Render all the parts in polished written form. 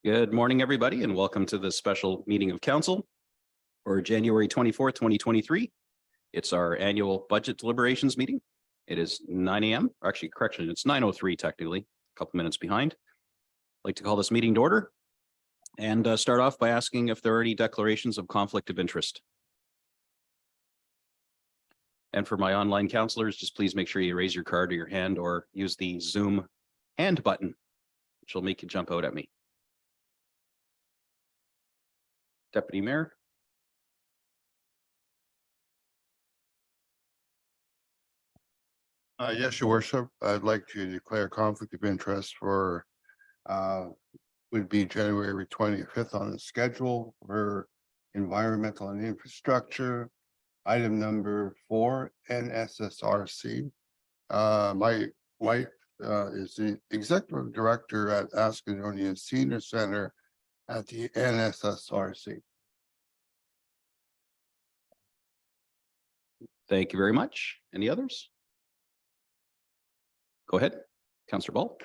Good morning, everybody, and welcome to the special meeting of council for January 24th, 2023. It's our annual budget deliberations meeting. It is 9 a.m. Actually, correction, it's 9:03 technically, a couple minutes behind. I'd like to call this meeting to order and start off by asking if there are any declarations of conflict of interest. And for my online counselors, just please make sure you raise your card or your hand or use the Zoom hand button, which will make you jump out at me. Deputy Mayor. Yes, Your Worship. I'd like to declare conflict of interest for would be January 25th on the schedule for environmental and infrastructure. Item number 4, NSSRC. My wife is the executive director at Ascodonian Senior Center at the NSSRC. Thank you very much. Any others? Go ahead, Councillor Ball.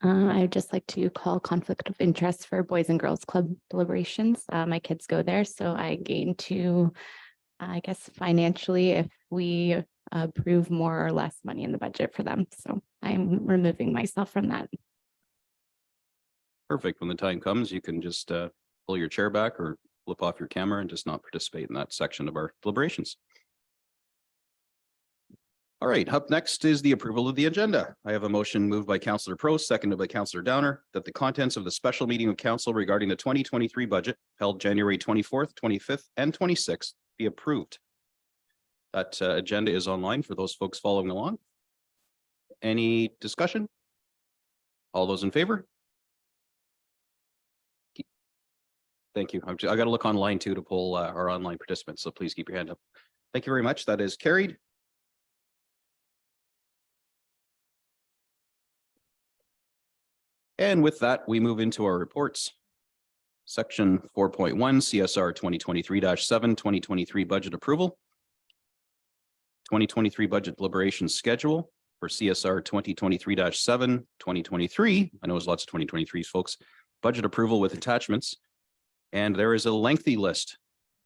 I'd just like to call conflict of interest for Boys and Girls Club deliberations. My kids go there, so I gain to, I guess, financially if we approve more or less money in the budget for them. So I'm removing myself from that. Perfect. When the time comes, you can just pull your chair back or flip off your camera and just not participate in that section of our deliberations. All right, up next is the approval of the agenda. I have a motion moved by Councillor Prost, seconded by Councillor Downer, that the contents of the special meeting of council regarding the 2023 budget held January 24th, 25th, and 26th be approved. That agenda is online for those folks following along. Any discussion? All those in favor? Thank you. I got to look online too to pull our online participants, so please keep your hand up. Thank you very much. That is carried. And with that, we move into our reports. Section 4.1 CSR 2023-7 2023 budget approval. 2023 budget deliberation schedule for CSR 2023-7 2023. I know there's lots of 2023s, folks. Budget approval with attachments. And there is a lengthy list.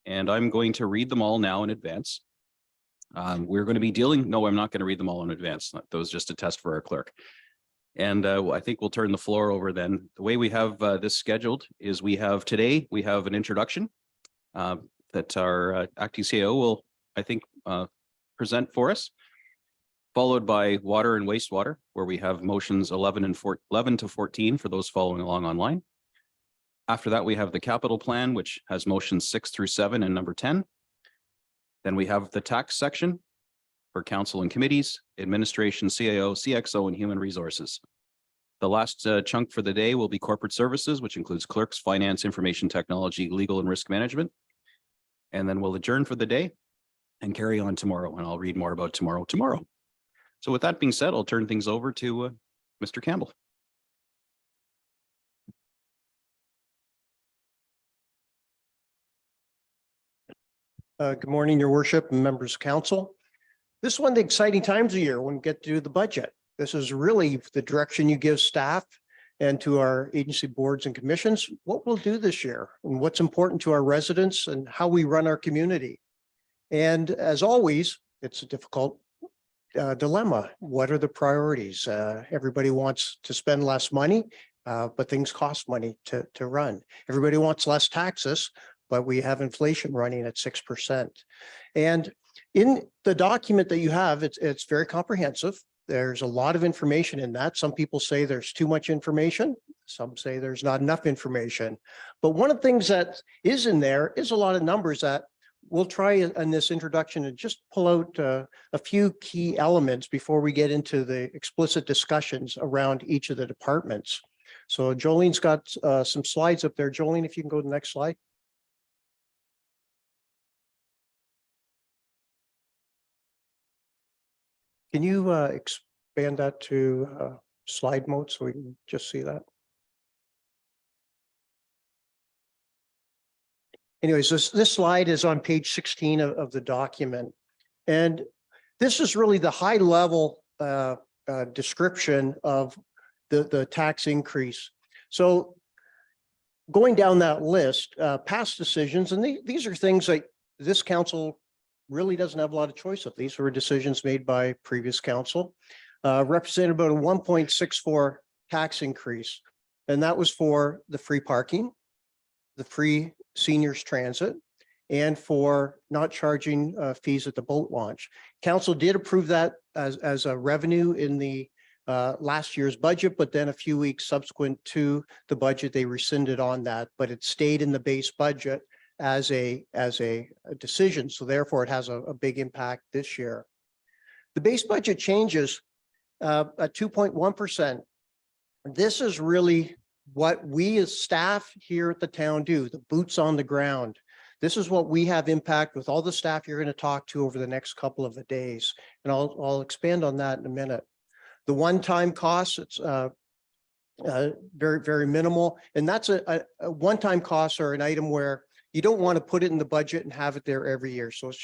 And I'm going to read them all now in advance. We're going to be dealing. No, I'm not going to read them all in advance. That was just a test for our clerk. And I think we'll turn the floor over then. The way we have this scheduled is we have today, we have an introduction that our acting CAO will, I think, present for us, followed by water and wastewater, where we have motions 11 to 14 for those following along online. After that, we have the capital plan, which has motions 6 through 7 and number 10. Then we have the tax section for council and committees, administration, CAO, CXO, and human resources. The last chunk for the day will be corporate services, which includes clerks, finance, information technology, legal, and risk management. And then we'll adjourn for the day and carry on tomorrow, and I'll read more about tomorrow. So with that being said, I'll turn things over to Mr. Campbell. Good morning, Your Worship and members of council. This is one of the exciting times of year when we get to do the budget. This is really the direction you give staff and to our agency boards and commissions, what we'll do this year and what's important to our residents and how we run our community. And as always, it's a difficult dilemma. What are the priorities? Everybody wants to spend less money, but things cost money to run. Everybody wants less taxes, but we have inflation running at 6%. And in the document that you have, it's very comprehensive. There's a lot of information in that. Some people say there's too much information. Some say there's not enough information. But one of the things that is in there is a lot of numbers that we'll try in this introduction and just pull out a few key elements before we get into the explicit discussions around each of the departments. So Jolene's got some slides up there. Jolene, if you can go to the next slide. Can you expand that to slide mode so we can just see that? Anyways, this slide is on page 16 of the document. And this is really the high level description of the tax increase. So going down that list, past decisions, and these are things that this council really doesn't have a lot of choice of. These were decisions made by previous council, represented about a 1.64 tax increase. And that was for the free parking, the free seniors transit, and for not charging fees at the boat launch. Council did approve that as a revenue in the last year's budget, but then a few weeks subsequent to the budget, they rescinded on that, but it stayed in the base budget as a decision. So therefore it has a big impact this year. The base budget changes at 2.1%. This is really what we as staff here at the town do, the boots on the ground. This is what we have impact with all the staff you're going to talk to over the next couple of days. And I'll expand on that in a minute. The one-time costs, it's very, very minimal. And that's a one-time costs are an item where you don't want to put it in the budget and have it there every year. So it's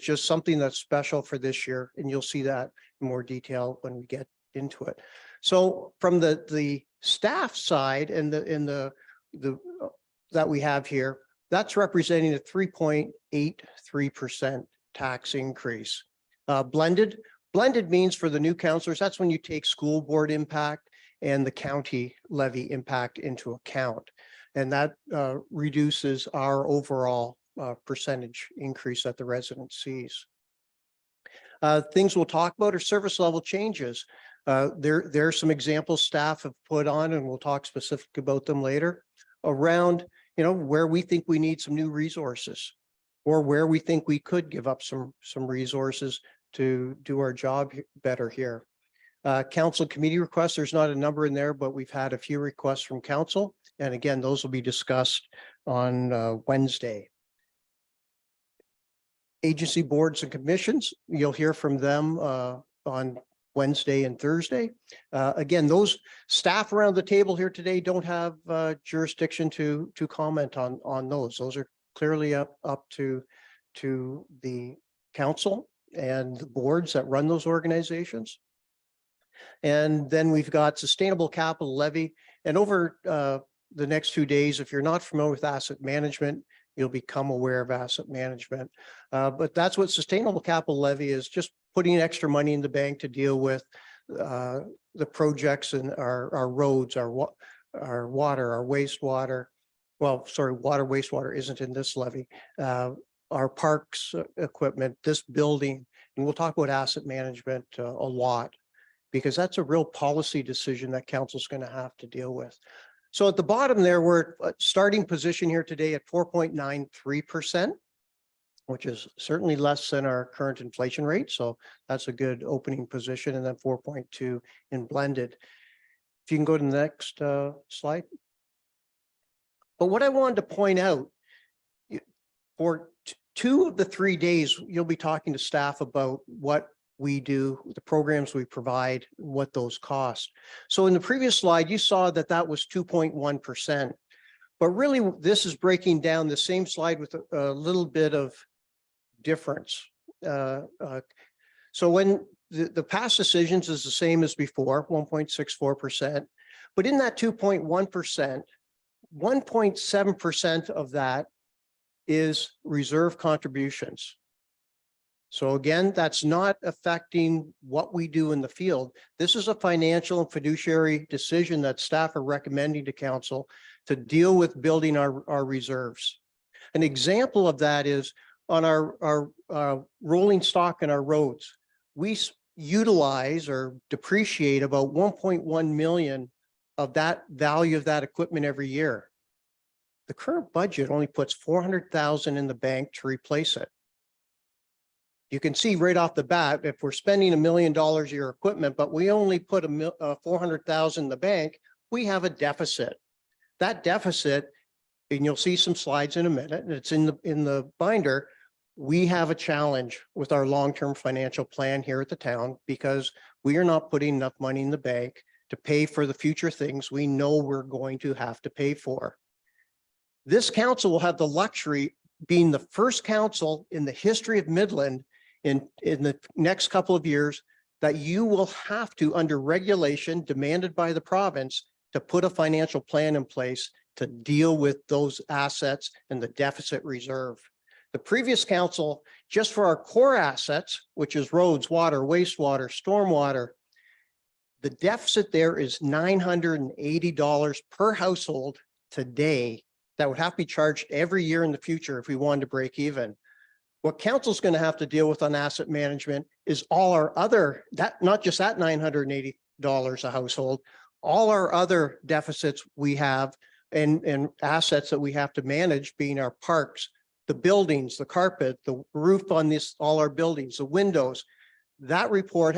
just something that's special for this year. And you'll see that in more detail when we get into it. So from the staff side and the that we have here, that's representing a 3.83% tax increase. Blended means for the new counselors, that's when you take school board impact and the county levy impact into account. And that reduces our overall percentage increase that the resident sees. Things we'll talk about are service level changes. There are some examples staff have put on, and we'll talk specifically about them later, around where we think we need some new resources or where we think we could give up some resources to do our job better here. Council committee requests, there's not a number in there, but we've had a few requests from council. And again, those will be discussed on Wednesday. Agency boards and commissions, you'll hear from them on Wednesday and Thursday. Again, those staff around the table here today don't have jurisdiction to comment on those. Those are clearly up to the council and the boards that run those organizations. And then we've got sustainable capital levy. And over the next 2 days, if you're not familiar with asset management, you'll become aware of asset management. But that's what sustainable capital levy is, just putting extra money in the bank to deal with the projects and our roads, our water, our wastewater. Well, sorry, water, wastewater isn't in this levy. Our parks equipment, this building, and we'll talk about asset management a lot, because that's a real policy decision that council's going to have to deal with. So at the bottom there, we're starting position here today at 4.93%, which is certainly less than our current inflation rate. So that's a good opening position, and then 4.2 in blended. If you can go to the next slide. But what I wanted to point out, for 2 of the 3 days, you'll be talking to staff about what we do, the programs we provide, what those cost. So in the previous slide, you saw that was 2.1%, but really this is breaking down the same slide with a little bit of difference. So when the past decisions is the same as before, 1.64%, but in that 2.1%, 1.7% of that is reserve contributions. So again, that's not affecting what we do in the field. This is a financial and fiduciary decision that staff are recommending to council to deal with building our reserves. An example of that is on our rolling stock in our roads. We utilize or depreciate about 1.1 million of that value of that equipment every year. The current budget only puts 400,000 in the bank to replace it. You can see right off the bat, if we're spending $1 million a year equipment, but we only put 400,000 in the bank, we have a deficit. That deficit, and you'll see some slides in a minute, and it's in the binder. We have a challenge with our long-term financial plan here at the town, because we are not putting enough money in the bank to pay for the future things we know we're going to have to pay for. This council will have the luxury, being the first council in the history of Midland in the next couple of years, that you will have to, under regulation demanded by the province, to put a financial plan in place to deal with those assets and the deficit reserve. The previous council, just for our core assets, which is roads, water, wastewater, stormwater, the deficit there is $980 per household today that would have to be charged every year in the future if we wanted to break even. What council's going to have to deal with on asset management is all our other, that not just that $980 a household, all our other deficits we have and assets that we have to manage, being our parks, the buildings, the carpet, the roof on this, all our buildings, the windows. That report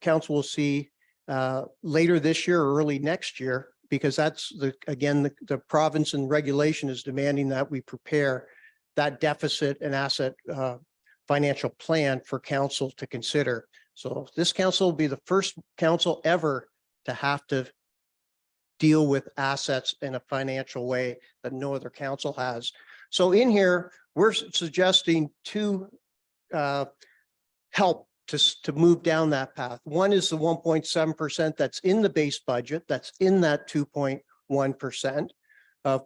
council will see later this year or early next year, because that's the province and regulation is demanding that we prepare that deficit and asset financial plan for council to consider. So this council will be the first council ever to have to deal with assets in a financial way that no other council has. So in here, we're suggesting two help to move down that path. One is the 1.7% that's in the base budget, that's in that 2.1%.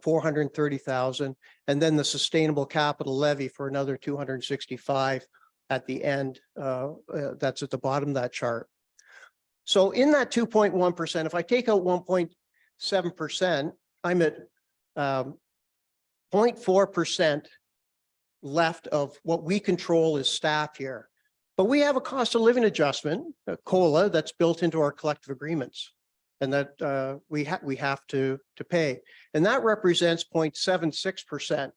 430,000, and then the sustainable capital levy for another 265 at the end. That's at the bottom of that chart. So in that 2.1%, if I take out 1.7%, I'm at 0.4% left of what we control as staff here. But we have a cost of living adjustment, a COLA, that's built into our collective agreements, and that we have to pay. And that represents 0.76%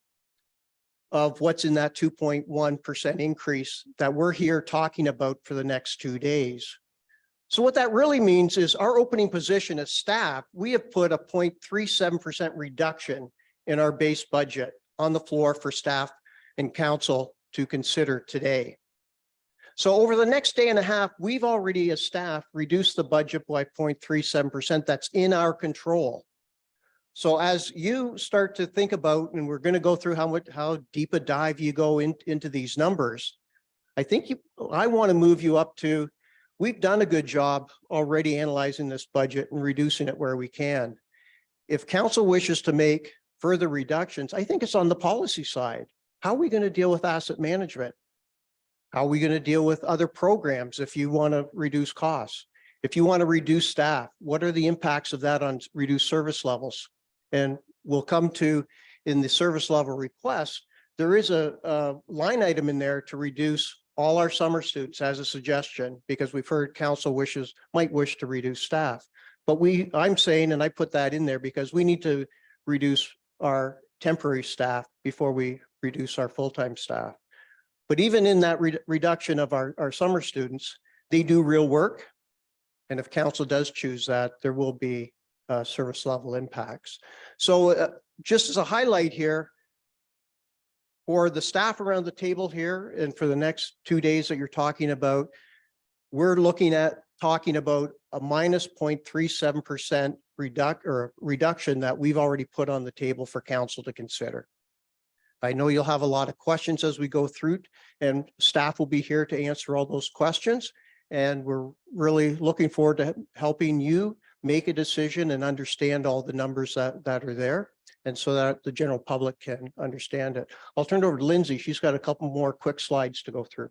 of what's in that 2.1% increase that we're here talking about for the next 2 days. So what that really means is our opening position as staff, we have put a 0.37% reduction in our base budget on the floor for staff and council to consider today. So over the next day and a half, we've already as staff reduced the budget by 0.37%. That's in our control. So as you start to think about, and we're going to go through how deep a dive you go into these numbers, I want to move you up to, we've done a good job already analyzing this budget and reducing it where we can. If council wishes to make further reductions, I think it's on the policy side. How are we going to deal with asset management? How are we going to deal with other programs if you want to reduce costs? If you want to reduce staff, what are the impacts of that on reduced service levels? And we'll come to, in the service level request, there is a line item in there to reduce all our summer students as a suggestion, because we've heard council might wish to reduce staff. But I'm saying, and I put that in there because we need to reduce our temporary staff before we reduce our full-time staff. But even in that reduction of our summer students, they do real work. And if council does choose that, there will be service level impacts. So just as a highlight here, for the staff around the table here, and for the next 2 days that you're talking about, we're looking at talking about a minus 0.37% reduction that we've already put on the table for council to consider. I know you'll have a lot of questions as we go through, and staff will be here to answer all those questions. And we're really looking forward to helping you make a decision and understand all the numbers that are there, and so that the general public can understand it. I'll turn it over to Lindsay. She's got a couple more quick slides to go through.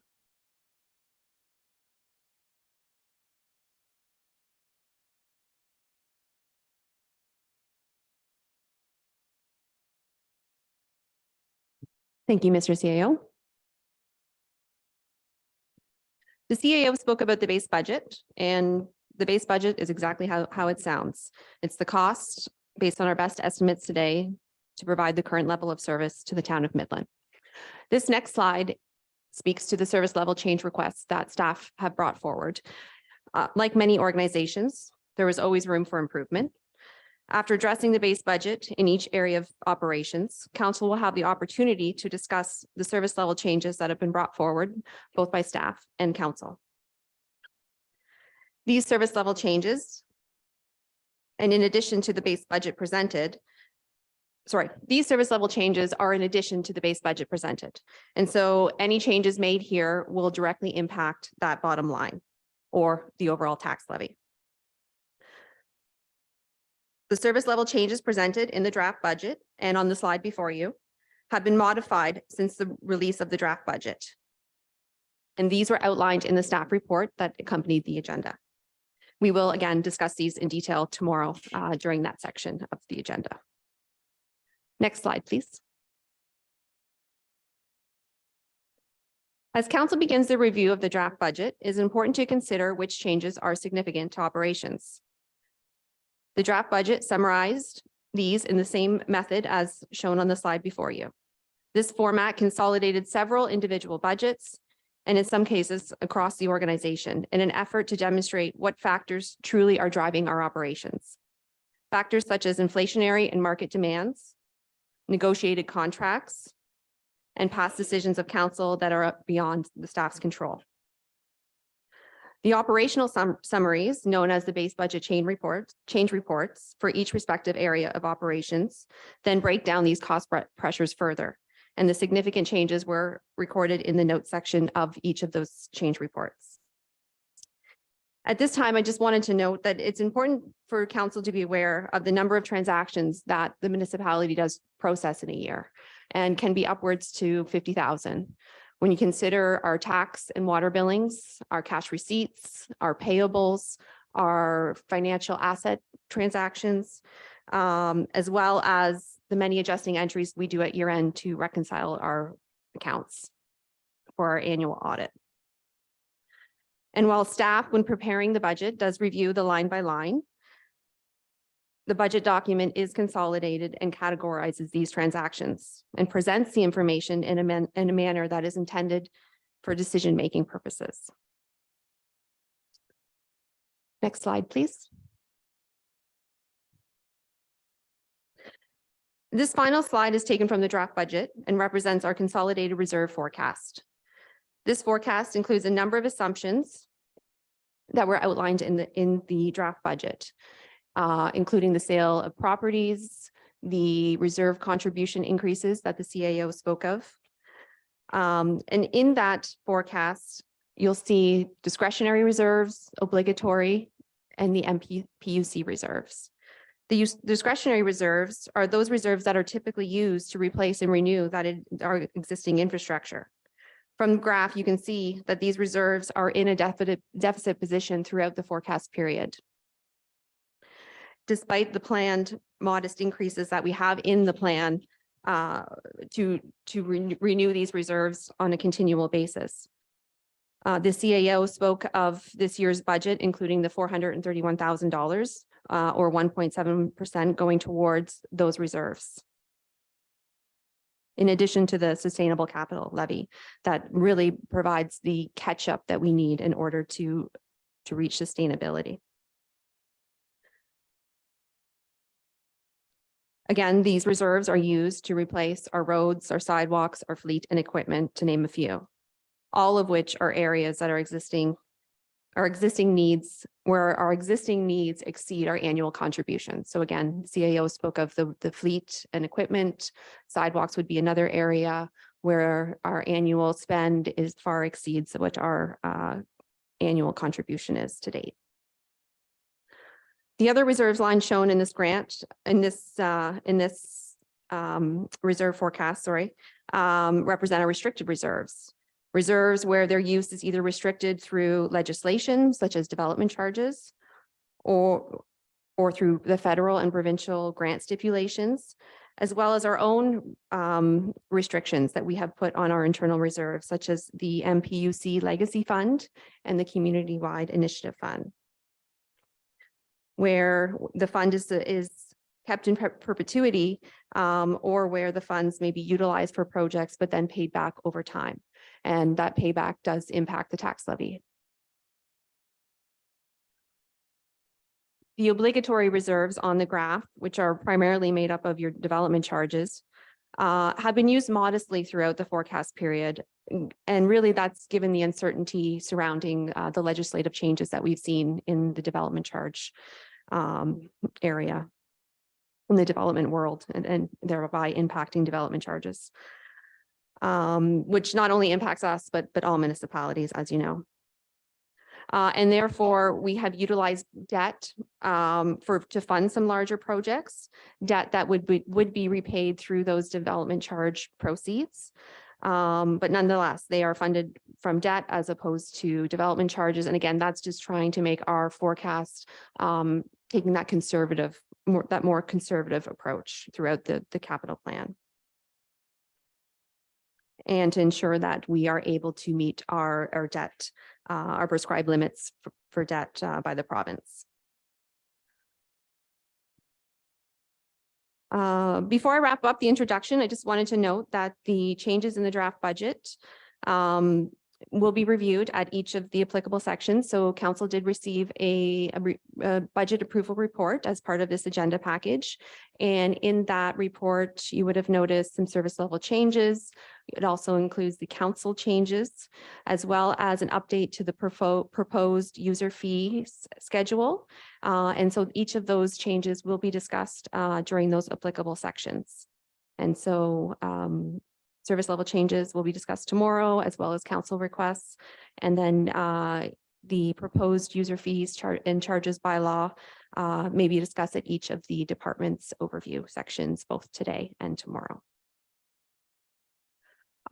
Thank you, Mr. CAO. The CAO spoke about the base budget, and the base budget is exactly how it sounds. It's the cost based on our best estimates today to provide the current level of service to the town of Midland. This next slide speaks to the service level change requests that staff have brought forward. Like many organizations, there was always room for improvement. After addressing the base budget in each area of operations, council will have the opportunity to discuss the service level changes that have been brought forward, both by staff and council. These service level changes, and in addition to the base budget presented, these service level changes are in addition to the base budget presented. And so any changes made here will directly impact that bottom line or the overall tax levy. The service level changes presented in the draft budget and on the slide before you have been modified since the release of the draft budget. And these were outlined in the staff report that accompanied the agenda. We will again discuss these in detail tomorrow during that section of the agenda. Next slide, please. As council begins the review of the draft budget, it is important to consider which changes are significant to operations. The draft budget summarized these in the same method as shown on the slide before you. This format consolidated several individual budgets and in some cases across the organization in an effort to demonstrate what factors truly are driving our operations. Factors such as inflationary and market demands, negotiated contracts, and past decisions of council that are beyond the staff's control. The operational summaries, known as the base budget change reports for each respective area of operations, then break down these cost pressures further. And the significant changes were recorded in the notes section of each of those change reports. At this time, I just wanted to note that it's important for council to be aware of the number of transactions that the municipality does process in a year and can be upwards to 50,000. When you consider our tax and water billings, our cash receipts, our payables, our financial asset transactions, as well as the many adjusting entries we do at year end to reconcile our accounts for our annual audit. And while staff, when preparing the budget, does review the line by line, the budget document is consolidated and categorizes these transactions and presents the information in a manner that is intended for decision-making purposes. Next slide, please. This final slide is taken from the draft budget and represents our consolidated reserve forecast. This forecast includes a number of assumptions that were outlined in the draft budget, including the sale of properties, the reserve contribution increases that the CAO spoke of. And in that forecast, you'll see discretionary reserves, obligatory, and the MPUC reserves. The discretionary reserves are those reserves that are typically used to replace and renew our existing infrastructure. From the graph, you can see that these reserves are in a deficit position throughout the forecast period. Despite the planned modest increases that we have in the plan to renew these reserves on a continual basis. The CAO spoke of this year's budget, including the $431,000 or 1.7% going towards those reserves. In addition to the sustainable capital levy that really provides the catch up that we need in order to reach sustainability. Again, these reserves are used to replace our roads, our sidewalks, our fleet and equipment, to name a few, all of which are areas that our existing needs, where our existing needs exceed our annual contributions. So again, CAO spoke of the fleet and equipment. Sidewalks would be another area where our annual spend far exceeds what our annual contribution is to date. The other reserves line shown in this grant, in this reserve forecast, represent our restricted reserves. Reserves where their use is either restricted through legislation, such as development charges, or through the federal and provincial grant stipulations, as well as our own restrictions that we have put on our internal reserves, such as the MPUC Legacy Fund and the Community-Wide Initiative Fund, where the fund is kept in perpetuity, or where the funds may be utilized for projects but then paid back over time. And that payback does impact the tax levy. The obligatory reserves on the graph, which are primarily made up of your development charges, have been used modestly throughout the forecast period. And really that's given the uncertainty surrounding the legislative changes that we've seen in the development charge area, in the development world, and thereby impacting development charges. Which not only impacts us, but all municipalities, as you know. And therefore, we have utilized debt to fund some larger projects, debt that would be repaid through those development charge proceeds. But nonetheless, they are funded from debt as opposed to development charges. And again, that's just trying to make our forecast taking that more conservative approach throughout the capital plan. And to ensure that we are able to meet our debt, our prescribed limits for debt by the province. Before I wrap up the introduction, I just wanted to note that the changes in the draft budget will be reviewed at each of the applicable sections. So council did receive a budget approval report as part of this agenda package. And in that report, you would have noticed some service level changes. It also includes the council changes, as well as an update to the proposed user fee schedule. And so each of those changes will be discussed during those applicable sections. And so service level changes will be discussed tomorrow, as well as council requests. And then the proposed user fees and charges by law may be discussed at each of the department's overview sections, both today and tomorrow.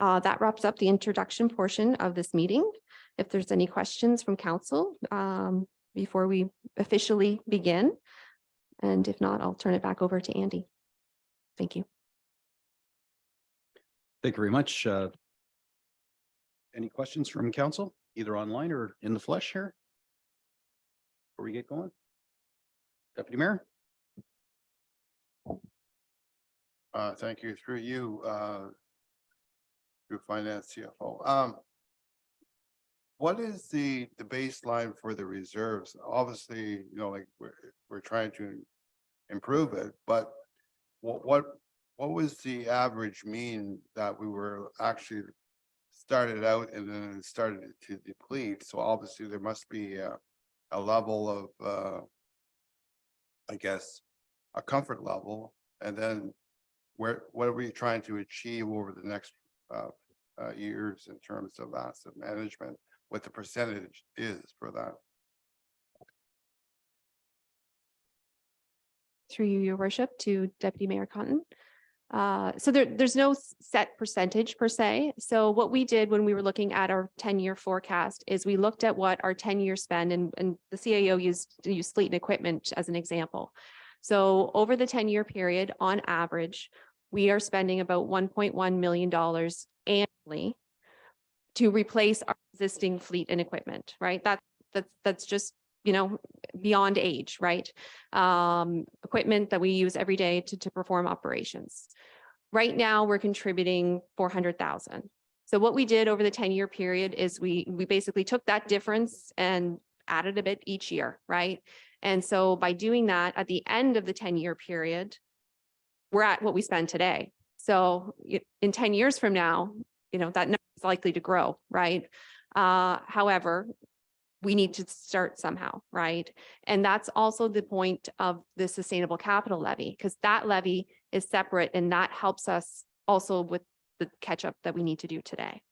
That wraps up the introduction portion of this meeting. If there's any questions from council before we officially begin, and if not, I'll turn it back over to Andy. Thank you. Thank you very much. Any questions from council, either online or in the flesh here? Before we get going? Deputy Mayor? Thank you. Through you, through Finance CFO. What is the baseline for the reserves? Obviously, you know, like we're trying to improve it, but what was the average mean that we were actually started out and then it started to deplete? So obviously there must be a level of, I guess, a comfort level. And then what are we trying to achieve over the next years in terms of asset management? What the percentage is for that? Through you, your worship, to Deputy Mayor Cotton. So there's no set percentage per se. So what we did when we were looking at our 10-year forecast is we looked at what our 10-year spend, and the CAO used fleet and equipment as an example. So over the 10-year period, on average, we are spending about $1.1 million annually to replace our existing fleet and equipment, right? That's just, you know, beyond age, right? Equipment that we use every day to perform operations. Right now, we're contributing $400,000. So what we did over the 10-year period is we basically took that difference and added a bit each year, right? And so by doing that, at the end of the 10-year period, we're at what we spend today. So in 10 years from now, you know, that number is likely to grow, right? However, we need to start somehow, right? And that's also the point of the sustainable capital levy, because that levy is separate and that helps us also with the catch up that we need to do today.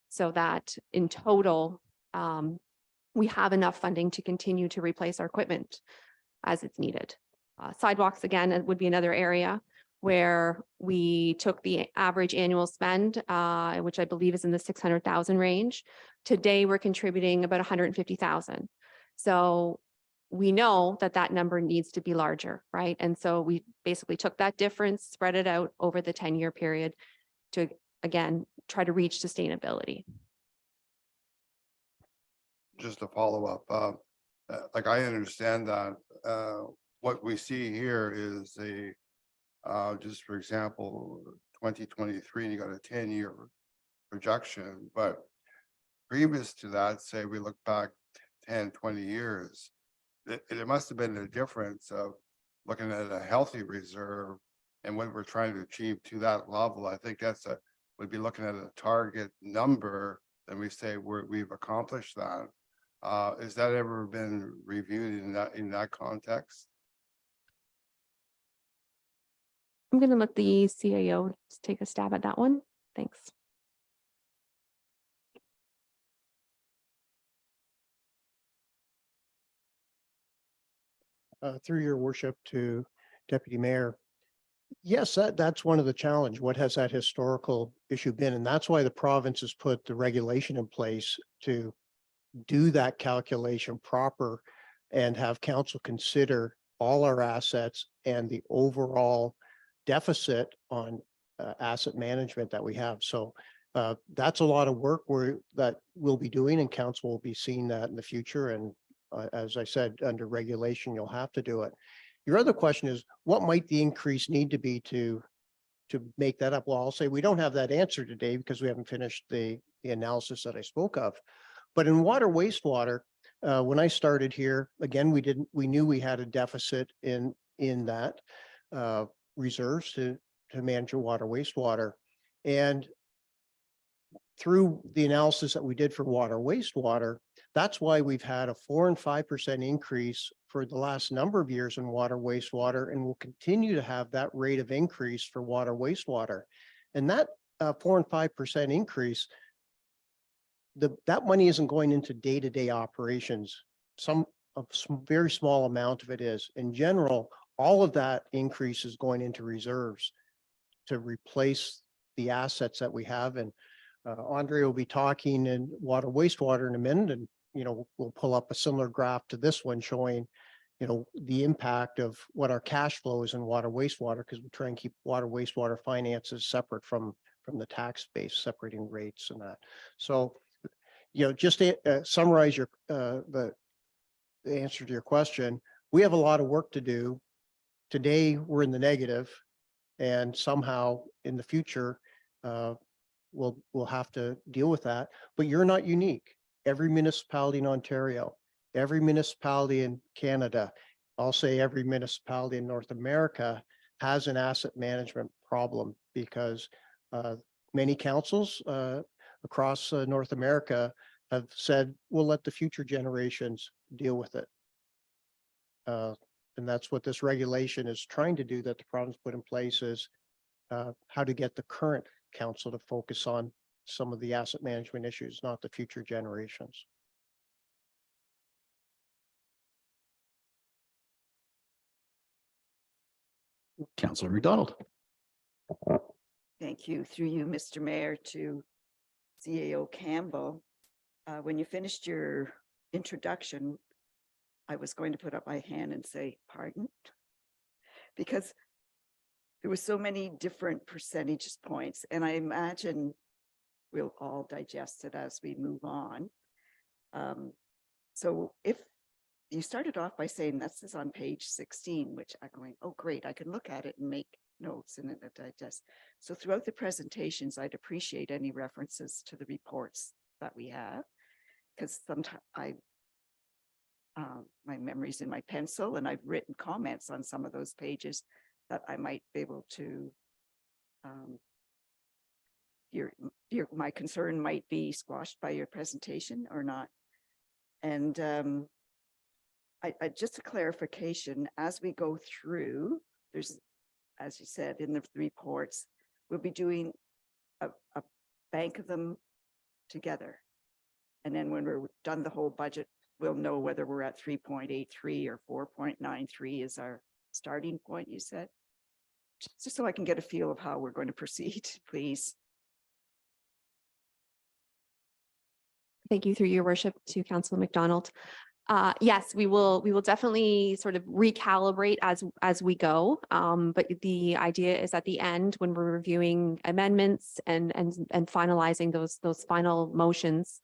So that in total, we have enough funding to continue to replace our equipment as it's needed. Sidewalks, again, it would be another area where we took the average annual spend, which I believe is in the 600,000 range. Today, we're contributing about 150,000. So we know that that number needs to be larger, right? And so we basically took that difference, spread it out over the 10-year period to, again, try to reach sustainability. Just to follow up, like I understand that what we see here is just for example, 2023, and you got a 10-year projection, but previous to that, say we look back 10, 20 years, it must have been a difference of looking at a healthy reserve and what we're trying to achieve to that level. I think we'd be looking at a target number and we say we've accomplished that. Has that ever been reviewed in that context? I'm going to let the CAO take a stab at that one. Thanks. through your worship to Deputy Mayor. Yes, that's one of the challenge. What has that historical issue been? And that's why the province has put the regulation in place to do that calculation proper and have council consider all our assets and the overall deficit on asset management that we have. So that's a lot of work that we'll be doing, and council will be seeing that in the future. And as I said, under regulation, you'll have to do it. Your other question is, what might the increase need to be to make that up? Well, I'll say we don't have that answer today because we haven't finished the analysis that I spoke of. But in water wastewater, when I started here, again, we knew we had a deficit in that reserves to manage your water wastewater. And through the analysis that we did for water wastewater, that's why we've had a 4 and 5% increase for the last number of years in water wastewater, and we'll continue to have that rate of increase for water wastewater. And that 4 and 5% increase, that money isn't going into day-to-day operations. Some very small amount of it is. In general, all of that increase is going into reserves to replace the assets that we have. And Andre will be talking in water wastewater in a minute, and we'll pull up a similar graph to this one showing the impact of what our cash flow is in water wastewater, because we try and keep water wastewater finances separate from the tax base, separating rates and that. So just to summarize the answer to your question, we have a lot of work to do. Today we're in the negative, and somehow in the future we'll have to deal with that. But you're not unique. Every municipality in Ontario, every municipality in Canada, I'll say every municipality in North America has an asset management problem, because many councils across North America have said, we'll let the future generations deal with it. And that's what this regulation is trying to do, that the province put in place, is how to get the current council to focus on some of the asset management issues, not the future generations. Councillor McDonald. Thank you. Through you, Mr. Mayor, to CAO Campbell. When you finished your introduction, I was going to put up my hand and say, pardon? Because there were so many different percentage points, and I imagine we'll all digest it as we move on. So if you started off by saying this is on page 16, which I'm going, oh, great, I can look at it and make notes and digest. So throughout the presentations, I'd appreciate any references to the reports that we have, because sometimes my memory's in my pencil, and I've written comments on some of those pages that I might be able to, my concern might be squashed by your presentation or not. And I just a clarification, as we go through, there's, as you said, in the reports, we'll be doing a bank of them together. And then when we're done the whole budget, we'll know whether we're at 3.83 or 4.93 is our starting point, you said. Just so I can get a feel of how we're going to proceed, please. Thank you, through your worship, to Councillor McDonald. Yes, we will definitely sort of recalibrate as we go. But the idea is at the end, when we're reviewing amendments and finalizing those final motions,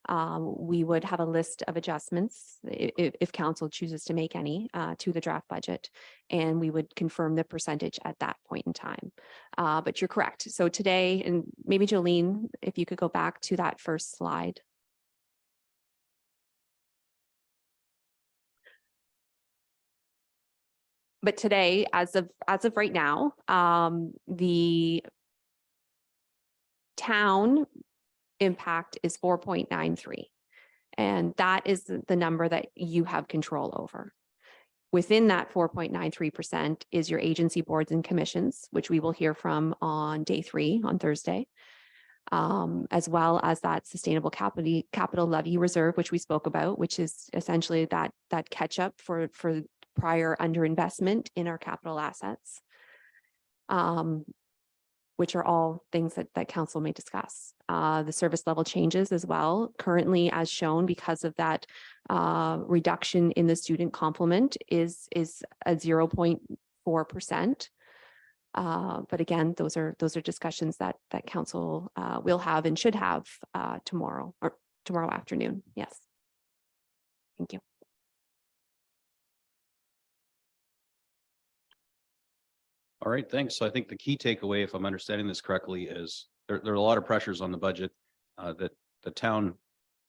we would have a list of adjustments if council chooses to make any to the draft budget, and we would confirm the percentage at that point in time. But you're correct. So today, and maybe Jolene, if you could go back to that first slide. But today, as of right now, the town impact is 4.93. And that is the number that you have control over. Within that 4.93% is your agency boards and commissions, which we will hear from on day 3 on Thursday, as well as that sustainable capital levy reserve, which we spoke about, which is essentially that catch up for prior underinvestment in our capital assets, which are all things that council may discuss. The service level changes as well. Currently, as shown, because of that reduction in the student complement is a 0.4%. But again, those are discussions that council will have and should have tomorrow afternoon. Yes. Thank you. All right, thanks. So I think the key takeaway, if I'm understanding this correctly, is there are a lot of pressures on the budget that the town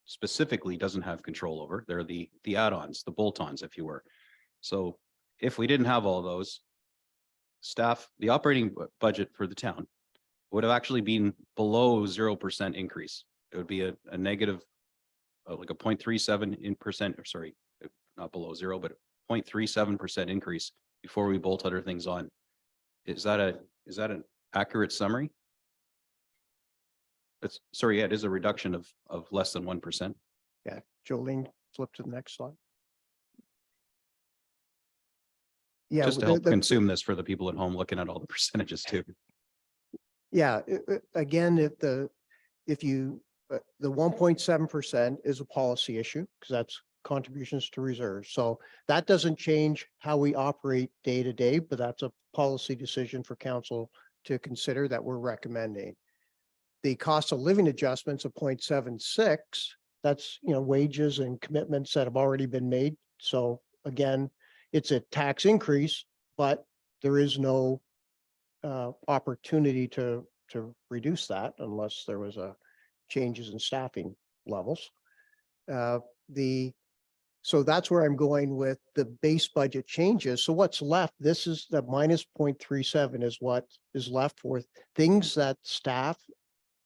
specifically doesn't have control over. They're the add-ons, the bolt-ons, if you were. So if we didn't have all those, the operating budget for the town would have actually been below 0% increase. It would be a negative, like a 0.37%, or sorry, not below zero, but 0.37% increase before we bolt other things on. Is that an accurate summary? Sorry, yeah, it is a reduction of less than 1%. Yeah, Jolene, flip to the next slide. Yeah. Just to help consume this for the people at home looking at all the percentages too. Yeah, again, the 1.7% is a policy issue because that's contributions to reserves. So that doesn't change how we operate day to day, but that's a policy decision for council to consider that we're recommending. The cost of living adjustments of 0.76, that's, wages and commitments that have already been made. So again, it's a tax increase, but there is no opportunity to reduce that unless there was changes in staffing levels. So that's where I'm going with the base budget changes. So what's left, this is the minus 0.37 is what is left for things that staff,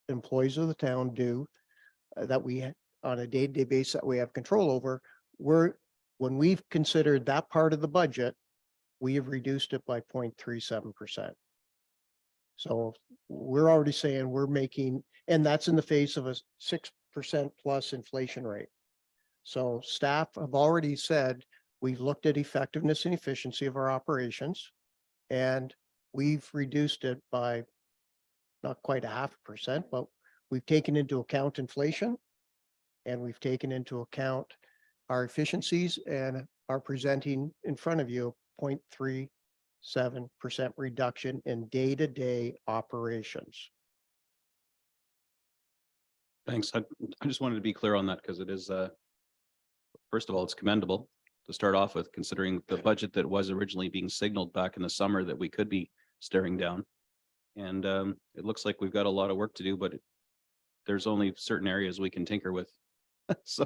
employees of the town do that we on a day-to-day basis that we have control over. When we've considered that part of the budget, we have reduced it by 0.37%. So we're already saying we're making, and that's in the face of a 6% plus inflation rate. So staff have already said, we've looked at effectiveness and efficiency of our operations, and we've reduced it by not quite 0.5%, but we've taken into account inflation, and we've taken into account our efficiencies and are presenting in front of you 0.37% reduction in day-to-day operations. Thanks. I just wanted to be clear on that because it is, first of all, it's commendable to start off with, considering the budget that was originally being signaled back in the summer that we could be staring down. And it looks like we've got a lot of work to do, but there's only certain areas we can tinker with. So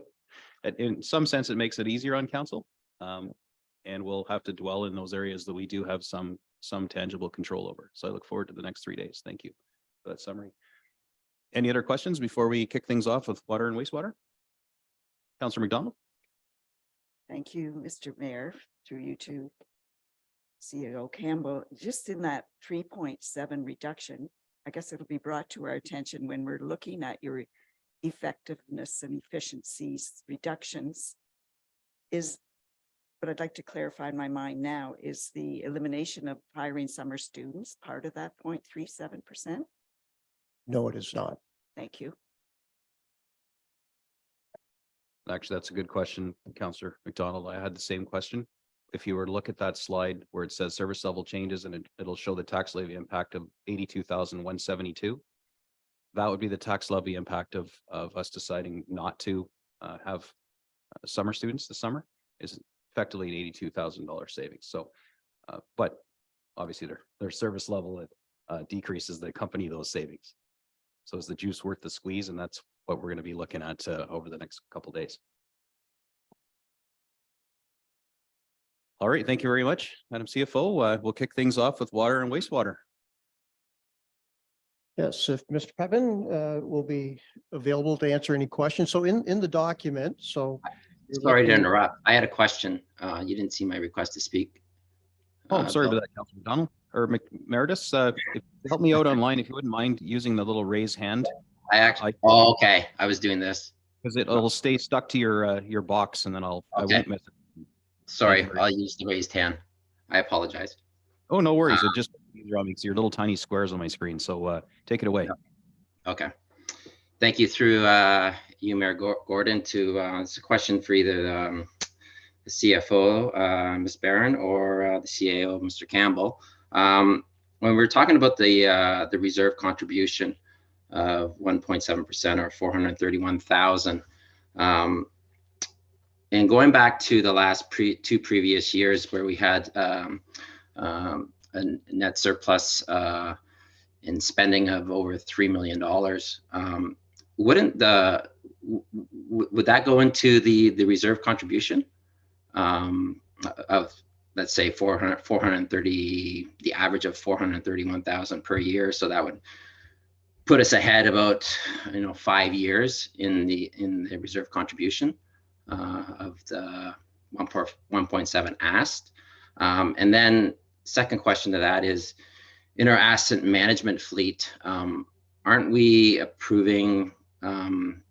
in some sense, it makes it easier on council. And we'll have to dwell in those areas that we do have some tangible control over. So I look forward to the next 3 days. Thank you for that summary. Any other questions before we kick things off with water and wastewater? Councillor McDonald? Thank you, Mr. Mayor, through you to CEO Campbell. Just in that 3.7 reduction, I guess it'll be brought to our attention when we're looking at your effectiveness and efficiencies reductions is, but I'd like to clarify in my mind now, is the elimination of hiring summer students part of that 0.37%? No, it is not. Thank you. Actually, that's a good question, Councillor McDonald. I had the same question. If you were to look at that slide where it says service level changes and it'll show the tax levy impact of 82,172. That would be the tax levy impact of us deciding not to have summer students this summer, is effectively an $82,000 savings. So, but obviously their service level decreases that accompany those savings. So is the juice worth the squeeze? And that's what we're going to be looking at over the next couple of days. All right, thank you very much, Madam CFO. We'll kick things off with water and wastewater. Yes, if Mr. Pepin will be available to answer any questions. So in the document, so. Sorry to interrupt. I had a question. You didn't see my request to speak. Oh, I'm sorry Bill. about that, Councilor McDonald or Meredith. Help me out online if you wouldn't mind using the little raise hand. Oh, okay. I was doing this. Because it'll stay stuck to your box and then I won't miss it. Sorry, very I'll use the raised hand. I apologize. Oh, no worries. It just, because your little tiny squares on my screen. So take it away. Yeah. Okay. Thank you through you, Mayor Gordon, to it's a question for either the CFO, Ms. Barron, or the CAO, Mr. Campbell. When we're talking about the reserve contribution of 1.7% or 431,000, and going back to the last two previous years where we had a net surplus in spending of over $3 million, would that go into the reserve contribution of, let's say, 430, the average of 431,000 per year? So that would put us ahead about 5 years in the reserve contribution of the 1.7 asked. And then second question to that is, in our asset management fleet, aren't we approving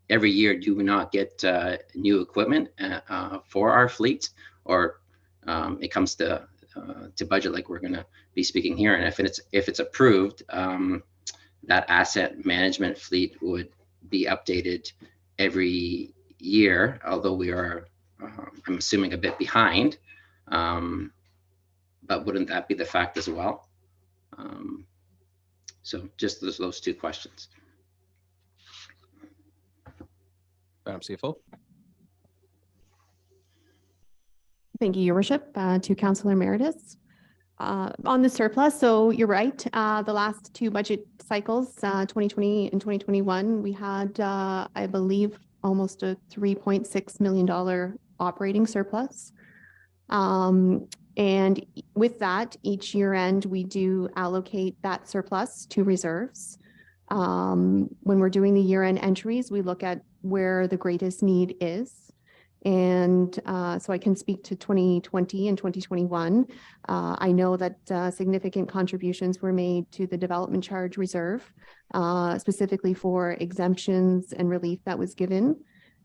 every year? Do we not get new equipment for our fleet, or it comes to budget like we're going to be speaking here? And if it's approved, that asset management fleet would be updated every year, although we are, I'm assuming, a bit behind. But wouldn't that be the fact as well? So just those two questions. Madam CFO. Thank you, Your Worship. To Councillor Emeritus. On the surplus, so you're right. The last two budget cycles, 2020 and 2021, we had, I believe, almost a $3.6 million operating surplus. And with that, each year end, we do allocate that surplus to reserves. When we're doing the year end entries, we look at where the greatest need is. And so I can speak to 2020 and 2021. I know that significant contributions were made to the development charge reserve, specifically for exemptions and relief that was given.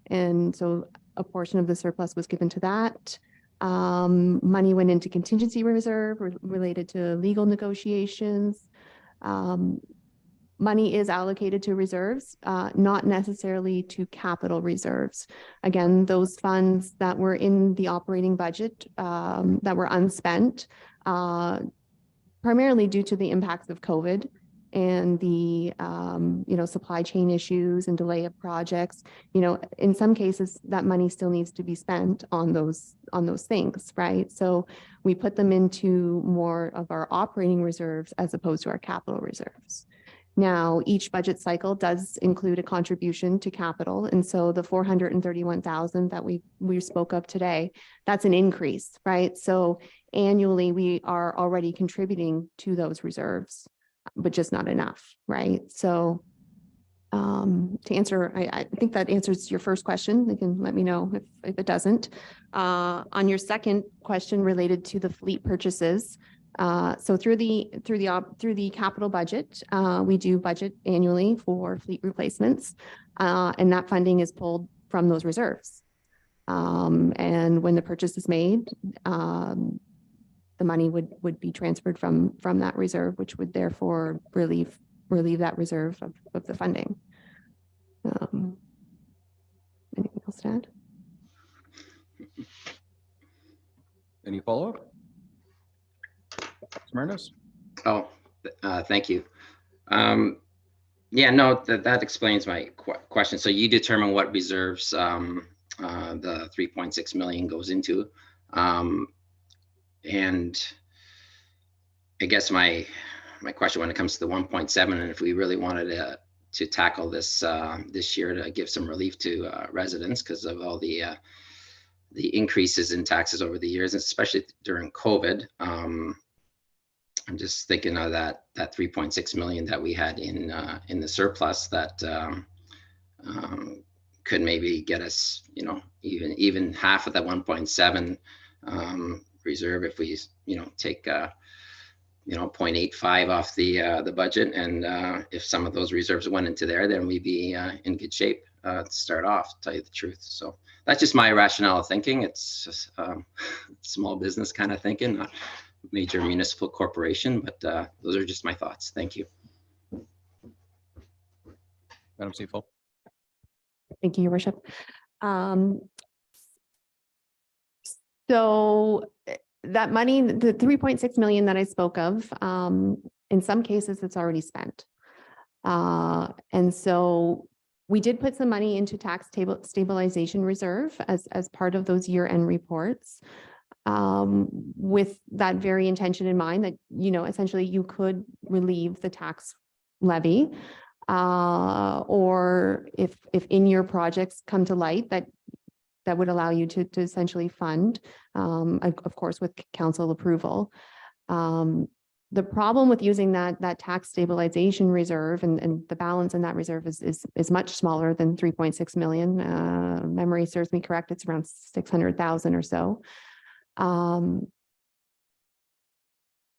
And so a portion of the surplus was given to that. Money went into contingency reserve related to legal negotiations. Money is allocated to reserves, not necessarily to capital reserves. Again, those funds that were in the operating budget that were unspent, primarily due to the impacts of COVID and the supply chain issues and delay of projects. In some cases that money still needs to be spent on those things, right? So we put them into more of our operating reserves as opposed to our capital reserves. Now, each budget cycle does include a contribution to capital. And so the 431,000 that we spoke of today, that's an increase, right? So annually we are already contributing to those reserves, but just not enough, right? So to answer, I think that answers your first question. You can let me know if it doesn't. On your second question related to the fleet purchases, so through the capital budget, we do budget annually for fleet replacements, and that funding is pulled from those reserves. And when the purchase is made, the money would be transferred from that reserve, which would therefore relieve that reserve of the funding. Anything else to add? Any follow-up? Emeritus? Oh, thank you. Yeah, no, that explains my question. So you determine what reserves the 3.6 million goes into. And I guess my question when it comes to the 1.7, and if we really wanted to tackle this this year to give some relief to residents because of all the increases in taxes over the years, especially during COVID. I'm just thinking of that 3.6 million that we had in the surplus that could maybe get us, even half of that 1.7 reserve if we, take 0.85 off the budget, and if some of those reserves went into there, then we'd be in good shape. to start off, to tell you the truth. So that's just my rationale of thinking. It's just small business kind of thinking, not major municipal corporation, but those are just my thoughts. Thank you. Madam CFO. Thank you, Your Worship. So that money, the 3.6 million that I spoke of, in some cases, it's already spent. And so we did put some money into tax stabilization reserve as part of those year-end reports, with that very intention in mind that, essentially you could relieve the tax levy, or if in-year projects come to light that would allow you to essentially fund, of course, with council approval. The problem with using that tax stabilization reserve and the balance in that reserve is much smaller than 3.6 million. Memory serves me correct, it's around 600,000 or so. You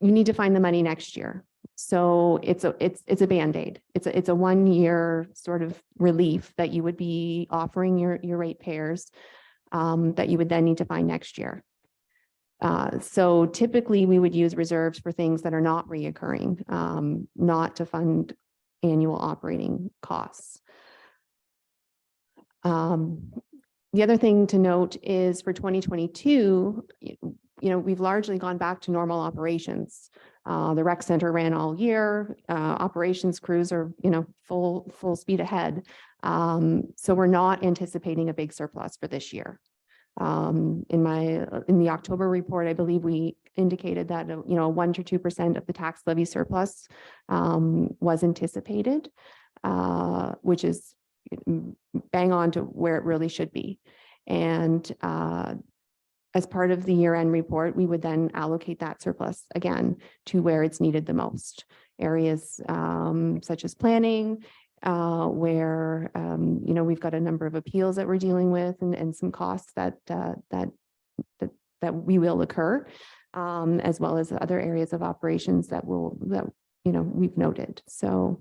need to find the money next year. So it's a Band-Aid. It's a 1 year sort of relief that you would be offering your ratepayers, that you would then need to find next year. So typically we would use reserves for things that are not reoccurring, not to fund annual operating costs. The other thing to note is for 2022, we've largely gone back to normal operations. The rec center ran all year. Operations crews are, full speed ahead. So we're not anticipating a big surplus for this year. In the October report, I believe we indicated that, 1 to 2% of the tax levy surplus was anticipated, which is bang on to where it really should be. And as part of the year-end report, we would then allocate that surplus again to where it's needed the most. Areas such as planning, where we've got a number of appeals that we're dealing with, and some costs that we will occur, as well as other areas of operations that we've noted. So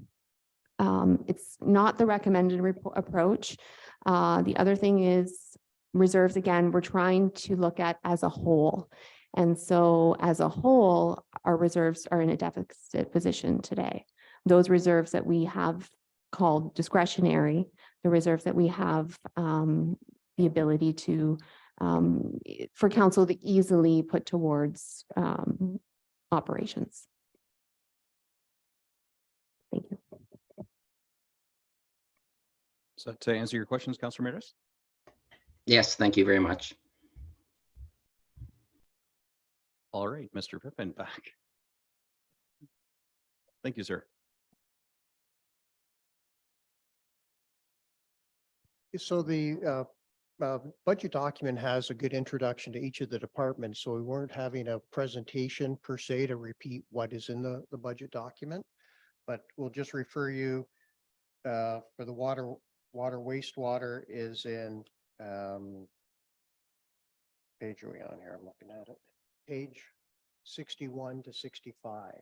it's not the recommended approach. The other thing is reserves. Again, we're trying to look at as a whole. And so as a whole, our reserves are in a deficit position today. Those reserves that we have called discretionary, the reserves that we have the ability to, for council to easily put towards operations. Thank you. So to answer your questions, Councillor Meredith? Yes, thank you very much. All right, Mr. Pippin back. Thank you, sir. So the budget document has a good introduction to each of the departments, so we weren't having a presentation per se to repeat what is in the budget document, but we'll just refer you for the water wastewater is in page are we on here? I'm looking at it. Page 61 to 65.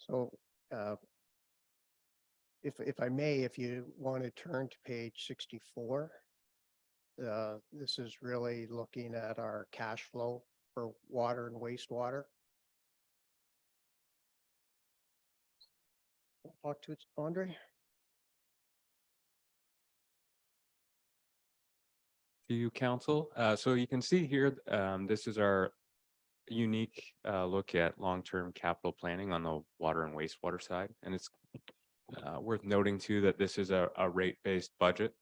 So if I may, if you want to turn to page 64, this is really looking at our cash flow for water and wastewater. Talk to it, Andre. To you, council. So you can see here, this is our unique look at long-term capital planning on the water and wastewater side. And it's worth noting too that this is a rate-based budget.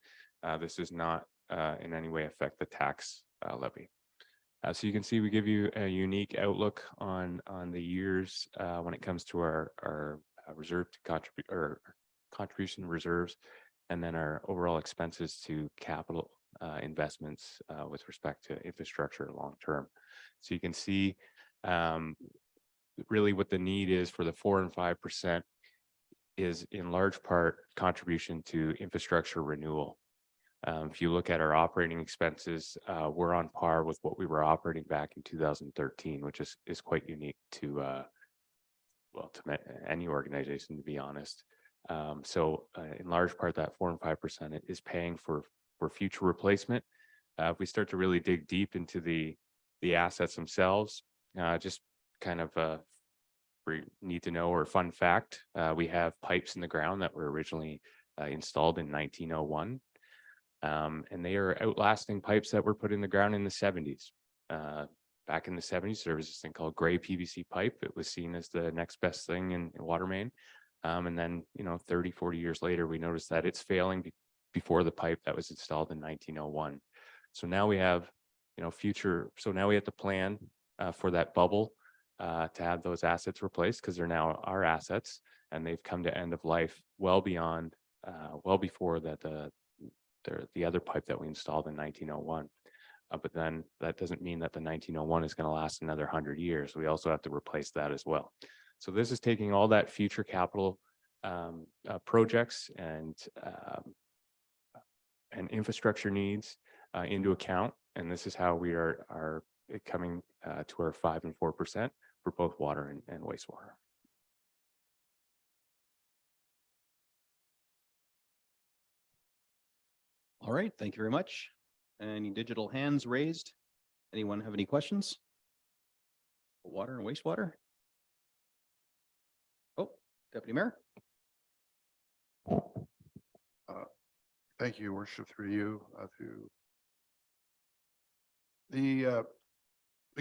This does not in any way affect the tax levy. So you can see we give you a unique outlook on the years when it comes to our reserve to contribute or contribution reserves, and then our overall expenses to capital investments with respect to infrastructure long term. So you can see really what the need is for the 4 and 5% is in large part contribution to infrastructure renewal. If you look at our operating expenses, we're on par with what we were operating back in 2013, which is quite unique to any organization, to be honest. In large part, that 4 and 5% is paying for future replacement. If we start to really dig deep into the assets themselves, just kind of need to know or fun fact, we have pipes in the ground that were originally installed in 1901. And they are outlasting pipes that were put in the ground in the 70s. Back in the 70s, there was this thing called gray PVC pipe. It was seen as the next best thing in water main. And then, 30, 40 years later, we noticed that it's failing before the pipe that was installed in 1901. So now we have, so now we have to plan for that bubble to have those assets replaced, because they're now our assets and they've come to end of life well before the other pipe that we installed in 1901. But then that doesn't mean that the 1901 is going to last another 100 years. We also have to replace that as well. So this is taking all that future capital projects and infrastructure needs into account. And this is how we are coming to our 5 and 4% for both water and wastewater. All right, thank you very much. Any digital hands raised? Anyone have any questions? Water and wastewater? Oh, Deputy Mayor. Thank you, Worship, through you, through the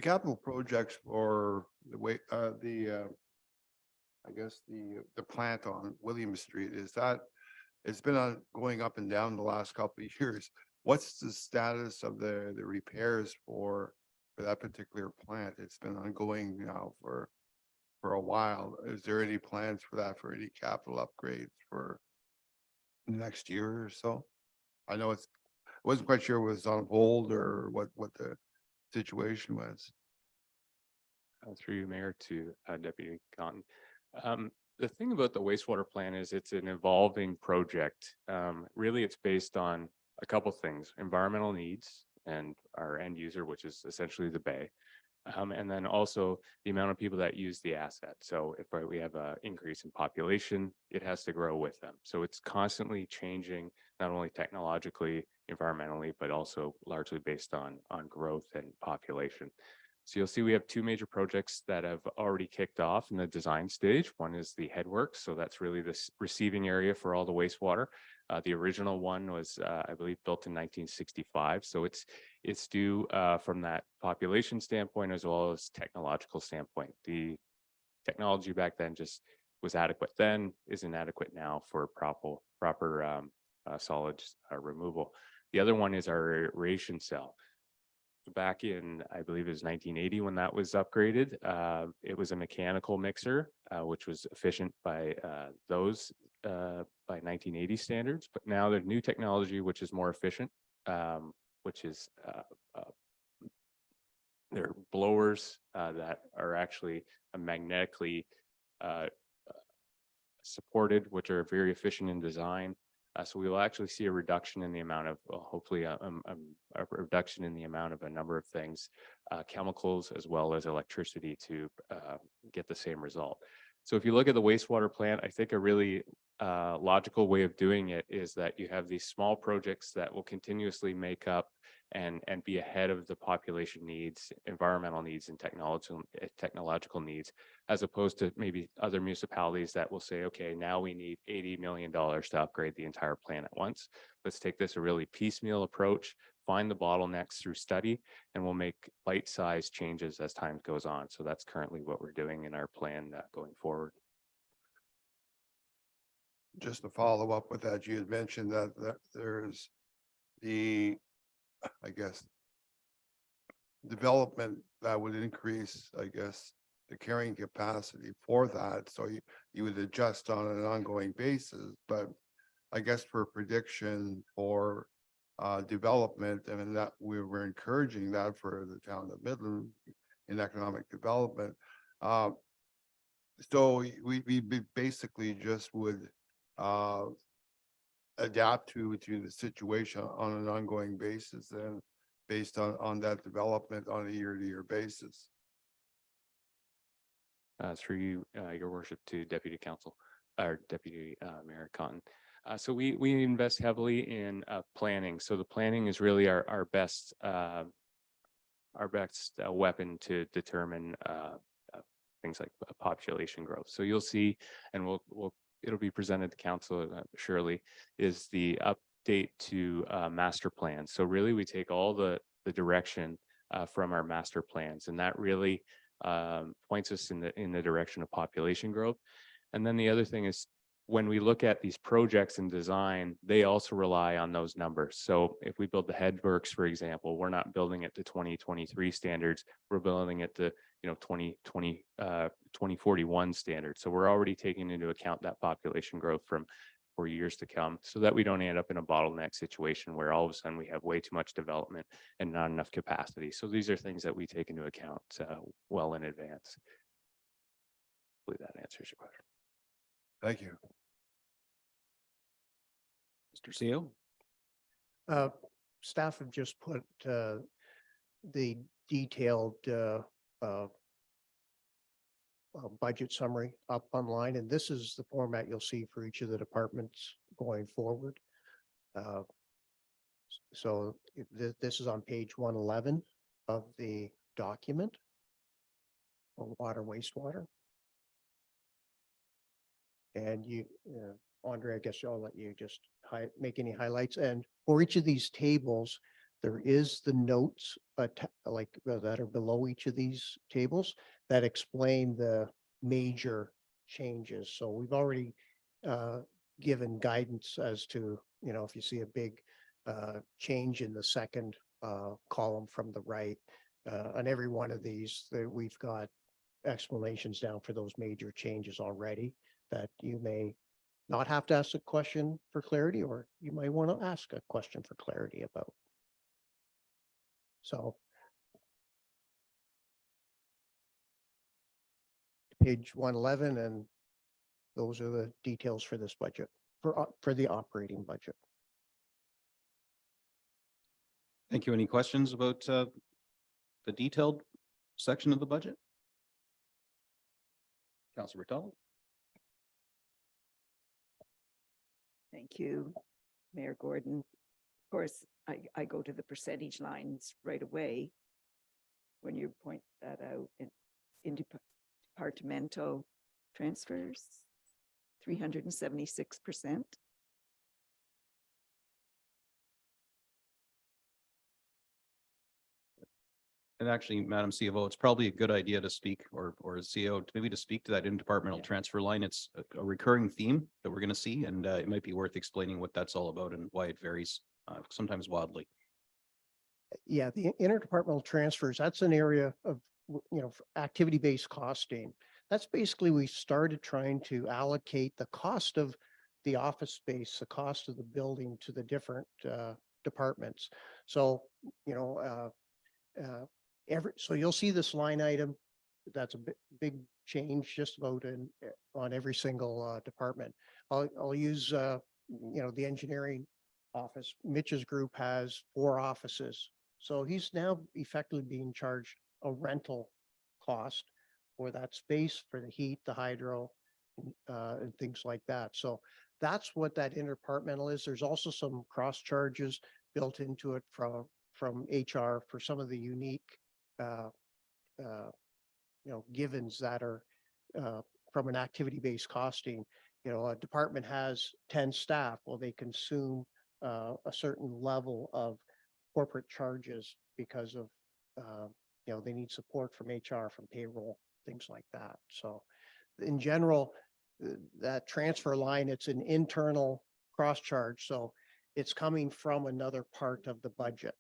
capital projects for the way, I guess the plant on William Street, is that it's been going up and down the last couple of years. What's the status of the repairs for that particular plant? It's been ongoing now for a while. Is there any plans for that, for any capital upgrades for next year or so? I know wasn't quite sure it was on hold or what the situation was. Through you, Mayor, to Deputy Cotton. The thing about the wastewater plant is it's an evolving project. Really, it's based on a couple things: environmental needs and our end user, which is essentially the bay. And then also the amount of people that use the asset. So if we have an increase in population, it has to grow with them. So it's constantly changing, not only technologically, environmentally, but also largely based on growth and population. So you'll see we have two major projects that have already kicked off in the design stage. One is the headworks. So that's really this receiving area for all the wastewater. The original one was, I believe, built in 1965. So it's due from that population standpoint as well as technological standpoint. The technology back then just was adequate then, is inadequate now for proper solids removal. The other one is our aeration cell. Back in, I believe it was 1980 when that was upgraded. It was a mechanical mixer, which was efficient by by 1980 standards. But now there's new technology which is more efficient, which is there are blowers that are actually magnetically supported, which are very efficient in design. So we will actually see a reduction in the amount of, hopefully a reduction in the amount of a number of things, chemicals as well as electricity to get the same result. So if you look at the wastewater plant, I think a really logical way of doing it is that you have these small projects that will continuously make up and be ahead of the population needs, environmental needs, and technological needs, as opposed to maybe other municipalities that will say, okay, now we need $80 million to upgrade the entire plant at once. Let's take this a really piecemeal approach, find the bottlenecks through study, and we'll make bite-sized changes as time goes on. So that's currently what we're doing in our plan going forward. Just to follow up with that, you had mentioned that there's the, I guess, development that would increase, I guess, the carrying capacity for that. So you would adjust on an ongoing basis, but I guess for prediction for development, and that we were encouraging that for the town of Midland in economic development. So we basically just would adapt to the situation on an ongoing basis and based on that development on a year-to-year basis. Through you, your worship, to Deputy Council or Deputy Mayor Cotton. So we invest heavily in planning. So the planning is really our best weapon to determine things like population growth. So you'll see, and it'll be presented to council surely, is the update to master plans. So really we take all the direction from our master plans, and that really points us in the direction of population growth. And then the other thing is, when we look at these projects and design, they also rely on those numbers. So if we build the headworks, for example, we're not building it to 2023 standards, we're building it to 2041 standards. So we're already taking into account that population growth for years to come, so that we don't end up in a bottleneck situation where all of a sudden we have way too much development and not enough capacity. So these are things that we take into account well in advance. Hopefully that answers your question. Thank you. Mr. CO? Staff have just put the detailed budget summary up online, and this is the format you'll see for each of the departments going forward. So this is on page 111 of the document for water, wastewater. And you, Andre, I guess I'll let you just make any highlights. And for each of these tables, there is the notes that are below each of these tables that explain the major changes. So we've already given guidance as to, if you see a big change in the second column from the right, on every one of these, we've got explanations down for those major changes already that you may not have to ask a question for clarity, or you might want to ask a question for clarity about. So page 111, and those are the details for this budget, for the operating budget. Thank you. Any questions about the detailed section of the budget? Councilor Bertal? Thank you, Mayor Gordon. Of course, I go to the percentage lines right away when you point that out in departmental transfers, 376%. And actually, Madam CFO, it's probably a good idea to speak, or CO, maybe to speak to that interdepartmental transfer line. It's a recurring theme that we're going to see, and it might be worth explaining what that's all about and why it varies sometimes wildly. Yeah, the interdepartmental transfers, that's an area of, activity-based costing. That's basically, we started trying to allocate the cost of the office space, the cost of the building to the different departments. So, so you'll see this line item. That's a big change just about on every single department. I'll use, the engineering office. Mitch's group has 4 offices. So he's now effectively being charged a rental cost for that space, for the heat, the hydro, and things like that. So that's what that interdepartmental is. There's also some cross charges built into it from HR for some of the unique givens that are from an activity-based costing. A department has 10 staff. Well, they consume a certain level of corporate charges because of they need support from HR, from payroll, things like that. So in general, that transfer line, it's an internal cross charge. So it's coming from another part of the budget.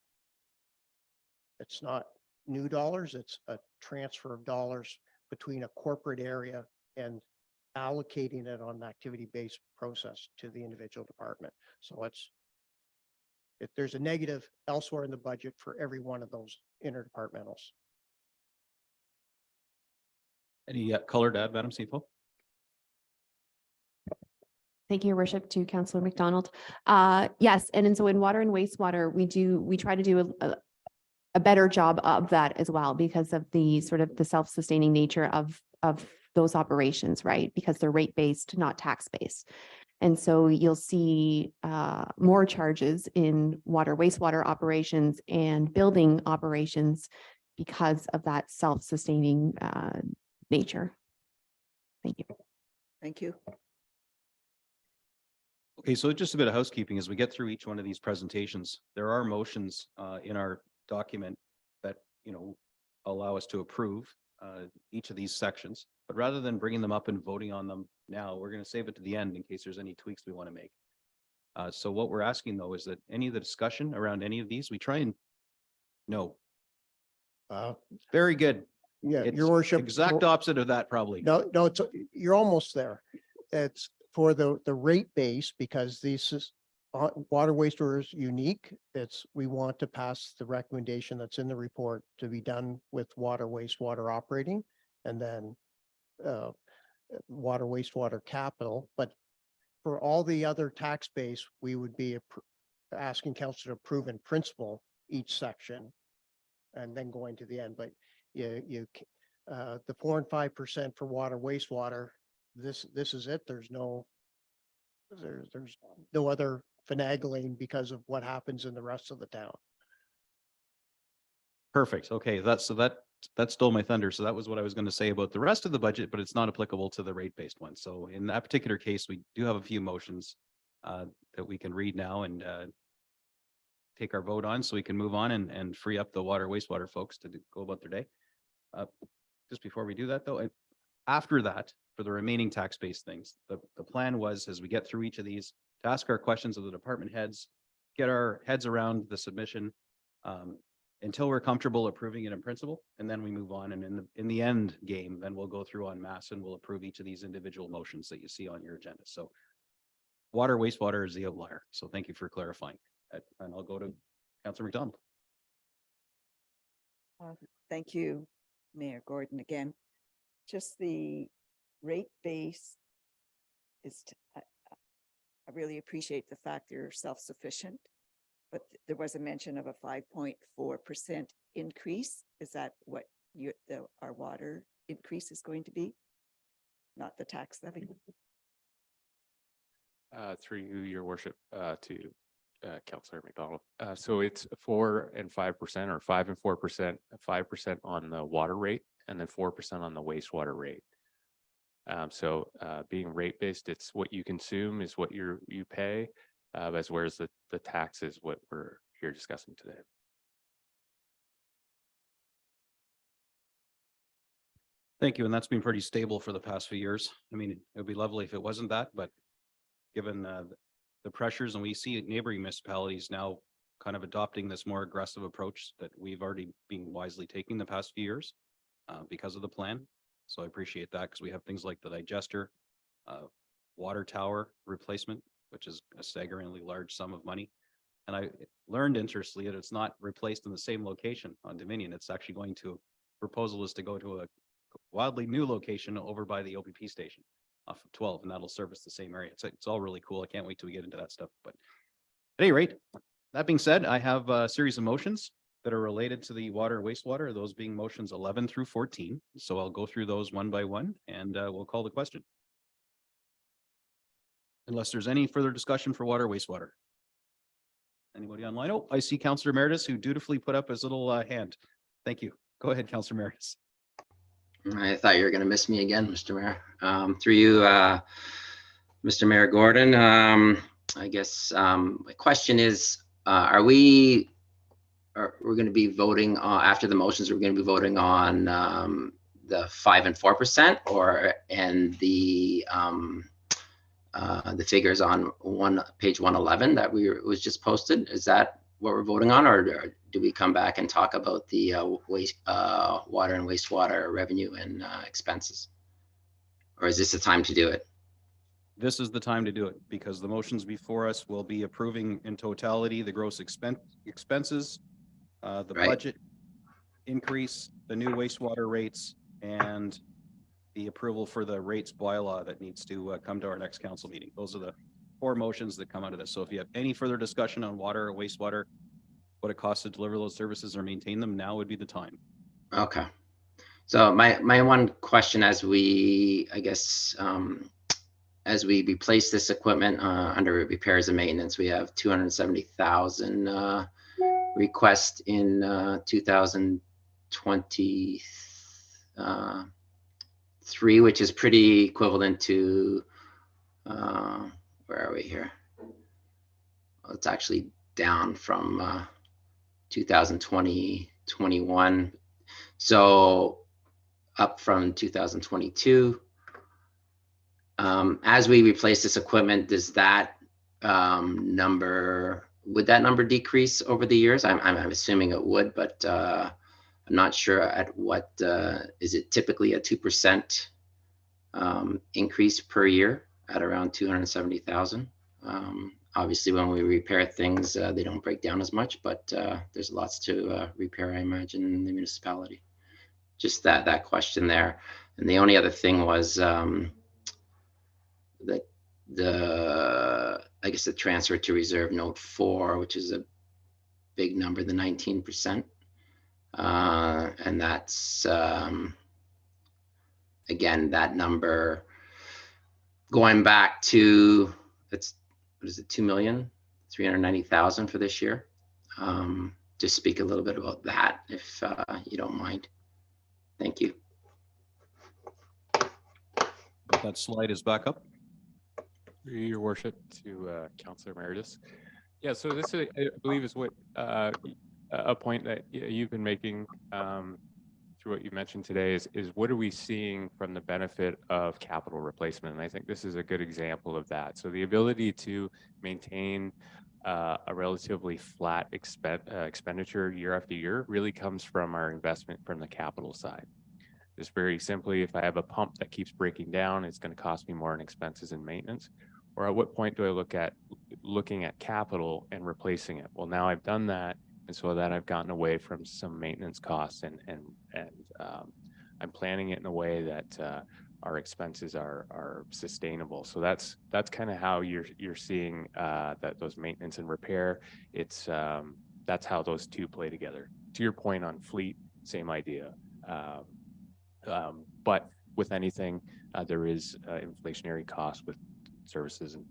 It's not new dollars. It's a transfer of dollars between a corporate area and allocating it on an activity-based process to the individual department. So if there's a negative elsewhere in the budget for every one of those interdepartmentals. Any color to add, Madam CFO? Thank you, Your Worship, to Councillor McDonald. Yes, and so in water and wastewater, we try to do a better job of that as well because of the sort of the self-sustaining nature of those operations, right? Because they're rate-based, not tax-based. And so you'll see more charges in water, wastewater operations and building operations because of that self-sustaining nature. Thank you. Thank you. Okay, so just a bit of housekeeping as we get through each one of these presentations. There are motions in our document that, allow us to approve each of these sections. But rather than bringing them up and voting on them now, we're going to save it to the end in case there's any tweaks we want to make. So what we're asking though is that any of the discussion around any of these, we try and no. Very good. Yeah, It's Your Worship. exact opposite of that probably. No, you're almost there. It's for the rate base because this is water wastewater is unique. We want to pass the recommendation that's in the report to be done with water wastewater operating and then water wastewater capital. But for all the other tax base, we would be asking council to approve in principle each section and then going to the end. But the 4% and 5% for water wastewater, this is it. There's no other finagling because of what happens in the rest of the town. Perfect. Okay, that stole my thunder. So that was what I was going to say about the rest of the budget, but it's not applicable to the rate-based one. So in that particular case, we do have a few motions that we can read now and take our vote on so we can move on and free up the water wastewater folks to go about their day. Just before we do that though, after that, for the remaining tax-based things, the plan was as we get through each of these to ask our questions of the department heads, get our heads around the submission until we're comfortable approving it in principle, and then we move on. And in the end game, then we'll go through en masse and we'll approve each of these individual motions that you see on your agenda. So water wastewater is the outlier. So thank you for clarifying. And I'll go to Councillor McDonald. Thank you, Mayor Gordon. Again, just the rate base is, I really appreciate the fact you're self-sufficient, but there was a mention of a 5.4% increase. Is that what our water increase is going to be? Not the tax levy? Through you, Your Worship, to Councillor McDonald. So it's 4% and 5% or 5% and 4%, 5% on the water rate and then 4% on the wastewater rate. So being rate based, it's what you consume is what you pay, as well as the tax is what we're here discussing today. Thank you. And that's been pretty stable for the past few years. I mean, it would be lovely if it wasn't that, but given the pressures, and we see neighboring municipalities now kind of adopting this more aggressive approach that we've already been wisely taking the past few years because of the plan. So I appreciate that because we have things like the digester, water tower replacement, which is a staggeringly large sum of money. And I learned interestingly that it's not replaced in the same location on Dominion. It's actually going to, proposal is to go to a wildly new location over by the OPP station off of 12, and that'll service the same area. It's all really cool. I can't wait till we get into that stuff. But at any rate, that being said, I have a series of motions that are related to the water and wastewater, those being motions 11 through 14. So I'll go through those one by one and we'll call the question. Unless there's any further discussion for water, wastewater. Anybody online? Oh, I see Councillor Emeritus who dutifully put up his little hand. Thank you. Go ahead, Councillor Emeritus. I thought you were going to miss me again, Mr. Mayor. Through you, Mr. Mayor Gordon. I guess my question is, we're going to be voting after the motions? We're going to be voting on the 5% and 4%, and the figures on page 111 that was just posted. Is that what we're voting on, or do we come back and talk about the water and wastewater revenue and expenses? Or is this the time to do it? This is the time to do it because the motions before us will be approving in totality the gross expenses, the Right. budget increase, the new wastewater rates, and the approval for the rates bylaw that needs to come to our next council meeting. Those are the 4 motions that come out of this. So if you have any further discussion on water or wastewater, what it costs to deliver those services or maintain them, now would be the time. Okay. So my one question as we, I guess, as we replace this equipment under repairs and maintenance, we have 270,000 request in 2023, which is pretty equivalent to where are we here? Well, it's actually down from 2020, 21. So up from 2022. As we replace this equipment, does that would that number decrease over the years? I'm assuming it would, but I'm not sure at what, is it typically a 2% increase per year at around 270,000? Obviously, when we repair things, they don't break down as much, but there's lots to repair, I imagine, in the municipality. Just that question there. And the only other thing was that I guess the transfer to reserve note 4, which is a big number, the 19%. And that's, again, that number going back to, what is it, 2,390,000 for this year. Just speak a little bit about that if you don't mind. Thank you. That slide is back up. Your worship, to Councillor Meredith. Yeah, so this I believe is what a point that you've been making through what you mentioned today is what are we seeing from the benefit of capital replacement? And I think this is a good example of that. So the ability to maintain a relatively flat expenditure year after year really comes from our investment from the capital side. Just very simply, if I have a pump that keeps breaking down, it's going to cost me more in expenses and maintenance. Or at what point do I look at looking at capital and replacing it? Well, now I've done that, and so that I've gotten away from some maintenance costs, and I'm planning it in a way that our expenses are sustainable. So that's kind of how you're seeing that those maintenance and repair. It's that's how those two play together. To your point on fleet, same idea. But with anything, there is inflationary costs with services and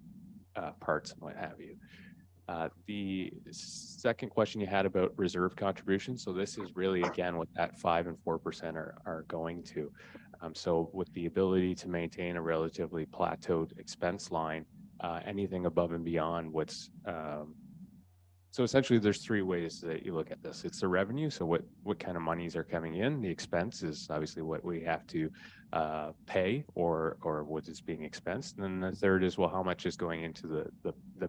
parts and what have you. The second question you had about reserve contributions. So this is really, again, what that 5% and 4% are going to. So with the ability to maintain a relatively plateaued expense line, anything above and beyond what's so essentially, there's 3 ways that you look at this. It's the revenue. So what kind of monies are coming in? The expense is obviously what we have to pay or what is being expensed. And then the third is, well, how much is going into the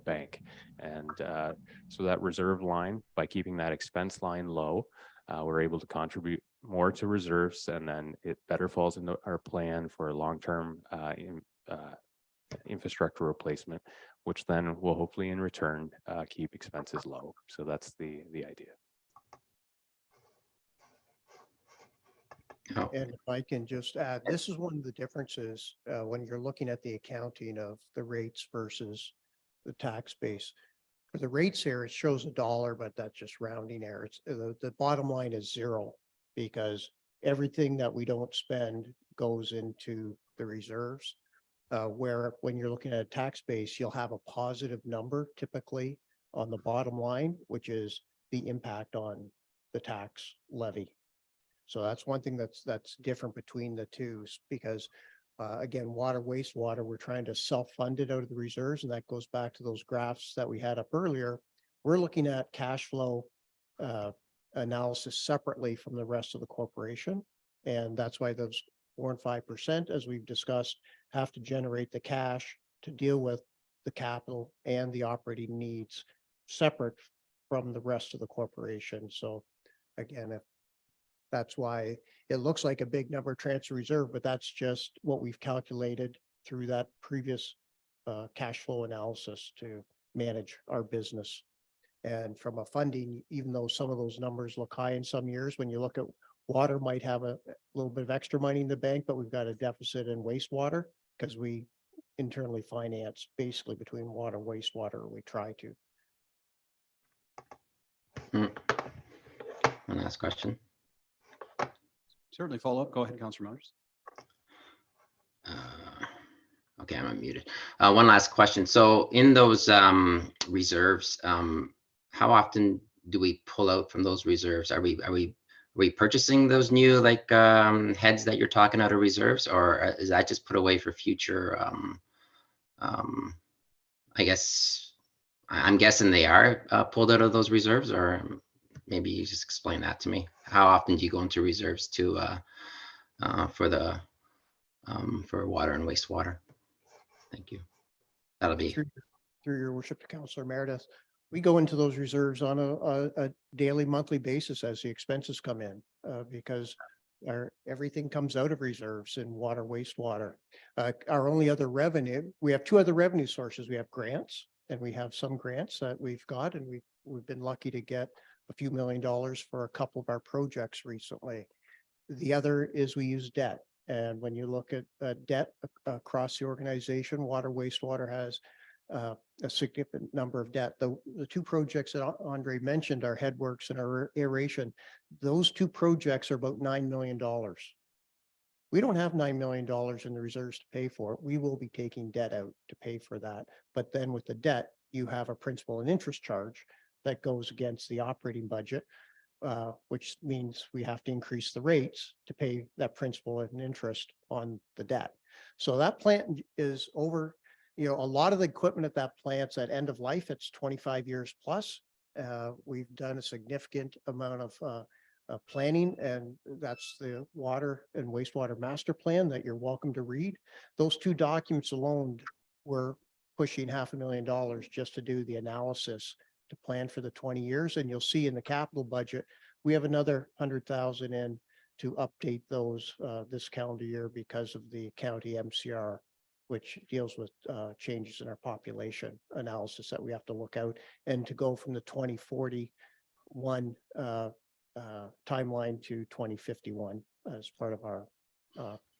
bank? And so that reserve line, by keeping that expense line low, we're able to contribute more to reserves, and then it better falls into our plan for long-term infrastructure replacement, which then will hopefully in return keep expenses low. So that's the idea. Oh. And if I can just add, this is one of the differences when you're looking at the accounting of the rates versus the tax base. For the rates here, it shows $1, but that's just rounding error. It's the bottom line is 0 because everything that we don't spend goes into the reserves. Where when you're looking at a tax base, you'll have a positive number typically on the bottom line, which is the impact on the tax levy. So that's one thing that's different between the two, because again, water, wastewater, we're trying to self-fund it out of the reserves, and that goes back to those graphs that we had up earlier. We're looking at cash flow analysis separately from the rest of the corporation, and that's why those 4% and 5%, as we've discussed, have to generate the cash to deal with the capital and the operating needs separate from the rest of the corporation. So again, if that's why it looks like a big number of transfer reserve, but that's just what we've calculated through that previous cash flow analysis to manage our business. And from a funding, even though some of those numbers look high in some years, when you look at water might have a little bit of extra money in the bank, but we've got a deficit in wastewater because we internally finance basically between water and wastewater, or we try to. One last question. Certainly follow up. Go ahead, Councillor Myers. Okay, I'm unmuted. One last question. So in those reserves, how often do we pull out from those reserves? Are we purchasing those new like heads that you're talking out of reserves, or is that just put away for future? I guess I'm guessing they are pulled out of those reserves, or maybe you just explain that to me. How often do you go into reserves to for water and wastewater? Thank you. That'll be. Through your worship to Councillor Meredith, we go into those reserves on a daily, monthly basis as the expenses come in, because everything comes out of reserves in water, wastewater. Our only other revenue, we have two other revenue sources. We have grants, and we have some grants that we've got, and we've been lucky to get a few $1 million for a couple of our projects recently. The other is we use debt. And when you look at debt across the organization, water, wastewater has a significant number of debt. The two projects that Andre mentioned, our headworks and our aeration, those two projects are about $9 million. We don't have $9 million in the reserves to pay for it. We will be taking debt out to pay for that. But then with the debt, you have a principal and interest charge that goes against the operating budget, which means we have to increase the rates to pay that principal and interest on the debt. So that plant is over, a lot of the equipment at that plant's at end of life. It's 25 years plus. We've done a significant amount of planning, and that's the water and wastewater master plan that you're welcome to read. Those two documents alone were pushing $500,000 just to do the analysis to plan for the 20 years. And you'll see in the capital budget, we have another 100,000 in to update those this calendar year because of the county MCR, which deals with changes in our population analysis that we have to look out, and to go from the 2041 timeline to 2051 as part of our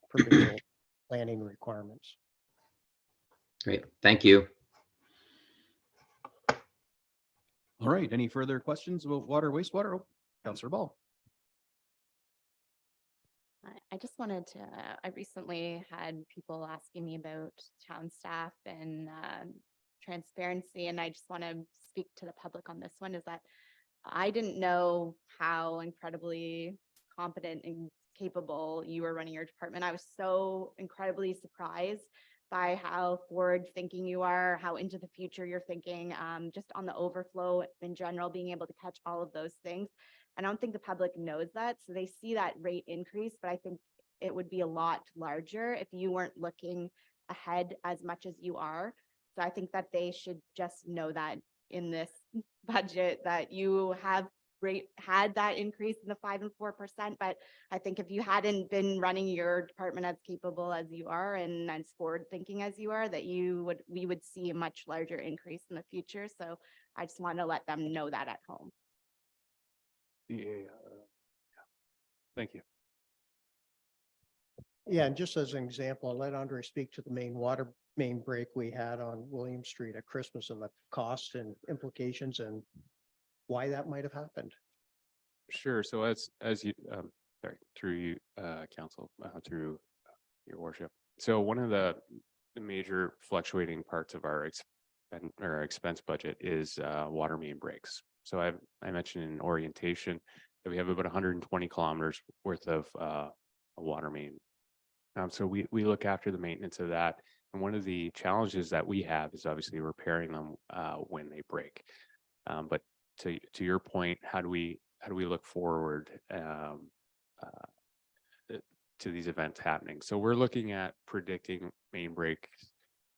provincial planning requirements. Great, thank you. All right, any further questions about water, wastewater? Oh, Councillor Ball. I just wanted to, I recently had people asking me about town staff and transparency, and I just want to speak to the public on this one, is that I didn't know how incredibly competent and capable you were running your department. I was so incredibly surprised by how forward thinking you are, how into the future you're thinking, just on the overflow in general, being able to catch all of those things. I don't think the public knows that. So they see that rate increase, but I think it would be a lot larger if you weren't looking ahead as much as you are. So I think that they should just know that in this budget that you have had that increase in the 5% and 4%. But I think if you hadn't been running your department as capable as you are and as forward thinking as you are, that we would see a much larger increase in the future. So I just want to let them know that at home. Thank you. Yeah, and just as an example, I'll let Andre speak to the main water main break we had on William Street at Christmas and the costs and implications and why that might have happened. Sure. So as you, sorry, through you, council, through your worship. So one of the major fluctuating parts of our expense budget is water main breaks. So I mentioned in orientation that we have about 120 kilometers worth of a water main. So we look after the maintenance of that. And one of the challenges that we have is obviously repairing them when they break. But to your point, how do we look forward to these events happening? So we're looking at predicting main breaks,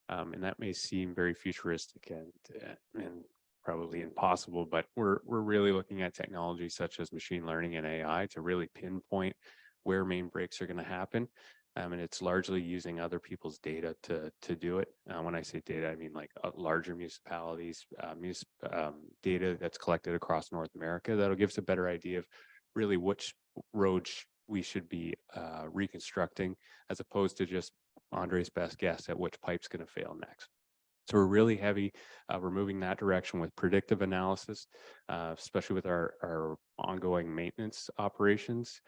and that may seem very futuristic and probably impossible, but we're really looking at technology such as machine learning and AI to really pinpoint where main breaks are going to happen. And it's largely using other people's data to do it. When I say data, I mean like larger municipalities, data that's collected across North America that'll give us a better idea of really which roads we should be reconstructing, as opposed to just Andre's best guess at which pipe's going to fail next. So we're really heavy. We're moving that direction with predictive analysis, especially with our ongoing maintenance operations.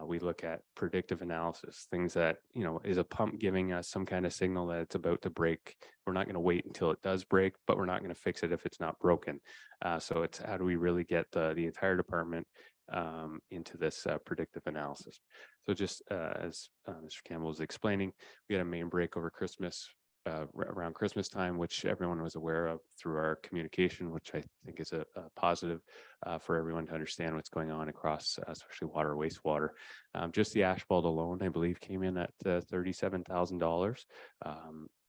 We look at predictive analysis, things that, you know, is a pump giving us some kind of signal that it's about to break. We're not going to wait until it does break, but we're not going to fix it if it's not broken. So it's how do we really get the entire department into this predictive analysis. So just as Mr. Campbell was explaining, we had a main break over Christmas, around Christmas time, which everyone was aware of through our communication, which I think is a positive for everyone to understand what's going on across, especially water, wastewater. Just the asphalt alone, I believe, came in at $37,000.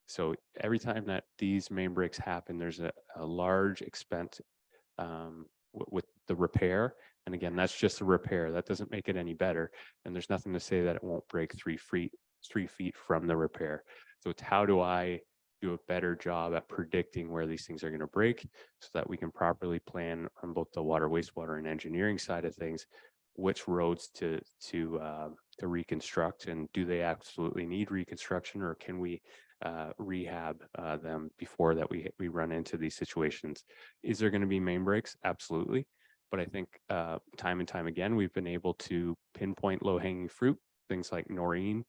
So every time that these main breaks happen, there's a large expense with the repair. And again, that's just a repair. That doesn't make it any better. And there's nothing to say that it won't break 3 feet from the repair. So it's how do I do a better job at predicting where these things are going to break so that we can properly plan on both the water, wastewater, and engineering side of things, which roads to reconstruct, and do they absolutely need reconstruction, or can we rehab them before that we run into these situations? Is there going to be main breaks? Absolutely. But I think time and time again, we've been able to pinpoint low-hanging fruit, things like Noreen,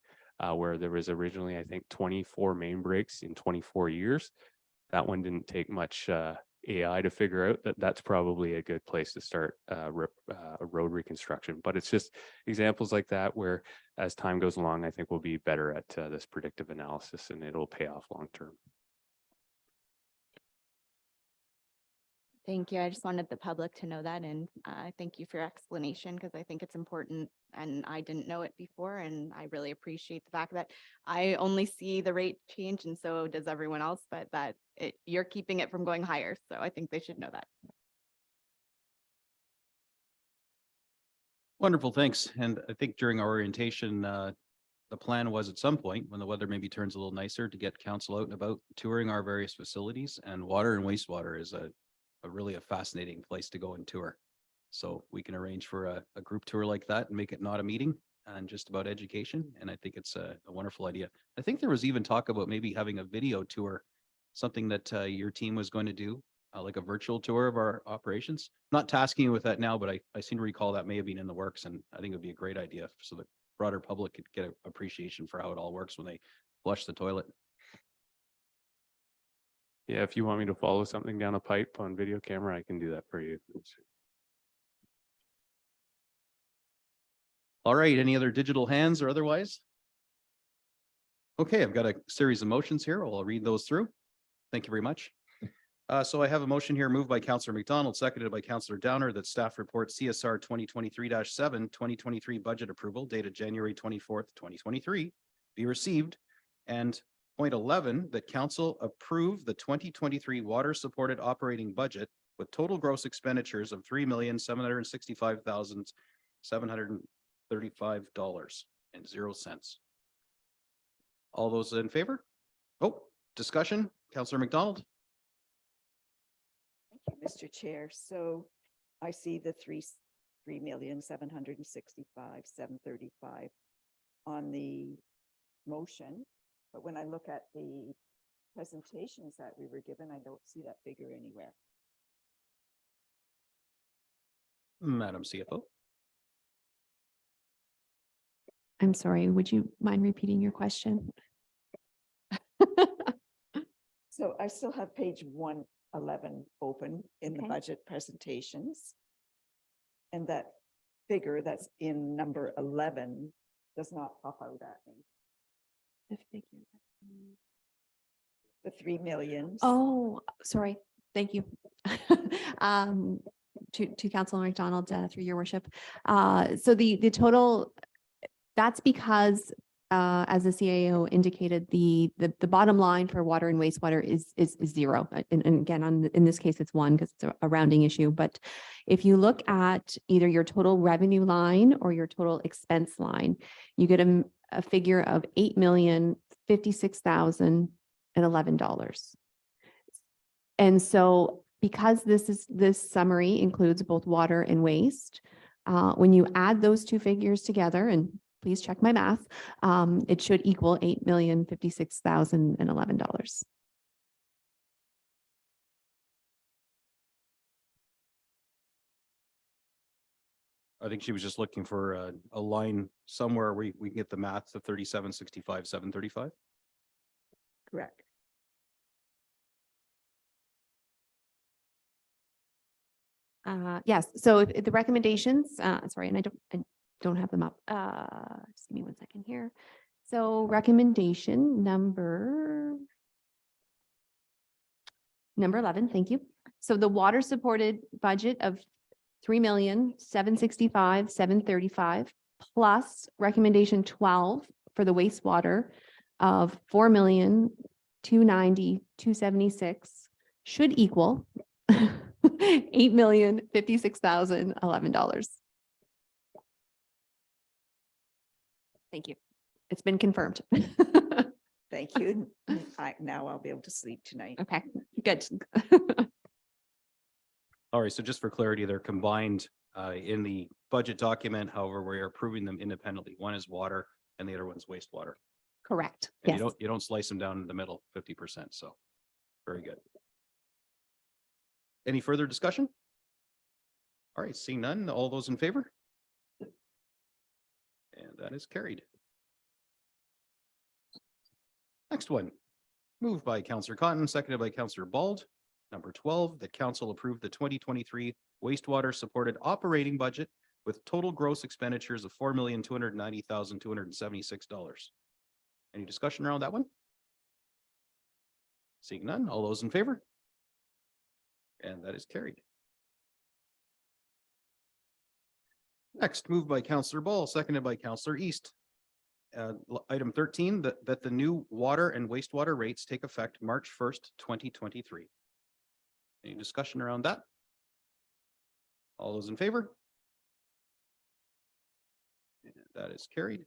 where there was originally, I think, 24 main breaks in 24 years. That one didn't take much AI to figure out that that's probably a good place to start a road reconstruction. But it's just examples like that where, as time goes along, I think we'll be better at this predictive analysis, and it'll pay off long term. Thank you. I just wanted the public to know that, and thank you for your explanation, because I think it's important, and I didn't know it before, and I really appreciate the fact that I only see the rate change, and so does everyone else, but that you're keeping it from going higher. So I think they should know that. Wonderful, thanks. And I think during our orientation, the plan was at some point when the weather maybe turns a little nicer to get council out and about touring our various facilities, and water and wastewater is a really a fascinating place to go and tour. So we can arrange for a group tour like that and make it not a meeting and just about education. And I think it's a wonderful idea. I think there was even talk about maybe having a video tour, something that your team was going to do, like a virtual tour of our operations. Not tasking you with that now, but I seem to recall that may have been in the works, and I think it would be a great idea so the broader public could get an appreciation for how it all works when they flush the toilet. Yeah, if you want me to follow something down a pipe on video camera, I can do that for you. All right, any other digital hands or otherwise? Okay, I've got a series of motions here. I'll read those through. Thank you very much. So I have a motion here moved by Councillor McDonald, seconded by Councillor Downer, that staff report CSR 2023-7 2023 budget approval dated January 24th, 2023 be received, and point 11, that council approve the 2023 water supported operating budget with total gross expenditures of $3,765,735.00. All those in favor? Oh, discussion, Councillor McDonald. Thank you, Mr. Chair. So I see the $3,765,735 on the motion, but when I look at the presentations that we were given, I don't see that figure anywhere. Madam CFO. I'm sorry, would you mind repeating your question? So I still have page 111 open in the Okay. budget presentations. And that figure that's in number 11 does not pop out at me. The figure. The 3 million. Oh, sorry. Thank you. To Councilor McDonald, through your worship. So the total, that's because as the CAO indicated, the bottom line for water and wastewater is zero. And again, in this case, it's one because it's a rounding issue. But if you look at either your total revenue line or your total expense line, you get a figure of $8,056,011. And so because this summary includes both water and waste, when you add those two figures together, and please check my math, it should equal $8,056,011. I think she was just looking for a line somewhere where we can get the math to 3765,735. Correct. Yes, so if the recommendations, sorry, and I don't have them up. Just give me 1 second here. So recommendation number 11, thank you. So the water supported budget of 3,765,735 plus recommendation 12 for the wastewater of 4,290,276 should equal $8,056,011. Thank you. It's been confirmed. Thank you. Now I'll be able to sleep tonight. Okay, good. All right, so just for clarity, they're combined in the budget document. However, we are approving them independently. One is water and the other one's wastewater. Correct. And Yes. you don't slice them down in the middle 50%. So very good. Any further discussion? All right, seeing none, all those in favor? And that is carried. Next one, moved by Councillor Cotton, seconded by Councillor Bald. Number 12, that council approved the 2023 wastewater supported operating budget with total gross expenditures of $4,290,276. Any discussion around that one? Seeing none, all those in favor? And that is carried. Next, moved by Councillor Ball, seconded by Councillor East. Item 13, that the new water and wastewater rates take effect March 1st, 2023. Any discussion around that? All those in favor? And that is carried.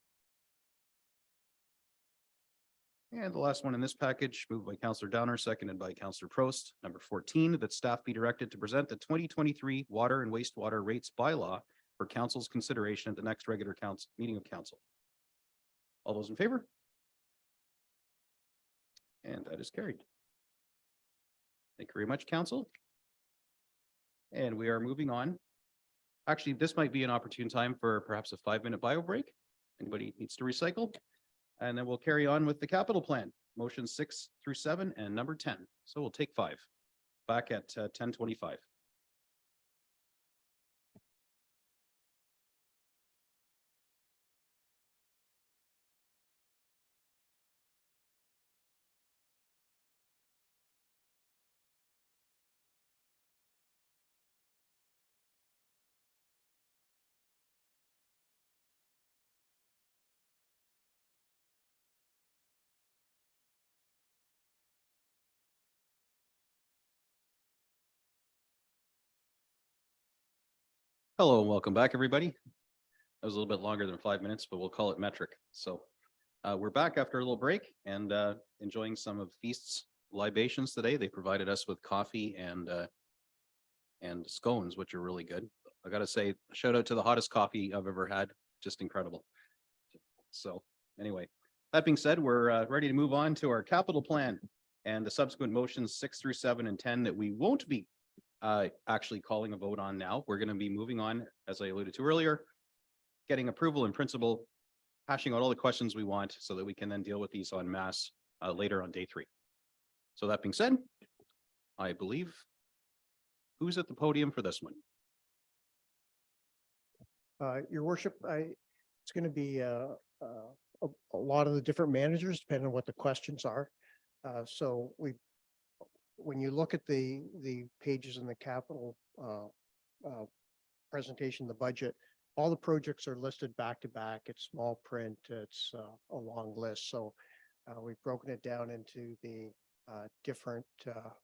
And the last one in this package, moved by Councillor Downer, seconded by Councillor Prost. Number 14, that staff be directed to present the 2023 water and wastewater rates bylaw for council's consideration at the next regular council meeting of council. All those in favor? And that is carried. Thank you very much, council. And we are moving on. Actually, this might be an opportune time for perhaps a 5-minute bio break. Anybody needs to recycle? And then we'll carry on with the capital plan, motions 6 through 7 and number 10. So we'll take 5 back at 10:25. Hello and welcome back, everybody. That was a little bit longer than 5 minutes, but we'll call it metric. So we're back after a little break and enjoying some of Feast's libations today. They provided us with coffee and scones, which are really good. I got to say, shout out to the hottest coffee I've ever had. Just incredible. So anyway, that being said, we're ready to move on to our capital plan and the subsequent motions 6 through 7 and 10 that we won't be actually calling a vote on now. We're going to be moving on, as I alluded to earlier, getting approval in principle, hashing out all the questions we want so that we can then deal with these en masse later on day 3. So that being said, I believe who's at the podium for this one? Your worship, it's going to be a lot of the different managers, depending on what the questions are. So when you look at the pages in the capital presentation, the budget, all the projects are listed back to back. It's small print. It's a long list. So we've broken it down into the different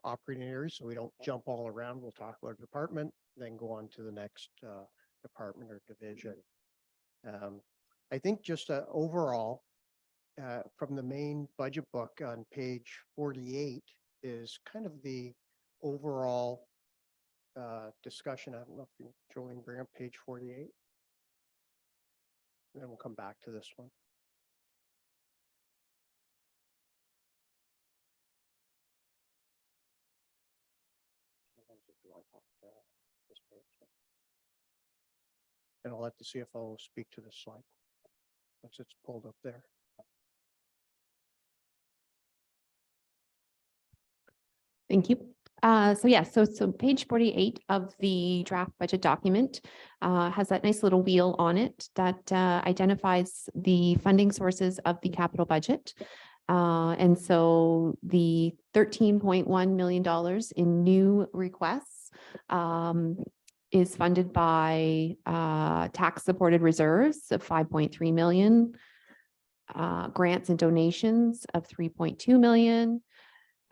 operating areas, so we don't jump all around. We'll talk about a department, then go on to the next department or division. I think just overall, from the main budget book on page 48 is kind of the overall discussion. I don't know if you, Jolene, bring up page 48. Then we'll come back to this one. And I'll let the CFO speak to this slide once it's pulled up there. Thank you. So page 48 of the draft budget document has that nice little wheel on it that identifies the funding sources of the capital budget. And so the $13.1 million in new requests is funded by tax supported reserves of 5.3 million, grants and donations of 3.2 million,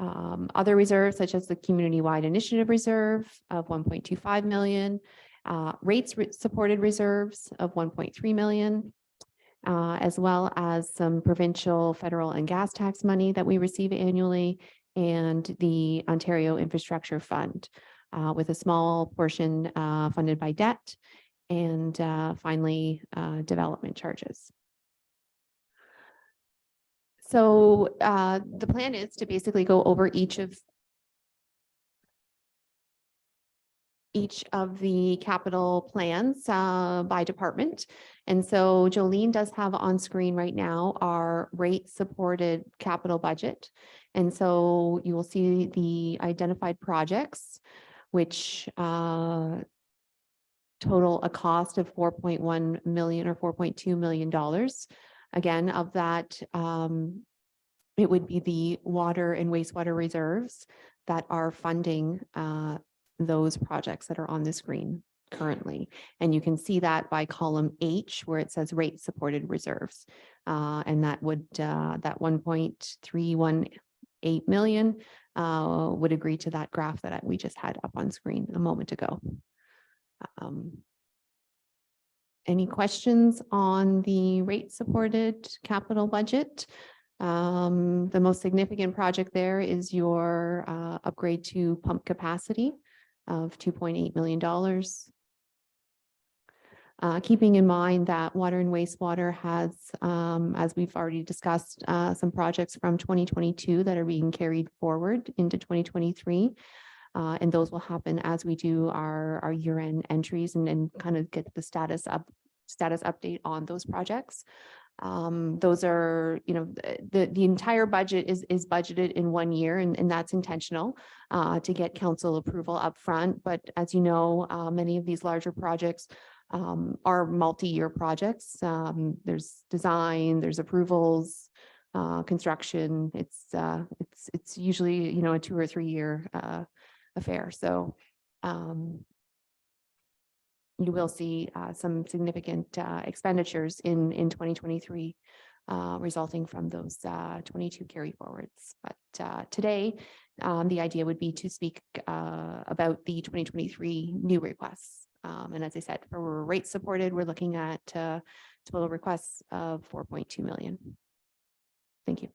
other reserves such as the community-wide initiative reserve of 1.25 million, rates supported reserves of 1.3 million, as well as some provincial, federal and gas tax money that we receive annually, and the Ontario Infrastructure Fund, with a small portion funded by debt, and finally, development charges. So the plan is to basically go over each of the capital plans by department. And so Jolene does have on screen right now our rate supported capital budget. And so you will see the identified projects, which total a cost of 4.1 million or $4.2 million. Again, of that, it would be the water and wastewater reserves that are funding those projects that are on the screen currently. And you can see that by column H where it says rate supported reserves. And that would, that 1.318 million would agree to that graph that we just had up on screen a moment ago. Any questions on the rate supported capital budget? The most significant project there is your upgrade to pump capacity of $2.8 million. Keeping in mind that water and wastewater has, as we've already discussed, some projects from 2022 that are being carried forward into 2023. And those will happen as we do our year-end entries and kind of get the status update on those projects. Those are, the entire budget is budgeted in 1 year, and that's intentional to get council approval up front. But as you know, many of these larger projects are multi-year projects. There's design, there's approvals, construction. It's usually, a 2 or 3 year affair. So you will see some significant expenditures in 2023 resulting from those 22 carry forwards. But today, the idea would be to speak about the 2023 new requests. And as I said, for rate supported, we're looking at total requests of 4.2 million. Thank you.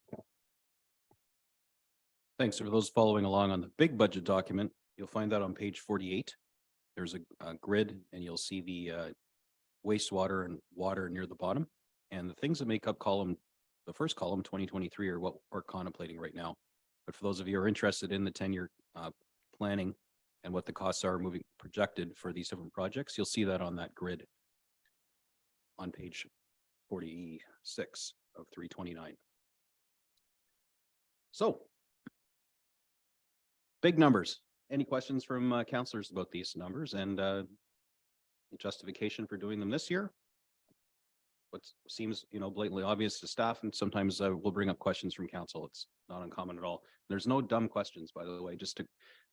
Thanks. For those following along on the big budget document, you'll find that on page 48. There's a grid and you'll see the wastewater and water near the bottom. And the things that make up the first column, 2023, are what we're contemplating right now. But for those of you who are interested in the 10-year planning and what the costs are moving projected for these different projects, you'll see that on that grid on page 46 of 329. So, big numbers. Any questions from councillors about these numbers and justification for doing them this year? What seems, blatantly obvious to staff, and sometimes we'll bring up questions from council. It's not uncommon at all. There's no dumb questions, by the way, just to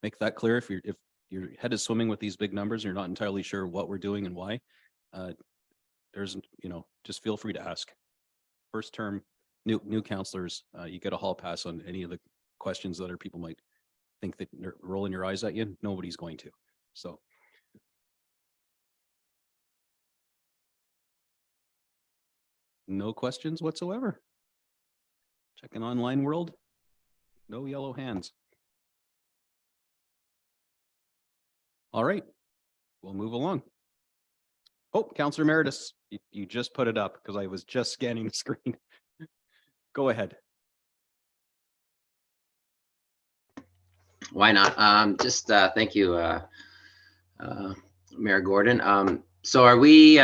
make that clear. If your head is swimming with these big numbers, and you're not entirely sure what we're doing and why, there's, just feel free to ask. First term, new counselors, you get a hall pass on any of the questions that other people might think that they're rolling your eyes at you. Nobody's going to. So. No questions whatsoever. Checking online world. No yellow hands. All right, we'll move along. Oh, Councillor Emeritus, you just put it up because I was just scanning the screen. Go ahead. Why not? Just thank you, Mayor Gordon. So are we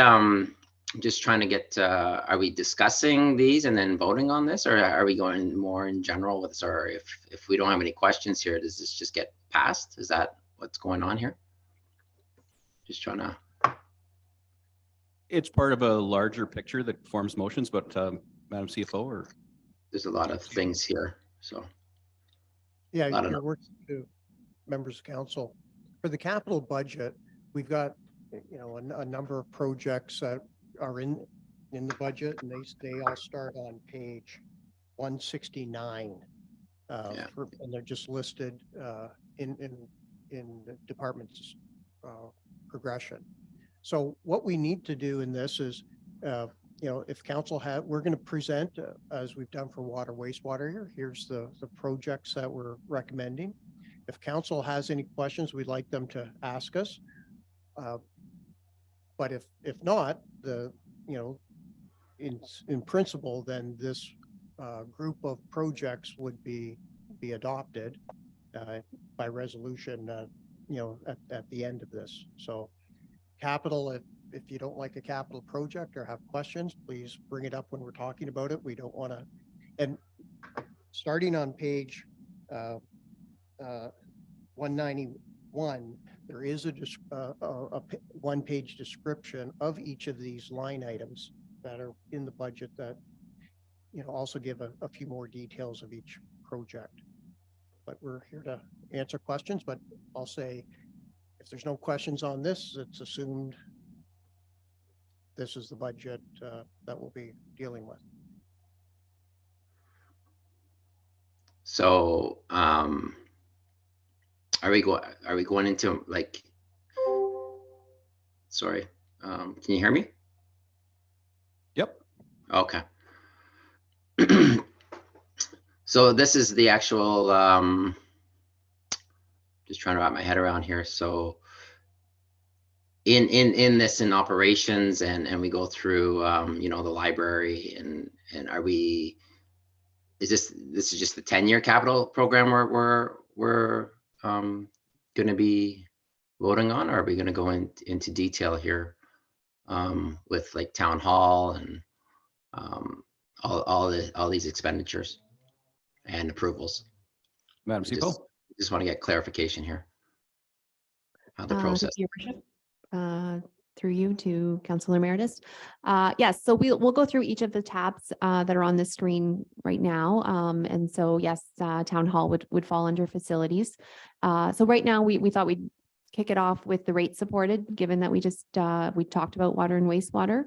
just trying to get, are we discussing these and then voting on this, or are we going more in general with this? Or if we don't have any questions here, does this just get passed? Is that what's going on here? Just trying to. It's part of a larger picture that forms motions, but Madam CFO, or There's a lot of things here, so. Yeah, I don't your know. work to members of council. For the capital budget, we've got, a number of projects that are in the budget, and they all start on page 169. Yeah. And they're just listed in the department's progression. So what we need to do in this is, if council we're going to present as we've done for water, wastewater here. Here's the projects that we're recommending. If council has any questions, we'd like them to ask us. But if not, in principle, then this group of projects would be adopted by resolution, at the end of this. So capital, if you don't like a capital project or have questions, please bring it up when we're talking about it. We don't want to, and starting on page 191, there is a one-page description of each of these line items that are in the budget that, also give a few more details of each project. But we're here to answer questions, but I'll say, if there's no questions on this, it's assumed this is the budget that we'll be dealing with. So, are we going into like, sorry, can you hear me? Yep. Okay. So this is the actual, just trying to wrap my head around here. So in this, in operations, and we go through, the library, and is this is just the 10-year capital program we're going to be voting on, or are we going to go into detail here with like town hall and all these expenditures and approvals? Madam CFO. Just want to get clarification here. How the Thank process. you, Your Worship. Through you to Councillor Emeritus. Yes, so we'll go through each of the tabs that are on the screen right now. And so yes, town hall would fall under facilities. So right now we thought we'd kick it off with the rate supported, given that we talked about water and wastewater.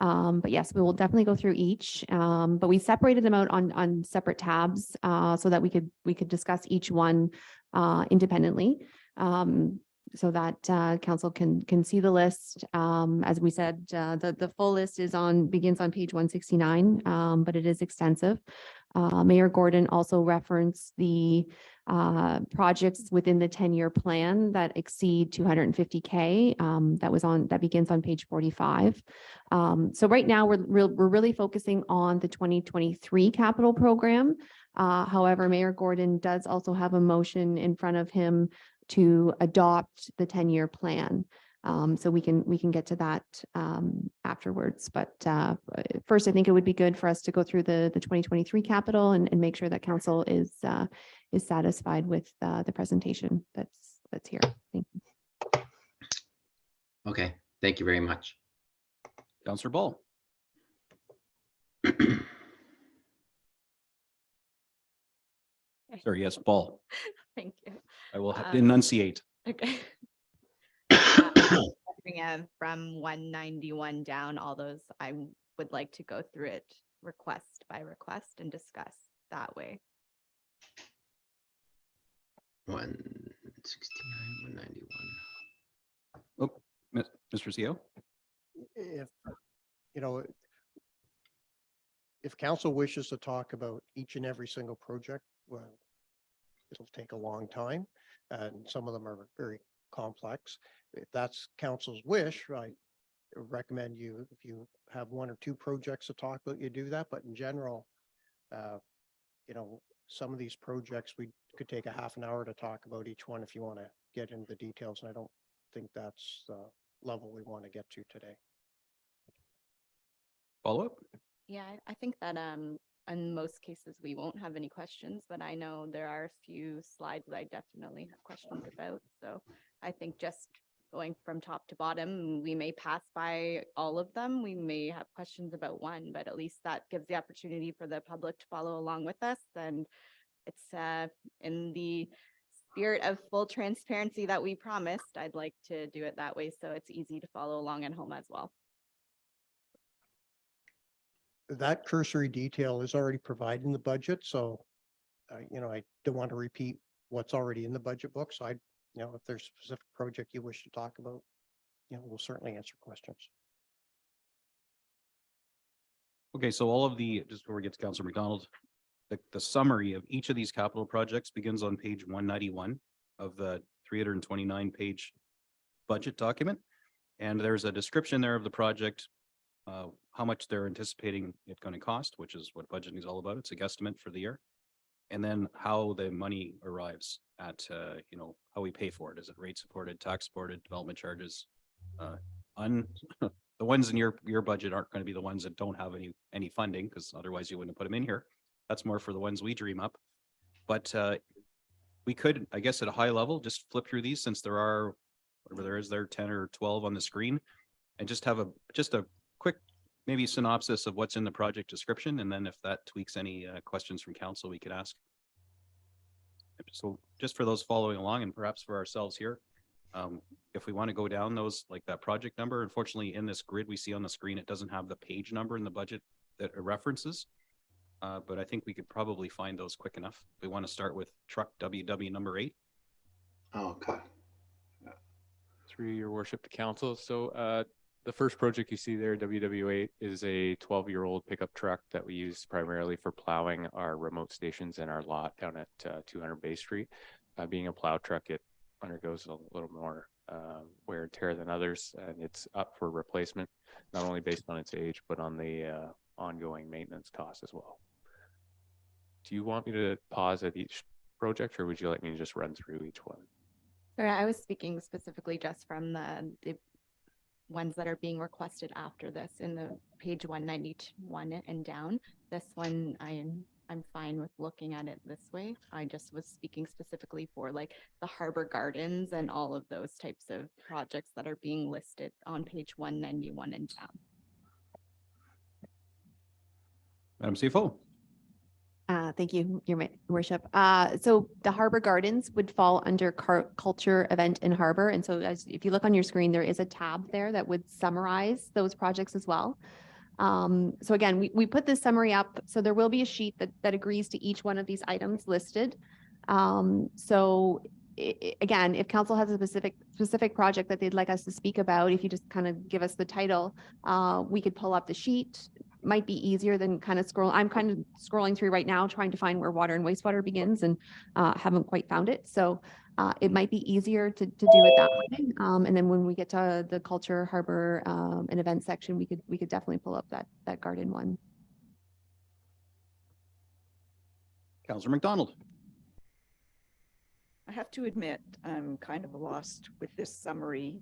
But yes, we will definitely go through each. But we separated them out on separate tabs so that we could discuss each one independently. So that council can see the list. As we said, the full list begins on page 169, but it is extensive. Mayor Gordon also referenced the projects within the 10-year plan that exceed 250K. That begins on page 45. So right now we're really focusing on the 2023 capital program. However, Mayor Gordon does also have a motion in front of him to adopt the 10-year plan. So we can get to that afterwards. But first, I think it would be good for us to go through the 2023 capital and make sure that council is satisfied with the presentation that's here. Thank you. Okay, thank you very much. Councillor Ball. Sorry, yes, Ball. Thank you. I will enunciate. Okay. From 191 down, all those, I would like to go through it request by request and discuss that way. 169, 191. Oh, Mr. CEO? If, you know, if council wishes to talk about each and every single project, well, it'll take a long time, and some of them are very complex. If that's council's wish, I recommend you, if you have one or two projects to talk about, you do that, but in general, you know, some of these projects, we could take a half an hour to talk about each one if you want to get into the details, and I don't think that's the level we want to get to today. Follow up? Yeah, I think that in most cases, we won't have any questions, but I know there are a few slides that I definitely have questions about. So I think just going from top to bottom, we may pass by all of them. We may have questions about one, but at least that gives the opportunity for the public to follow along with us. And it's in the spirit of full transparency that we promised, I'd like to do it that way so it's easy to follow along at home as well. That cursory detail is already provided in the budget, so you know, I don't want to repeat what's already in the budget book. So you know, if there's a specific project you wish to talk about, you know, we'll certainly answer questions. Okay, so all of the, just before we get to Councilor McDonald, the summary of each of these capital projects begins on page 191 of the 329-page budget document. And there's a description there of the project, how much they're anticipating it's going to cost, which is what budgeting is all about. It's a guesstimate for the year. And then how the money arrives at, you know, how we pay for it. Is it rate supported, tax supported, development charges? The ones in your budget aren't going to be the ones that don't have any funding, because otherwise you wouldn't put them in here. That's more for the ones we dream up. But we could, I guess, at a high level, just flip through these, since there are, whatever there is there, 10 or 12 on the screen, and just have a quick maybe synopsis of what's in the project description. And then if that tweaks any questions from council, we could ask. So just for those following along, and perhaps for ourselves here, if we want to go down those, like that project number, unfortunately in this grid we see on the screen, it doesn't have the page number in the budget that it references. But I think we could probably find those quick enough. We want to start with truck WW number 8. Oh, okay. Through your worship to council. So the first project you see there, WW8, is a 12-year-old pickup truck that we use primarily for plowing our remote stations in our lot down at 200 Bay Street. Being a plow truck, it undergoes a little more wear and tear than others, and it's up for replacement, not only based on its age, but on the ongoing maintenance costs as well. Do you want me to pause at each project, or would you like me to just run through each one? Sorry, I was speaking specifically just from the ones that are being requested after this in the page 191 and down. This one, I'm fine with looking at it this way. I just was speaking specifically for like the harbor gardens and all of those types of projects that are being listed on page 191 and down. Madam CFO. Thank you, Your Worship. So the Harbor Gardens would fall under Culture, Event, and Harbor. And so if you look on your screen, there is a tab there that would summarize those projects as well. So again, we put this summary up. So there will be a sheet that agrees to each one of these items listed. Again, if council has a specific project that they'd like us to speak about, if you just kind of give us the title, we could pull up the sheet. Might be easier than kind of scroll. I'm kind of scrolling through right now, trying to find where water and wastewater begins, and haven't quite found it. So it might be easier to do it that way. And then when we get to the culture, harbor, and event section, we could definitely pull up that garden one. Councilor McDonald. I have to admit, I'm kind of lost with this summary.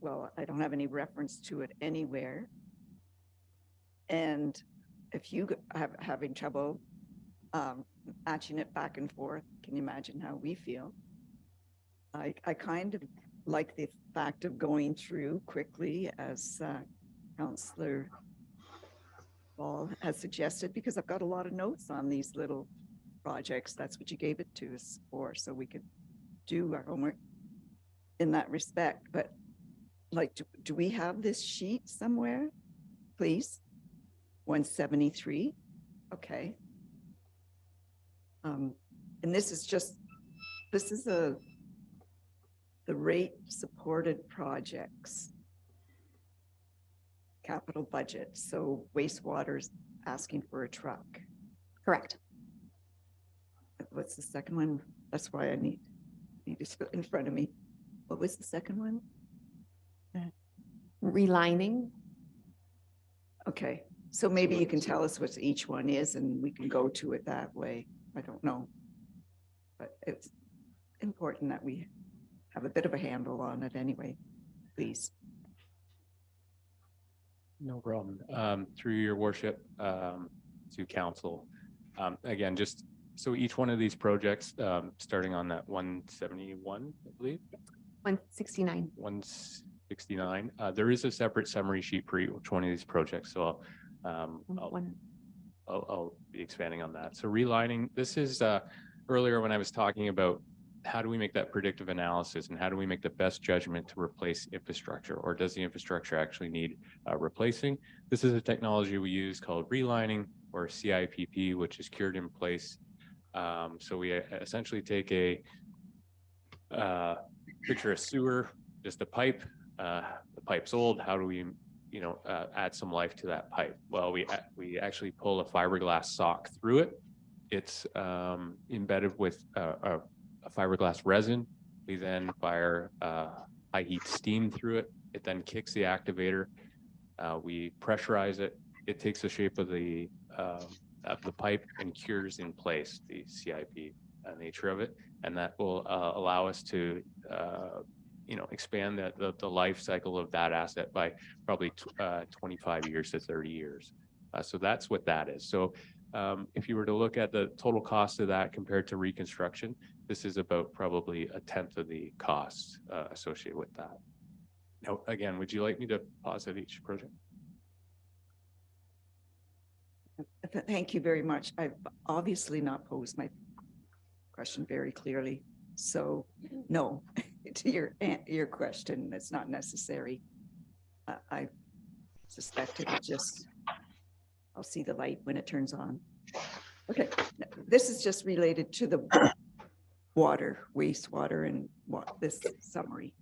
Well, I don't have any reference to it anywhere. And if you are having trouble matching it back and forth, can you imagine how we feel? I kind of like the fact of going through quickly, as Councillor Ball has suggested, because I've got a lot of notes on these little projects. That's what you gave it to us for, so we could do our homework. in that respect, but like, do we have this sheet somewhere? Please? 173, okay. And this is the rate supported projects. Capital budget, so wastewater's asking for a truck. Correct. What's the second one? That's why I need it in front of me. What was the second one? Relining. Okay, so maybe you can tell us what each one is and we can go to it that way. I don't know. But it's important that we have a bit of a handle on it anyway, please. No problem. Through your worship, to council. Again, just so each one of these projects, starting on that 171, I believe, 169. 169, there is a separate summary sheet for each one of these projects. So I'll be expanding on that. So relining, this is earlier when I was talking about how do we make that predictive analysis and how do we make the best judgment to replace infrastructure, or does the infrastructure actually need replacing? This is a technology we use called relining, or CIPP, which is cured in place. So we essentially take a picture of sewer, just a pipe. The pipe's old. How do we, add some life to that pipe? Well, we actually pull a fiberglass sock through it. It's embedded with a fiberglass resin. We then fire high heat steam through it. It then kicks the activator. We pressurize it. It takes the shape of the pipe and cures in place, the CIP nature of it, and that will allow us to expand the life cycle of that asset by probably 25 years to 30 years. So that's what that is. So if you were to look at the total cost of that compared to reconstruction, this is about probably a tenth of the costs associated with that. Now, again, would you like me to pause at each project? Thank you very much. I've obviously not posed my question very clearly. So no, to your question, it's not necessary. I suspect it'll just, I'll see the light when it turns on. Okay, this is just related to the water, wastewater, and this summary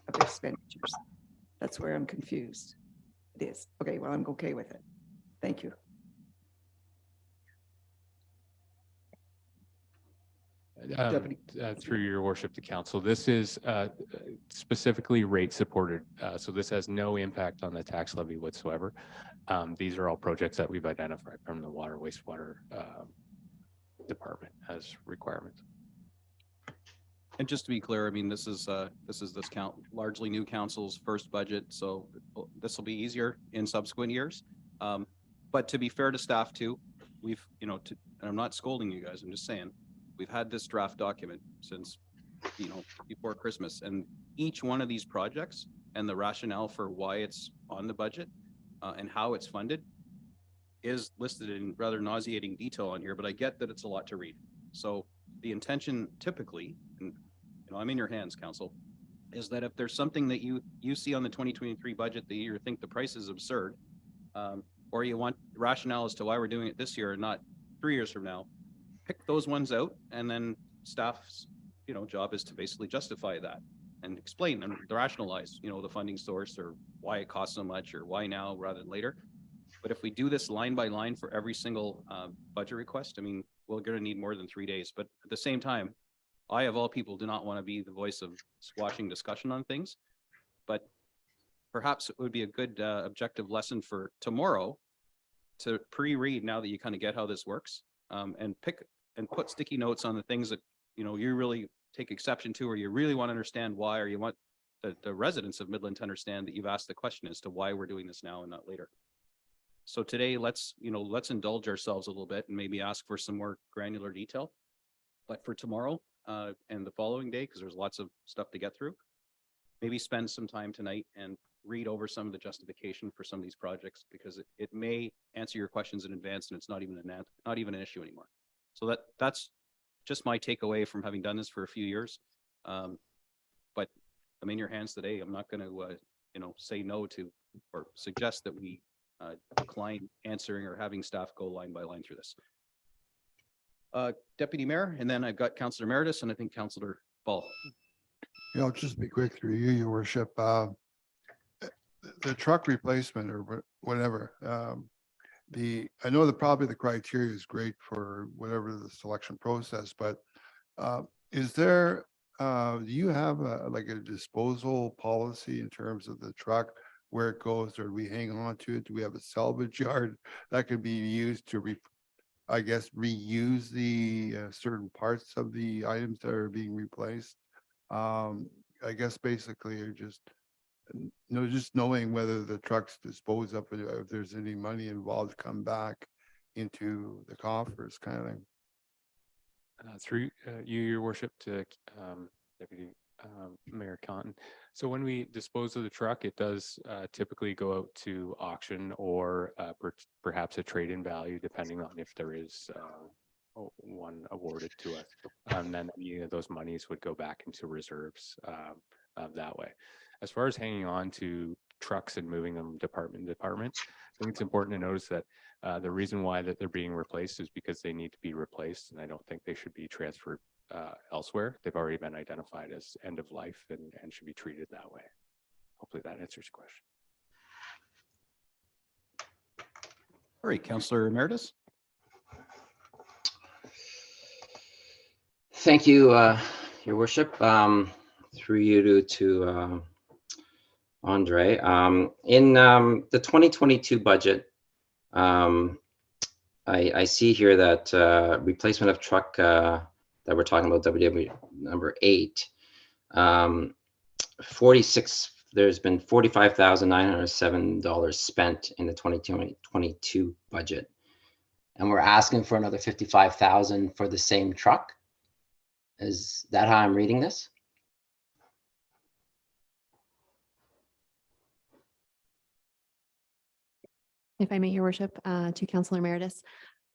of expenditures. That's where I'm confused. It is. Okay, well, I'm okay with it. Thank you. Through your worship to council, this is specifically rate supported. So this has no impact on the tax levy whatsoever. These are all projects that we've identified from the water wastewater department as requirements. And just to be clear, I mean, this is largely new council's first budget, so this will be easier in subsequent years. But to be fair to staff too, we've, and I'm not scolding you guys, I'm just saying, we've had this draft document since, before Christmas, and each one of these projects and the rationale for why it's on the budget and how it's funded is listed in rather nauseating detail on here, but I get that it's a lot to read. So the intention typically, and I'm in your hands, council, is that if there's something that you see on the 2023 budget that you think the price is absurd, or you want rationale as to why we're doing it this year and not 3 years from now, pick those ones out, and then staff's job is to basically justify that and explain and rationalize the funding source or why it costs so much or why now rather than later. But if we do this line by line for every single budget request, I mean, we're going to need more than 3 days. But at the same time, I, of all people, do not want to be the voice of squashing discussion on things. But perhaps it would be a good objective lesson for tomorrow to pre-read, now that you kind of get how this works, and pick and put sticky notes on the things that you really take exception to, or you really want to understand why, or you want the residents of Midland to understand that you've asked the question as to why we're doing this now and not later. So today, let's indulge ourselves a little bit and maybe ask for some more granular detail. But for tomorrow and the following day, because there's lots of stuff to get through, maybe spend some time tonight and read over some of the justification for some of these projects, because it may answer your questions in advance and it's not even an issue anymore. So that's just my takeaway from having done this for a few years. But I'm in your hands today. I'm not going to, say no to or suggest that we decline answering or having staff go line by line through this. Deputy Mayor, and then I've got Councillor Emeritus and I think Councillor Ball. Yeah, I'll just be quick through you, your worship. The truck replacement or whatever, I know that probably the criteria is great for whatever the selection process, but is there, do you have like a disposal policy in terms of the truck, where it goes, or do we hang on to it? Do we have a salvage yard that could be used to reuse the certain parts of the items that are being replaced? I guess basically just just knowing whether the trucks dispose of it, if there's any money involved, come back into the coffers kind of thing. Through you, your worship, to Deputy Mayor Conton. So when we dispose of the truck, it does typically go out to auction or perhaps a trade-in value, depending on if there is one awarded to us. And then any of those monies would go back into reserves that way. As far as hanging on to trucks and moving them department to department, I think it's important to notice that the reason why that they're being replaced is because they need to be replaced, and I don't think they should be transferred elsewhere. They've already been identified as end of life and should be treated that way. Hopefully that answers your question. All right, Councillor Emeritus. Thank you, your worship. Through you to Andre. In the 2022 budget, I see here that replacement of truck that we're talking about, WW number 8, 46. There's been $45,907 spent in the 2022 budget, and we're asking for another $55,000 for the same truck. Is that how I'm reading this? If I may, your worship, to Councillor Emeritus.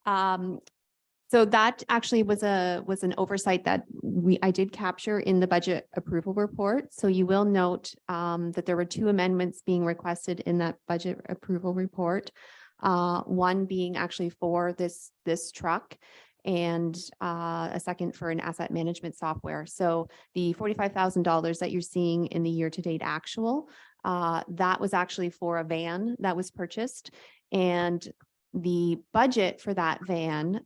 So that actually was an oversight that I did capture in the budget approval report. So you will note that there were 2 amendments being requested in that budget approval report. One being actually for this truck, and a second for an asset management software. So the $45,000 that you're seeing in the year-to-date actual, that was actually for a van that was purchased, and the budget for that van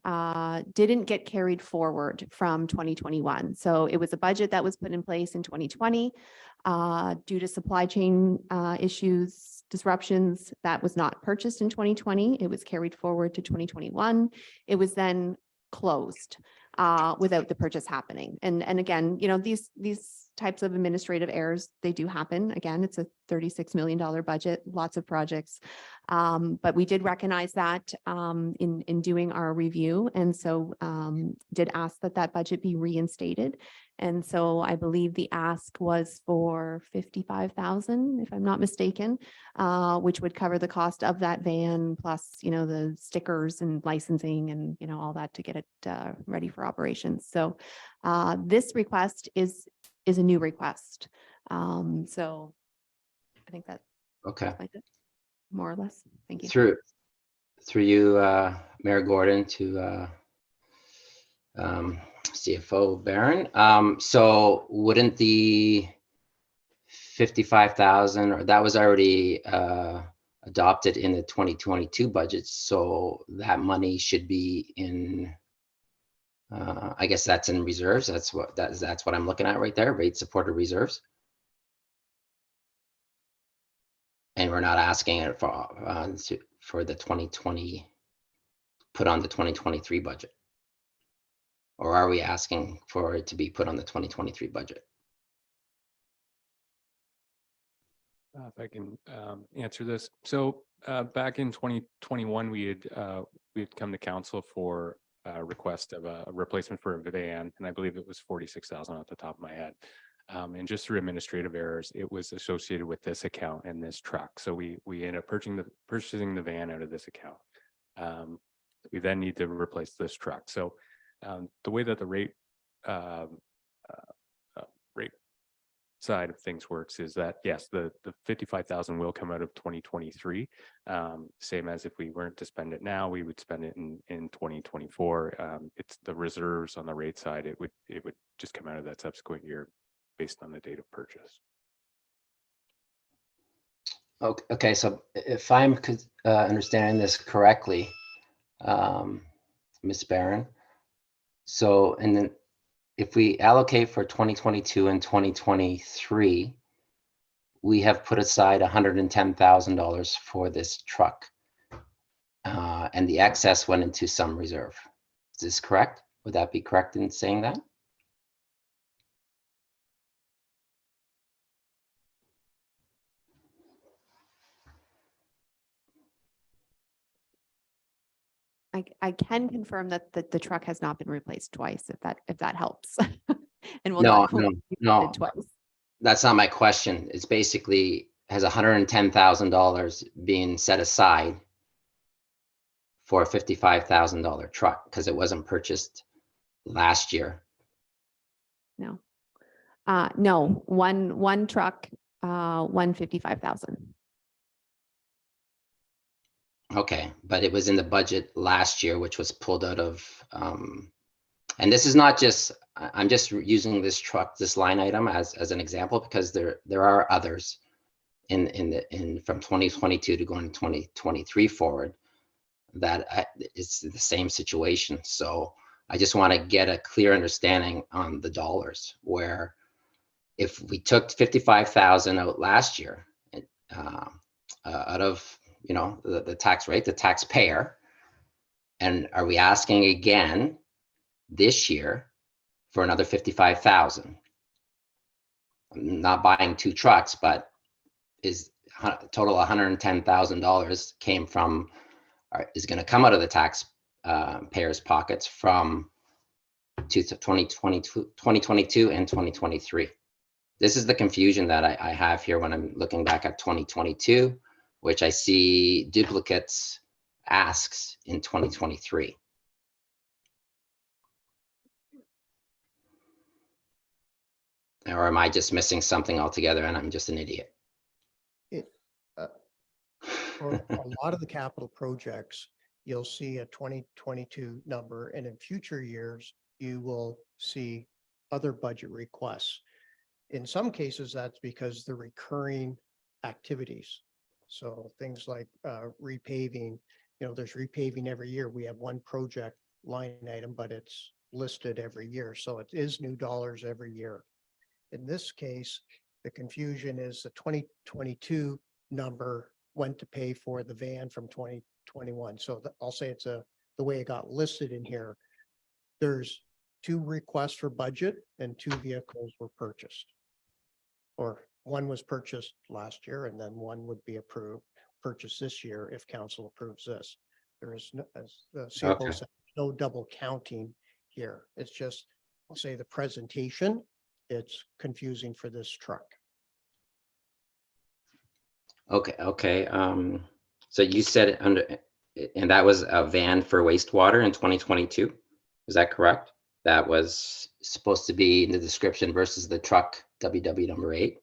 didn't get carried forward from 2021. So it was a budget that was put in place in 2020 due to supply chain issues, disruptions. That was not purchased in 2020. It was carried forward to 2021. It was then closed without the purchase happening. And again, these types of administrative errors, they do happen. Again, it's a $36 million budget, lots of projects. But we did recognize that in doing our review. And so did ask that budget be reinstated. And so I believe the ask was for $55,000, if I'm not mistaken, which would cover the cost of that van, plus, the stickers and licensing and, all that to get it ready for operations. So this request is a new request. So I think that Okay. explains it more or less. Thank you. Through you, Mayor Gordon, to CFO Barron. So wouldn't the 55,000, or that was already adopted in the 2022 budget, so that money should be in, I guess that's in reserves. That's what I'm looking at right there, rate supported reserves. And we're not asking it for the 2020, put on the 2023 budget. Or are we asking for it to be put on the 2023 budget? If I can answer this. So back in 2021, we had come to council for a request of a replacement for a van, and I believe it was 46,000 off the top of my head. And just through administrative errors, it was associated with this account and this truck. So we ended up purchasing the van out of this account. We then need to replace this truck. So side of things works is that, yes, the 55,000 will come out of 2023. Same as if we weren't to spend it now, we would spend it in 2024. It's the reserves on the rate side. It would just come out of that subsequent year based on the date of purchase. Okay, so if I'm understanding this correctly, Ms. Barron, so, and then if we allocate for 2022 and 2023, we have put aside $110,000 for this truck. And the excess went into some reserve. Is this correct? Would that be correct in saying that? I can confirm that the truck has not been replaced twice, if that helps. And will No, not no, be no. replaced twice. That's not my question. It's basically has $110,000 being set aside for a $55,000 truck because it wasn't purchased last year. No. No, one truck, 155,000. Okay, but it was in the budget last year, which was pulled out of, and this is not just, I'm just using this truck, this line item as an example, because there are others in from 2022 to going to 2023 forward that it's the same situation. So I just want to get a clear understanding on the dollars, where if we took 55,000 out last year, out of, you know, the tax rate, the taxpayer, and are we asking again this year for another 55,000? I'm not buying two trucks, but is total $110,000 came from, or is going to come out of the tax payers' pockets from 2022 and 2023. This is the confusion that I have here when I'm looking back at 2022, which I see duplicates asks in 2023. Or am I just missing something altogether and I'm just an idiot? For a lot of the capital projects, you'll see a 2022 number, and in future years, you will see other budget requests. In some cases, that's because the recurring activities. So things like repaving, you know, there's repaving every year. We have one project line item, but it's listed every year. So it is new dollars every year. In this case, the confusion is the 2022 number went to pay for the van from 2021. So I'll say it's the way it got listed in here. There's two requests for budget and two vehicles were purchased. Or one was purchased last year and then one would be purchased this year if council approves this. There is no, as the CFO said, no double counting here. It's just, I'll say the presentation, it's confusing for this truck. Okay. So you said and that was a van for wastewater in 2022. Is that correct? That was supposed to be in the description versus the truck WW number 8.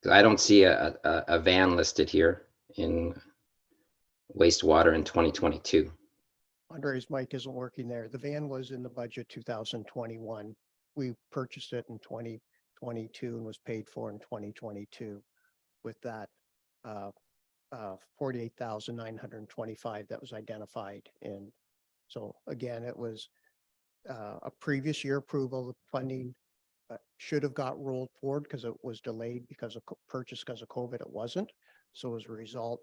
I don't see a van listed here in wastewater in 2022. Andre's mic isn't working there. The van was in the budget 2021. We purchased it in 2022 and was paid for in 2022 with that 48,925 that was identified in. So again, it was a previous year approval. The funding should have got rolled forward because it was delayed because of purchase because of COVID. It wasn't. So as a result,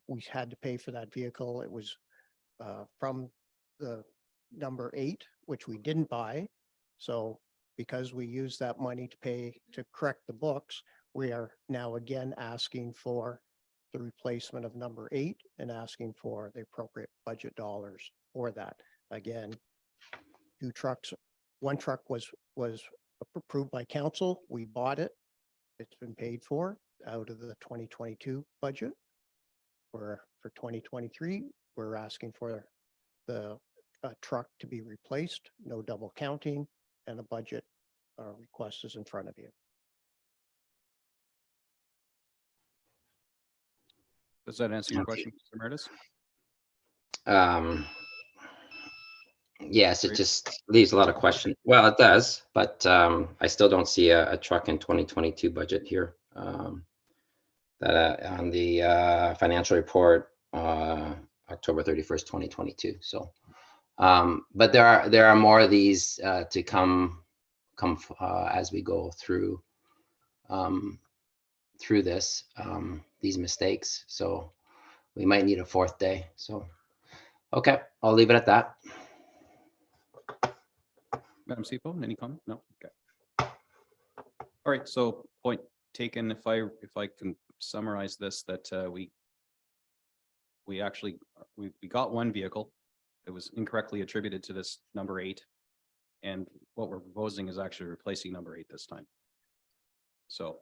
we had to pay for that vehicle. It was from the number 8, which we didn't buy. So because we used that money to pay to correct the books, we are now again asking for the replacement of number 8 and asking for the appropriate budget dollars for that. Again, two trucks, one truck was approved by council. We bought it. It's been paid for out of the 2022 budget. For 2023, we're asking for the truck to be replaced, no double counting, and a budget request is in front of you. Does that answer your Okay. question, Mr. Meredith? Um, yes, it Great. just leaves a lot of questions. Well, it does, but I still don't see a truck in 2022 budget here. That on the financial report, October 31st, 2022. So, but there are more of these to come as we go through this these mistakes. So we might need a fourth day. So, okay, I'll leave it at that. Madam CFO, any comment? No, okay. All right, so point taken. If I can summarize this, that we actually got one vehicle. It was incorrectly attributed to this number 8. And what we're proposing is actually replacing number 8 this time. So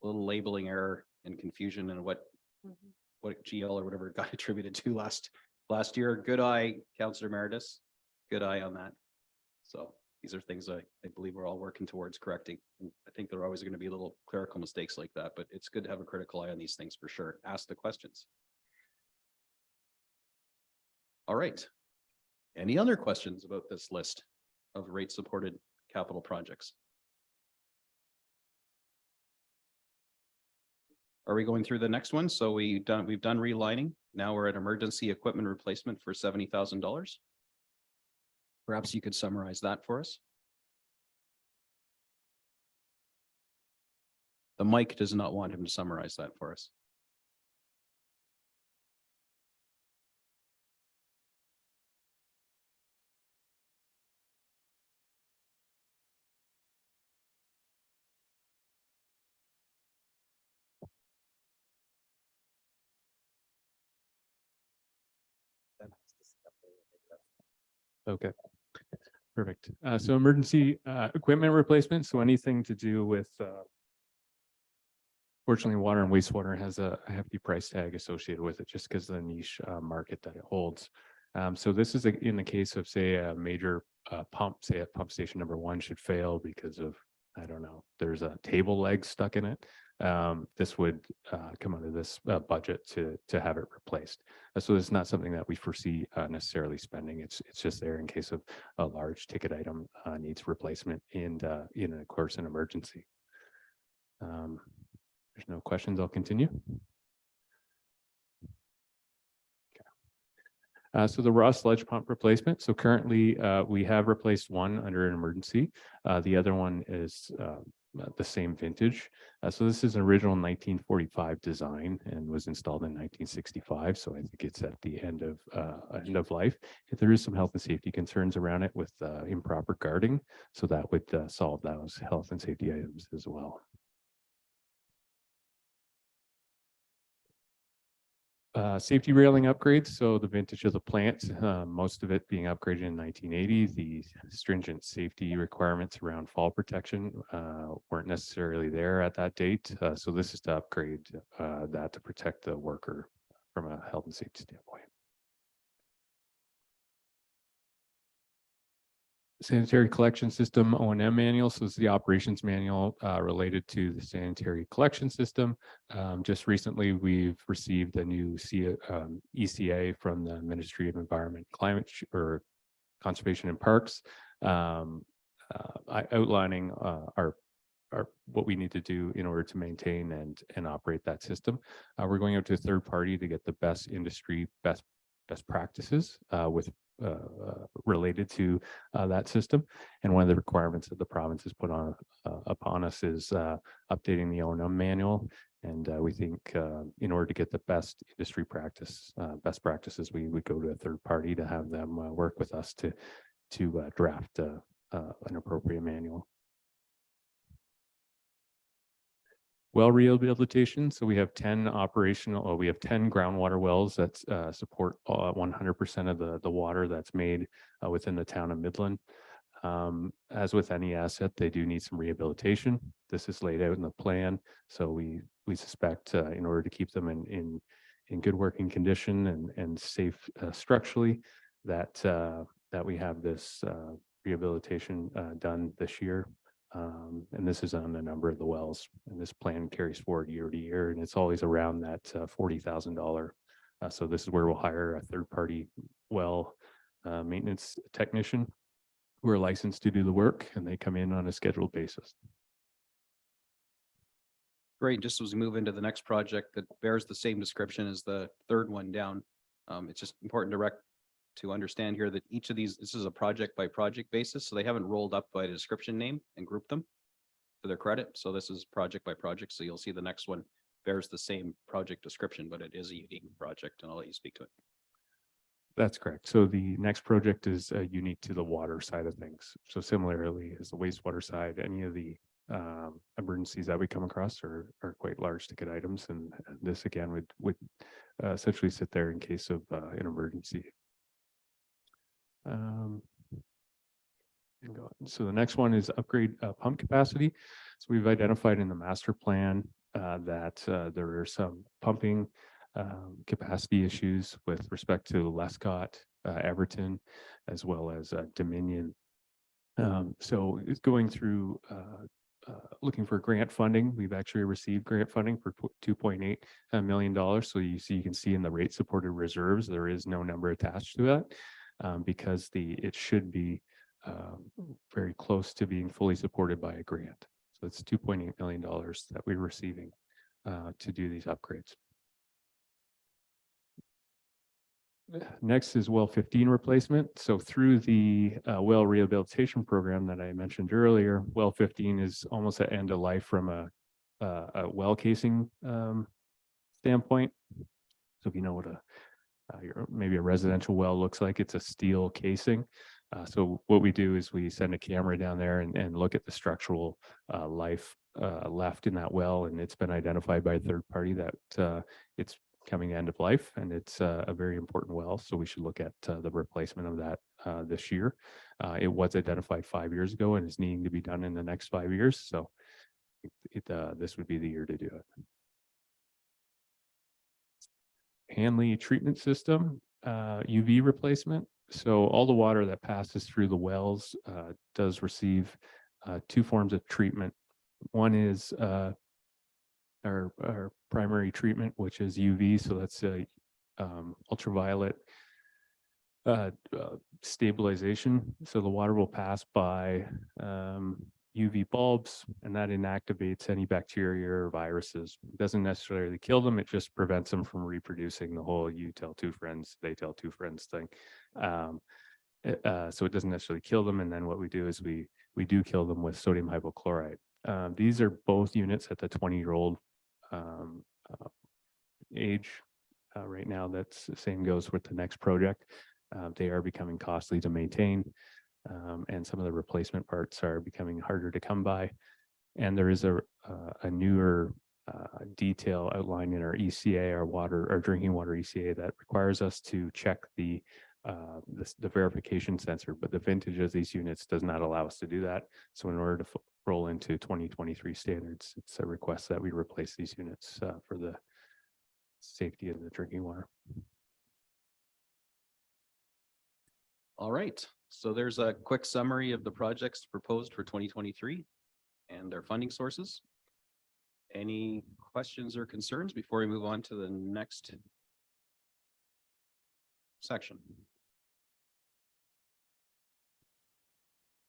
a little labeling error and confusion and what GL or whatever it got attributed to last year. Good eye, Councillor Meredith. Good eye on that. So these are things I believe we're all working towards correcting. And I think there are always going to be little clerical mistakes like that, but it's good to have a critical eye on these things for sure. Ask the questions. All right. Any other questions about this list of rate supported capital projects? Are we going through the next one? So we've done relining. Now we're at emergency equipment replacement for $70,000. Perhaps you could summarize that for us. The mic does not want him to summarize that for us. Okay, perfect. So emergency equipment replacement. So anything to do with fortunately, water and wastewater has a hefty price tag associated with it just because of the niche market that it holds. So this is in the case of, say, a major pump, say at pump station number 1 should fail because of, I don't know, there's a table leg stuck in it. This would come out of this budget to have it replaced. So it's not something that we foresee necessarily spending. It's just there in case of a large ticket item needs replacement and in, of course, an emergency. There's no questions. I'll continue. So the raw sludge pump replacement. So currently we have replaced one under an emergency. The other one is the same vintage. So this is an original 1945 design and was installed in 1965. So I think it's at the end of life. If there is some health and safety concerns around it with improper guarding, so that would solve those health and safety items as well. Safety railing upgrades. So the vintage of the plant, most of it being upgraded in 1980. The stringent safety requirements around fall protection weren't necessarily there at that date. So this is to upgrade that to protect the worker from a health and safety standpoint. Sanitary collection system O&M manual. So it's the operations manual related to the sanitary collection system. Just recently, we've received a new ECA from the Ministry of Environment, Climate or Conservation and Parks, outlining our what we need to do in order to maintain and operate that system. We're going out to a third party to get the best industry best practices with related to that system. And one of the requirements that the province has put on upon us is updating the O&M manual. And we think in order to get the best industry best practices, we would go to a third party to have them work with us to draft an appropriate manual. Well rehabilitation. So we have 10 operational, we have 10 groundwater wells that support 100% of the water that's made within the town of Midland. As with any asset, they do need some rehabilitation. This is laid out in the plan. So we suspect in order to keep them in good working condition and safe structurally, that we have this rehabilitation done this year. And this is on a number of the wells, and this plan carries forward year to year, and it's always around that $40,000. So this is where we'll hire a third-party well maintenance technician who are licensed to do the work, and they come in on a scheduled basis. Great. Just as we move into the next project that bears the same description as the third one down, it's just important to understand here that each of these, this is a project by project basis, so they haven't rolled up by description name and grouped them to their credit. So this is project by project. So you'll see the next one bears the same project description, but it is a unique project, and I'll let you speak to it. That's correct. So the next project is unique to the water side of things. So similarly as the wastewater side, any of the emergencies that we come across are quite large ticket items, and this again would essentially sit there in case of an emergency. So the next one is upgrade pump capacity. So we've identified in the master plan that there are some pumping capacity issues with respect to Lescott, Everton, as well as Dominion. So it's going through looking for grant funding. We've actually received grant funding for $2.8 million. So you can see in the rate supported reserves, there is no number attached to that. Because it should be very close to being fully supported by a grant. So it's $2.8 million that we're receiving to do these upgrades. Next is well 15 replacement. So through the well rehabilitation program that I mentioned earlier, well 15 is almost at end of life from a well casing standpoint. So if you know what maybe a residential well looks like, it's a steel casing. So what we do is we send a camera down there and look at the structural life left in that well, and it's been identified by a third party that it's coming end of life, and it's a very important well. So we should look at the replacement of that this year. It was identified 5 years ago and is needing to be done in the next 5 years. So this would be the year to do it. Hanley treatment system, UV replacement. So all the water that passes through the wells does receive two forms of treatment. One is our primary treatment, which is UV. So that's ultraviolet stabilization. So the water will pass by UV bulbs, and that inactivates any bacteria or viruses. It doesn't necessarily kill them, it just prevents them from reproducing, the whole you tell two friends, they tell two friends thing. So it doesn't necessarily kill them. And then what we do is we do kill them with sodium hypochlorite. These are both units at the 20-year-old age right now. That's the same goes with the next project. They are becoming costly to maintain. And some of the replacement parts are becoming harder to come by. And there is a newer detail outlined in our ECA, our drinking water ECA, that requires us to check the verification sensor, but the vintage of these units does not allow us to do that. So in order to roll into 2023 standards, it's a request that we replace these units for the safety of the drinking water. All right, so there's a quick summary of the projects proposed for 2023 and their funding sources. Any questions or concerns before we move on to the next section?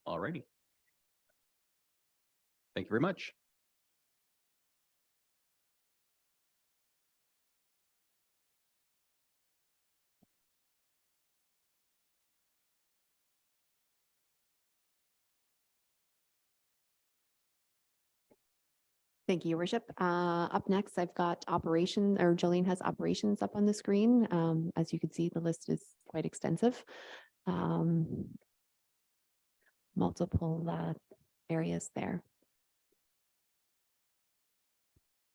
All righty. Thank you very much. Thank you, Your Worship. Up next, I've got operation, or Jolene has operations up on the screen. As you can see, the list is quite extensive. Multiple areas there.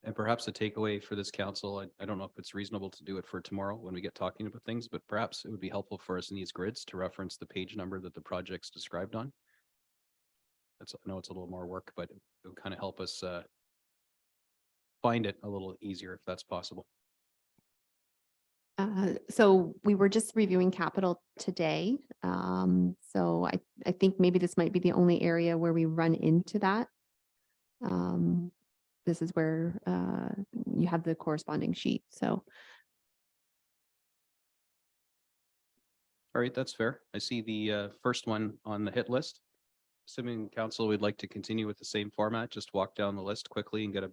And perhaps a takeaway for this council, I don't know if it's reasonable to do it for tomorrow when we get talking about things, but perhaps it would be helpful for us in these grids to reference the page number that the project's described on. I know it's a little more work, but it would kind of help us find it a little easier if that's possible. So we were just reviewing capital today. So I think maybe this might be the only area where we run into that. This is where you have the corresponding sheet. So All right, that's fair. I see the first one on the hit list. Assuming council would like to continue with the same format, just walk down the list quickly and get a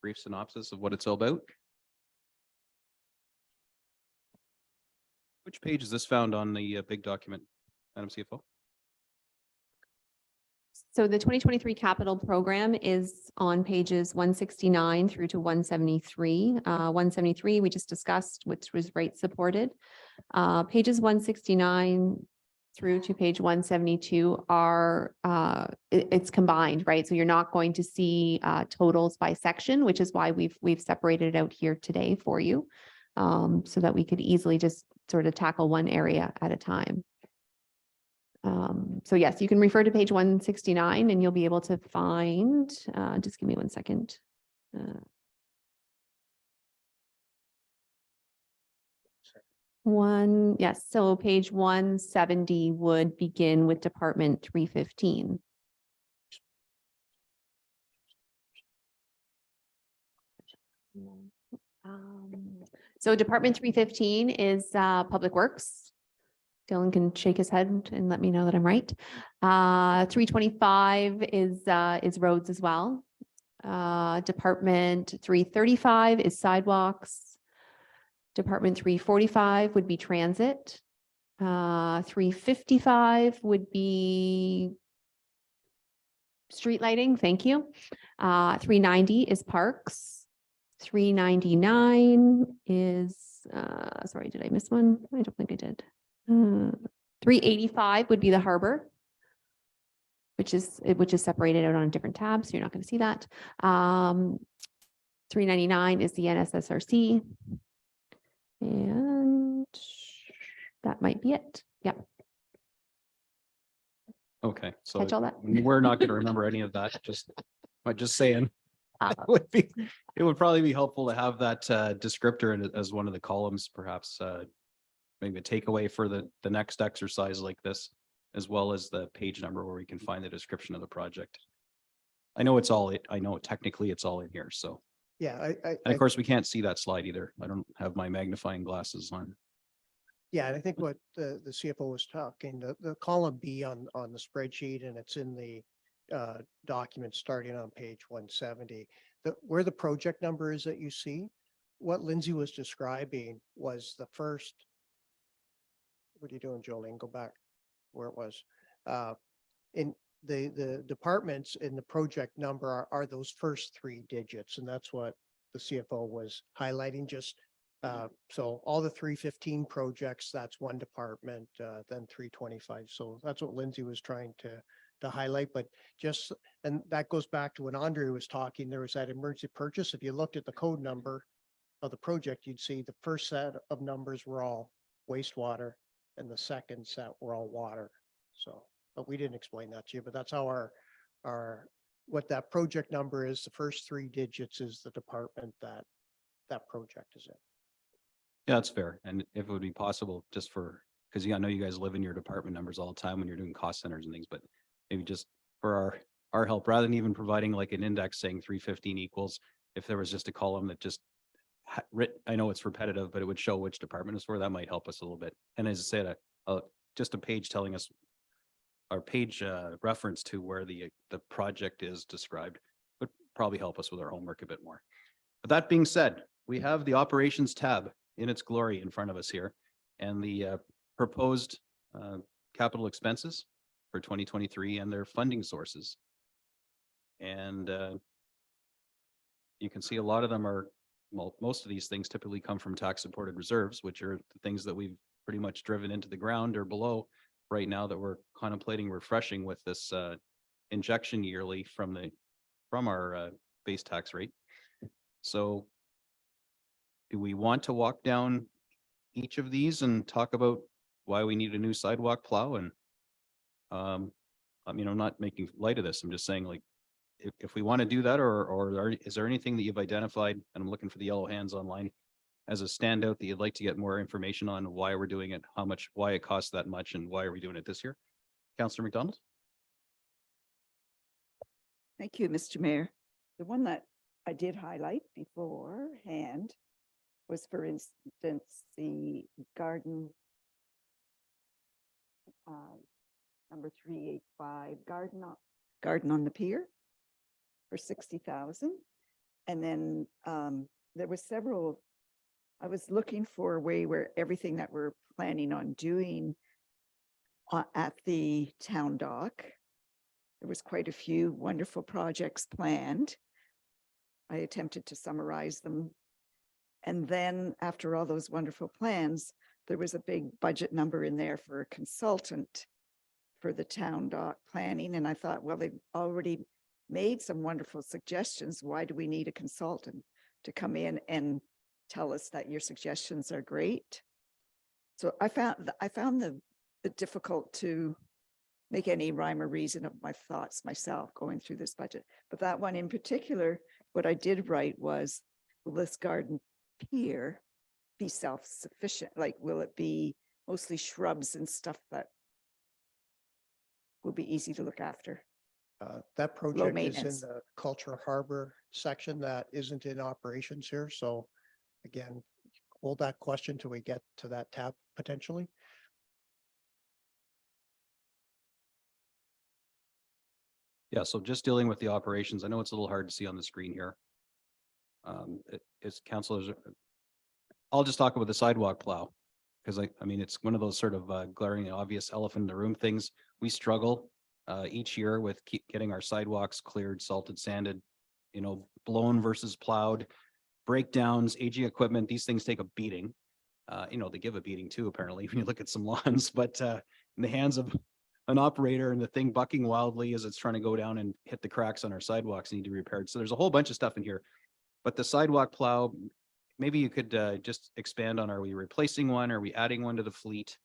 brief synopsis of what it's all about. Which page is this found on the big document, Madam CFO? So the 2023 capital program is on pages 169 through to 173. 173 we just discussed, which was rate supported. Pages 169 through to page 172 are, it's combined, right? So you're not going to see totals by section, which is why we've separated it out here today for you, so that we could easily just sort of tackle one area at a time. So yes, you can refer to page 169 and you'll be able to find, just give me 1 second. Yes, so page 170 would begin with Department 315. So Department 315 is Public Works. Dylan can shake his head and let me know that I'm right. 325 is roads as well. Department 335 is sidewalks. Department 345 would be transit. 355 would be street lighting. Thank you. 390 is parks. 399 is, sorry, did I miss one? I don't think I did. 385 would be the harbor, which is separated out on a different tab, so you're not going to see that. 399 is the NSSRC, and that might be it. Yep. Okay, so Catch all that. we're not going to remember any of that. Just saying. It would probably be helpful to have that descriptor as one of the columns, perhaps. Maybe a takeaway for the next exercise like this, as well as the page number where we can find the description of the project. I know I know technically it's all in here, so. Yeah, And of course, we can't see that slide either. I don't have my magnifying glasses on. yeah, and I think what the CFO was talking, the column B on the spreadsheet, and it's in the document starting on page 170. Where the project number is that you see, what Lindsay was describing was the first. What are you doing, Jolene? Go back where it was. In the departments in the project number are those first 3 digits, and that's what the CFO was highlighting. Just so all the 315 projects, that's one department, then 325. So that's what Lindsay was trying to highlight. But just, and that goes back to when Andre was talking, there was that emergency purchase. If you looked at the code number of the project, you'd see the first set of numbers were all wastewater, and the second set were all water. So, but we didn't explain that to you, but that's how our what that project number is. The first 3 digits is the department that project is in. Yeah, that's fair. And if it would be possible, just for, because I know you guys live in your department numbers all the time when you're doing cost centers and things, but maybe just for our help, rather than even providing like an index saying 315 equals, if there was just a column that just I know it's repetitive, but it would show which department is for, that might help us a little bit. And as I said, just a page telling us our page reference to where the project is described would probably help us with our homework a bit more. But that being said, we have the operations tab in its glory in front of us here, and the proposed capital expenses for 2023 and their funding sources. And you can see a lot of them are, well, most of these things typically come from tax supported reserves, which are the things that we've pretty much driven into the ground or below right now that we're contemplating refreshing with this injection yearly from our base tax rate. So do we want to walk down each of these and talk about why we need a new sidewalk plow? And I mean, I'm not making light of this. I'm just saying, like, if we want to do that, or is there anything that you've identified, and I'm looking for the yellow hands online, as a standout that you'd like to get more information on why we're doing it, how much, why it costs that much, and why are we doing it this year? Councillor McDonald? Thank you, Mr. Mayor. The one that I did highlight beforehand was, for instance, the garden number 385, garden on the pier for 60,000. And then there was several, I was looking for a way where everything that we're planning on doing at the town dock, there was quite a few wonderful projects planned. I attempted to summarize them. And then after all those wonderful plans, there was a big budget number in there for a consultant for the town dock planning. And I thought, well, they've already made some wonderful suggestions. Why do we need a consultant to come in and tell us that your suggestions are great? So I found it difficult to make any rhyme or reason of my thoughts myself going through this budget. But that one in particular, what I did write was, will this garden pier be self-sufficient? Like, will it be mostly shrubs and stuff that will be easy to look after? That project is in maintenance. the Culture Harbor section that isn't in operations here. So again, hold that question till we get to that tab potentially. Yeah, so just dealing with the operations, I know it's a little hard to see on the screen here. It's councilors, I'll just talk about the sidewalk plow. Because I mean, it's one of those sort of glaring obvious elephant in the room things. We struggle each year with getting our sidewalks cleared, salted, sanded, blown versus plowed, breakdowns, aging equipment. These things take a beating. They give a beating too, apparently, when you look at some lawns, but in the hands of an operator and the thing bucking wildly as it's trying to go down and hit the cracks on our sidewalks need to be repaired. So there's a whole bunch of stuff in here. But the sidewalk plow, maybe you could just expand on, are we replacing one? Are we adding one to the fleet?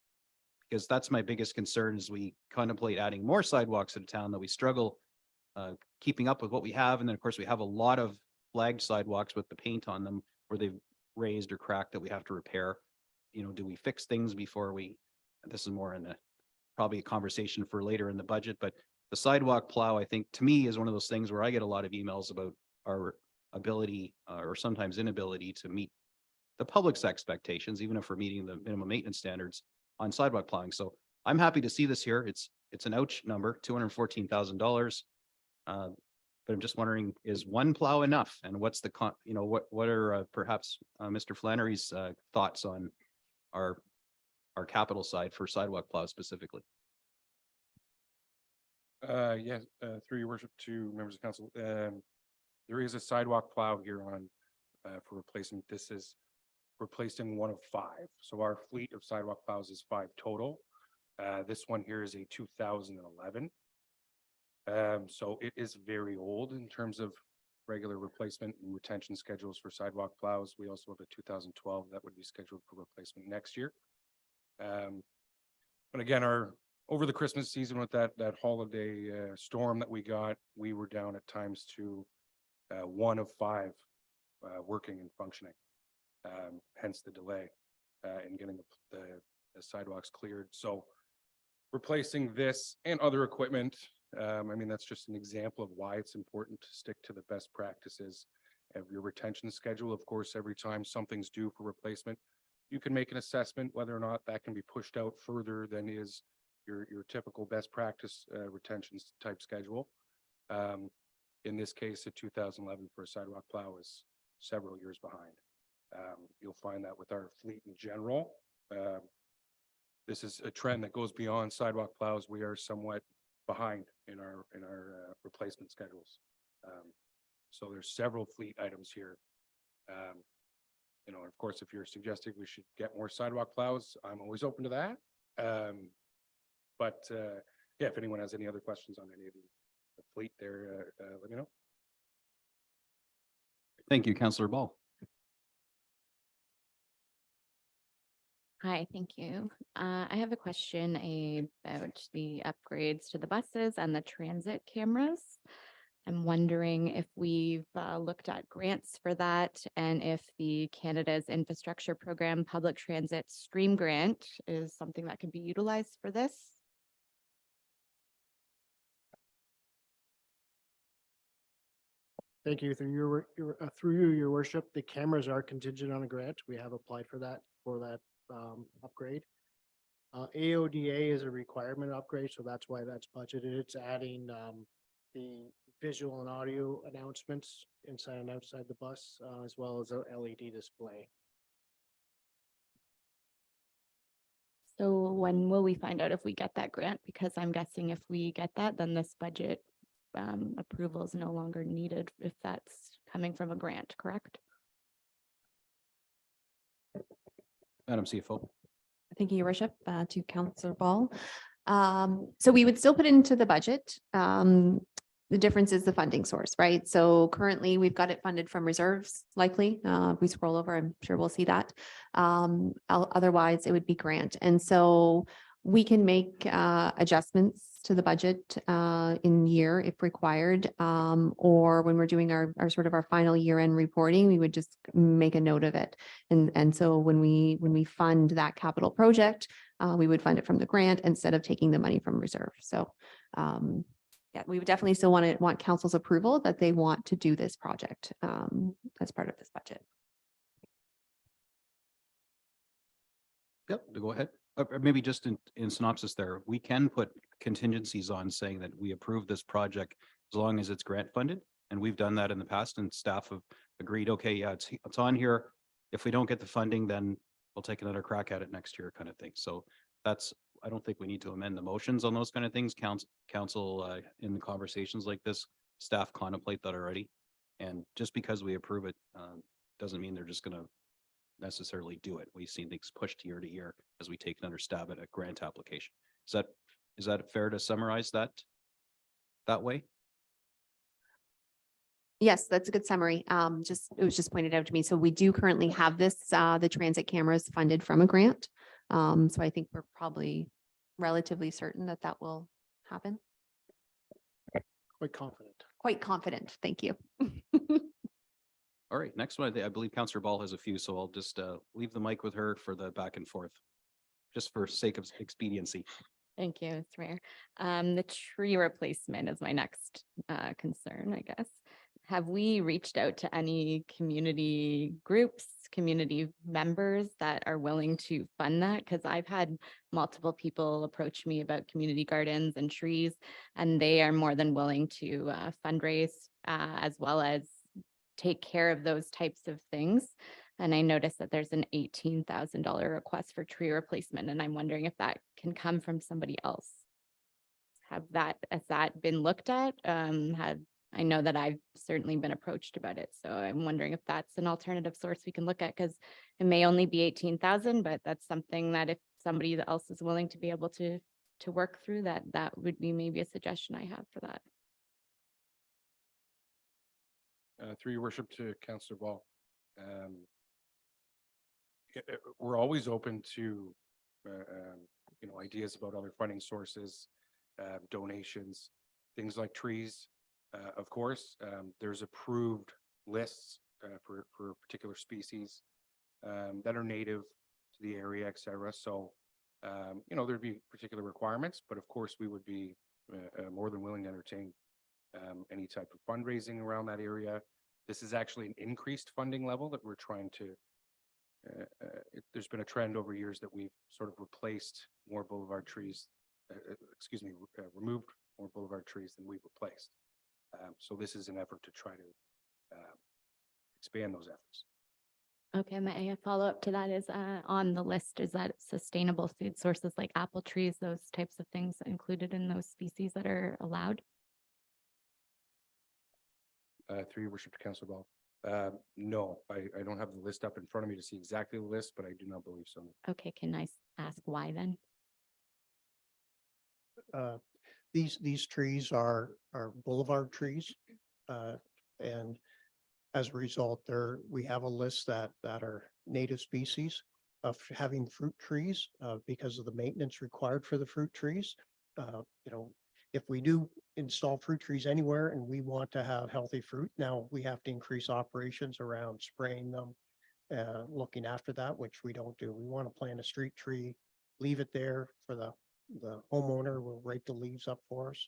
Because that's my biggest concern as we contemplate adding more sidewalks in town, that we struggle keeping up with what we have. And then of course we have a lot of flagged sidewalks with the paint on them where they've raised or cracked that we have to repair. Do we fix things before this is more in the, probably a conversation for later in the budget, but the sidewalk plow, I think to me is one of those things where I get a lot of emails about our ability or sometimes inability to meet the public's expectations, even if we're meeting the minimum maintenance standards on sidewalk plowing. So I'm happy to see this here. It's an ouch number, $214,000. But I'm just wondering, is one plow enough? And what's the what are perhaps Mr. Flannery's thoughts on our capital side for sidewalk plows specifically? Yes, through your worship to members of council, there is a sidewalk plow here on for replacement. This is replacing one of 5. So our fleet of sidewalk plows is 5 total. This one here is a 2011. So it is very old in terms of regular replacement and retention schedules for sidewalk plows. We also have a 2012 that would be scheduled for replacement next year. But again, over the Christmas season with that holiday storm that we got, we were down at times to 1 of 5 working and functioning. Hence the delay in getting the sidewalks cleared. So replacing this and other equipment, I mean, that's just an example of why it's important to stick to the best practices of your retention schedule. Of course, every time something's due for replacement, you can make an assessment whether or not that can be pushed out further than is your typical best practice retention type schedule. In this case, a 2011 for a sidewalk plow is several years behind. You'll find that with our fleet in general. This is a trend that goes beyond sidewalk plows. We are somewhat behind in our replacement schedules. So there's several fleet items here. Of course, if you're suggesting we should get more sidewalk plows, I'm always open to that. But yeah, if anyone has any other questions on any of the fleet there, let me know. Thank you, Councillor Ball. Hi, thank you. I have a question about the upgrades to the buses and the transit cameras. I'm wondering if we've looked at grants for that and if the Canada's Infrastructure Program Public Transit Stream Grant is something that could be utilized for this. Thank you. Through you, your worship, the cameras are contingent on a grant. We have applied for that upgrade. AODA is a requirement upgrade, so that's why that's budgeted. It's adding the visual and audio announcements inside and outside the bus, as well as a LED display. So when will we find out if we get that grant? Because I'm guessing if we get that, then this budget approval is no longer needed if that's coming from a grant, correct? Madam CFO. Thank you, your worship, to Councillor Ball. So we would still put it into the budget. The difference is the funding source, right? So currently we've got it funded from reserves, likely. If we scroll over, I'm sure we'll see that. Otherwise, it would be grant. And so we can make adjustments to the budget in year if required, or when we're doing our sort of our final year-end reporting, we would just make a note of it. And so when we fund that capital project, we would fund it from the grant instead of taking the money from reserve. So yeah, we would definitely still want council's approval that they want to do this project as part of this budget. Yep, to go ahead. Or maybe just in synopsis there, we can put contingencies on saying that we approve this project as long as it's grant funded. And we've done that in the past and staff have agreed, okay, yeah, it's on here. If we don't get the funding, then we'll take another crack at it next year kind of thing. So that's, I don't think we need to amend the motions on those kind of things. Council in the conversations like this, staff contemplate that already. And just because we approve it doesn't mean they're just going to necessarily do it. We've seen things pushed year to year as we take another stab at a grant application. Is that fair to summarize that way? Yes, that's a good summary. It was just pointed out to me. So we do currently have this, the transit cameras funded from a grant. So I think we're probably relatively certain that that will happen. Quite confident. Quite confident. Thank you. All right, next one, I believe Councillor Ball has a few, so I'll just leave the mic with her for the back and forth, just for sake of expediency. Thank you, Mr. Mayor. The tree replacement is my next concern, I guess. Have we reached out to any community groups, community members that are willing to fund that? Because I've had multiple people approach me about community gardens and trees, and they are more than willing to fundraise as well as take care of those types of things. And I noticed that there's an $18,000 request for tree replacement, and I'm wondering if that can come from somebody else. Has that been looked at? I know that I've certainly been approached about it, so I'm wondering if that's an alternative source we can look at, because it may only be 18,000, but that's something that if somebody else is willing to be able to work through that, that would be maybe a suggestion I have for that. Through your worship to Councillor Ball. We're always open to, ideas about other funding sources, donations, things like trees. Of course, there's approved lists for particular species that are native to the area, et cetera. So, there'd be particular requirements, but of course we would be more than willing to entertain any type of fundraising around that area. This is actually an increased funding level that we're trying to, there's been a trend over years that we've sort of replaced more boulevard trees, removed more boulevard trees than we've replaced. So this is an effort to try to expand those efforts. Okay, my follow-up to that is on the list, is that sustainable food sources like apple trees, those types of things included in those species that are allowed? Through your worship to Councillor Ball. No, I don't have the list up in front of me to see exactly the list, but I do not believe so. Okay, can I ask why then? These trees are boulevard trees. And as a result, we have a list that are native species of having fruit trees because of the maintenance required for the fruit trees. If we do install fruit trees anywhere and we want to have healthy fruit. Now we have to increase operations around spraying them, looking after that, which we don't do. We want to plant a street tree, leave it there for the homeowner will rake the leaves up for us.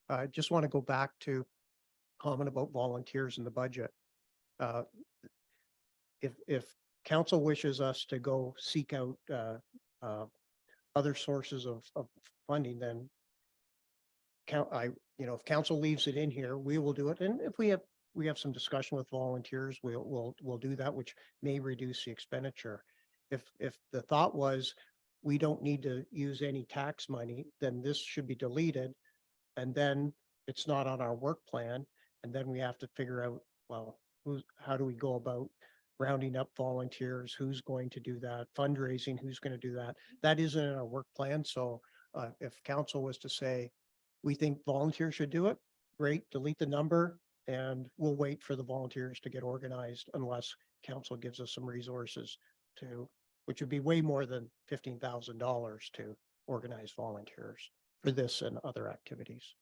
I just want to go back to comment about volunteers in the budget. If council wishes us to go seek out other sources of funding, then if council leaves it in here, we will do it. And if we have some discussion with volunteers, we'll do that, which may reduce the expenditure. If the thought was we don't need to use any tax money, then this should be deleted. And then it's not on our work plan. And then we have to figure out, well, how do we go about rounding up volunteers? Who's going to do that? Fundraising, who's going to do that? That isn't in our work plan. So if council was to say, we think volunteers should do it, great, delete the number, and we'll wait for the volunteers to get organized unless council gives us some resources to, which would be way more than $15,000 to organize volunteers for this and other activities.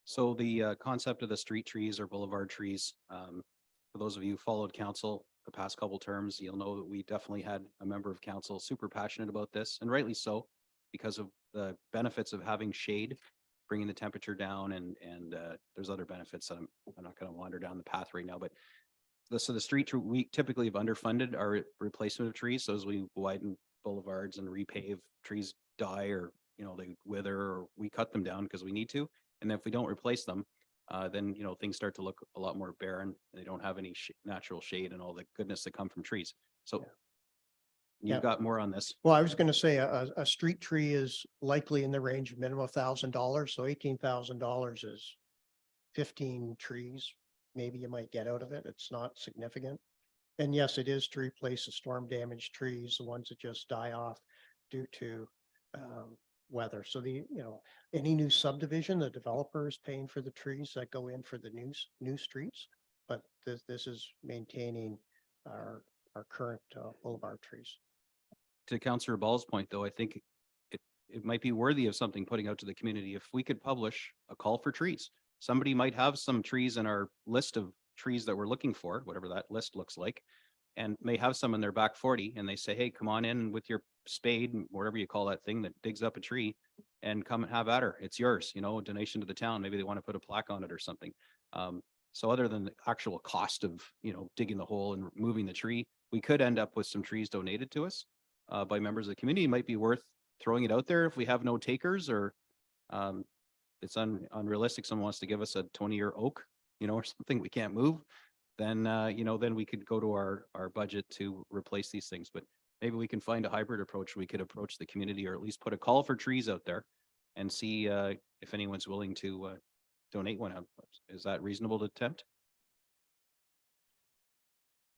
So the concept of the street trees or boulevard trees, for those of you who followed council the past couple terms, you'll know that we definitely had a member of council super passionate about this, and rightly so, because of the benefits of having shade, bringing the temperature down, and there's other benefits that I'm not going to wander down the path right now, but so the street tree, we typically have underfunded our replacement of trees. So as we widen boulevards and repave, trees die or, they wither, or we cut them down because we need to. And if we don't replace them, then, things start to look a lot more barren. They don't have any natural shade and all the goodness that come from trees. So you've got more on this. Well, I was going to say a street tree is likely in the range of minimum $1,000. So $18,000 is 15 trees. Maybe you might get out of it. It's not significant. And yes, it is to replace the storm damaged trees, the ones that just die off due to weather. So any new subdivision, the developer is paying for the trees that go in for the new streets. But this is maintaining our current boulevard trees. To Councillor Ball's point, though, I think it might be worthy of something putting out to the community if we could publish a call for trees. Somebody might have some trees in our list of trees that we're looking for, whatever that list looks like, and may have some in their back 40, and they say, hey, come on in with your spade, whatever you call that thing that digs up a tree, and come and have at her. It's yours, a donation to the town. Maybe they want to put a plaque on it or something. So other than the actual cost of, digging the hole and removing the tree, we could end up with some trees donated to us by members of the community. It might be worth throwing it out there if we have no takers, or it's unrealistic. Someone wants to give us a 20-year oak, or something we can't move, then, then we could go to our budget to replace these things. But maybe we can find a hybrid approach. We could approach the community, or at least put a call for trees out there and see if anyone's willing to donate one. Is that reasonable to attempt?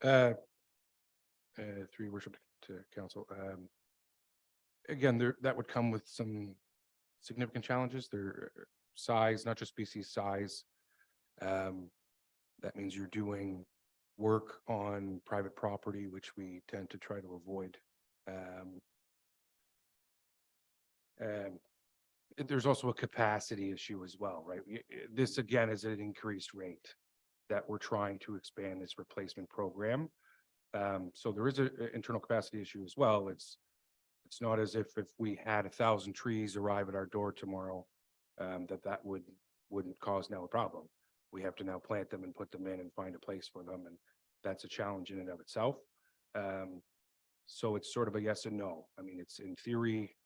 Through your worship to council. Again, that would come with some significant challenges. Their size, not just species size. That means you're doing work on private property, which we tend to try to avoid. There's also a capacity issue as well, right? This again is at an increased rate that we're trying to expand this replacement program. So there is an internal capacity issue as well. It's not as if we had 1,000 trees arrive at our door tomorrow, that wouldn't cause now a problem. We have to now plant them and put them in and find a place for them, and that's a challenge in and of itself. So it's sort of a yes and no. I mean, it's in theory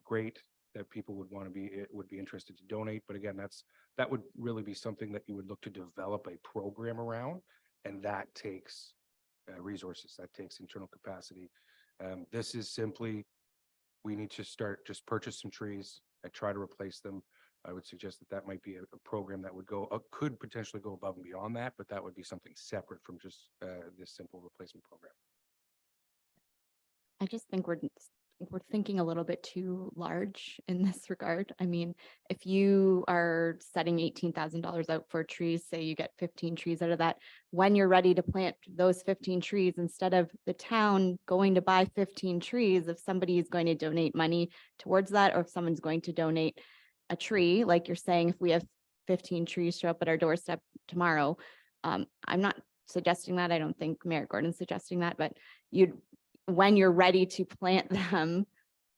great that people would be interested to donate, but again, that would really be something that you would look to develop a program around, and that takes resources, that takes internal capacity. This is simply, we need to just purchase some trees and try to replace them. I would suggest that might be a program that would could potentially go above and beyond that, but that would be something separate from just this simple replacement program. I just think we're we're thinking a little bit too large in this regard. I mean, if you are setting $18,000 out for trees, say you get 15 trees out of that, when you're ready to plant those 15 trees, instead of the town going to buy 15 trees, if somebody is going to donate money towards that, or if someone's going to donate a tree, like you're saying, if we have 15 trees show up at our doorstep tomorrow, I'm not suggesting that. I don't think Mayor Gordon's suggesting that, but when you're ready to plant them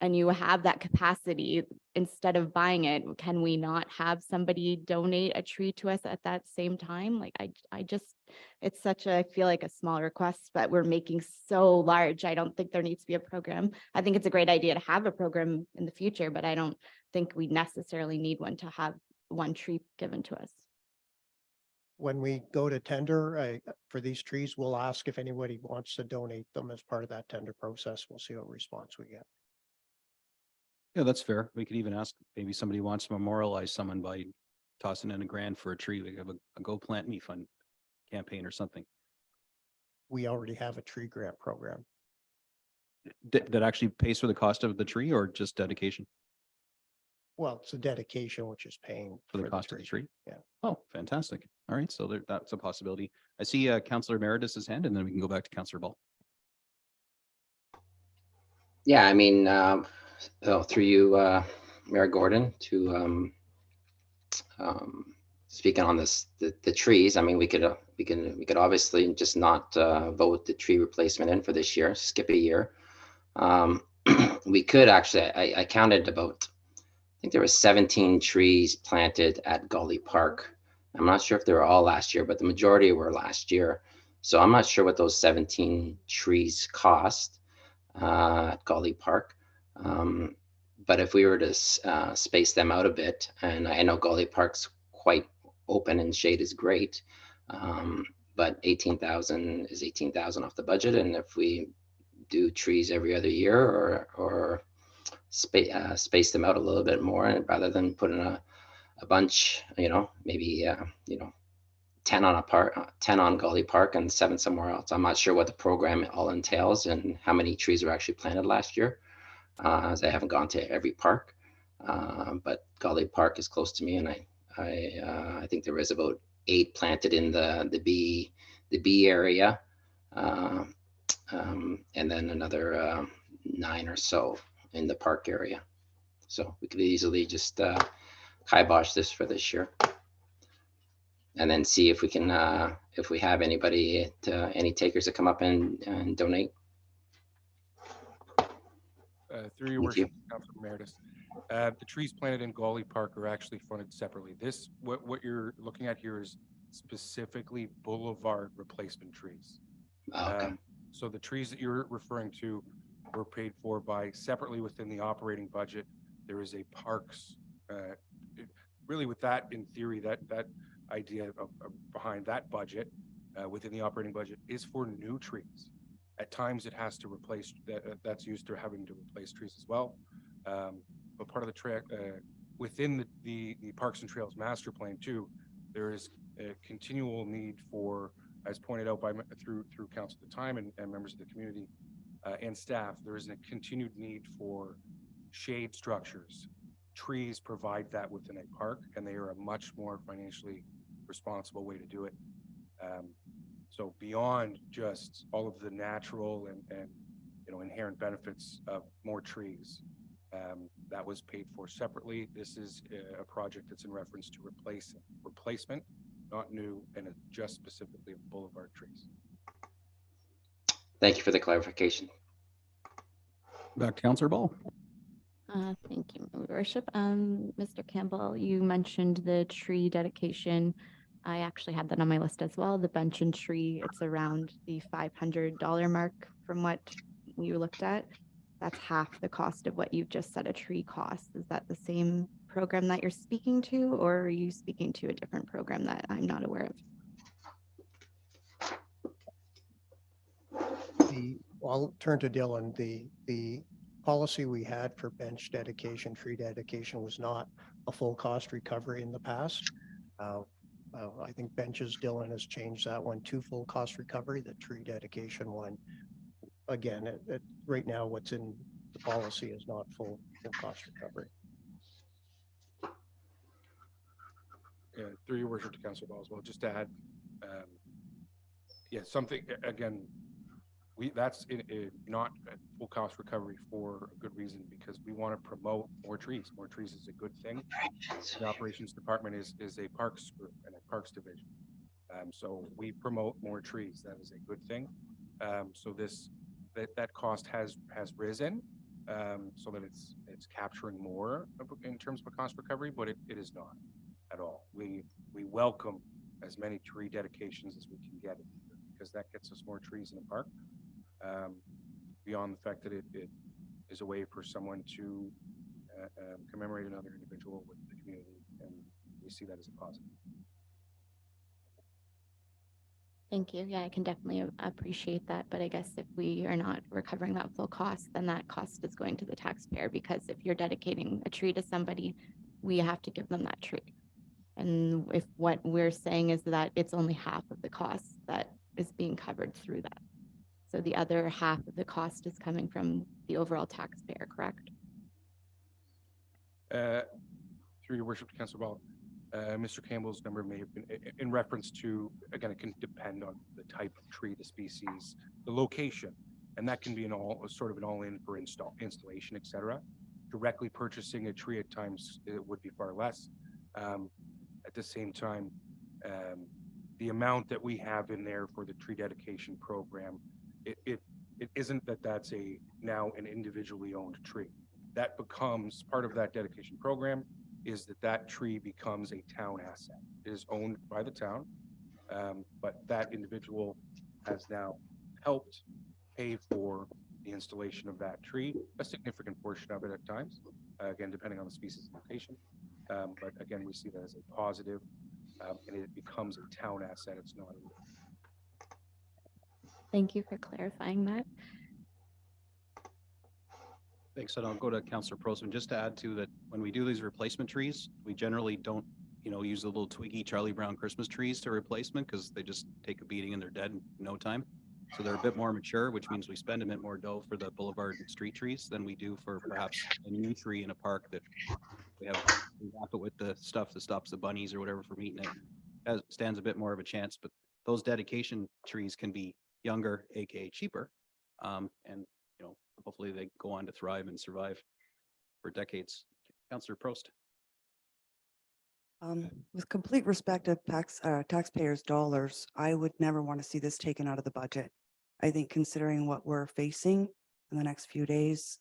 and you have that capacity, instead of buying it, can we not have somebody donate a tree to us at that same time? Like, I just, it's such a, I feel like a small request, but we're making so large. I don't think there needs to be a program. I think it's a great idea to have a program in the future, but I don't think we necessarily need one to have one tree given to us. When we go to tender for these trees, we'll ask if anybody wants to donate them as part of that tender process. We'll see what response we get. Yeah, that's fair. We could even ask, maybe somebody wants to memorialize someone by tossing in $1,000 for a tree. We have a Go Plant Me Fund campaign or something. We already have a tree grant program. That actually pays for the cost of the tree or just dedication Well, it's a dedication, which is paying for the cost of the tree? Yeah. Oh, fantastic. All right, so that's a possibility. I see Councillor Meredith's hand, and then we can go back to Councillor Ball. Yeah, I mean, through you, Mayor Gordon, to speaking on this, the trees. I mean, we could obviously just not vote the tree replacement in for this year, skip a year. We could actually. I counted about. I think there were 17 trees planted at Gully Park. I'm not sure if they were all last year, but the majority were last year. So I'm not sure what those 17 trees cost at Gully Park. But if we were to space them out a bit, and I know Gully Park's quite open and shade is great, but 18,000 is 18,000 off the budget. And if we do trees every other year or space them out a little bit more, and rather than putting a bunch, maybe 10 on Gully Park and 7 somewhere else. I'm not sure what the program all entails and how many trees were actually planted last year, as I haven't gone to every park. But Gully Park is close to me, and I think there is about 8 planted in the B area, and then another 9 or so in the park area. So we could easily just kibosh this for this year, and then see if we can, if we have anybody, any takers that come up and donate. Through your worship, Councilor Meredith, the trees planted in Gully Park are actually funded separately. This, what you're looking at here is specifically boulevard replacement trees. Okay. So the trees that you're referring to were paid for by separately within the operating budget. There is a parks, really with that, in theory, that idea behind that budget within the operating budget is for new trees. At times it has to replace, that's used to having to replace trees as well. But part of the track within the Parks and Trails master plan too, there is a continual need for, as pointed out by through council at the time and members of the community and staff, there is a continued need for shade structures. Trees provide that within a park, and they are a much more financially responsible way to do it. So beyond just all of the natural and inherent benefits of more trees, that was paid for separately. This is a project that's in reference to replacement, not new, and just specifically of boulevard trees. Thank you for the clarification. Back to Councillor Ball. Thank you, Your Worship. Mr. Campbell, you mentioned the tree dedication. I actually had that on my list as well. The bench and tree, it's around the $500 mark from what we looked at. That's half the cost of what you've just said a tree costs. Is that the same program that you're speaking to, or are you speaking to a different program that I'm not aware of? I'll turn to Dylan. The policy we had for bench dedication, tree dedication was not a full cost recovery in the past. I think benches, Dylan has changed that one to full cost recovery. The tree dedication one, again, right now what's in the policy is not full cost recovery. Through your worship to Councillor Boswell, just to add, yeah, something, again, that's not a full cost recovery for a good reason, because we want to promote more trees. More trees is a good thing. The operations department is a parks group and a parks division. So we promote more trees. That is a good thing. So that cost has risen, so that it's capturing more in terms of a cost recovery, but it is not at all. We welcome as many tree dedications as we can get, because that gets us more trees in the park. Beyond the fact that it is a way for someone to commemorate another individual with the community, and we see that as a positive. Thank you. Yeah, I can definitely appreciate that. But I guess if we are not recovering that full cost, then that cost is going to the taxpayer, because if you're dedicating a tree to somebody, we have to give them that tree. And if what we're saying is that it's only half of the cost that is being covered through that. So the other half of the cost is coming from the overall taxpayer, correct? Through your worship, Councillor Ball, Mr. Campbell's number may have been in reference to, again, it can depend on the type of tree, the species, the location, and that can be an all-in for installation, etc. Directly purchasing a tree at times, it would be far less. At the same time, the amount that we have in there for the tree dedication program, it isn't that's now an individually owned tree. That becomes part of that dedication program, is that tree becomes a town asset. It is owned by the town, but that individual has now helped pay for the installation of that tree, a significant portion of it at times, again, depending on the species and location. But again, we see that as a positive, and it becomes a town asset. It's not. Thank you for clarifying that. Thanks. And I'll go to Councillor Prostman, just to add to that, when we do these replacement trees, we generally don't, use the little twiggy Charlie Brown Christmas trees to replacement, because they just take a beating and they're dead in no time. So they're a bit more mature, which means we spend a bit more dough for the boulevard and street trees than we do for perhaps a new tree in a park that we wrap it with the stuff that stops the bunnies or whatever from eating it. Stands a bit more of a chance, but those dedication trees can be younger, aka cheaper, and hopefully they go on to thrive and survive for decades. Councillor Prost. With complete respect of taxpayers' dollars, I would never want to see this taken out of the budget. I think considering what we're facing in the next few days,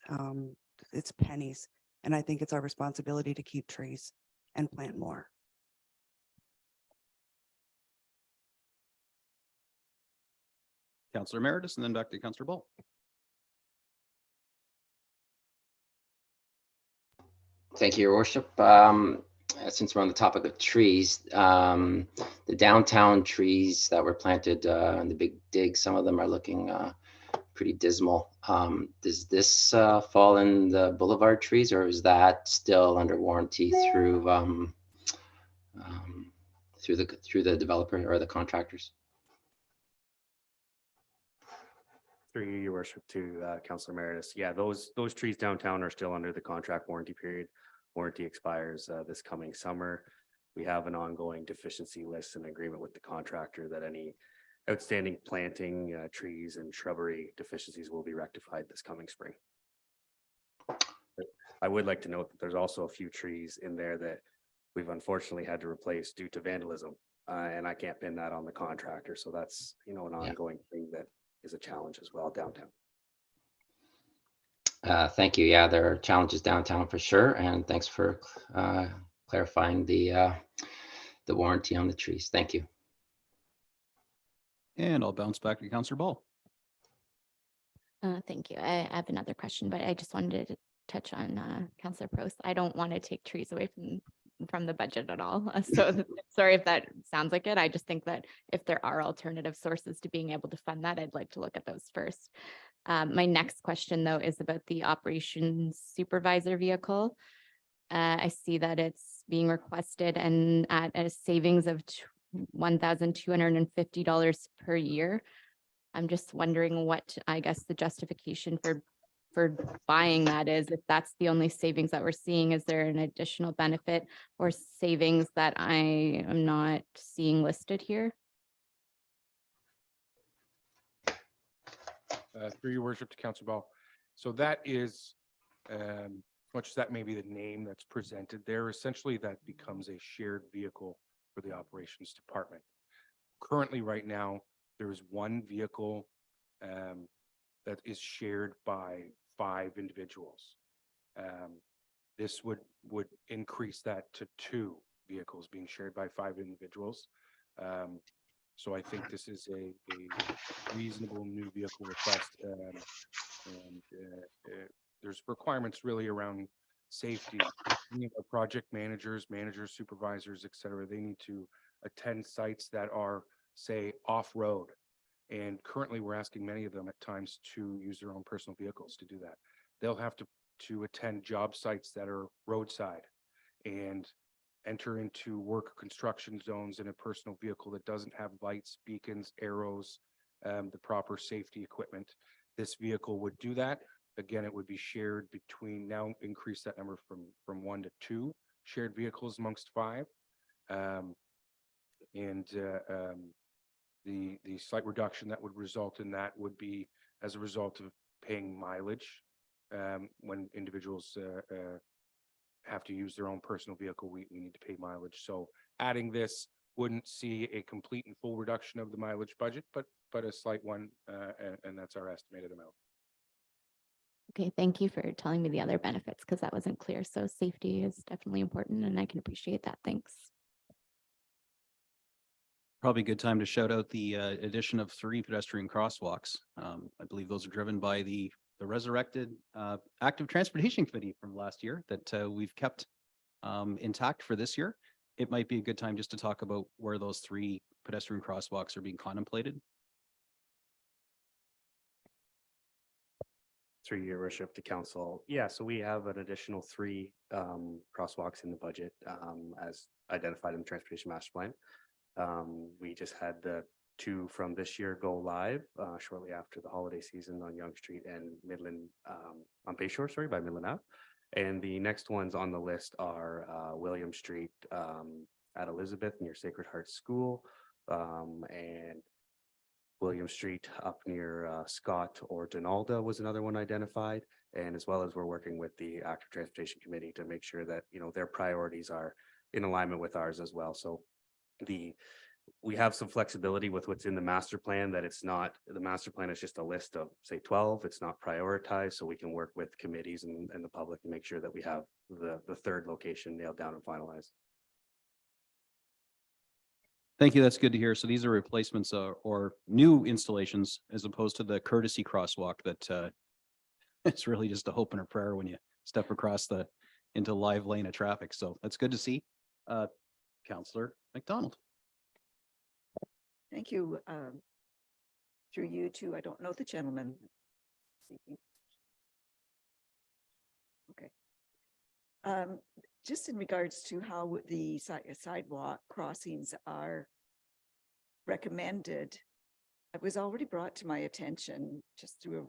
it's pennies. And I think it's our responsibility to keep trees and plant more. Councillor Emeritus, and then back to Councillor Ball. Thank you, Your Worship. Since we're on the topic of trees, the downtown trees that were planted in the Big Dig, some of them are looking pretty dismal. Does this fall in the boulevard trees, or is that still under warranty through the developer or the contractors? Through you, Your Worship, to Councillor Emeritus. Yeah, those trees downtown are still under the contract warranty period. Warranty expires this coming summer. We have an ongoing deficiency list and agreement with the contractor that any outstanding planting, trees and shrubbery deficiencies will be rectified this coming spring. But I would like to note that there's also a few trees in there that we've unfortunately had to replace due to vandalism. And I can't pin that on the contractor. So that's, an ongoing thing that is a challenge as well downtown. Thank you. Yeah, there are challenges downtown for sure. And thanks for clarifying the warranty on the trees. Thank you. And I'll bounce back to Councillor Ball. Thank you. I have another question, but I just wanted to touch on Councillor Prost. I don't want to take trees away from the budget at all. So sorry if that sounds like it. I just think that if there are alternative sources to being able to fund that, I'd like to look at those first. My next question, though, is about the operations supervisor vehicle. I see that it's being requested and at a savings of $1,250 per year. I'm just wondering what, I guess, the justification for for buying that is, if that's the only savings that we're seeing, is there an additional benefit or savings that I am not seeing listed here? Through your worship to Council Ball. So that is, much as that may be the name that's presented there, essentially that becomes a shared vehicle for the operations department. Currently, right now, there is one vehicle that is shared by 5 individuals. This would increase that to 2 vehicles being shared by 5 individuals. So I think this is a reasonable new vehicle request. There's requirements really around safety. Any of our project managers, supervisors, et cetera, they need to attend sites that are, say, off-road. And currently we're asking many of them at times to use their own personal vehicles to do that. They'll have to attend job sites that are roadside and enter into work construction zones in a personal vehicle that doesn't have lights, beacons, arrows, the proper safety equipment. This vehicle would do that. Again, it would be shared between, now increase that number from 1 to 2 shared vehicles amongst 5. The slight reduction that would result in that would be as a result of paying mileage. When individuals have to use their own personal vehicle, we need to pay mileage. So adding this wouldn't see a complete and full reduction of the mileage budget, but a slight one, and that's our estimated amount. Okay, thank you for telling me the other benefits because that wasn't clear. So safety is definitely important and I can appreciate that. Thanks. Probably a good time to shout out the addition of 3 pedestrian crosswalks. I believe those are driven by the resurrected active transportation committee from last year that we've kept intact for this year. It might be a good time just to talk about where those 3 pedestrian crosswalks are being contemplated. Through your worship to council. Yeah, so we have an additional 3 crosswalks in the budget as identified in the transportation master plan. We just had the 2 from this year go live shortly after the holiday season on Yonge Street and Midland on Bayshore, sorry, by Midland Ave. And the next ones on the list are William Street at Elizabeth near Sacred Heart School and William Street up near Scott or Donalda was another one identified. And as well as we're working with the active transportation committee to make sure that, their priorities are in alignment with ours as well. So we have some flexibility with what's in the master plan, that it's not, the master plan is just a list of say 12, it's not prioritized. So we can work with committees and the public to make sure that we have the 3rd location nailed down and finalized. Thank you. That's good to hear. So these are replacements or new installations as opposed to the courtesy crosswalk that it's really just a hope and a prayer when you step across into live lane of traffic. So that's good to see. Councillor McDonald. Thank you. Through you too. I don't know the gentleman. Okay. Just in regards to how the sidewalk crossings are recommended, it was already brought to my attention just through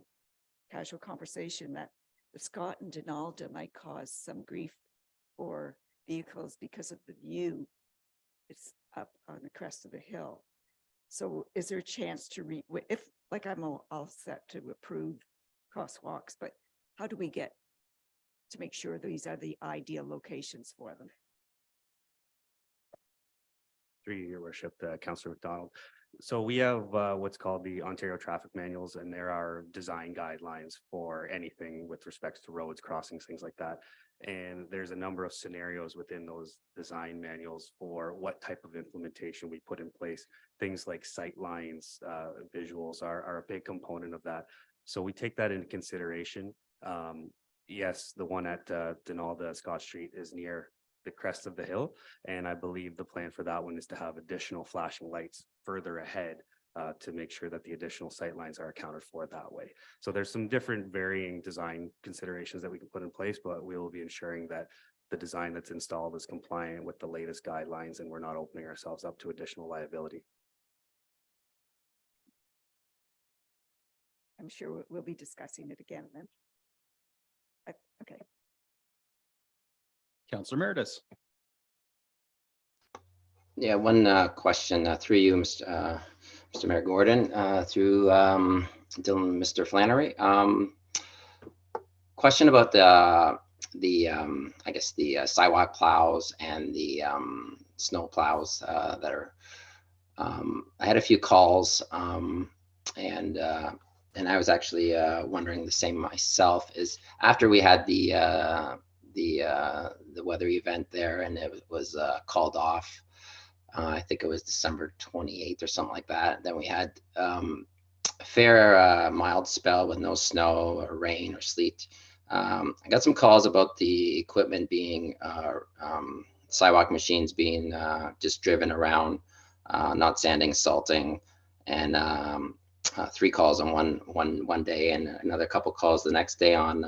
a casual conversation that the Scott and Donalda might cause some grief for vehicles because of the view. It's up on the crest of the hill. So is there a chance to if like I'm all set to approve crosswalks, but how do we get to make sure these are the ideal locations for them? Through your worship, Councillor McDonald. So we have what's called the Ontario traffic manuals, and there are design guidelines for anything with respects to roads, crossings, things like that. And there's a number of scenarios within those design manuals for what type of implementation we put in place. Things like sight lines, visuals are a big component of that. So we take that into consideration. Yes, the one at Donalda Scott Street is near the crest of the hill. And I believe the plan for that one is to have additional flashing lights further ahead to make sure that the additional sight lines are accounted for that way. So there's some different varying design considerations that we can put in place, but we will be ensuring that the design that's installed is compliant with the latest guidelines and we're not opening ourselves up to additional liability. I'm sure we'll be discussing it again then. Okay. Councillor Meredith. Yeah, one question through you, Mr. Mayor Gordon, through Dylan, Mr. Flannery. Question about the I guess the sidewalk plows and the snow plows that are. I had a few calls and I was actually wondering the same myself. Is after we had the weather event there and it was called off. I think it was December 28th or something like that. Then we had a fair mild spell with no snow or rain or sleet. I got some calls about the equipment being sidewalk machines being just driven around, not sanding, salting, and 3 calls on one day and another couple calls the next day on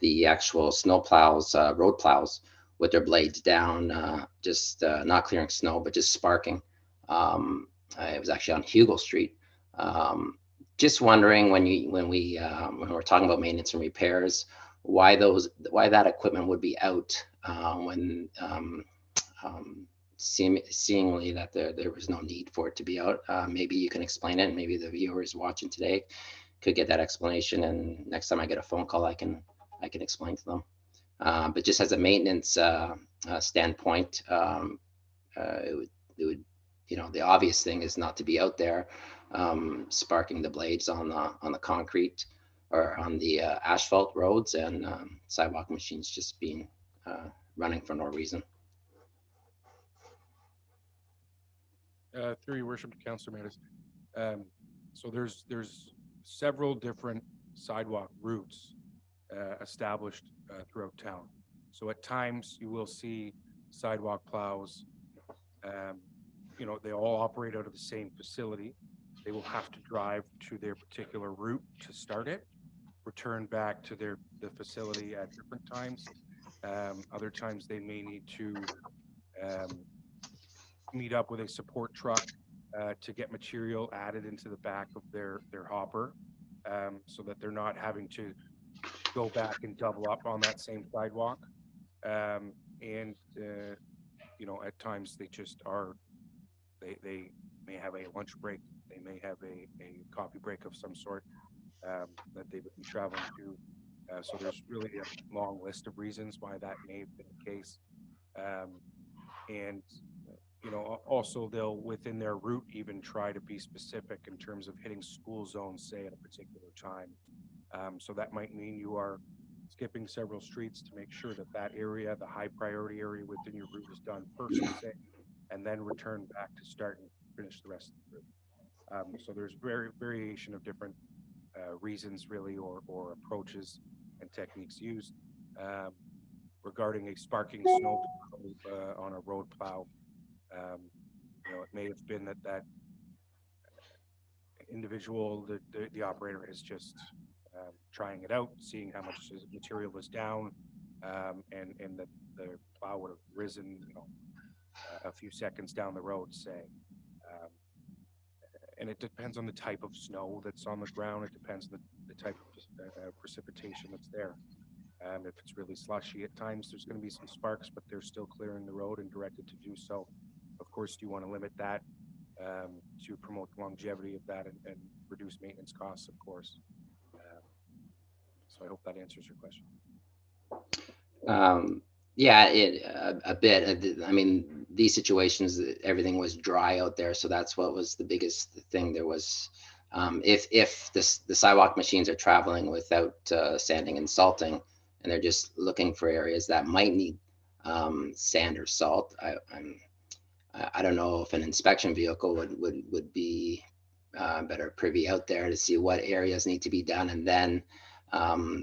the actual snow plows, road plows with their blades down, just not clearing snow, but just sparking. It was actually on Hugel Street. Just wondering when we're talking about maintenance and repairs, why that equipment would be out when seemingly that there was no need for it to be out. Maybe you can explain it, and maybe the viewers watching today could get that explanation. And next time I get a phone call, I can explain to them. But just as a maintenance standpoint, it would, the obvious thing is not to be out there sparking the blades on the concrete or on the asphalt roads, and sidewalk machines just being running for no reason. Through your worship, Councillor Meredith. So there's several different sidewalk routes established throughout town. So at times you will see sidewalk plows. They all operate out of the same facility. They will have to drive to their particular route to start it, return back to the facility at different times. Other times they may need to meet up with a support truck to get material added into the back of their hopper, so that they're not having to go back and double up on that same sidewalk. At times they just are, they may have a lunch break, they may have a coffee break of some sort that they would be traveling to. So there's really a long list of reasons why that may have been the case. Also they'll within their route even try to be specific in terms of hitting school zones, say at a particular time. So that might mean you are skipping several streets to make sure that area, the high priority area within your route, is done first, say, and then return back to start and finish the rest of the route. So there's variation of different reasons really, or approaches and techniques used. Regarding a sparking snow on a road plow, it may have been that individual, the operator is just trying it out, seeing how much material was down, and that the plow would have risen, a few seconds down the road, say. And it depends on the type of snow that's on the ground. It depends on the type of precipitation that's there. If it's really slushy at times, there's going to be some sparks, but they're still clearing the road and directed to do so. Of course, you want to limit that to promote the longevity of that and reduce maintenance costs, of course. So I hope that answers your question. Yeah, a bit. I mean, these situations, everything was dry out there, so that's what was the biggest thing. There was, if the sidewalk machines are traveling without sanding and salting, and they're just looking for areas that might need sand or salt, I don't know if an inspection vehicle would be better privy out there to see what areas need to be done, and then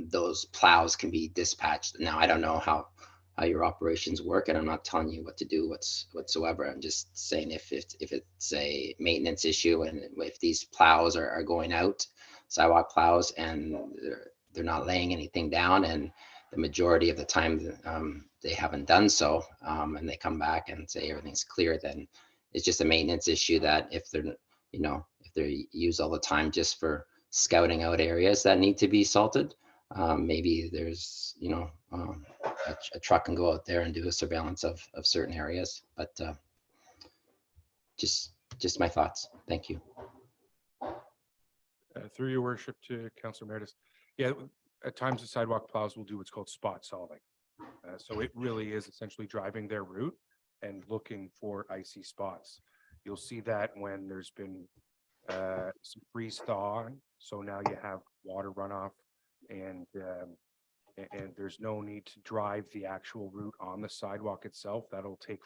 those plows can be dispatched. Now, I don't know how your operations work, and I'm not telling you what to do whatsoever. I'm just saying if it's a maintenance issue, and if these plows are going out, sidewalk plows, and they're not laying anything down, and the majority of the time they haven't done so, and they come back and say everything's clear, then it's just a maintenance issue. That if they're used all the time just for scouting out areas that need to be salted, maybe there's, a truck can go out there and do a surveillance of certain areas, but just my thoughts. Thank you. Through your worship to Councillor Meredith. Yeah, at times the sidewalk plows will do what's called spot solving. So it really is essentially driving their route and looking for icy spots. You'll see that when there's been some freeze thaw, so now you have water runoff, and there's no need to drive the actual route on the sidewalk itself. That'll take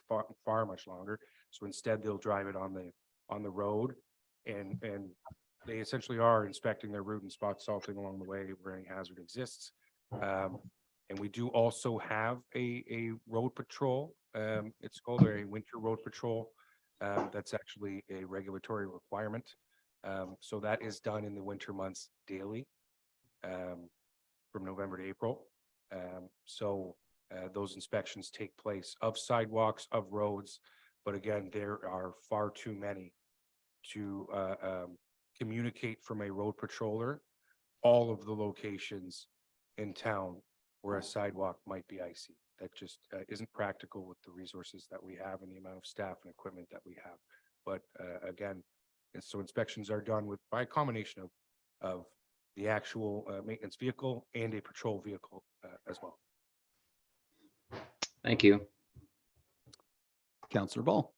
far much longer. So instead, they'll drive it on the road, and they essentially are inspecting their route and spot salting along the way where any hazard exists. And we do also have a road patrol. It's called a winter road patrol. That's actually a regulatory requirement. So that is done in the winter months daily, from November to April. So those inspections take place of sidewalks, of roads, but again, there are far too many to communicate from a road patroller all of the locations in town where a sidewalk might be icy. That just isn't practical with the resources that we have and the amount of staff and equipment that we have. But again, and so inspections are done by a combination of the actual maintenance vehicle and a patrol vehicle as well. Thank you. Councillor Ball.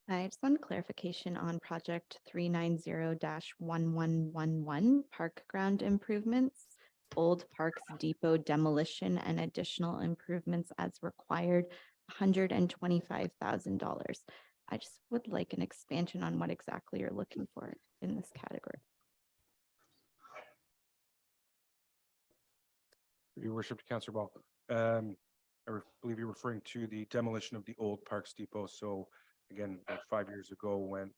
I just want clarification on project 390-1111 park ground improvements, Old Parks Depot demolition and additional improvements as required, $125,000. I just would like an expansion on what exactly you're looking for in this category. Your worship, Councillor Ball. Believe you're referring to the demolition of the Old Parks Depot. So again, 5 years ago, when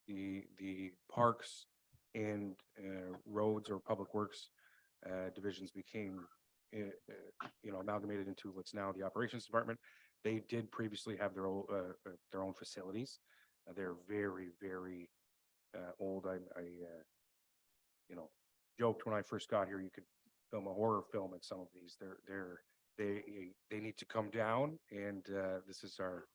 the parks and roads or public works divisions became amalgamated into what's now the operations department, they did previously have their own facilities. They're very, very old. I joked when I first got here, you could film a horror film at some of these. They need to come down, and this is our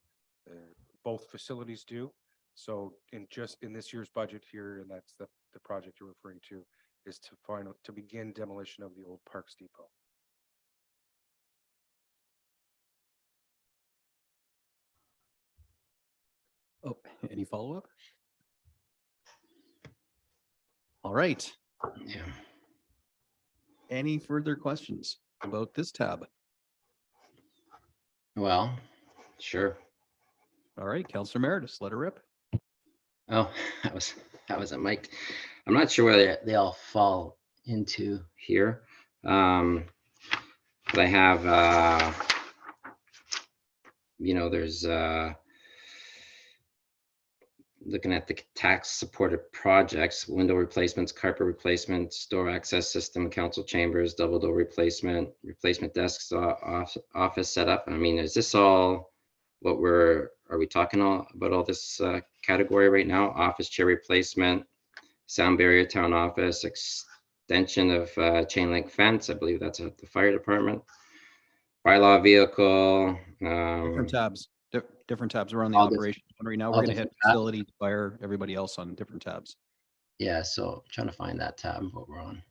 both facilities do. So in this year's budget here, and that's the project you're referring to, is to begin demolition of the Old Parks Depot. Oh, any follow-up? All right. Yeah. Any further questions about this tab? Well, sure. All right, Councillor Meredith, let her rip. Oh, that was a mic. I'm not sure where they all fall into here. But I have, there's looking at the tax supported projects, window replacements, carpet replacements, door access system, council chambers, double door replacement desks, office setup. I mean, is this all what are we talking about all this category right now? Office chair replacement, sound barrier, town office, extension of chain link fence. I believe that's at the fire department. Bylaw vehicle. Different tabs. Different tabs around the All this- operation. Right now, we're all going to hit different tabs. facility, fire, everybody else on different tabs. Yeah, so I'm trying to find that tab, what we're on.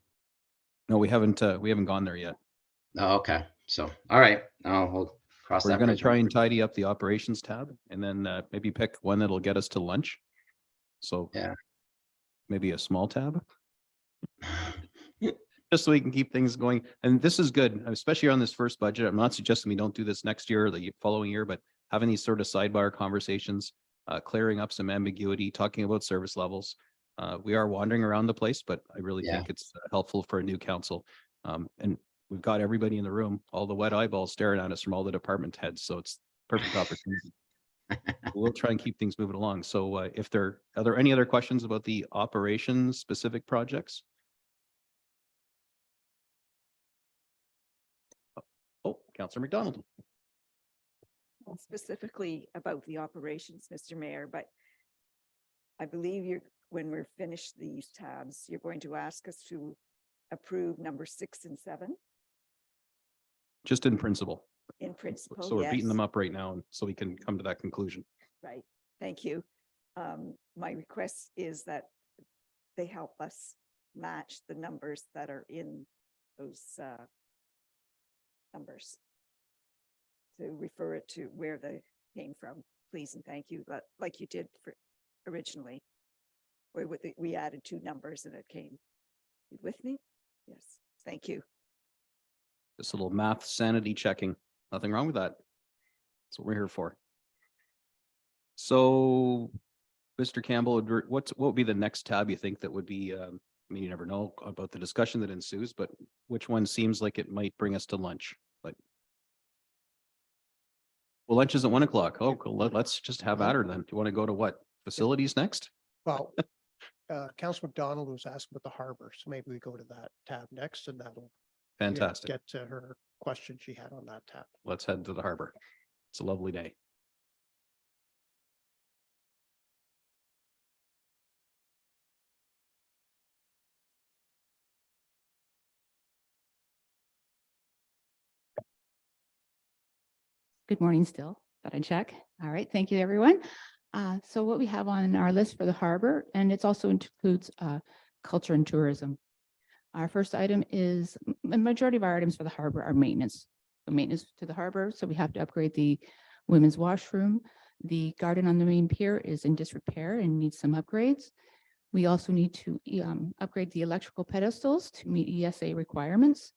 No, we haven't gone there yet. Oh, okay. So, all right, we'll cross We're that. going to bridge try when- and tidy up the operations tab and then maybe pick one that'll get us to lunch. So Yeah. maybe a small tab. Just so we can keep things going. And this is good, especially on this first budget. I'm not suggesting we don't do this next year or the following year, but having these sort of sidebar conversations, clearing up some ambiguity, talking about service levels. We are wandering around the place, but I really Yeah. think it's helpful for a new council. And we've got everybody in the room, all the wet eyeballs staring at us from all the department heads. So it's perfect opportunity. We'll try and keep things moving along. So are there any other questions about the operations specific projects? Oh, Councillor McDonald. Specifically about the operations, Mr. Mayor, but I believe you're when we're finished these tabs, you're going to ask us to approve number 6 and 7 Just in principle. in principle. So we're beating yes. them up right now, and so we can come to that conclusion. Right, thank you. My request is that they help us match the numbers that are in those numbers. To refer it to where they came from, please and thank you, like you did for originally. Where we added 2 numbers and it came. You with me? Yes, thank you. Just a little math sanity checking. Nothing wrong with that. That's what we're here for. So, Mr. Campbell, what would be the next tab you think that would be, I mean, you never know about the discussion that ensues, but which one seems like it might bring us to lunch? Like, well, lunch is at 1 o'clock. Oh, cool. Let's just have at her then. Do you want to go to what? Facilities next? Well, Council McDonald was asking about the harbor, so maybe we go to that tab next and that'll Fantastic. get to her question she had on that tab. Let's head to the harbor. It's a lovely day. Good morning still, but I check. All right, thank you, everyone. So what we have on our list for the harbor, and it also includes culture and tourism. Our first item is, the majority of our items for the harbor are maintenance. The maintenance to the harbor, so we have to upgrade the women's washroom. The garden on the main pier is in disrepair and needs some upgrades. We also need to upgrade the electrical pedestals to meet ESA requirements.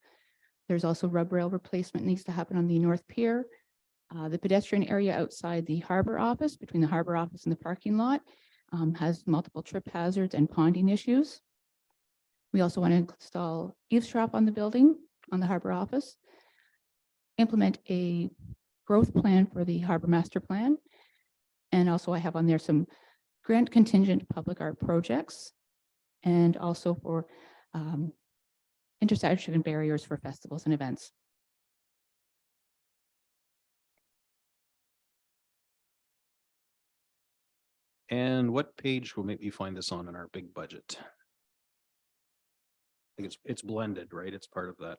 There's also rub rail replacement needs to happen on the North Pier. The pedestrian area outside the harbor office, between the harbor office and the parking lot, has multiple trip hazards and ponding issues. We also want to install eavesdrop on the building, on the harbor office, implement a growth plan for the harbor master plan. And also I have on there some grant contingent public art projects, and also for intersection barriers for festivals and events. And what page will make me find this on in our big budget? I think it's blended, right? It's part of that.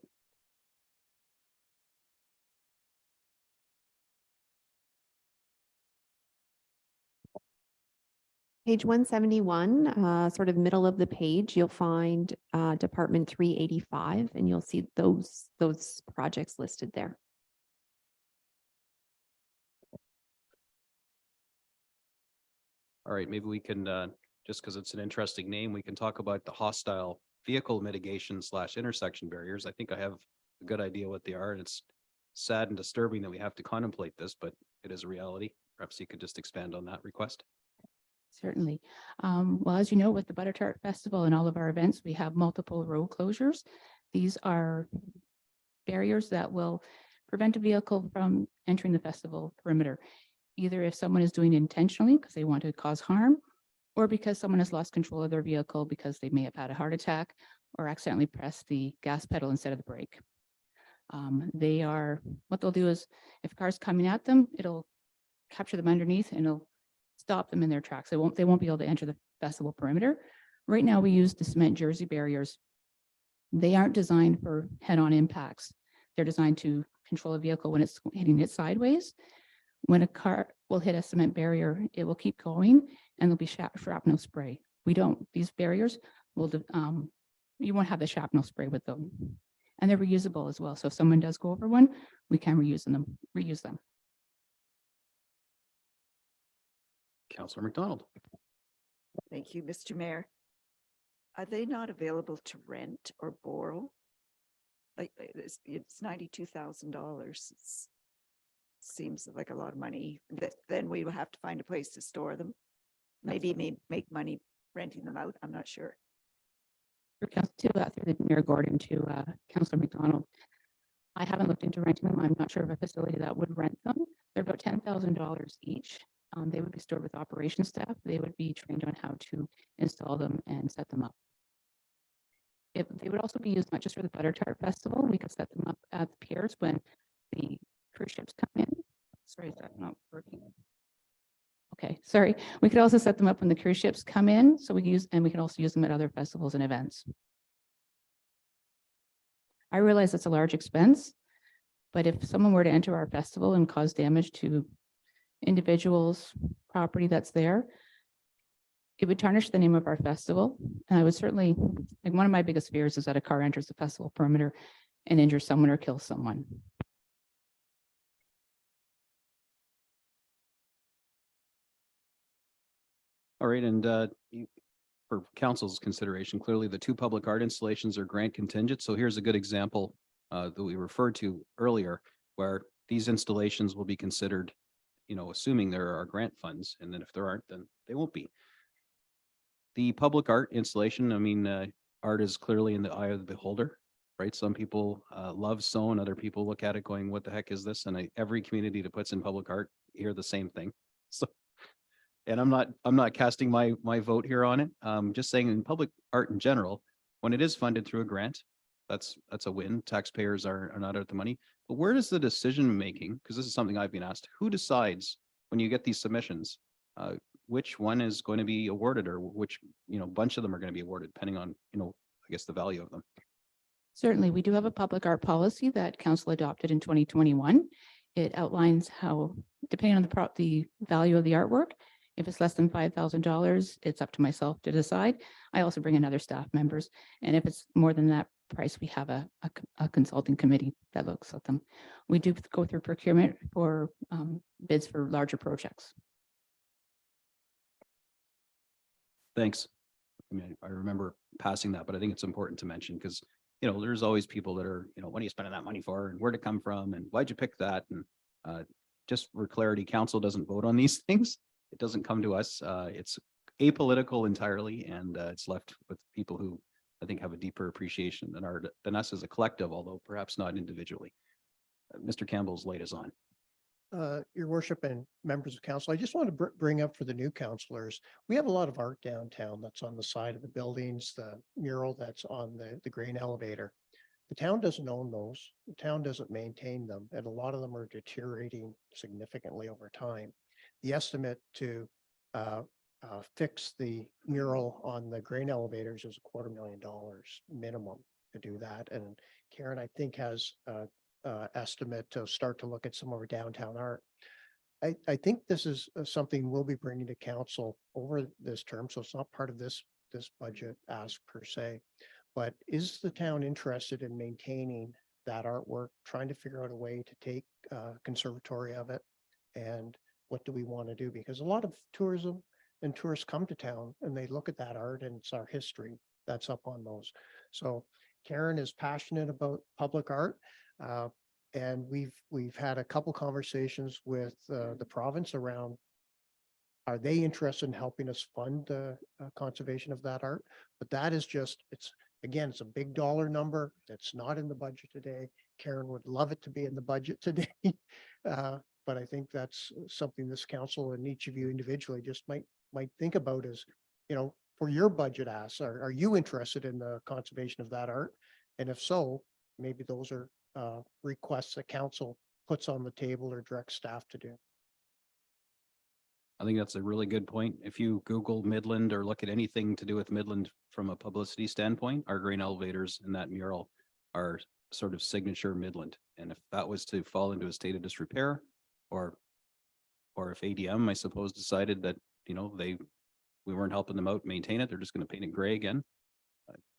Page 171, sort of middle of the page, you'll find Department 385, and you'll see those projects listed there. All right, maybe we can, just because it's an interesting name, we can talk about the hostile vehicle mitigation / intersection barriers. I think I have a good idea what they are, and it's sad and disturbing that we have to contemplate this, but it is a reality. Perhaps you could just expand on that request. Certainly. Well, as you know, with the Butter Tart Festival and all of our events, we have multiple road closures. These are barriers that will prevent a vehicle from entering the festival perimeter, either if someone is doing it intentionally because they want to cause harm, or because someone has lost control of their vehicle because they may have had a heart attack or accidentally pressed the gas pedal instead of the brake. What they'll do is, if cars coming at them, it'll capture them underneath and it'll stop them in their tracks. They won't be able to enter the festival perimeter. Right now, we use the cement jersey barriers. They aren't designed for head-on impacts. They're designed to control a vehicle when it's hitting it sideways. When a car will hit a cement barrier, it will keep going and there'll be shrapnel spray. These barriers will, you won't have the shrapnel spray with them. And they're reusable as well. So if someone does go over one, we can reuse them. Councillor McDonald. Thank you, Mr. Mayor. Are they not available to rent or borrow? Like it's $92,000. Seems like a lot of money. Then we will have to find a place to store them. Maybe make money renting them out. I'm not sure. Through the Mayor Gordon to Councillor McDonald. I haven't looked into renting them. I'm not sure of a facility that would rent them. They're about $10,000 each. They would be stored with operations staff. They would be trained on how to install them and set them up. They would also be used not just for the Butter Tart Festival. We could set them up at the piers when the cruise ships come in. Sorry, is that not working? Okay, sorry. We could also set them up when the cruise ships come in. So we can use, and we can also use them at other festivals and events. I realize it's a large expense, but if someone were to enter our festival and cause damage to individuals' property that's there, it would tarnish the name of our festival. And I would certainly, like, one of my biggest fears is that a car enters the festival perimeter and injures someone or kills someone. All right, and for council's consideration, clearly the 2 public art installations are grant contingent. So here's a good example that we referred to earlier, where these installations will be considered, you know, assuming there are grant funds, and then if there aren't, then they won't be. The public art installation, I mean, art is clearly in the eye of the beholder, right? Some people love stone, other people look at it going, what the heck is this? And every community that puts in public art hear the same thing. So, and I'm not casting my vote here on it. Just saying, in public art in general, when it is funded through a grant, that's a win. Taxpayers are not out the money. But where does the decision making, because this is something I've been asked, who decides when you get these submissions, which one is going to be awarded, or which, you know, bunch of them are going to be awarded, depending on, you know, I guess the value of them? Certainly, we do have a public art policy that council adopted in 2021. It outlines how, depending on the value of the artwork, if it's less than $5,000, it's up to myself to decide. I also bring in other staff members. And if it's more than that price, we have a consulting committee that looks at them. We do go through procurement for bids for larger projects. Thanks. I mean, I remember passing that, but I think it's important to mention because, you know, there's always people that are, you know, what are you spending that money for, and where'd it come from, and why'd you pick that? And just for clarity, council doesn't vote on these things. It doesn't come to us. It's apolitical entirely, and it's left with people who I think have a deeper appreciation than us as a collective, although perhaps not individually. Mr. Campbell's light is on. Your worship and members of council, I just want to bring up for the new councilors, we have a lot of art downtown that's on the side of the buildings, the mural that's on the grain elevator. The town doesn't own those. The town doesn't maintain them, and a lot of them are deteriorating significantly over time. The estimate to fix the mural on the grain elevators is $250,000 minimum to do that. And Karen, I think, has estimate to start to look at some of our downtown art. I think this is something we'll be bringing to council over this term, so it's not part of this budget ask per se, but is the town interested in maintaining that artwork, trying to figure out a way to take conservatory of it, and what do we want to do? Because a lot of tourism and tourists come to town and they look at that art, and it's our history that's up on those. So Karen is passionate about public art. And we've had a couple conversations with the province around, are they interested in helping us fund the conservation of that art? But that is just, it's a big dollar number that's not in the budget today. Karen would love it to be in the budget today. But I think that's something this council and each of you individually just might think about is, you know, for your budget asks, are you interested in the conservation of that art? And if so, maybe those are requests that council puts on the table or directs staff to do. I think that's a really good point. If you Google Midland or look at anything to do with Midland from a publicity standpoint, our grain elevators and that mural are sort of signature Midland. And if that was to fall into a state of disrepair, or if ADM, I suppose, decided that, you know, we weren't helping them out maintain it, they're just going to paint it gray again.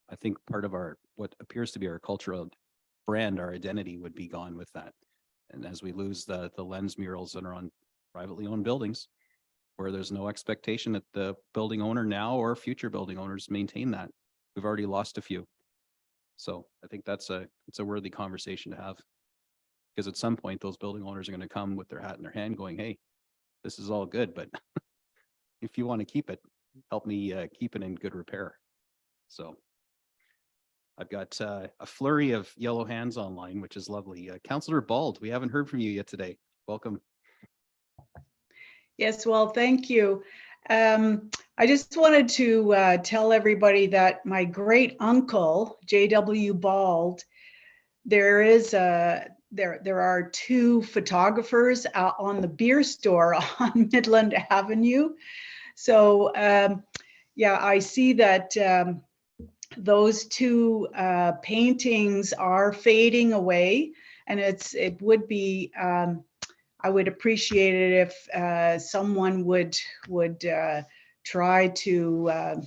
I think part of what appears to be our cultural brand, our identity, would be gone with that. And as we lose the lens murals that are on privately owned buildings, where there's no expectation that the building owner now or future building owners maintain that, we've already lost a few. So I think it's a worthy conversation to have, because at some point those building owners are going to come with their hat in their hand going, hey, this is all good, but if you want to keep it, help me keep it in good repair. So I've got a flurry of yellow hands online, which is lovely. Councillor Bald, we haven't heard from you yet today. Welcome. Yes, well, thank you. I just wanted to tell everybody that my great uncle, J.W. Bald, there is there are two photographers on the beer store on Midland Avenue. So yeah, I see that those two paintings are fading away, and it would be I would appreciate it if someone would try to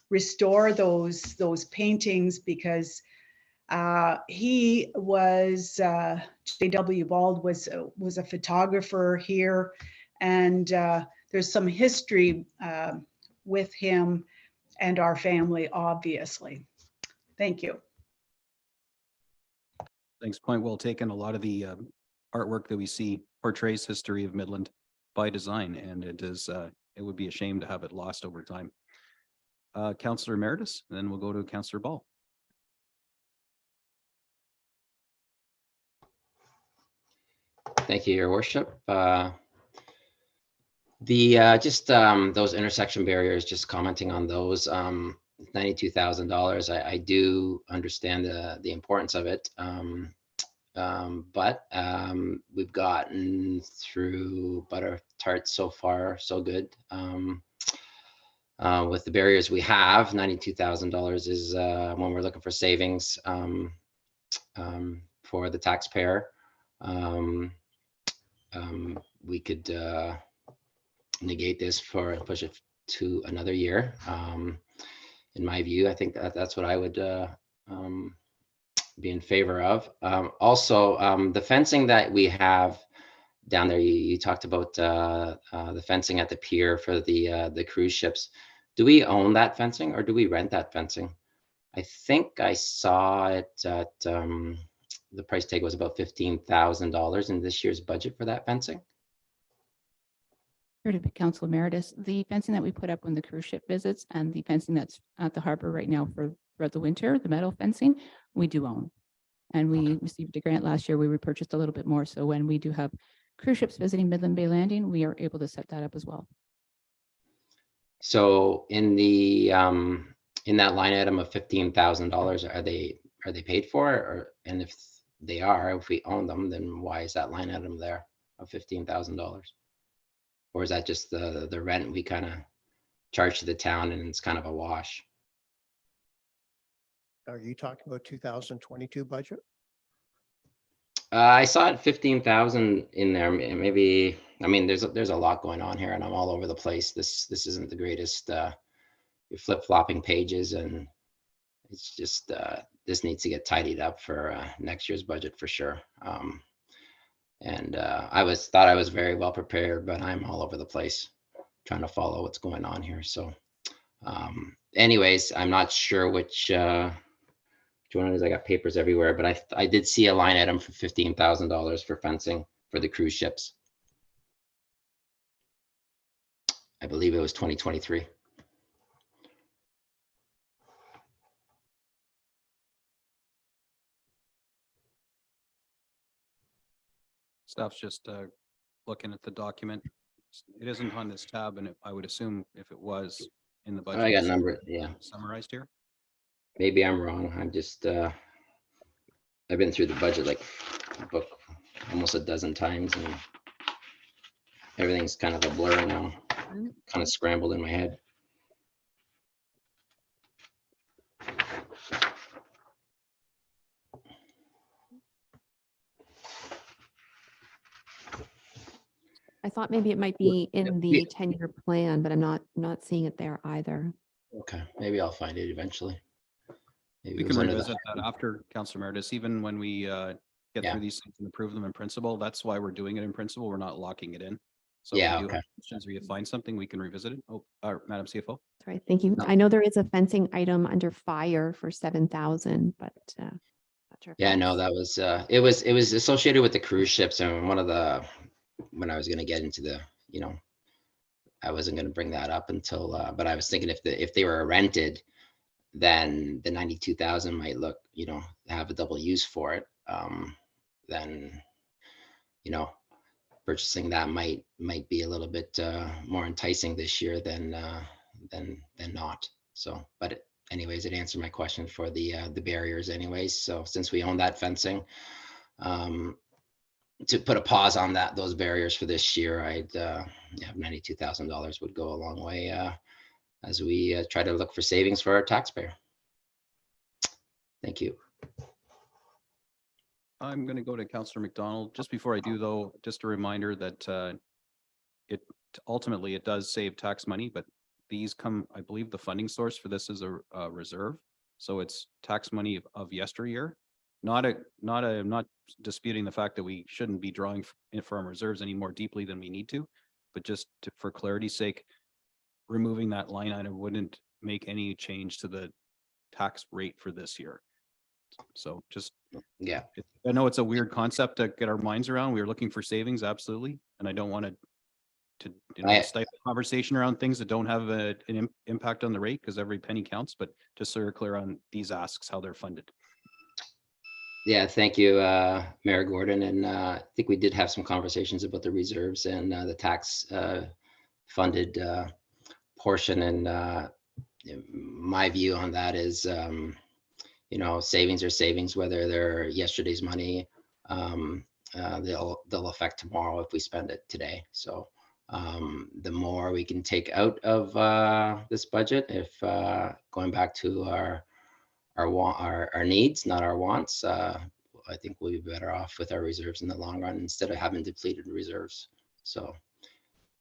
restore those paintings, because he was J.W. Bald was a photographer here, and there's some history with him and our family, obviously. Thank you. Thanks. Point well taken. A lot of the artwork that we see portrays history of Midland by design, and it would be a shame to have it lost over time. Councillor Emeritus, then we'll go to Councillor Ball. Thank you, Your Worship. Those intersection barriers, just commenting on those, $92,000. I do understand the importance of it. But we've gotten through butter tarts so far, so good. With the barriers we have, $92,000 is when we're looking for savings for the taxpayer. We could negate this for push it to another year. In my view, I think that's what I would be in favor of. Also, the fencing that we have down there, you talked about the fencing at the pier for the cruise ships. Do we own that fencing or do we rent that fencing? I think I saw it at the price tag was about $15,000 in this year's budget for that fencing. Here to be Council Emeritus, the fencing that we put up when the cruise ship visits and the fencing that's at the harbor right now for throughout the winter, the metal fencing, we do own. And we received a grant last year. We repurchased a little bit more. So when we do have cruise ships visiting Midland Bay Landing, we are able to set that up as well. So in the in that line item of $15,000, are they paid for, or and if they are, if we own them, then why is that line item there of $15,000? Or is that just the rent we kind of charge to the town and it's kind of a wash? Are you talking about 2022 budget? I saw it 15,000 in there. Maybe, I mean, there's a lot going on here, and I'm all over the place. This isn't the greatest. You're flip-flopping pages, and it's just this needs to get tidied up for next year's budget for sure. And I thought I was very well prepared, but I'm all over the place trying to follow what's going on here. So, anyways, I'm not sure which one it is. I got papers everywhere, but I did see a line item for $15,000 for fencing for the cruise ships. I believe it was 2023. Staff's just looking at the document. It isn't on this tab, and I would assume if it was in the budget. I got it's number, yeah. Summarized here. Maybe I'm wrong. I'm just I've been through the budget like book almost a dozen times, and everything's kind of a blur now. Kind of scrambled in my head. I thought maybe it might be in the 10-year plan, but I'm not seeing it there either. Okay, maybe I'll find it eventually. Maybe We it was can under the- revisit that after, Councillor Emeritus, even when we get Yeah. through these things and approve them in principle. That's why we're doing it in principle. We're not locking it in. So Yeah, if we do okay. have questions or you find something, we can revisit it. Oh, Madam CFO. Sorry, thank you. No. I know there is a fencing item under fire for 7,000, but not sure if Yeah, no, that's- that was it was associated with the cruise ships, and when I was going to get into the, I wasn't going to bring that up until but I was thinking if they were rented, then the 92,000 might look, have a double use for it. Then purchasing that might be a little bit more enticing this year than not. So, but anyways, it answered my question for the barriers anyways. So since we own that fencing, to put a pause on those barriers for this year, I'd $92,000 would go a long way as we try to look for savings for our taxpayer. Thank you. I'm going to go to Councillor McDonald. Just before I do, though, just a reminder that it ultimately it does save tax money, but these come, I believe the funding source for this is a reserve. So it's tax money of yesteryear. I'm not disputing the fact that we shouldn't be drawing from reserves any more deeply than we need to, but just for clarity's sake, removing that line item wouldn't make any change to the tax rate for this year. So just, Yeah, I know it's a weird concept to get our minds around. We were looking for savings, absolutely. And I don't want to stifle conversation around things that don't have an impact on the rate because every penny counts, but just so you're clear on these asks, how they're funded. yeah, thank you, Mayor Gordon. And I think we did have some conversations about the reserves and the tax funded portion. And my view on that is, savings are savings, whether they're yesterday's money, they'll affect tomorrow if we spend it today. So the more we can take out of this budget, if going back to our needs, not our wants, I think we'll be better off with our reserves in the long run instead of having depleted reserves. So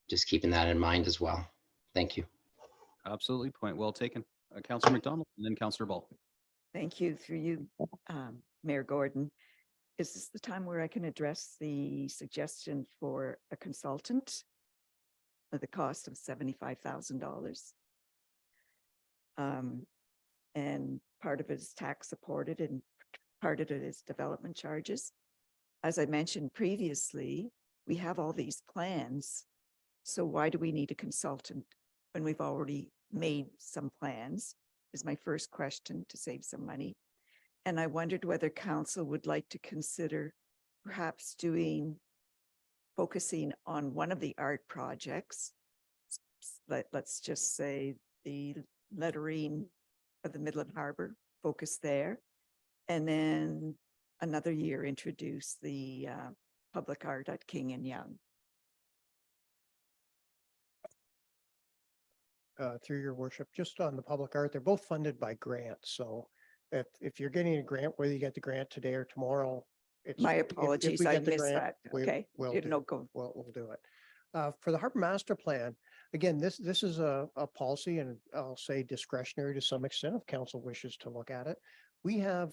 just keeping that in mind as well. Thank you. Absolutely. Point well taken. Councillor McDonald and then Councillor Ball. Thank you through you, Mayor Gordon. Is this the time where I can address the suggestion for a consultant at the cost of $75,000? And part of it is tax supported and part of it is development charges. As I mentioned previously, we have all these plans. So why do we need a consultant when we've already made some plans? Is my first question, to save some money. And I wondered whether council would like to consider perhaps focusing on one of the art projects. Let's just say the lettering of the Midland Harbor, focus there. And then another year introduce the public art at King and Yonge. Through your worship, just on the public art, they're both funded by grants. So if you're getting a grant, whether you get the grant today or tomorrow. My if apologies, we I get the missed grant, that. we- Okay, we'll didn't do know, it. go. We'll do it. For the Harbor Master Plan, again, this is a policy and I'll say discretionary to some extent if council wishes to look at it. We have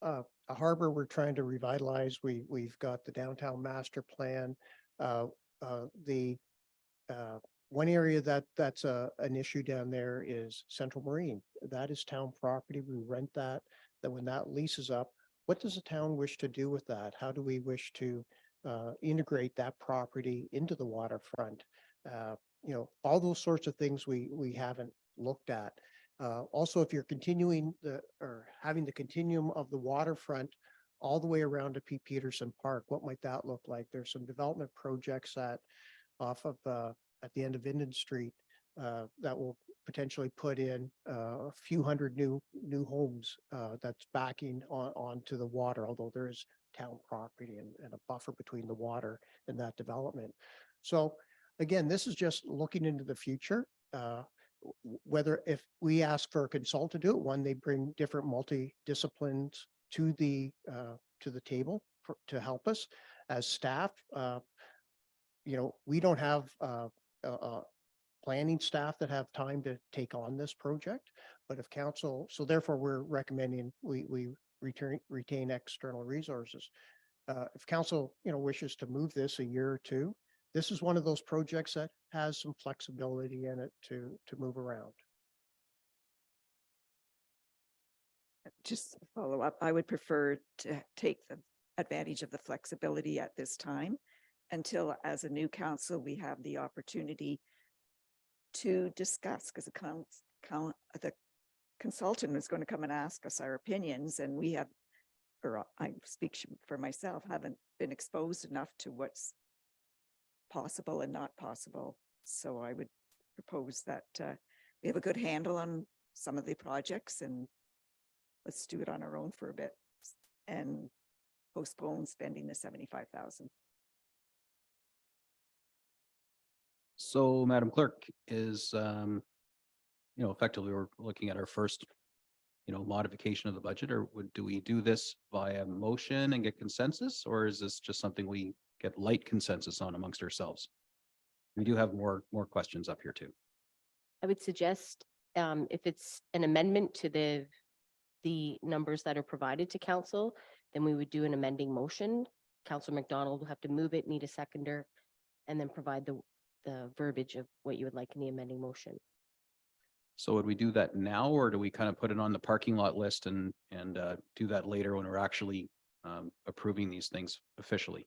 a harbor we're trying to revitalize. We've got the downtown master plan. One area that's an issue down there is Central Marine. That is town property. We rent that. Then when that lease is up, what does the town wish to do with that? How do we wish to integrate that property into the waterfront? All those sorts of things we haven't looked at. Also, if you're continuing having the continuum of the waterfront all the way around to P. Peterson Park, what might that look like? There's some development projects off of at the end of Minden Street that will potentially put in a few hundred new homes that's backing onto the water, although there is town property and a buffer between the water and that development. So again, this is just looking into the future. Whether if we ask for a consultant to do it, one, they bring different multidisciplines to the table to help us as staff. We don't have planning staff that have time to take on this project, but if council, so therefore we're recommending we retain external resources. If council, wishes to move this a year or two, this is one of those projects that has some flexibility in it to move around. Just to follow up, I would prefer to take the advantage of the flexibility at this time until, as a new council, we have the opportunity to discuss, because the consultant is going to come and ask us our opinions, and we have, or I speak for myself, haven't been exposed enough to what's possible and not possible. So I would propose that we have a good handle on some of the projects and let's do it on our own for a bit. And postpone spending the 75,000. So Madam Clerk is, effectively we're looking at our first, modification of the budget, or do we do this via motion and get consensus? Or is this just something we get light consensus on amongst ourselves? We do have more questions up here too. I would suggest if it's an amendment to the numbers that are provided to council, then we would do an amending motion. Councillor McDonald will have to move it, need a seconder, and then provide the verbiage of what you would like in the amending motion. So would we do that now, or do we kind of put it on the parking lot list and do that later when we're actually approving these things officially?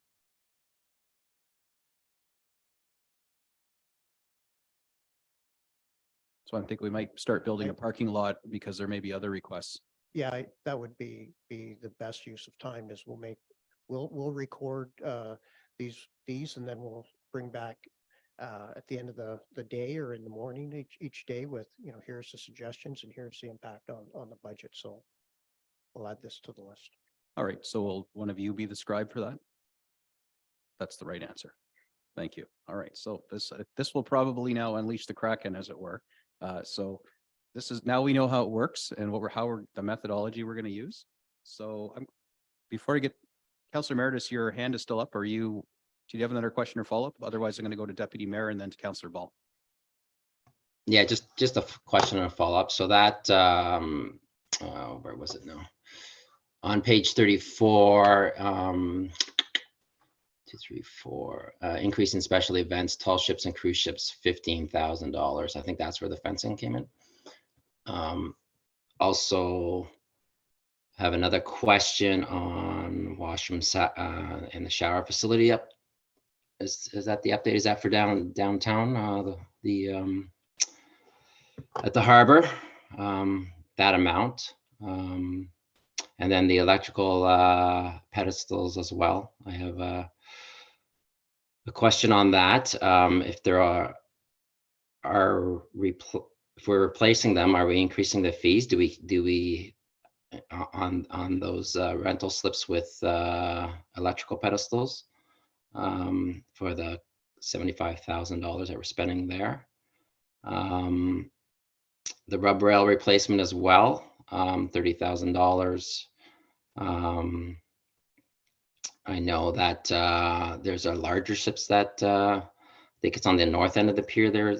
So I think we might start building a parking lot because there may be other requests. Yeah, that would be the best use of time is we'll record these and then we'll bring back at the end of the day or in the morning each day with, here's the suggestions and here's the impact on the budget. So we'll add this to the list. All right, so will one of you be the scribe for that? That's the right answer. Thank you. All right, so this will probably now unleash the Kraken, as it were. So this is, now we know how it works and the methodology we're going to use. So before I get, Councillor Meredith, your hand is still up. Do you have another question or follow-up? Otherwise, I'm going to go to Deputy Mayor and then to Councillor Ball. Yeah, just a question and a follow-up. So that, where was it now? On page 34, 2, 3, 4, increase in special events, tall ships and cruise ships, $15,000. I think that's where the fencing came in. Also have another question on washroom and the shower facility up. Is that the update? Is that for downtown, at the harbor, that amount? And then the electrical pedestals as well. I have a question on that. If there if we're replacing them, are we increasing the fees? Do we on those rental slips with electrical pedestals for the $75,000 that we're spending there? The rub rail replacement as well, $30,000. I know that there's a larger ships that I think it's on the north end of the pier there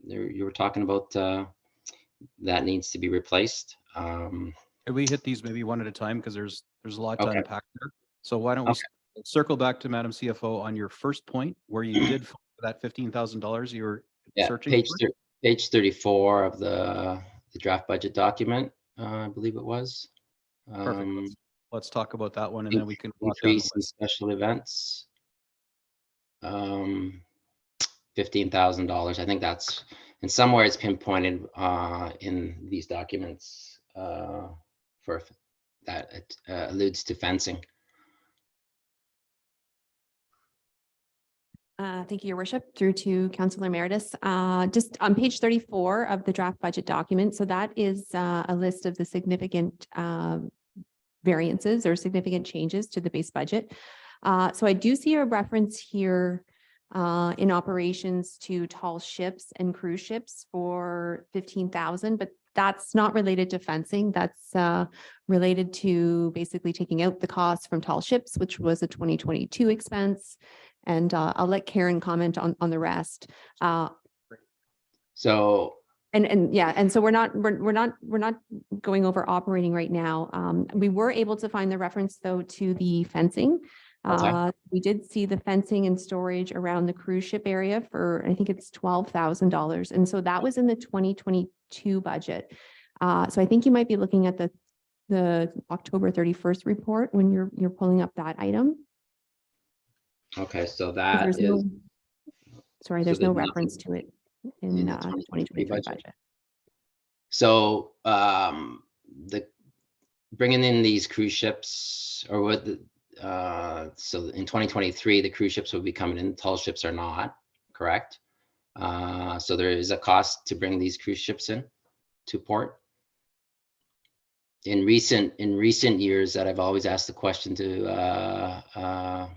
you were talking about that needs to be replaced. Can we hit these maybe one at a time, because there's a lot to Okay. unpack there. So why don't we circle back to Madam CFO on your first point where you did that $15,000 you were searching for? Page 34 of the draft budget document, I believe it was. Perfect. Let's talk about that one and then we can walk down the Increase in list. special events. $15,000. I think that's, and somewhere it's pinpointed in these documents for that it alludes to fencing. Thank you, Your Worship. Through to Councillor Meredith. Just on page 34 of the draft budget document. So that is a list of the significant variances or significant changes to the base budget. So I do see a reference here in operations to tall ships and cruise ships for 15,000, but that's not related to fencing. That's related to basically taking out the costs from tall ships, which was a 2022 expense. And I'll let Karen comment on the rest. So And so we're not going over operating right now. We were able to find the reference though to the fencing. Okay. We did see the fencing and storage around the cruise ship area for, I think it's $12,000. And so that was in the 2022 budget. So I think you might be looking at the October 31st report when you're pulling up that item. okay, so that There's is. there's no there's reference to it in the 2023 budget. So the bringing in these cruise ships, or what the so in 2023 the cruise ships will be coming in, tall ships are not, correct? So there is a cost to bring these cruise ships in to port. in recent years that I've always asked the question to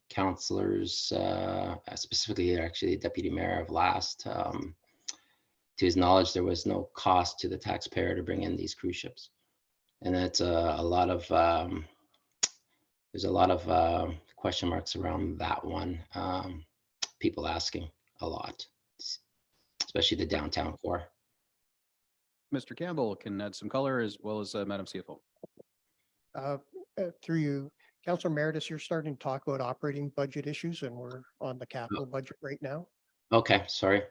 councillors, specifically actually Deputy Mayor of last, to his knowledge, there was no cost to the taxpayer to bring in these cruise ships. And it's a lot of, there's a lot of question marks around that one. People asking a lot, especially the downtown core. Mr. Campbell can add some color as well as Madam CFO. Through you, Councilor Emeritus, you're starting to talk about operating budget issues and we're on the capital budget right now. Okay, sorry.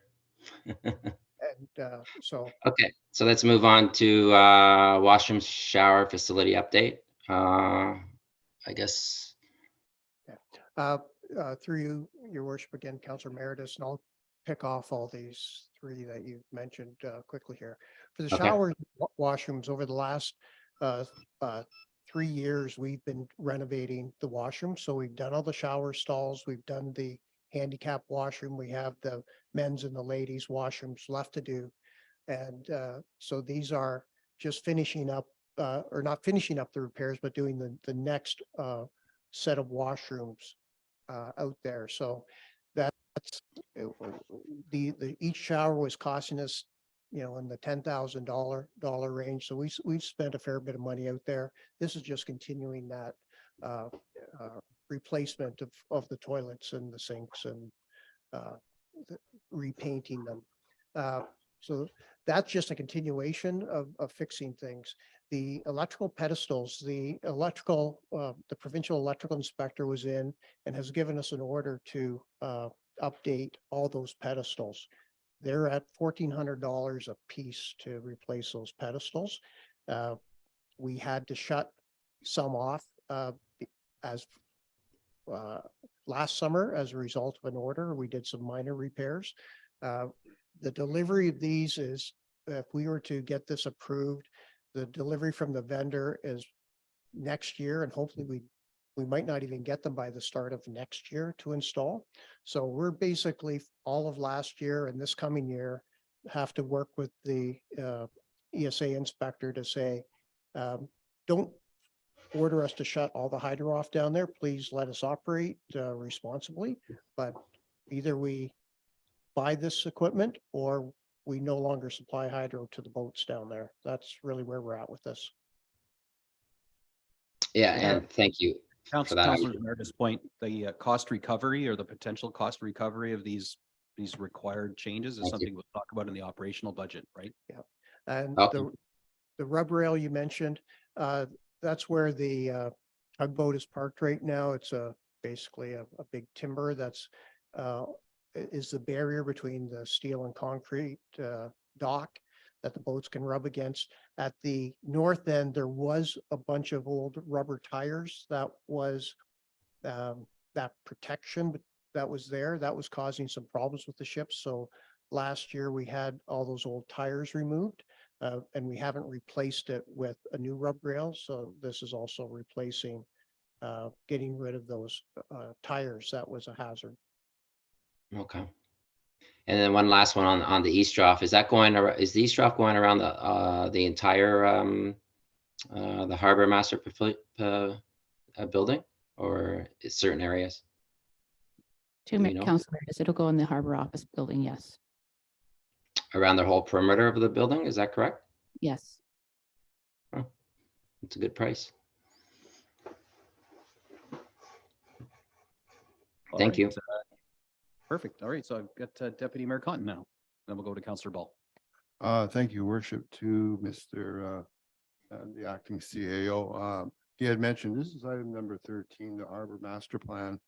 And so Okay, so let's move on to washroom shower facility update. I guess. through you, your worship, again, Councilor Emeritus, and I'll pick off all these three that you mentioned quickly here. For the Okay. showers, washrooms, over the last 3 years, we've been renovating the washroom. So we've done all the shower stalls, we've done the handicap washroom, we have the men's and the ladies' washrooms left to do. And so these are just finishing up, or not finishing up the repairs, but doing the next set of washrooms out there. So that's each shower was costing us, in the $10,000 range. So we've spent a fair bit of money out there. This is just continuing that replacement of the toilets and the sinks and repainting them. So that's just a continuation of fixing things. The electrical pedestals, the provincial electrical inspector was in and has given us an order to update all those pedestals. They're at $1,400 a piece to replace those pedestals. We had to shut some off as last summer as a result of an order. We did some minor repairs. The delivery of these is, if we were to get this approved, the delivery from the vendor is next year, and hopefully we might not even get them by the start of next year to install. So we're basically all of last year and this coming year have to work with the ESA inspector to say, don't order us to shut all the hydro off down there. Please let us operate responsibly. But either we buy this equipment or we no longer supply hydro to the boats down there. That's really where we're at with this. Yeah, and thank you for that. Councilor Emeritus' point, the cost recovery or the potential cost recovery of these required changes is Thank you. something we'll talk about in the operational budget, right? Yeah. And Okay. the rub rail you mentioned, that's where the tugboat is parked right now. It's basically a big timber that's is the barrier between the steel and concrete dock that the boats can rub against. At the north end, there was a bunch of old rubber tires that was that protection that was there. That was causing some problems with the ship. So last year we had all those old tires removed and we haven't replaced it with a new rub rail. So this is also replacing, getting rid of those tires. That was a hazard. Okay. And then one last one on the east trough. Is that going around? Is the east trough going around the entire the harbor master building, or is certain areas? To Do you know? Councilor Emeritus, it'll go in the harbor office building, yes. Around the whole perimeter of the building, is that correct? Yes. It's a good price. Thank you. Perfect. All right. So I've got Deputy Mayor Cotton now. Then we'll go to Councilor Ball. Thank you, worship, to Mr. The acting CAO. He had mentioned, this is item number 13, the harbor master plan.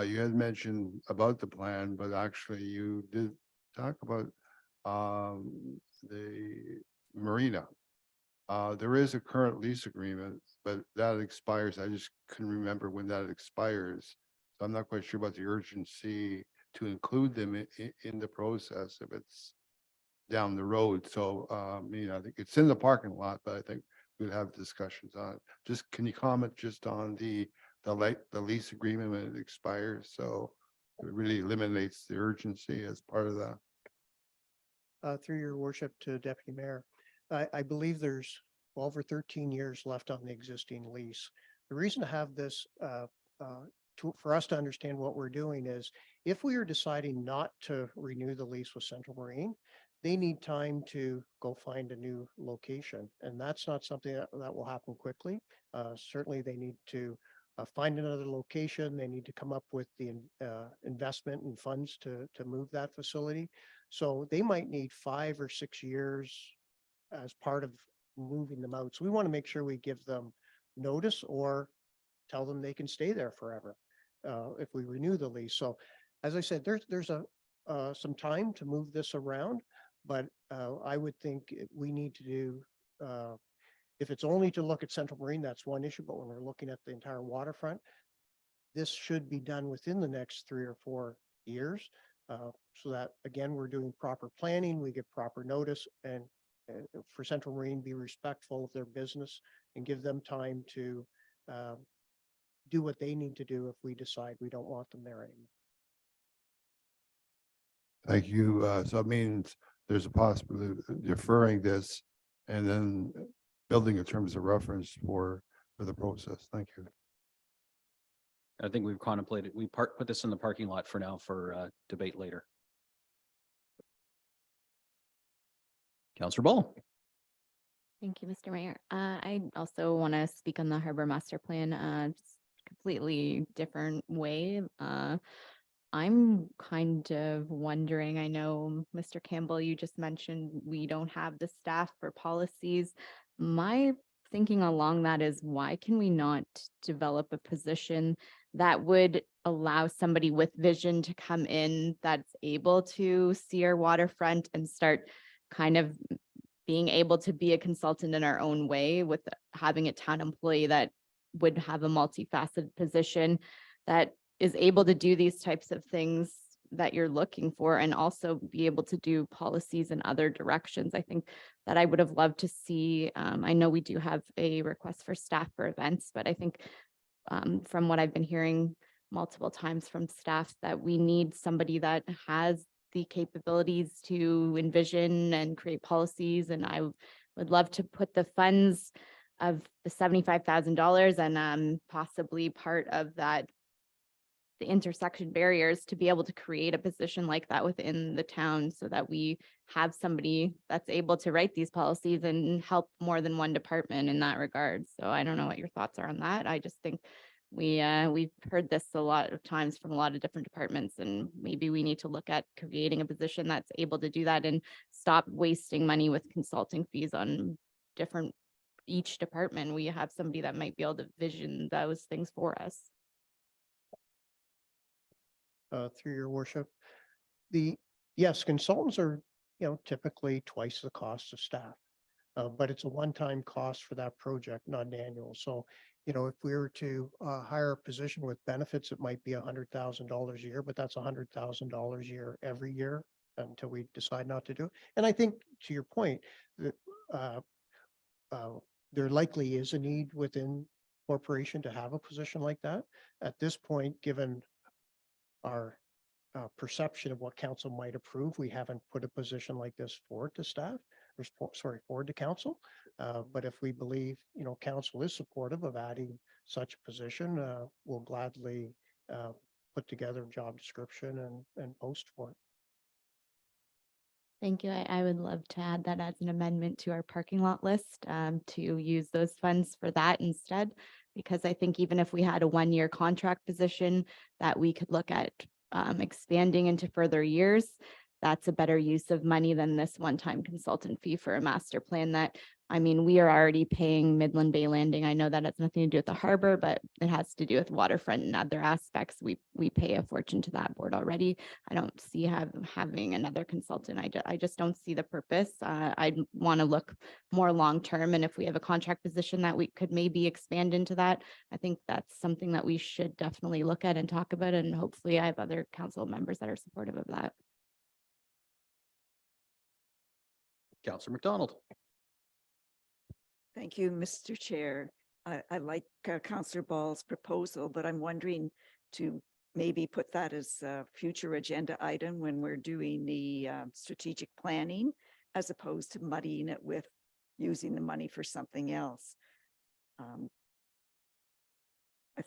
You had mentioned about the plan, but actually you did talk about the marina. There is a current lease agreement, but that expires. I just couldn't remember when that expires. So I'm not quite sure about the urgency to include them in the process if it's down the road. So, I think it's in the parking lot, but I think we'll have discussions on it. Just, can you comment just on the lease agreement when it expires? So it really eliminates the urgency as part of that. Through your worship to Deputy Mayor, I believe there's 12 or 13 years left on the existing lease. The reason to have this, for us to understand what we're doing is if we are deciding not to renew the lease with Central Marine, they need time to go find a new location. And that's not something that will happen quickly. Certainly they need to find another location. They need to come up with the investment and funds to move that facility. So they might need 5 or 6 years as part of moving them out. So we want to make sure we give them notice or tell them they can stay there forever if we renew the lease. So as I said, there's some time to move this around, but I would think we need to do, if it's only to look at Central Marine, that's one issue, but when we're looking at the entire waterfront, this should be done within the next 3 or 4 years. So that, again, we're doing proper planning, we get proper notice, and for Central Marine, be respectful of their business and give them time to do what they need to do if we decide we don't want them there anymore. Thank you. So it means there's a possibility of deferring this and then building in terms of reference for the process. Thank you. I think we've contemplated, we put this in the parking lot for now for debate later. Councillor Ball. Thank you, Mr. Mayor. I also want to speak on the Harbor Master Plan, just completely different way. I'm kind of wondering, I know, Mr. Campbell, you just mentioned we don't have the staff for policies. My thinking along that is, why can we not develop a position that would allow somebody with vision to come in that's able to see our waterfront and start kind of being able to be a consultant in our own way, with having a town employee that would have a multifaceted position that is able to do these types of things that you're looking for, and also be able to do policies in other directions. I think that I would have loved to see, I know we do have a request for staff for events, but I think from what I've been hearing multiple times from staff, that we need somebody that has the capabilities to envision and create policies. And I would love to put the funds of the $75,000 and possibly part of that, the intersection barriers, to be able to create a position like that within the town, so that we have somebody that's able to write these policies and help more than one department in that regard. So I don't know what your thoughts are on that. I just think we've heard this a lot of times from a lot of different departments, and maybe we need to look at creating a position that's able to do that and stop wasting money with consulting fees on each department. We have somebody that might be able to vision those things for us. Through your worship, yes, consultants are, typically twice the cost of staff. But it's a one-time cost for that project, not an annual. So, if we were to hire a position with benefits, it might be $100,000 a year, but that's $100,000 a year every year until we decide not to do it. And I think, to your point, that there likely is a need within corporation to have a position like that. At this point, given our perception of what council might approve, we haven't put a position like this forward to staff. Forward to council. But if we believe, council is supportive of adding such a position, we'll gladly put together a job description and post for it. Thank you. I would love to add that as an amendment to our parking lot list, to use those funds for that instead, because I think even if we had a 1-year contract position that we could look at expanding into further years, that's a better use of money than this one-time consultant fee for a master plan that, we are already paying Midland Bay Landing. I know that has nothing to do with the harbor, but it has to do with waterfront and other aspects. We pay a fortune to that board already. I don't see having another consultant. I just don't see the purpose. I want to look more long-term. And if we have a contract position that we could maybe expand into that, I think that's something that we should definitely look at and talk about. And hopefully I have other council members that are supportive of that. Councillor McDonald. Thank you, Mr. Chair. I like Councillor Ball's proposal, but I'm wondering to maybe put that as a future agenda item when we're doing the strategic planning, as opposed to muddying it with using the money for something else.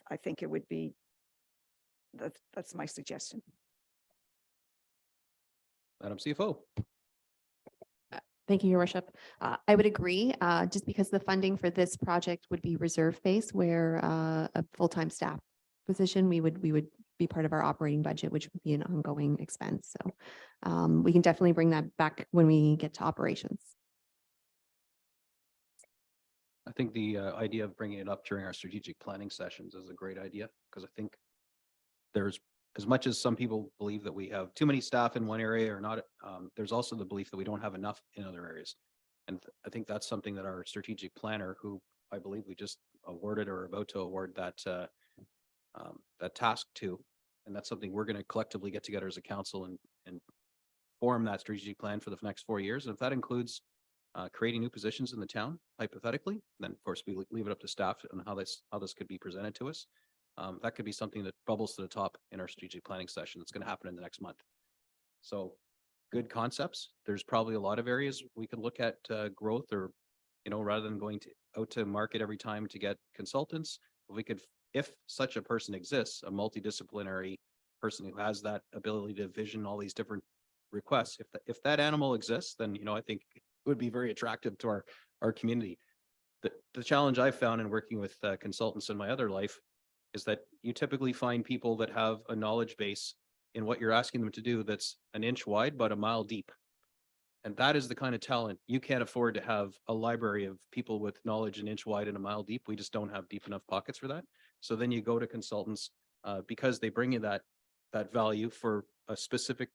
I think it would be, that's my suggestion. Madam CFO. Thank you, Your Worship. I would agree, just because the funding for this project would be reserve base where a full-time staff position, we would be part of our operating budget, which would be an ongoing expense. So we can definitely bring that back when we get to operations. I think the idea of bringing it up during our strategic planning sessions is a great idea, because I think there's, as much as some people believe that we have too many staff in one area or not, there's also the belief that we don't have enough in other areas. And I think that's something that our strategic planner, who I believe we just awarded or about to award that task to, and that's something we're going to collectively get together as a council and form that strategic plan for the next 4 years. And if that includes creating new positions in the town, hypothetically, then of course we leave it up to staff on how this could be presented to us. That could be something that bubbles to the top in our strategic planning session. It's going to happen in the next month. So good concepts. There's probably a lot of areas we could look at growth, or, rather than going out to market every time to get consultants, we could, if such a person exists, a multidisciplinary person who has that ability to vision all these different requests. If that animal exists, then, I think it would be very attractive to our community. The challenge I've found in working with consultants in my other life is that you typically find people that have a knowledge base in what you're asking them to do that's an inch wide, but a mile deep. And that is the kind of talent you can't afford to have a library of people with knowledge an inch wide and a mile deep. We just don't have deep enough pockets for that. So then you go to consultants because they bring you that value for a specific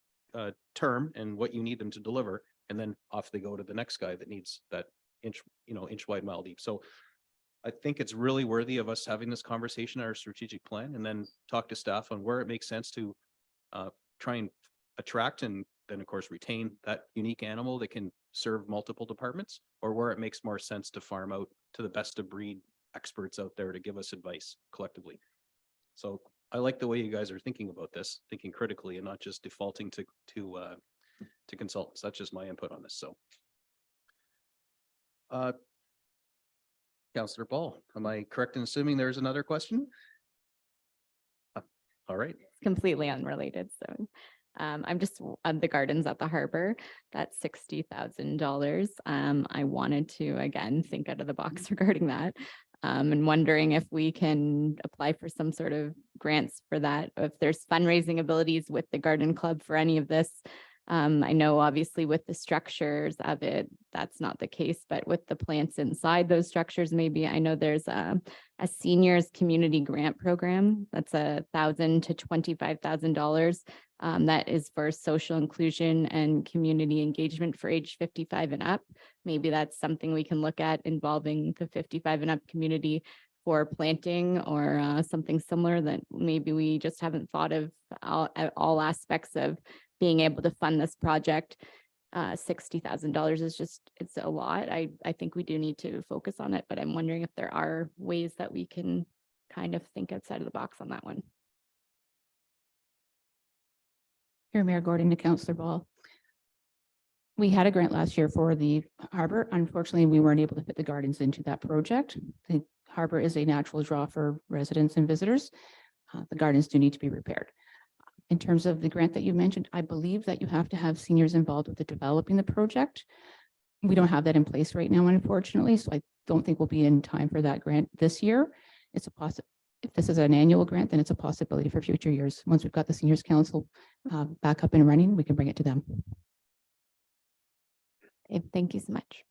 term and what you need them to deliver. And then off they go to the next guy that needs that inch wide, mile deep. So I think it's really worthy of us having this conversation in our strategic plan, and then talk to staff on where it makes sense to try and attract and then of course retain that unique animal that can serve multiple departments, or where it makes more sense to farm out to the best of breed experts out there to give us advice collectively. So I like the way you guys are thinking about this, thinking critically and not just defaulting to consultants. That's just my input on this. So Councillor Ball, am I correct in assuming there's another question? All right. Completely unrelated. So I'm just on the gardens at the harbor. That's $60,000. I wanted to, again, think out of the box regarding that. And wondering if we can apply for some sort of grants for that, if there's fundraising abilities with the garden club for any of this. I know obviously with the structures of it, that's not the case, but with the plants inside those structures, maybe. I know there's a seniors community grant program that's $1,000 to $25,000. That is for social inclusion and community engagement for age 55 and up. Maybe that's something we can look at involving the 55 and up community for planting, or something similar that maybe we just haven't thought of all aspects of being able to fund this project. $60,000 is it's a lot. I think we do need to focus on it, but I'm wondering if there are ways that we can kind of think outside of the box on that one. Here, Mayor Gordon to Councillor Ball. We had a grant last year for the harbor. Unfortunately, we weren't able to fit the gardens into that project. The harbor is a natural draw for residents and visitors. The gardens do need to be repaired. In terms of the grant that you mentioned, I believe that you have to have seniors involved with the developing the project. We don't have that in place right now, unfortunately, so I don't think we'll be in time for that grant this year. It's a possibility. If this is an annual grant, then it's a possibility for future years. Once we've got the Seniors Council back up and running, we can bring it to them. Okay, thank you so much.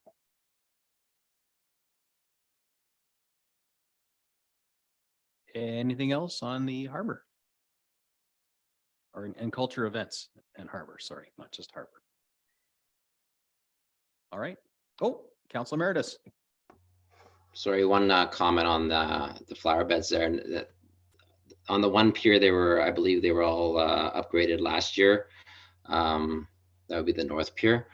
Anything else on the harbor? Or in culture events and harbor, sorry, not just harbor. All right. Oh, Councilor Emeritus. Sorry, one comment on the flower beds there. On the one pier, I believe they were all upgraded last year. That would be the North Pier.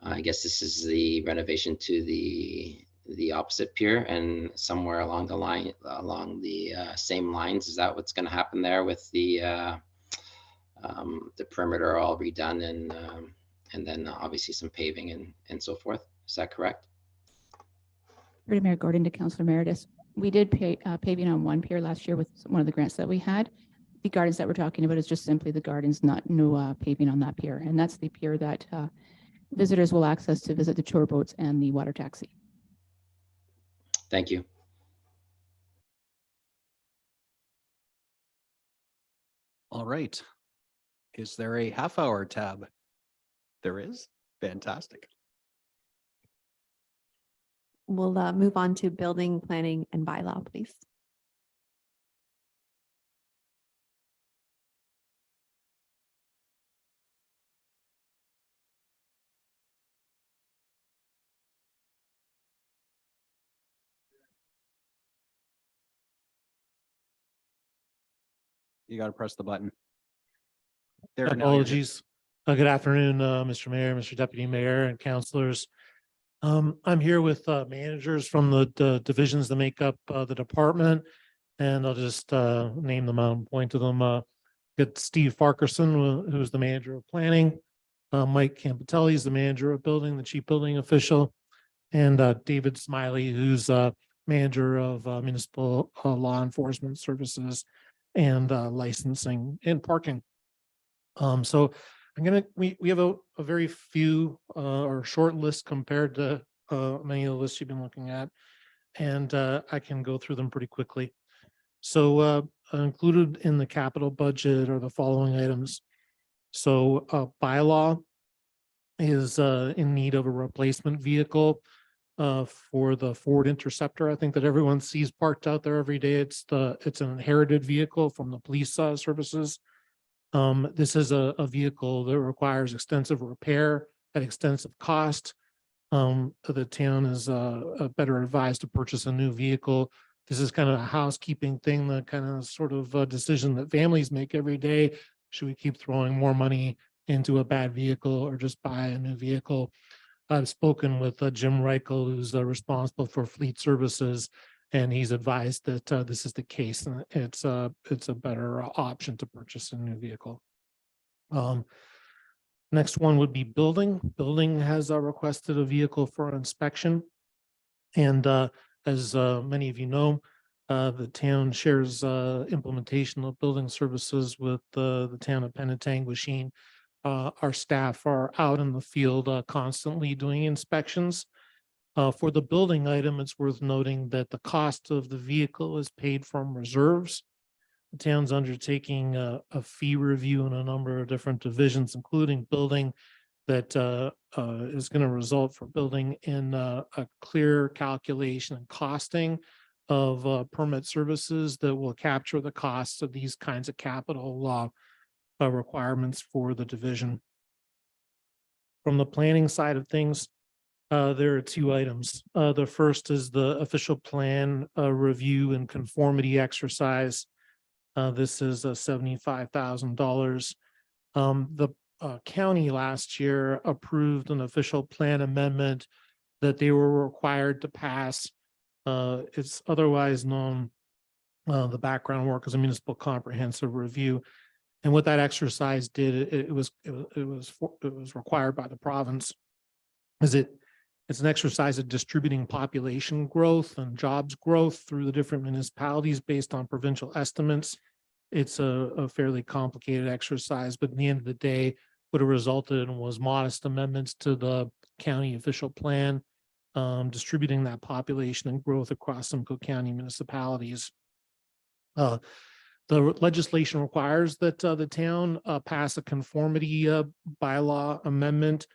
I guess this is the renovation to the opposite pier, and somewhere along the line, along the same lines. Is that what's going to happen there with the perimeter all redone and then obviously some paving and so forth? Is that correct? Through to Mayor Gordon to Councilor Emeritus. We did pay paving on one pier last year with one of the grants that we had. The gardens that we're talking about is just simply the gardens, not no paving on that pier. And that's the pier that visitors will access to visit the tour boats and the water taxi. Thank you. All right. Is there a half-hour tab? There is? Fantastic. We'll move on to building, planning, and bylaw, please. You got to press the button. There, now you're good. Apologies. Good afternoon, Mr. Mayor, Mr. Deputy Mayor, and councilors. I'm here with managers from the divisions that make up the department, and I'll just name them out and point to them. Get Steve Farquharson, who's the manager of planning. Mike Campitelli is the manager of building, the chief building official, and David Smiley, who's manager of municipal law enforcement services and licensing and parking. So we have a very few or short list compared to many of the lists you've been looking at, and I can go through them pretty quickly. So included in the capital budget are the following items. So bylaw is in need of a replacement vehicle for the Ford Interceptor. I think that everyone sees parked out there every day. It's an inherited vehicle from the police services. This is a vehicle that requires extensive repair at extensive cost. The town is better advised to purchase a new vehicle. This is kind of a housekeeping thing, the kind of sort of decision that families make every day. Should we keep throwing more money into a bad vehicle or just buy a new vehicle? I've spoken with Jim Reichel, who's responsible for fleet services, and he's advised that this is the case, and it's a better option to purchase a new vehicle. Next one would be building. Building has requested a vehicle for inspection, and as many of you know, the town shares implementation of building services with the town of Penetanguishene. Our staff are out in the field constantly doing inspections. For the building item, it's worth noting that the cost of the vehicle is paid from reserves. The town's undertaking a fee review in a number of different divisions, including building, that is going to result for building in a clear calculation and costing of permit services that will capture the costs of these kinds of capital requirements for the division. From the planning side of things, there are two items. The first is the official plan review and conformity exercise. This is $75,000. The county last year approved an official plan amendment that they were required to pass. It's otherwise known, the background work as a municipal comprehensive review. And what that exercise did, it was required by the province. It's an exercise of distributing population growth and jobs growth through the different municipalities based on provincial estimates. It's a fairly complicated exercise, but at the end of the day, what it resulted in was modest amendments to the county official plan, distributing that population and growth across Simcoe County municipalities. The legislation requires that the town pass a conformity bylaw amendment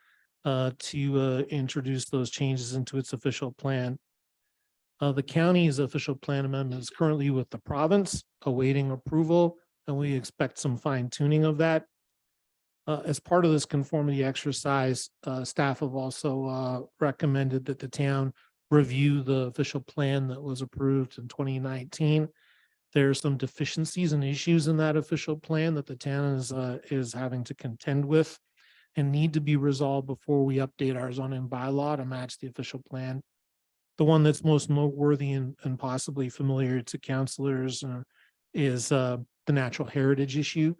to introduce those changes into its official plan. The county's official plan amendment is currently with the province, awaiting approval, and we expect some fine tuning of that. As part of this conformity exercise, staff have also recommended that the town review the official plan that was approved in 2019. There are some deficiencies and issues in that official plan that the town is having to contend with and need to be resolved before we update our zoning bylaw to match the official plan. The one that's most noteworthy and possibly familiar to councilors is the natural heritage issue.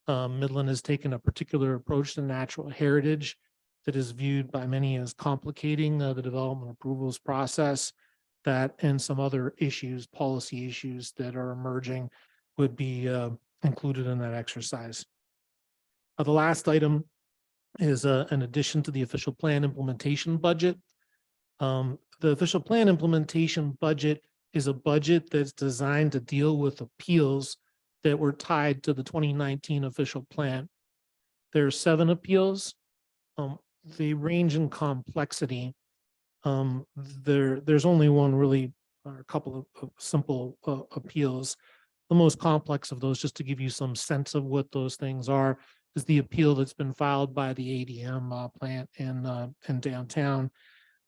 Midland has taken a particular approach to natural heritage that is viewed by many as complicating the development approvals process. that and some other issues, policy issues that are emerging would be included in that exercise. The last item is an addition to the official plan implementation budget. The official plan implementation budget is a budget that's designed to deal with appeals that were tied to the 2019 official plan. There are 7 appeals. They range in complexity. There's only one really, or a couple of simple appeals. The most complex of those, just to give you some sense of what those things are, is the appeal that's been filed by the ADM plant in downtown.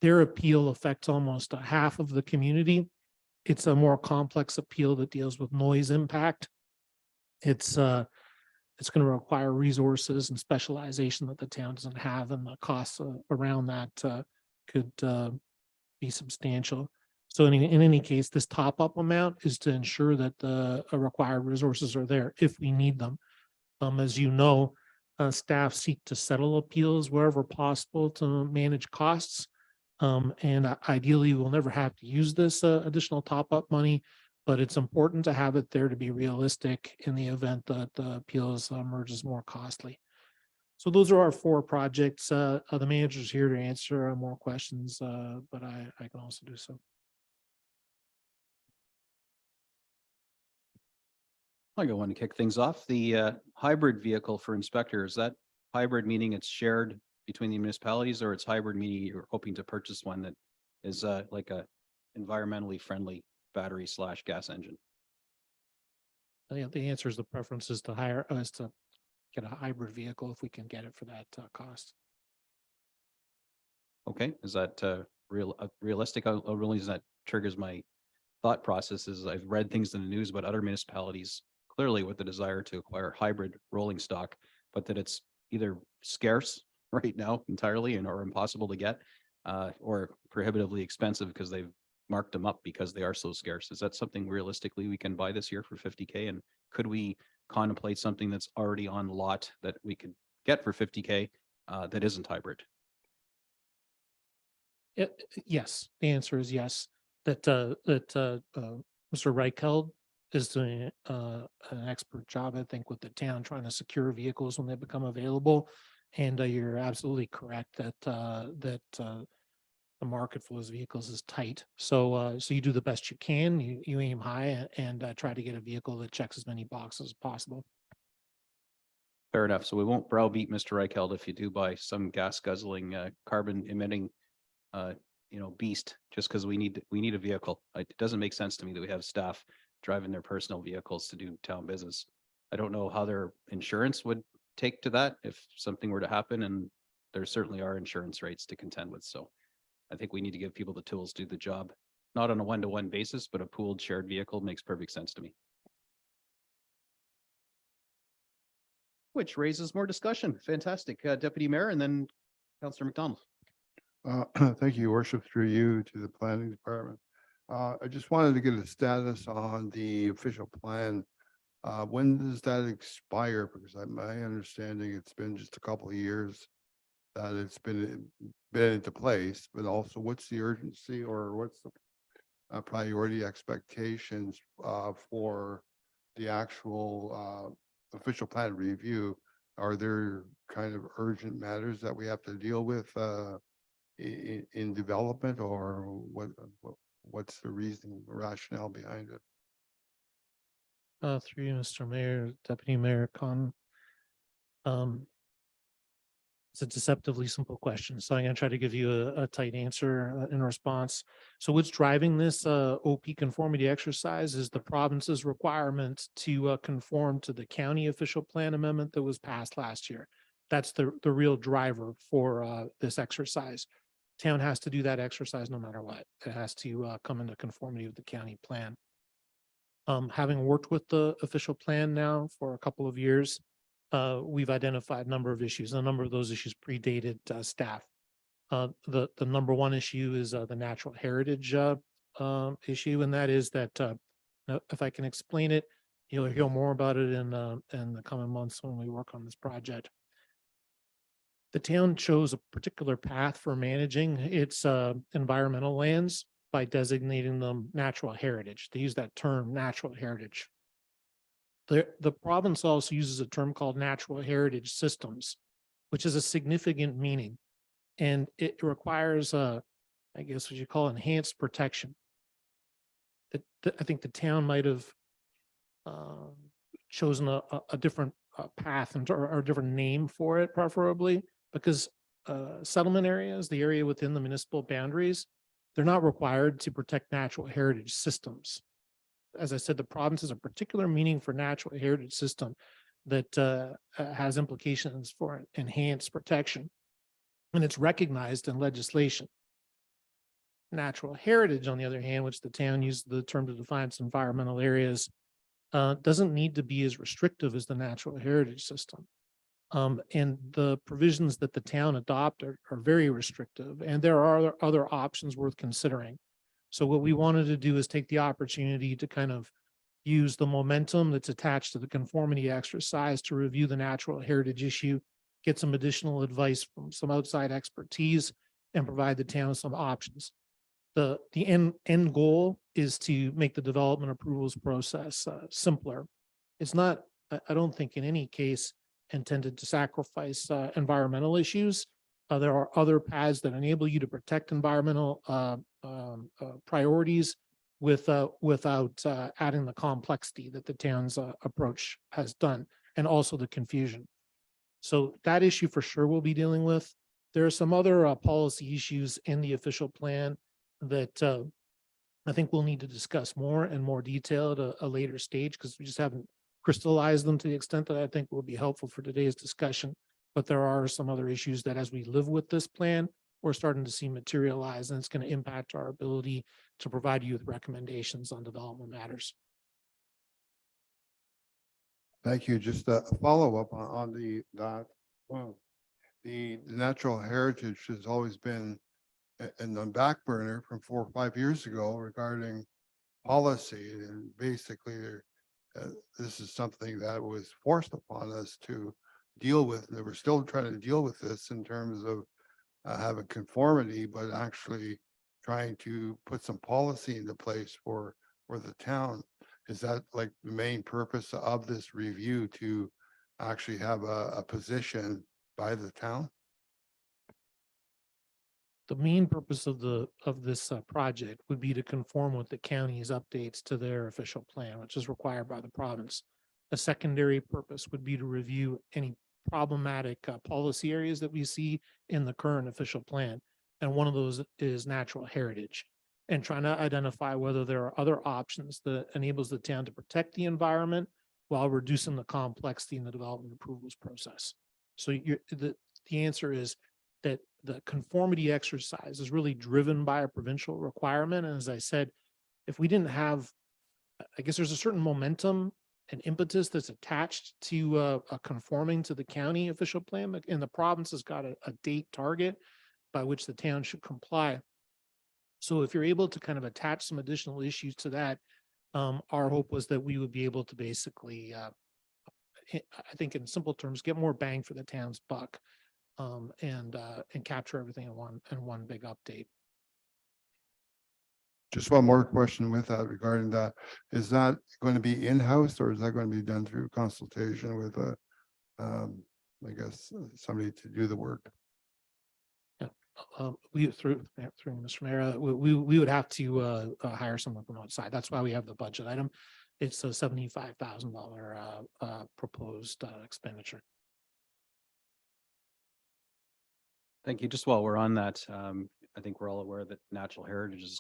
Their appeal affects almost a half of the community. It's a more complex appeal that deals with noise impact. It's going to require resources and specialization that the town doesn't have, and the costs around that could be substantial. So in any case, this top-up amount is to ensure that the required resources are there if we need them. As you know, staff seek to settle appeals wherever possible to manage costs. And ideally, we'll never have to use this additional top-up money, but it's important to have it there to be realistic in the event that the appeals emerges more costly. So those are our 4 projects. The manager's here to answer more questions, but I can also do so. I go on to kick things off. The hybrid vehicle for inspectors, that hybrid meaning it's shared between the municipalities, or it's hybrid meaning you're hoping to purchase one that is like a environmentally friendly battery / gas engine? I think the answer is the preference is to hire us to get a hybrid vehicle if we can get it for that cost. Okay, is that realistic? Really, that triggers my thought process is I've read things in the news about other municipalities clearly with the desire to acquire hybrid rolling stock, but that it's either scarce right now entirely or impossible to get, or prohibitively expensive because they've marked them up because they are so scarce. Is that something realistically we can buy this year for 50K? And could we contemplate something that's already on lot that we could get for 50K that isn't hybrid? Yes, the answer is yes. That Mr. Reicheld is doing an expert job, I think, with the town trying to secure vehicles when they become available. And you're absolutely correct that the market for those vehicles is tight. So so you do the best you can. You aim high and try to get a vehicle that checks as many boxes as possible. Fair enough. So we won't browbeat Mr. Reicheld if you do buy some gas guzzling, carbon emitting, beast just because we need a vehicle. It doesn't make sense to me that we have staff driving their personal vehicles to do town business. I don't know how their insurance would take to that if something were to happen, and there certainly are insurance rates to contend with. So I think we need to give people the tools to do the job, not on a one-to-one basis, but a pooled shared vehicle makes perfect sense to me. Which raises more discussion. Fantastic. Deputy Mayor and then Councillor McDonald. Thank you, Your Worship, through you to the planning department. I just wanted to get a status on the official plan. When does that expire? Because my understanding, it's been just a couple of years that it's been into place, but also what's the urgency or what's the priority expectations for the actual official plan review? Are there kind of urgent matters that we have to deal with in development, or what's the reason, rationale behind it? Through you, Mr. Mayor, Deputy Mayor Con. It's a deceptively simple question, so I'm going to try to give you a tight answer in response. So what's driving this OP conformity exercise is the province's requirement to conform to the county official plan amendment that was passed last year. That's the real driver for this exercise. Town has to do that exercise no matter what. It has to come into conformity with the county plan. Having worked with the official plan now for a couple of years, we've identified a number of issues. A number of those issues predated staff. The number one issue is the natural heritage issue, and that is that if I can explain it, you'll hear more about it in the coming months when we work on this project. The town chose a particular path for managing its environmental lands. by designating them natural heritage. They use that term, natural heritage. The province also uses a term called natural heritage systems, which is a significant meaning. And it requires I guess what you call enhanced protection. I think the town might have chosen a different path or a different name for it, preferably, because settlement areas, the area within the municipal boundaries, they're not required to protect natural heritage systems. As I said, the province has a particular meaning for natural heritage system that has implications for enhanced protection, and it's recognized in legislation. Natural heritage, on the other hand, which the town uses the term to define its environmental areas, doesn't need to be as restrictive as the natural heritage system. And the provisions that the town adopt are very restrictive, and there are other options worth considering. So what we wanted to do is take the opportunity to kind of use the momentum that's attached to the conformity exercise to review the natural heritage issue, get some additional advice from some outside expertise, and provide the town some options. The end goal is to make the development approvals process simpler. It's not, I don't think in any case, intended to sacrifice environmental issues. There are other paths that enable you to protect environmental priorities without adding the complexity that the town's approach has done, and also the confusion. So that issue for sure we'll be dealing with. There are some other policy issues in the official plan that I think we'll need to discuss more in more detail at a later stage, because we just haven't crystallized them to the extent that I think will be helpful for today's discussion. But there are some other issues that, as we live with this plan, we're starting to see materialize, and it's going to impact our ability to provide you with recommendations on development matters. Thank you. Just a follow-up on that. Well, the natural heritage has always been in the back burner from 4 or 5 years ago regarding policy, and basically this is something that was forced upon us to deal with. And we're still trying to deal with this in terms of having conformity, but actually trying to put some policy into place for the town. Is that like the main purpose of this review, to actually have a position by the town? The main purpose of this project would be to conform with the county's updates to their official plan, which is required by the province. A secondary purpose would be to review any problematic policy areas that we see in the current official plan. And one of those is natural heritage, and trying to identify whether there are other options that enables the town to protect the environment while reducing the complexity in the development approvals process. So the answer is that the conformity exercise is really driven by a provincial requirement. And as I said, if we didn't have, I guess there's a certain momentum and impetus that's attached to conforming to the county official plan, and the province has got a date target by which the town should comply. So if you're able to kind of attach some additional issues to that, our hope was that we would be able to basically, I think in simple terms, get more bang for the town's buck. And capture everything in one big update. Just one more question with that regarding that. Is that going to be in-house, or is that going to be done through consultation with I guess somebody to do the work? We through Mr. Mayor, we would have to hire someone from outside. That's why we have the budget item. It's a $75,000 proposed expenditure. Thank you. Just while we're on that, I think we're all aware that natural heritage has,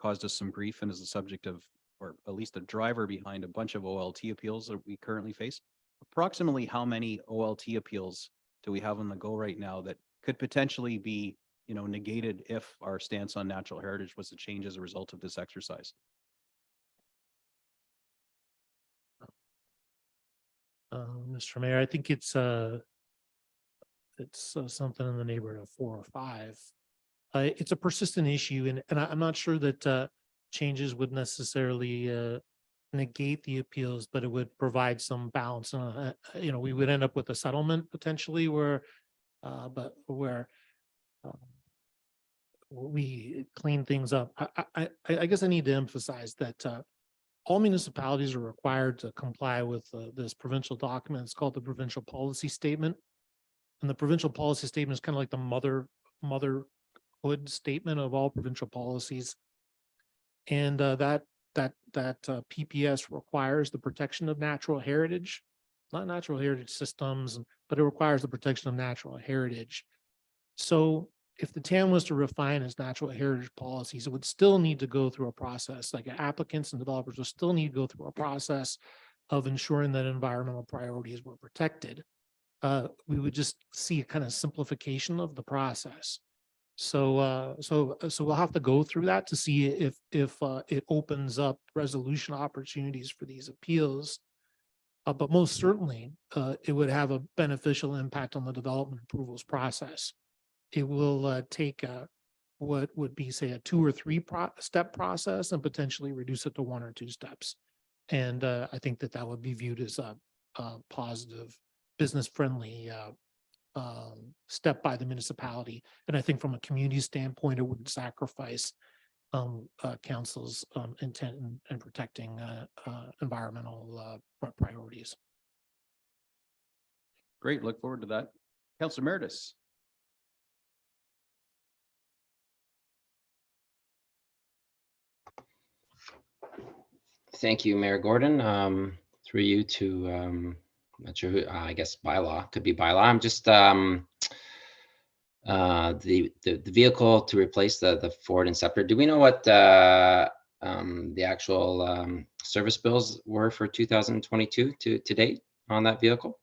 caused us some grief and is the subject of, or at least a driver behind a bunch of OLT appeals that we currently face. Approximately how many OLT appeals do we have on the go right now that could potentially be, negated if our stance on natural heritage was to change as a result of this exercise? Mr. Mayor, I think it's something in the neighborhood of 4 or 5. It's a persistent issue, and I'm not sure that changes would necessarily negate the appeals, but it would provide some balance. We would end up with a settlement potentially where we clean things up. I guess I need to emphasize that all municipalities are required to comply with this provincial document. It's called the Provincial Policy Statement. And the Provincial Policy Statement is kind of like the motherhood statement of all provincial policies. And that PPS requires the protection of natural heritage, not natural heritage systems, but it requires the protection of natural heritage. So if the town was to refine its natural heritage policies, it would still need to go through a process, like applicants and developers will still need to go through a process of ensuring that environmental priorities were protected. We would just see a kind of simplification of the process. So we'll have to go through that to see if it opens up resolution opportunities for these appeals. But most certainly, it would have a beneficial impact on the development approvals process. It will take what would be, say, a 2 or 3 step process and potentially reduce it to 1 or 2 steps. And I think that would be viewed as a positive, business-friendly step by the municipality. And I think from a community standpoint, it wouldn't sacrifice council's intent in protecting environmental priorities. Great, look forward to that. Councilor Meredith. Thank you, Mayor Gordon. Through you to, not sure who, I guess bylaw, could be bylaw. I'm just, the vehicle to replace the Ford Inceptor. Do we know what the actual service bills were for 2022 to date on that vehicle?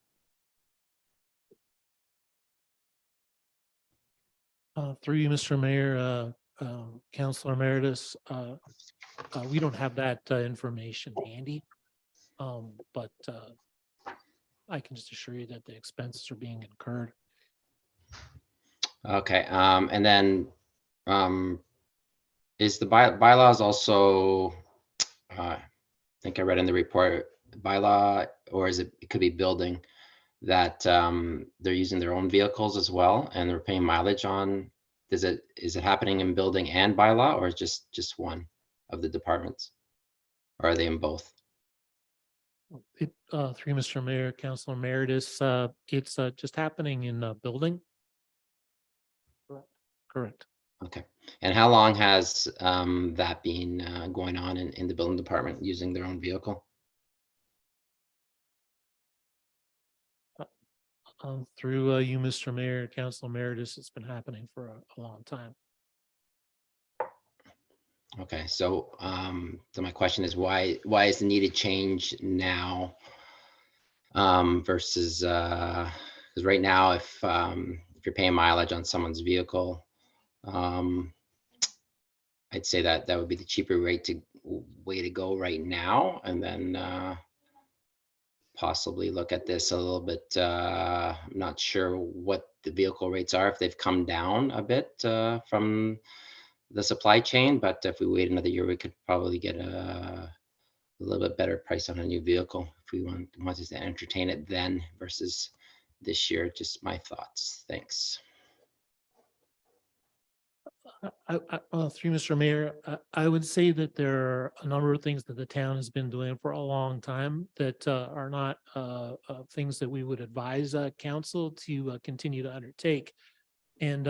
Through you, Mr. Mayor, Councilor Emeritus, we don't have that information handy, but I can just assure you that the expenses are being incurred. Okay, and then is the bylaws also, I think I read in the report, bylaw, or is it could be building, that they're using their own vehicles as well and they're paying mileage on? Is it happening in building and bylaw, or just one of the departments? Or are they in both? Through Mr. Mayor, Councilor Emeritus, it's just happening in building. Correct. Okay, and how long has that been going on in the building department using their own vehicle? Through you, Mr. Mayor, Councilor Emeritus, it's been happening for a long time. Okay, so so my question is why is the needed change now versus because right now if you're paying mileage on someone's vehicle, I'd say that would be the cheaper way to go right now, and then possibly look at this a little bit. I'm not sure what the vehicle rates are, if they've come down a bit from the supply chain, but if we wait another year, we could probably get a little bit better price on a new vehicle if we wanted to entertain it then versus this year. Just my thoughts. Thanks. Through Mr. Mayor, I would say that there are a number of things that the town has been doing for a long time that are not things that we would advise council to continue to undertake. And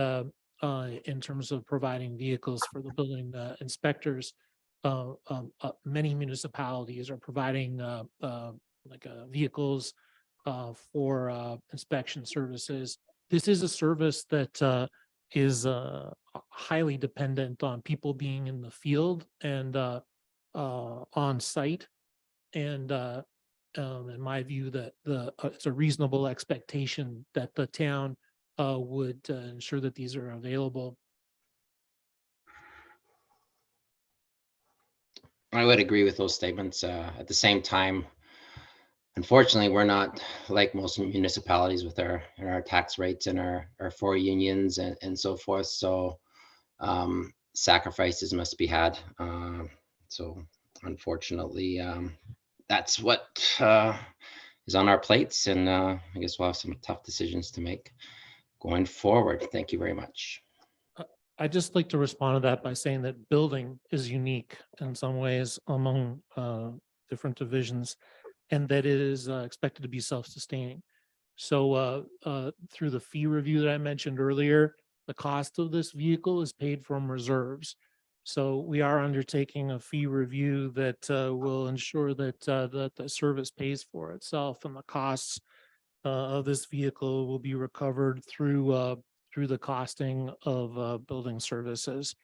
in terms of providing vehicles for the building inspectors, many municipalities are providing vehicles for inspection services. This is a service that is highly dependent on people being in the field and on site. And in my view, that it's a reasonable expectation that the town would ensure that these are available. I would agree with those statements. At the same time, unfortunately, we're not like most municipalities with our tax rates and our 4 unions and so forth. So sacrifices must be had. So unfortunately, that's what is on our plates. And I guess we'll have some tough decisions to make going forward. Thank you very much. I'd just like to respond to that by saying that building is unique in some ways among different divisions, and that it is expected to be self-sustaining. So through the fee review that I mentioned earlier, the cost of this vehicle is paid from reserves. So we are undertaking a fee review that will ensure that that the service pays for itself, and the costs of this vehicle will be recovered through the costing of building services.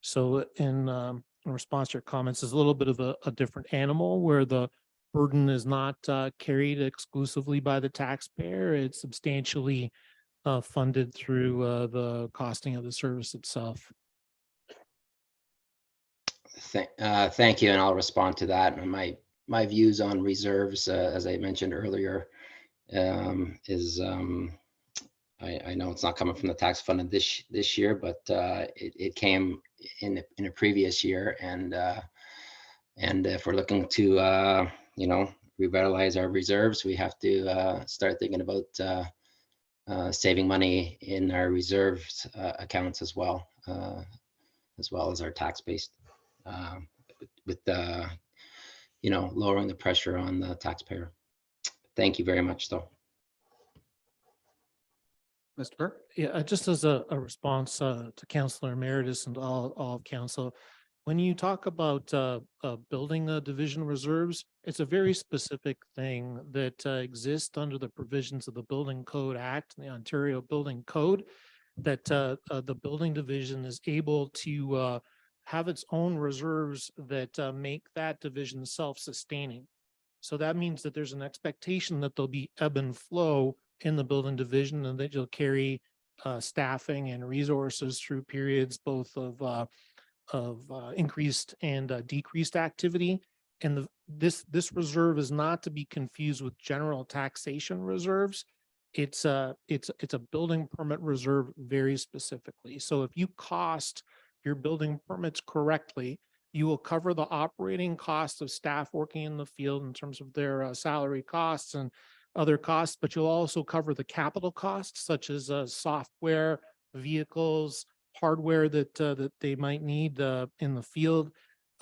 So in response to your comments, is a little bit of a different animal where the burden is not carried exclusively by the taxpayer. It's substantially funded through the costing of the service itself. Thank you, and I'll respond to that. My views on reserves, as I mentioned earlier, is I know it's not coming from the tax fund of this year, but it came in a previous year, and if we're looking to revitalize our reserves, we have to start thinking about saving money in our reserves accounts as well as our tax base, with lowering the pressure on the taxpayer. Thank you very much, though. Mr. Burke? Yeah, just as a response to Councillor Emeritus and all of council, when you talk about building division reserves, it's a very specific thing that exists under the provisions of the Building Code Act and the Ontario Building Code, that the building division is able to have its own reserves that make that division self-sustaining. So that means that there's an expectation that there'll be ebb and flow in the building division, and that you'll carry staffing and resources through periods both of increased and decreased activity. And this reserve is not to be confused with general taxation reserves. It's a building permit reserve very specifically. So if you cost your building permits correctly, you will cover the operating cost of staff working in the field in terms of their salary costs and other costs, but you'll also cover the capital costs such as software, vehicles, hardware that they might need in the field.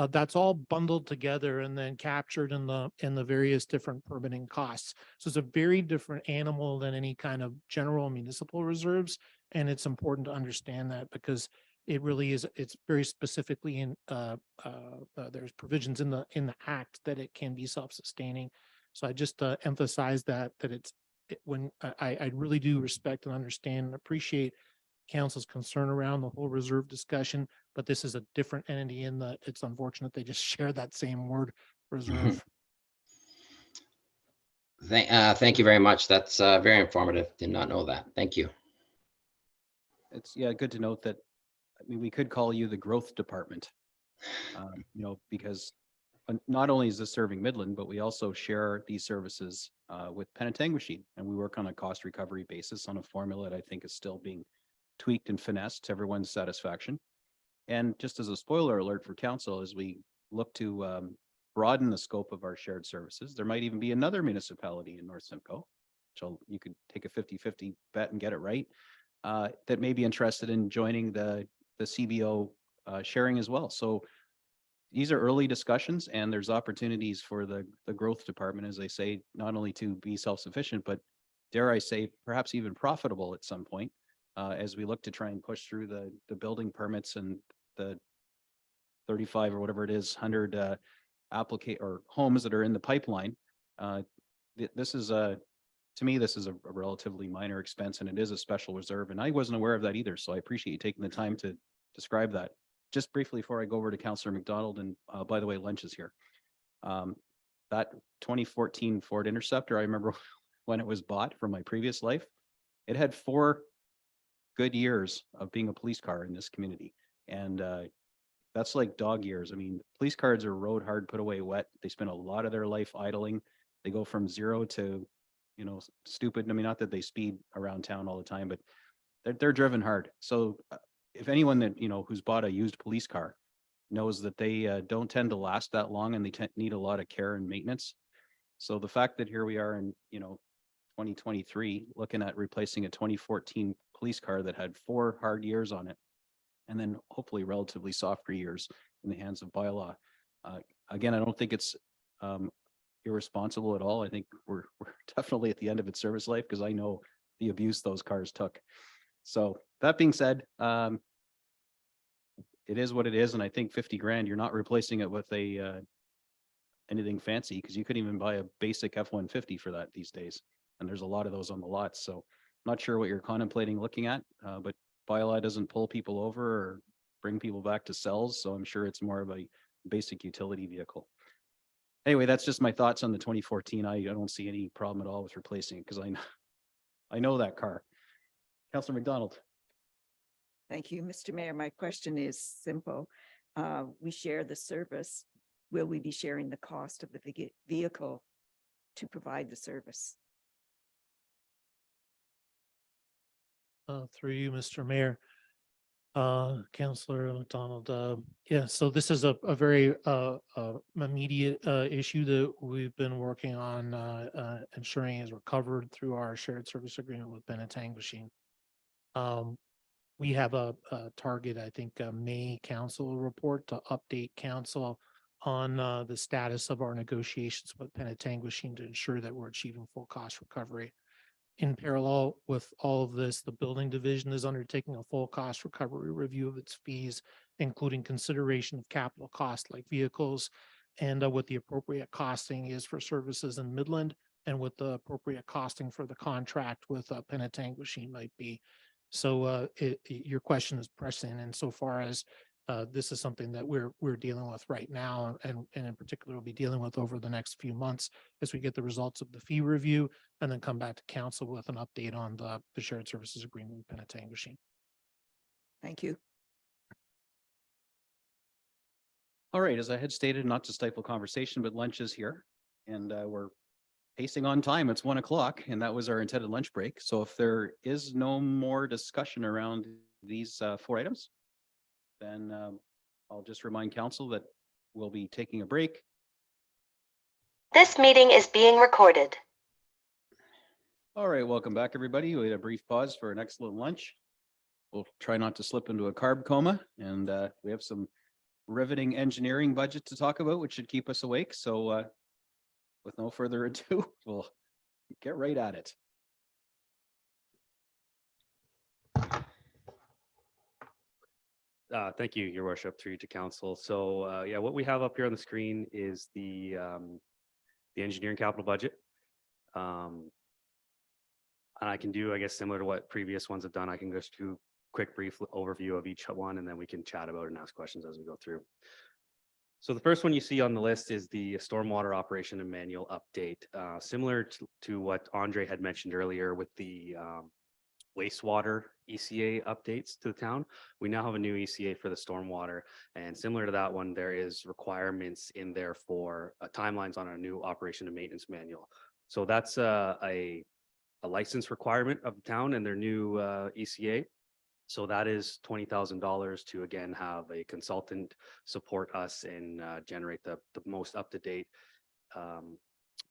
That's all bundled together and then captured in the various different permitting costs. So it's a very different animal than any kind of general municipal reserves, and it's important to understand that because it really is. It's very specifically in there's provisions in the act that it can be self-sustaining. So I just emphasize that when I really do respect and understand and appreciate council's concern around the whole reserve discussion, but this is a different entity in that it's unfortunate they just share that same word, reserve. Thank you very much. That's very informative. Did not know that. Thank you. It's good to note that, I mean, we could call you the growth department, because not only is this serving Midland, but we also share these services with Penetanguishene, and we work on a cost recovery basis on a formula that I think is still being tweaked and finessed to everyone's satisfaction. And just as a spoiler alert for council, as we look to broaden the scope of our shared services, there might even be another municipality in North Simcoe, which you could take a 50-50 bet and get it right, that may be interested in joining the CBO sharing as well. So these are early discussions, and there's opportunities for the growth department, as I say, not only to be self-sufficient, but dare I say, perhaps even profitable at some point, as we look to try and push through the building permits and the 35 or whatever it is, 100 applicate or homes that are in the pipeline. This is to me, this is a relatively minor expense, and it is a special reserve. And I wasn't aware of that either. So I appreciate you taking the time to describe that. Just briefly before I go over to Councillor McDonald, and by the way, lunch is here. That 2014 Ford Interceptor, I remember when it was bought from my previous life, it had 4 good years of being a police car in this community. And that's like dog years. I mean, police cars are rode hard, put away wet. They spend a lot of their life idling. They go from 0 to, stupid. I mean, not that they speed around town all the time, but they're driven hard. So if anyone that, who's bought a used police car knows that they don't tend to last that long, and they need a lot of care and maintenance. So the fact that here we are in, 2023, looking at replacing a 2014 police car that had 4 hard years on it, and then hopefully relatively softer years in the hands of bylaw. Again, I don't think it's irresponsible at all. I think we're definitely at the end of its service life because I know the abuse those cars took. So that being said, it is what it is. And I think 50 grand, you're not replacing it with a anything fancy because you couldn't even buy a basic F-150 for that these days. And there's a lot of those on the lots. So not sure what you're contemplating looking at, but bylaw doesn't pull people over or bring people back to cells. So I'm sure it's more of a basic utility vehicle. Anyway, that's just my thoughts on the 2014. I don't see any problem at all with replacing it because I know that car. Councillor McDonald. Thank you, Mr. Mayor. My question is simple. We share the service. Will we be sharing the cost of the vehicle to provide the service? Through you, Mr. Mayor. Councillor McDonald, yeah, so this is a very immediate issue that we've been working on ensuring is recovered through our shared service agreement with Penetanguishene. We have a target, I think, May council report to update council on the status of our negotiations with Penetanguishene to ensure that we're achieving full cost recovery. In parallel with all of this, the building division is undertaking a full cost recovery review of its fees, including consideration of capital costs like vehicles and what the appropriate costing is for services in Midland and what the appropriate costing for the contract with Penetanguishene might be. So your question is pressing insofar as this is something that we're dealing with right now, and in particular we'll be dealing with over the next few months as we get the results of the fee review and then come back to council with an update on the shared services agreement with Penetanguishene. Thank you. All right, as I had stated, not to stifle conversation, but lunch is here and we're pacing on time. It's 1 o'clock and that was our intended lunch break. So if there is no more discussion around these 4 items, then I'll just remind council that we'll be taking a break. This meeting is being recorded. All right, welcome back, everybody. We had a brief pause for an excellent lunch. We'll try not to slip into a carb coma, and we have some riveting engineering budget to talk about, which should keep us awake. So with no further ado, we'll get right at it. Thank you, Your Worship, through to council. So yeah, what we have up here on the screen is the engineering capital budget. And I can do, I guess, similar to what previous ones have done. I can just do a quick brief overview of each one, and then we can chat about it and ask questions as we go through. So the first one you see on the list is the stormwater operation and manual update. Similar to what Andre had mentioned earlier with the wastewater ECA updates to the town. We now have a new ECA for the stormwater, and similar to that one, there is requirements in there for timelines on our new operation and maintenance manual. So that's a license requirement of the town and their new ECA. So that is $20,000 to again have a consultant support us and generate the most up-to-date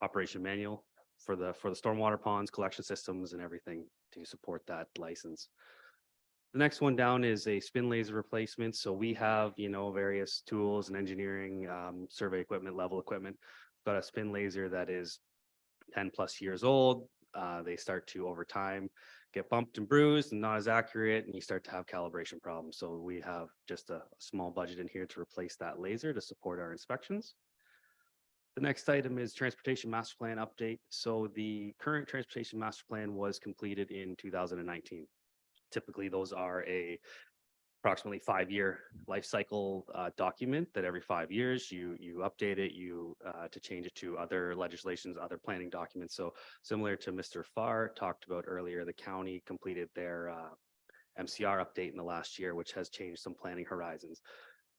operation manual for the stormwater ponds, collection systems, and everything to support that license. The next one down is a spin laser replacement. So we have, various tools and engineering, survey equipment, level equipment. We've got a spin laser that is 10+ years old. They start to, over time, get bumped and bruised and not as accurate, and you start to have calibration problems. So we have just a small budget in here to replace that laser to support our inspections. The next item is transportation master plan update. So the current transportation master plan was completed in 2019. Typically, those are approximately 5-year life cycle document that every 5 years you update it, to change it to other legislations, other planning documents. So similar to Mr. Farr talked about earlier, the county completed their MCR update in the last year, which has changed some planning horizons.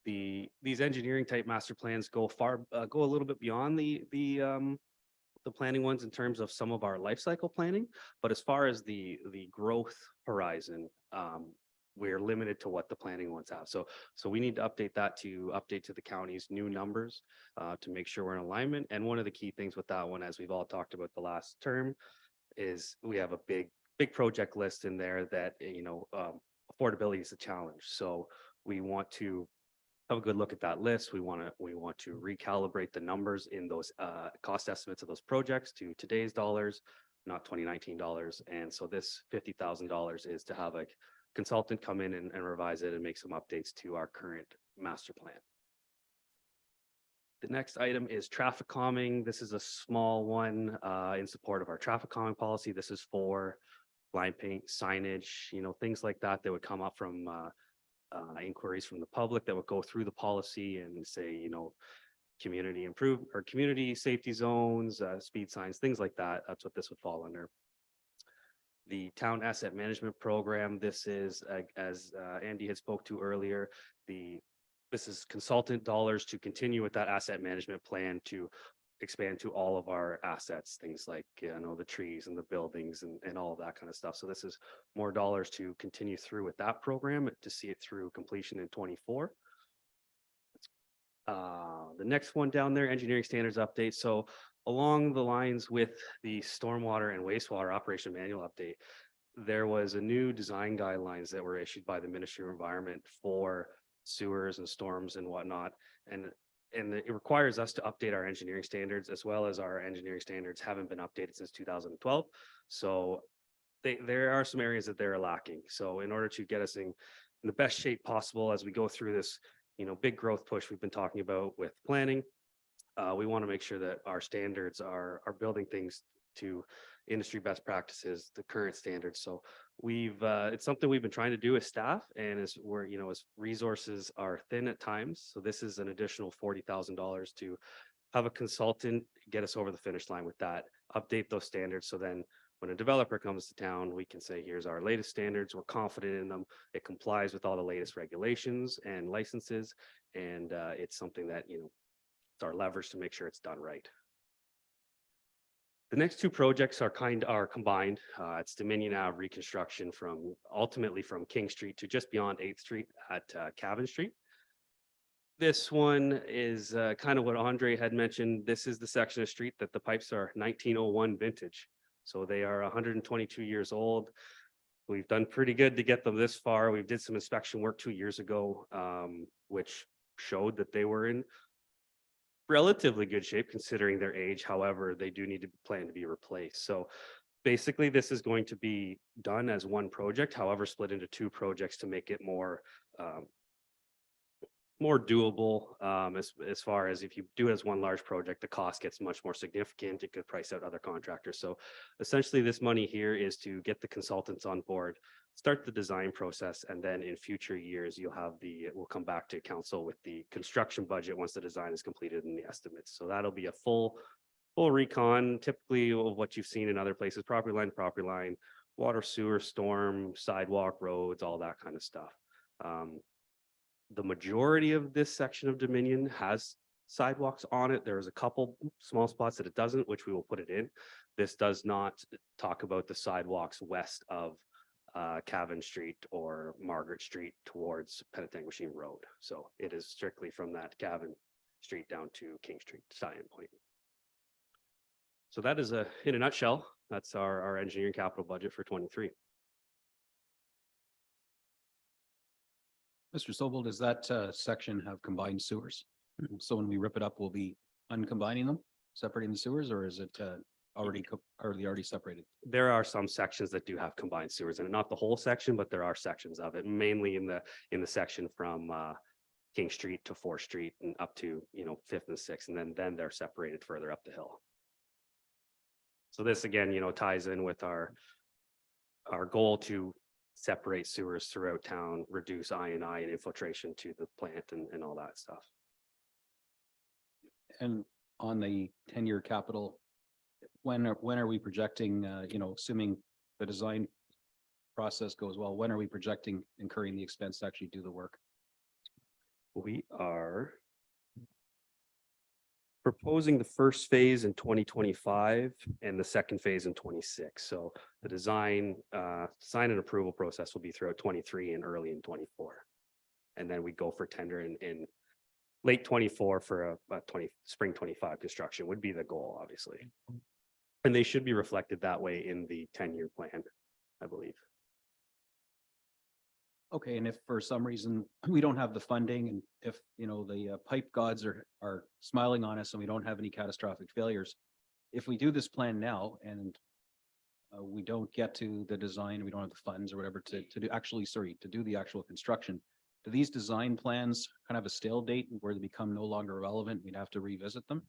These engineering type master plans go a little bit beyond the planning ones in terms of some of our life cycle planning, but as far as the growth horizon, we're limited to what the planning ones have. So we need to update that to the county's new numbers to make sure we're in alignment. And one of the key things with that one, as we've all talked about the last term, is we have a big project list in there that affordability is a challenge. So we want to have a good look at that list. We want to recalibrate the numbers in those cost estimates of those projects to today's dollars, not 2019 dollars. And so this $50,000 is to have a consultant come in and revise it and make some updates to our current master plan. The next item is traffic calming. This is a small one in support of our traffic calming policy. This is for line paint, signage, things like that that would come up from inquiries from the public that would go through the policy and say, community improve or community safety zones, speed signs, things like that. That's what this would fall under. The town asset management program. This is, as Andy had spoke to earlier, this is consultant dollars to continue with that asset management plan to expand to all of our assets, things like, the trees and the buildings and all of that kind of stuff. So this is more dollars to continue through with that program to see it through completion in 24. The next one down there, engineering standards update. So along the lines with the stormwater and wastewater operation manual update, there was a new design guidelines that were issued by the Ministry of Environment for sewers and storms and whatnot. And it requires us to update our engineering standards, as well as our engineering standards haven't been updated since 2012. So there are some areas that they're lacking. So in order to get us in the best shape possible as we go through this, big growth push we've been talking about with planning, we want to make sure that our standards are building things to industry best practices, the current standards. So it's something we've been trying to do as staff, and as resources are thin at times. So this is an additional $40,000 to have a consultant get us over the finish line with that, update those standards. So then when a developer comes to town, we can say, here's our latest standards. We're confident in them. It complies with all the latest regulations and licenses. And it's something that, it's our leverage to make sure it's done right. The next two projects are combined. It's Dominion Ave reconstruction ultimately from King Street to just beyond 8th Street at Cavan Street. This one is kind of what Andre had mentioned. This is the section of street that the pipes are 1901 vintage. So they are 122 years old. We've done pretty good to get them this far. We did some inspection work 2 years ago, which showed that they were in relatively good shape considering their age. However, they do need to plan to be replaced. So basically this is going to be done as one project, however, split into two projects to make it more doable. As far as if you do it as one large project, the cost gets much more significant. It could price out other contractors. So essentially this money here is to get the consultants on board, start the design process, and then in future years, we'll come back to council with the construction budget once the design is completed and the estimates. So that'll be a full recon, typically of what you've seen in other places, property line, water, sewer, storm, sidewalk, roads, all that kind of stuff. The majority of this section of Dominion has sidewalks on it. There's a couple small spots that it doesn't, which we will put it in. This does not talk about the sidewalks west of Cavan Street or Margaret Street towards Penetanguishene Road. So it is strictly from that Cavan Street down to King Street, Scion Point. So that is in a nutshell, that's our engineering capital budget for 23. Mr. Sobel, does that section have combined sewers? So when we rip it up, we'll be uncombining them, separating the sewers, or is it already separated? There are some sections that do have combined sewers, and not the whole section, but there are sections of it, mainly in the section from King Street to 4th Street and up to 5th and 6th, and then they're separated further up the hill. So this again, ties in with our goal to separate sewers throughout town, reduce I&I and infiltration to the plant and all that stuff. And on the 10-year capital, when are we projecting, assuming the design process goes well, when are we projecting incurring the expense to actually do the work? We are proposing the first phase in 2025 and the second phase in 26. So the design and approval process will be throughout 23 and early in 24. And then we go for tender in late 24 for a spring 25 construction would be the goal, obviously. And they should be reflected that way in the 10-year plan, I believe. Okay, and if for some reason we don't have the funding and if, the pipe gods are smiling on us and we don't have any catastrophic failures, if we do this plan now and we don't get to the design, we don't have the funds or whatever to do the actual construction, do these design plans kind of have a stale date where they become no longer relevant? We'd have to revisit them?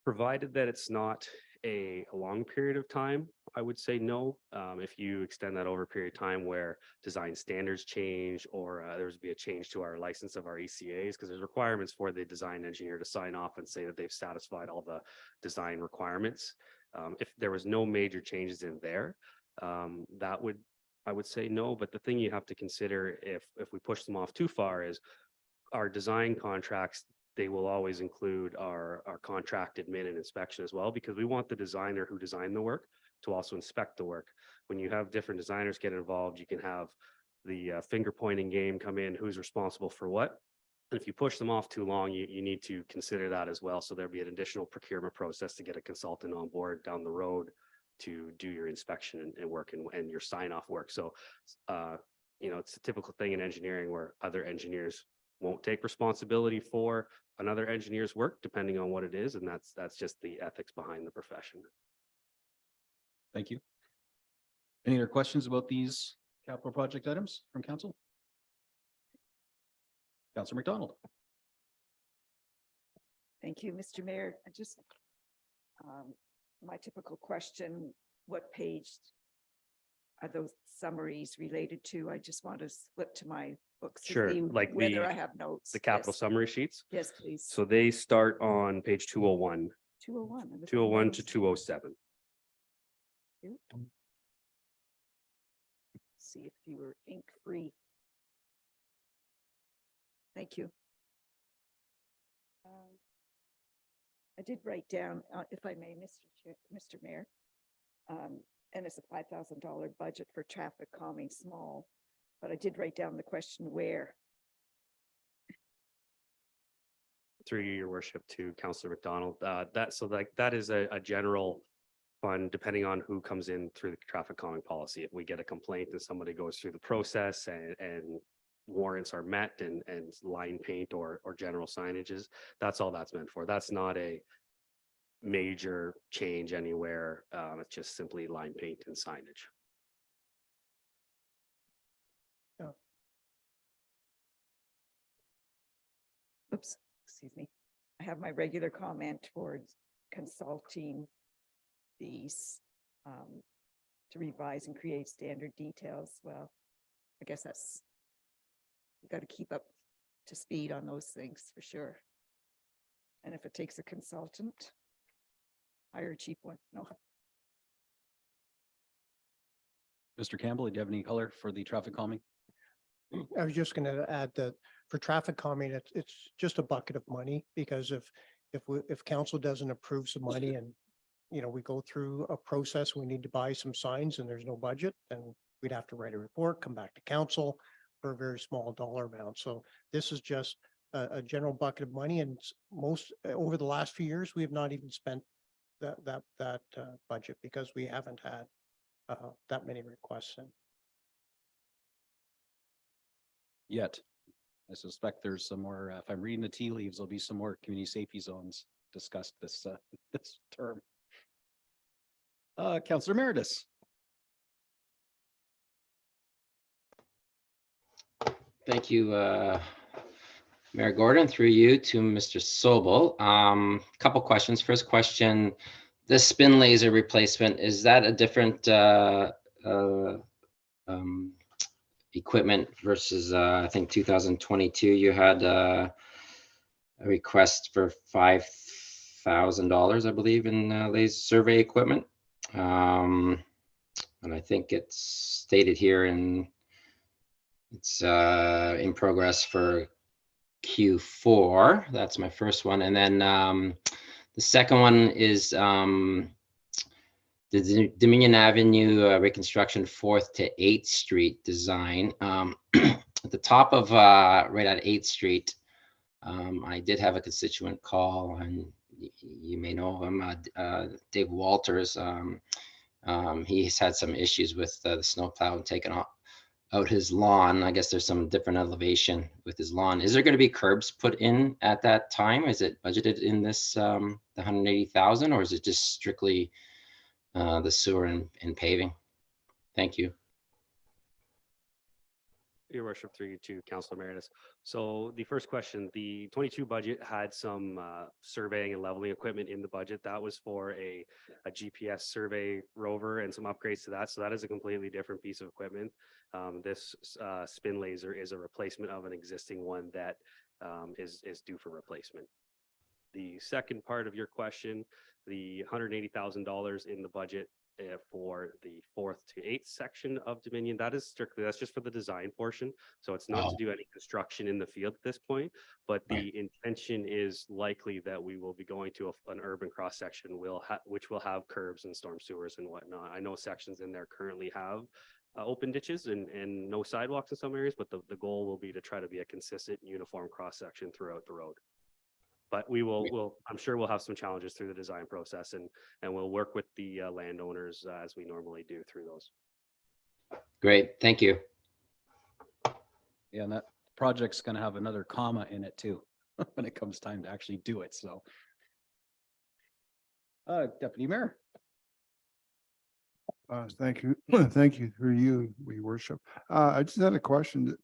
Provided that it's not a long period of time, I would say no. If you extend that over a period of time where design standards change or there's be a change to our license of our ECAs, because there's requirements for the design engineer to sign off and say that they've satisfied all the design requirements. If there was no major changes in there, I would say no. But the thing you have to consider if we push them off too far is our design contracts. They will always include our contract admin and inspection as well, because we want the designer who designed the work to also inspect the work. When you have different designers get involved, you can have the finger pointing game come in, who's responsible for what. And if you push them off too long, you need to consider that as well. So there'll be an additional procurement process to get a consultant on board down the road to do your inspection and work and your sign off work. So, it's a typical thing in engineering where other engineers won't take responsibility for another engineer's work, depending on what it is. And that's just the ethics behind the profession. Thank you. Any other questions about these capital project items from council? Councilor McDonald. Thank you, Mr. Mayor. I just, my typical question, what page are those summaries related to? I just want to flip to my books. to Sure, see like whether I have notes. the capital Yes. summary sheets. Yes, please. So they start on page 201, 201. 201 to 207. See if you were ink free. Thank you. I did write down, if I may, Mr. Mayor, and it's a $5,000 budget for traffic calming small, but I did write down the question where. Through you, your worship, to Councillor McDonald. That is a general fund, depending on who comes in through the traffic calming policy. If we get a complaint and somebody goes through the process and warrants are met and line paint or general signages, that's all that's meant for. That's not a major change anywhere. It's just simply line paint and signage. Oops, excuse me. I have my regular comment towards consulting these to revise and create standard details. Well, I guess that's, you got to keep up to speed on those things for sure. And if it takes a consultant, hire a cheap one. No. Mr. Campbell, do you have any color for the traffic calming? I was just going to add that for traffic calming, it's just a bucket of money, because if council doesn't approve some money and, we go through a process, we need to buy some signs and there's no budget, then we'd have to write a report, come back to council for a very small dollar amount. So this is just a general bucket of money, and over the last few years, we have not even spent that budget because we haven't had that many requests in. Yet. I suspect there's some more, if I'm reading the tea leaves, there'll be some more community safety zones discussed this term. Councillor Meredith. Thank you, Mayor Gordon, through you to Mr. Sobel. Couple questions. First question, the spin laser replacement, is that a different equipment versus I think 2022 you had a request for $5,000, I believe, in laser survey equipment, and I think it's stated here it's in progress for Q4. That's my first one. And then the second one is the Dominion Avenue reconstruction 4th to 8th Street design. At the top of right at 8th Street, I did have a constituent call, and you may know him, Dave Walters. He's had some issues with the snowplow taking out his lawn. I guess there's some different elevation with his lawn. Is there going to be curbs put in at that time? Is it budgeted in this the 180,000, or is it just strictly the sewer and paving? Thank you. Your worship, through you to Councilor Meredith. So the first question, the 22 budget had some surveying and leveling equipment in the budget. That was for a GPS survey rover and some upgrades to that. So that is a completely different piece of equipment. This spin laser is a replacement of an existing one that is due for replacement. The second part of your question, the $180,000 in the budget for the 4th to 8th section of Dominion, that's just for the design portion. So it's not to do any construction in the field at this point, but the intention is likely that we will be going to an urban cross section which will have curbs and storm sewers and whatnot. I know sections in there currently have open ditches and no sidewalks in some areas, but the goal will be to try to be a consistent uniform cross section throughout the road. But I'm sure we'll have some challenges through the design process, and we'll work with the landowners as we normally do through those. Great, thank you. Yeah, and that project's gonna have another comma in it too, when it comes time to actually do it, so. Deputy Mayor. Thank you. Thank you through you, we worship. I just had a question.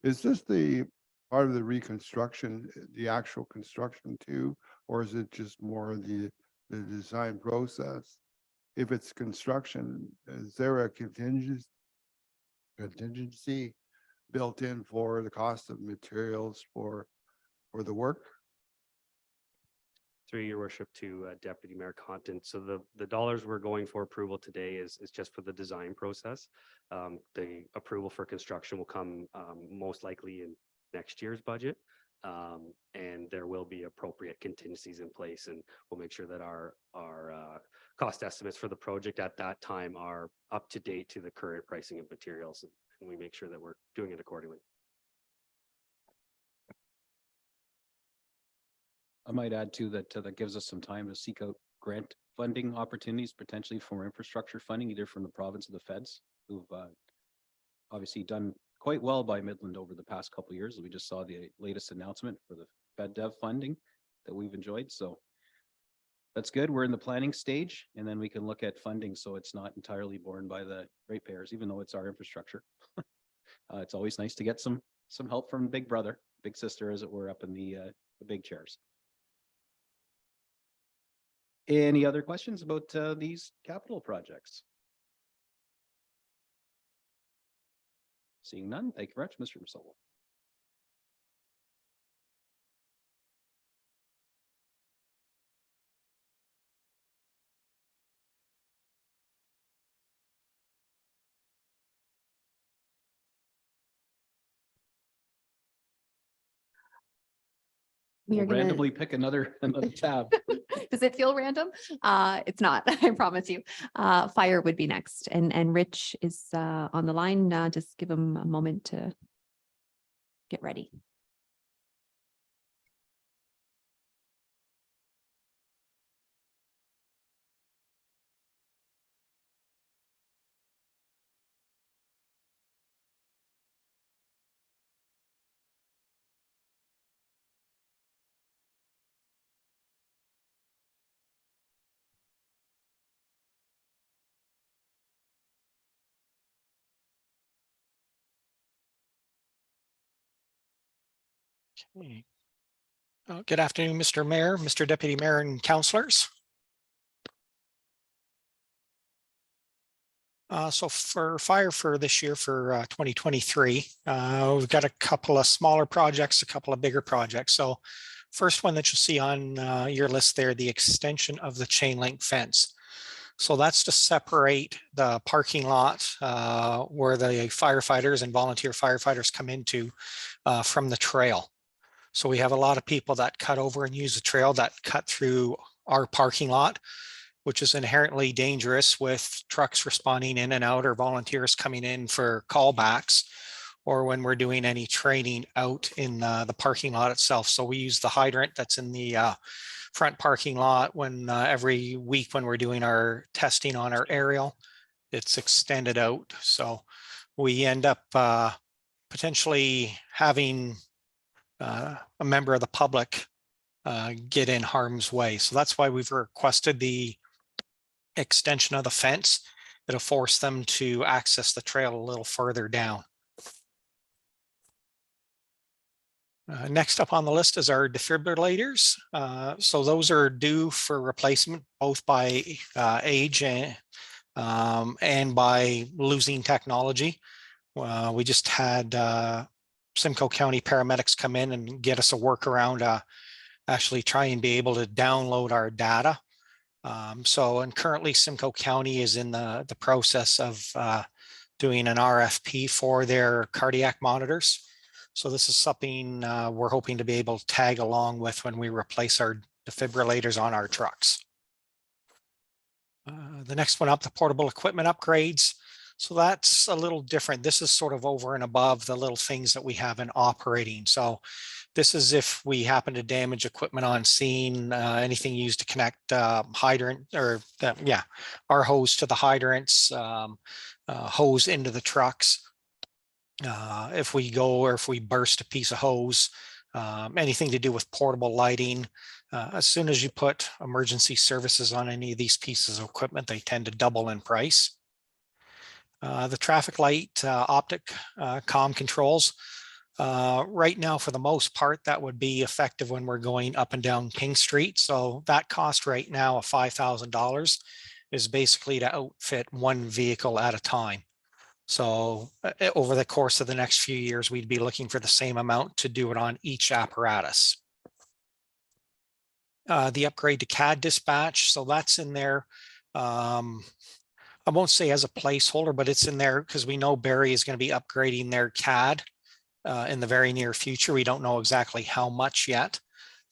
Is this the part of the reconstruction, the actual construction too, or is it just more the design process? If it's construction, is there a contingency built in for the cost of materials for the work? Through your worship to Deputy Mayor Compton. So the dollars we're going for approval today is just for the design process. The approval for construction will come most likely in next year's budget. And there will be appropriate contingencies in place, and we'll make sure that our cost estimates for the project at that time are up to date to the current pricing of materials, and we make sure that we're doing it accordingly. I might add too that that gives us some time to seek out grant funding opportunities, potentially for infrastructure funding, either from the province or the feds, who've obviously done quite well by Midland over the past couple of years. We just saw the latest announcement for the Fed Dev funding that we've enjoyed. So that's good. We're in the planning stage, and then we can look at funding so it's not entirely borne by the ratepayers, even though it's our infrastructure. It's always nice to get some help from Big Brother, Big Sister, as it were, up in the big chairs. Any other questions about these capital projects? Seeing none, thank you very much, Mr. Russell. We are We'll gonna, randomly pick another tab. does it feel random? It's not, I promise you. Fire would be next, and Rich is on the line. Just give him a moment to get ready. Okay. Good afternoon, Mr. Mayor, Mr. Deputy Mayor, and councillors. So for fire for this year for 2023, we've got a couple of smaller projects, a couple of bigger projects. So first one that you'll see on your list there, the extension of the chain link fence. So that's to separate the parking lot where the firefighters and volunteer firefighters come into from the trail. So we have a lot of people that cut over and use the trail that cut through our parking lot, which is inherently dangerous with trucks responding in and out or volunteers coming in for callbacks, or when we're doing any training out in the parking lot itself. So we use the hydrant that's in the front parking lot when every week when we're doing our testing on our aerial, it's extended out. So we end up potentially having a member of the public get in harm's way. So that's why we've requested the extension of the fence. It'll force them to access the trail a little further down. Next up on the list is our defibrillators. So those are due for replacement both by age and by losing technology. We just had Simcoe County paramedics come in and get us a workaround, actually try and be able to download our data. And currently Simcoe County is in the process of doing an RFP for their cardiac monitors. So this is something we're hoping to be able to tag along with when we replace our defibrillators on our trucks. The next one up, the portable equipment upgrades. So that's a little different. This is sort of over and above the little things that we have in operating. So this is if we happen to damage equipment on scene, anything used to connect hydrant or our hose to the hydrants, hose into the trucks. If we go or if we burst a piece of hose, anything to do with portable lighting. As soon as you put emergency services on any of these pieces of equipment, they tend to double in price. The traffic light optic comm controls. Right now, for the most part, that would be effective when we're going up and down King Street. So that cost right now of $5,000 is basically to outfit one vehicle at a time. So over the course of the next few years, we'd be looking for the same amount to do it on each apparatus. The upgrade to CAD dispatch. So that's in there. I won't say as a placeholder, but it's in there because we know Barrie is going to be upgrading their CAD in the very near future. We don't know exactly how much yet,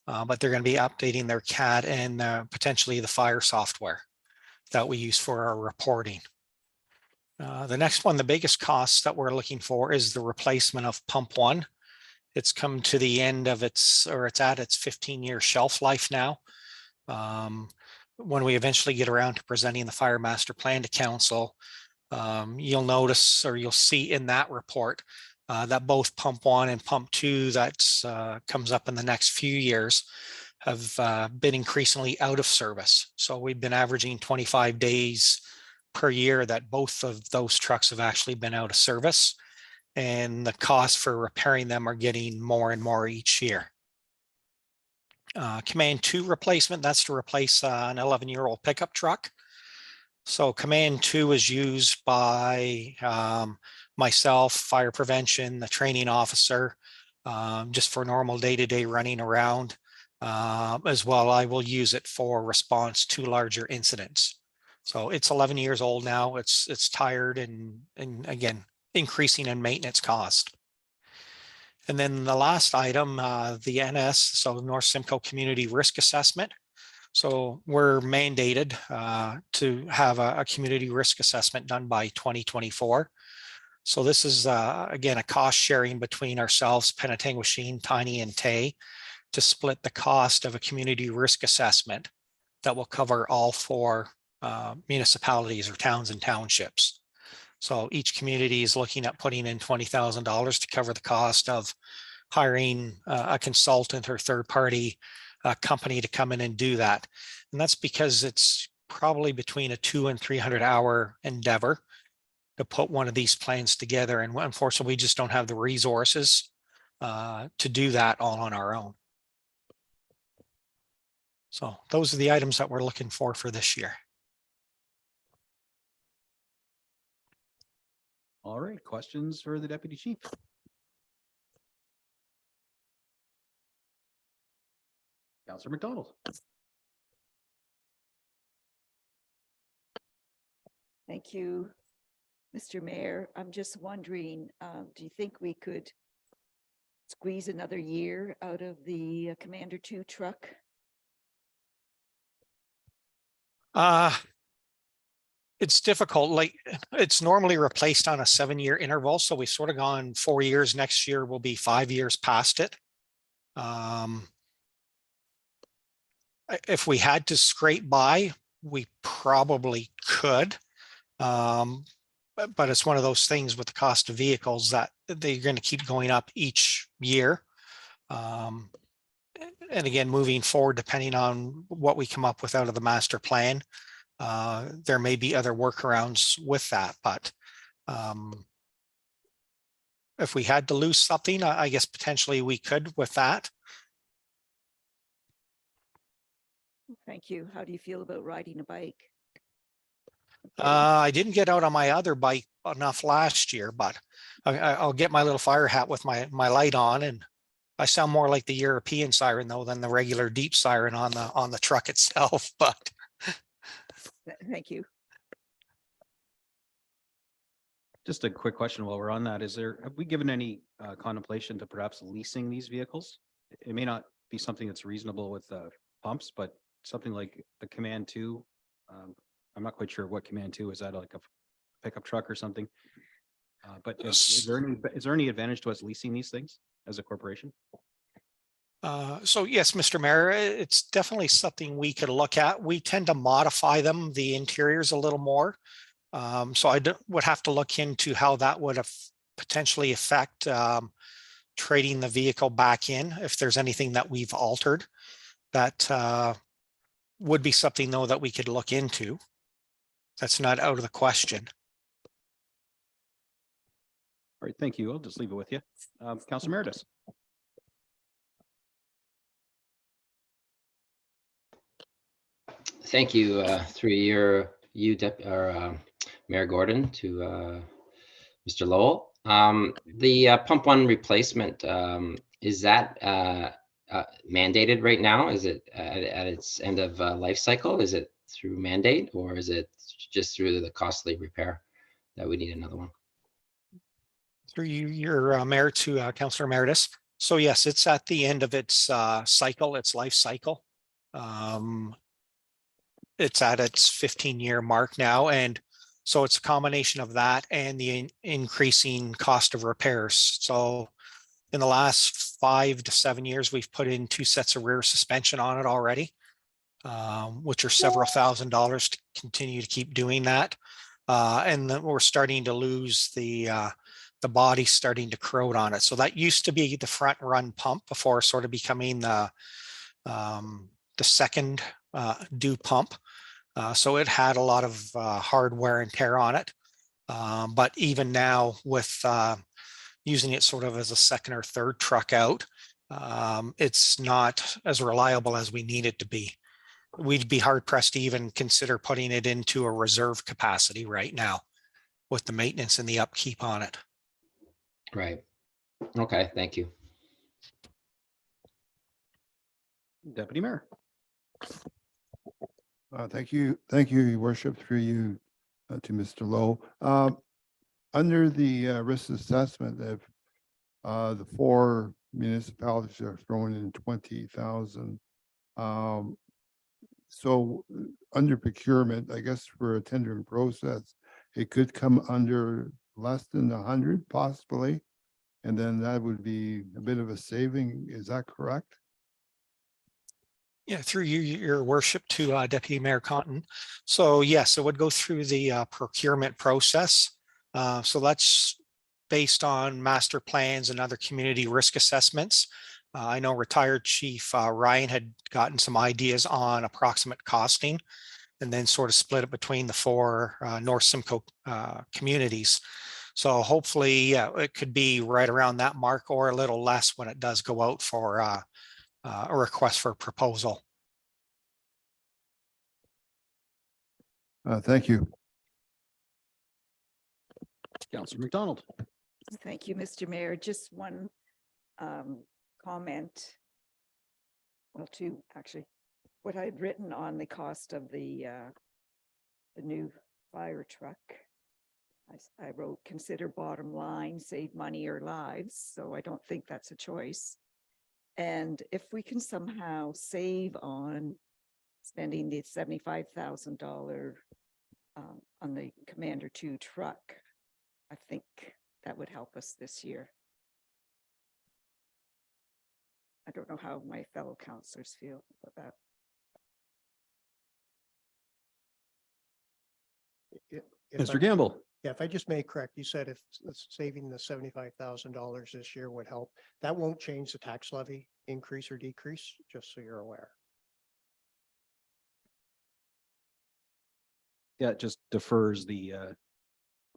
but they're going to be updating their CAD and potentially the fire software that we use for our reporting. The next one, the biggest cost that we're looking for is the replacement of pump one. It's come to the end of it's at its 15-year shelf life now. When we eventually get around to presenting the fire master plan to council, you'll notice or you'll see in that report that both pump one and pump two that comes up in the next few years have been increasingly out of service. So we've been averaging 25 days per year that both of those trucks have actually been out of service, and the cost for repairing them are getting more and more each year. Command 2 replacement, that's to replace an 11-year-old pickup truck. So Command 2 is used by myself, fire prevention, the training officer, just for normal day-to-day running around. As well, I will use it for response to larger incidents. So it's 11 years old now. It's tired and again, increasing in maintenance cost. And then the last item, the NS, so North Simcoe Community Risk Assessment. So we're mandated to have a community risk assessment done by 2024. So this is, again, a cost sharing between ourselves, Penetanguishene, Tiny, and Tay, to split the cost of a community risk assessment that will cover all 4 municipalities or towns and townships. So each community is looking at putting in $20,000 to cover the cost of hiring a consultant or third-party company to come in and do that. And that's because it's probably between a 200 and 300 hour endeavor to put one of these plans together. And unfortunately, we just don't have the resources to do that all on our own. So those are the items that we're looking for this year. All right, questions for the deputy chief? Councillor McDonald. Thank you, Mr. Mayor. I'm just wondering, do you think we could squeeze another year out of the Commander 2 truck? It's difficult. Like, it's normally replaced on a 7-year interval. So we've sort of gone 4 years. Next year will be 5 years past it. If we had to scrape by, we probably could. but it's one of those things with the cost of vehicles that they're going to keep going up each year. And again, moving forward, depending on what we come up with out of the master plan, there may be other workarounds with that, but if we had to lose something, I guess potentially we could with that. Thank you. How do you feel about riding a bike? I didn't get out on my other bike enough last year, but I'll get my little fire hat with my light on, and I sound more like the European siren though than the regular deep siren on the truck itself. But Thank you. Just a quick question while we're on that. Have we given any contemplation to perhaps leasing these vehicles? It may not be something that's reasonable with pumps, but something like the Command 2. I'm not quite sure what Command 2 is. That like a pickup truck or something? But is there any advantage to us leasing these things as a corporation? So yes, Mr. Mayor, it's definitely something we could look at. We tend to modify them, the interiors a little more. So I would have to look into how that would potentially affect trading the vehicle back in, if there's anything that we've altered. That would be something though that we could look into. That's not out of the question. All right, thank you. I'll just leave it with you. Councilor Meredith. Thank you, through Mayor Gordon to Mr. Lowell. The pump one replacement, is that mandated right now? Is it at its end of life cycle? Is it through mandate, or is it just through the costly repair that we need another one? Through your mayor to Councillor Meredith. So yes, it's at the end of its cycle, its life cycle. It's at its 15-year mark now, and so it's a combination of that and the increasing cost of repairs. So in the last 5 to 7 years, we've put in 2 sets of rear suspension on it already, which are several $1,000s to continue to keep doing that. And then we're starting to lose the body starting to corrode on it. So that used to be the front run pump before sort of becoming the second due pump. So it had a lot of hard wear and tear on it. But even now with using it sort of as a second or third truck out, it's not as reliable as we need it to be. We'd be hard pressed to even consider putting it into a reserve capacity right now with the maintenance and the upkeep on it. Right. Okay, thank you. Deputy Mayor. Thank you, Your Worship, through you to Mr. Lowe. Under the risk assessment, if the 4 municipalities are throwing in 20,000, so under procurement, I guess for a tendering process, it could come under less than 100 possibly, and then that would be a bit of a saving. Is that correct? Yeah, through you, your worship, to Deputy Mayor Cotton. So yes, it would go through the procurement process. So that's based on master plans and other community risk assessments. I know retired Chief Ryan had gotten some ideas on approximate costing, and then sort of split it between the 4 North Simcoe communities. So hopefully it could be right around that mark or a little less when it does go out for a request for proposal. Thank you. Councilor McDonald. Thank you, Mr. Mayor. Just one comment. Well, 2 actually. What I had written on the cost of the new fire truck, I wrote, consider bottom line, save money or lives. So I don't think that's a choice. And if we can somehow save on spending the $75,000 on the Commander 2 truck, I think that would help us this year. I don't know how my fellow councillors feel about that. Mr. Gamble. Yeah, if I just may correct, you said if saving the $75,000 this year would help, that won't change the tax levy increase or decrease, just so you're aware. Yeah, it just defers the, I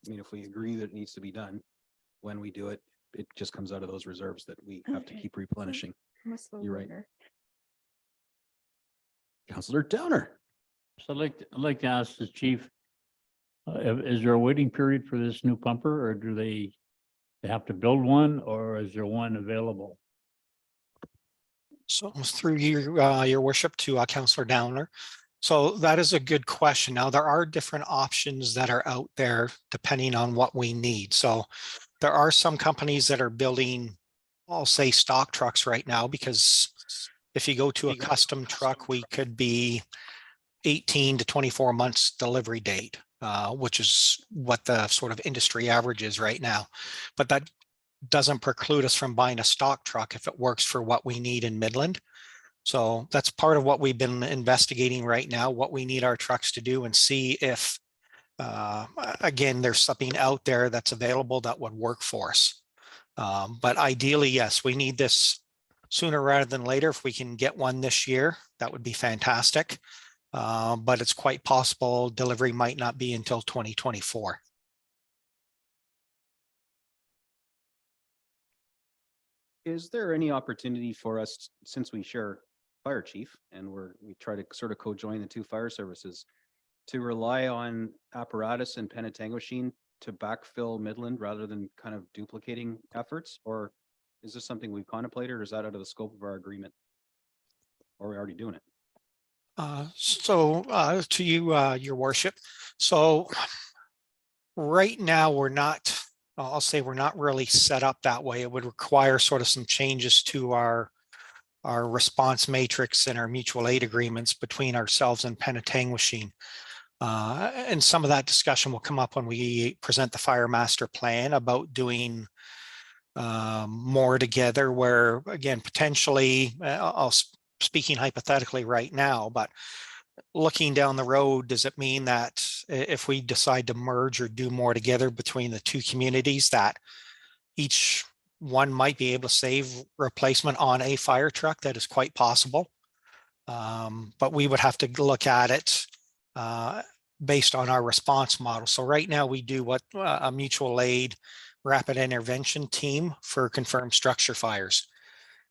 mean, if we agree that it needs to be done, when we do it, it just comes out of those reserves that we have to Okay. keep replenishing. I'm a slow You're right. learner. Councillor Downer. So I'd like to ask the chief, is there a waiting period for this new pumper, or do they have to build one, or is there one available? So through your worship to Councillor Downer. So that is a good question. Now, there are different options that are out there depending on what we need. So there are some companies that are building, I'll say, stock trucks right now, because if you go to a custom truck, we could be 18 to 24 months delivery date, which is what the sort of industry average is right now. But that doesn't preclude us from buying a stock truck if it works for what we need in Midland. So that's part of what we've been investigating right now, what we need our trucks to do, and see if, again, there's something out there that's available that would work for us. But ideally, yes, we need this sooner rather than later. If we can get one this year, that would be fantastic. But it's quite possible delivery might not be until 2024. Is there any opportunity for us, since we share fire chief and we try to sort of co-join the two fire services, to rely on apparatus and Penetanguishene to backfill Midland rather than kind of duplicating efforts? Or is this something we've contemplated, or is that out of the scope of our agreement? Or are we already doing it? To you, your worship. So right now we're not, I'll say we're not really set up that way. It would require sort of some changes to our response matrix and our mutual aid agreements between ourselves and Penetanguishene. And some of that discussion will come up when we present the fire master plan about doing more together, where again, potentially, speaking hypothetically right now, but looking down the road, does it mean that if we decide to merge or do more together between the two communities, that each one might be able to save replacement on a fire truck? That is quite possible. But we would have to look at it based on our response model. So right now we do what a mutual aid rapid intervention team for confirmed structure fires.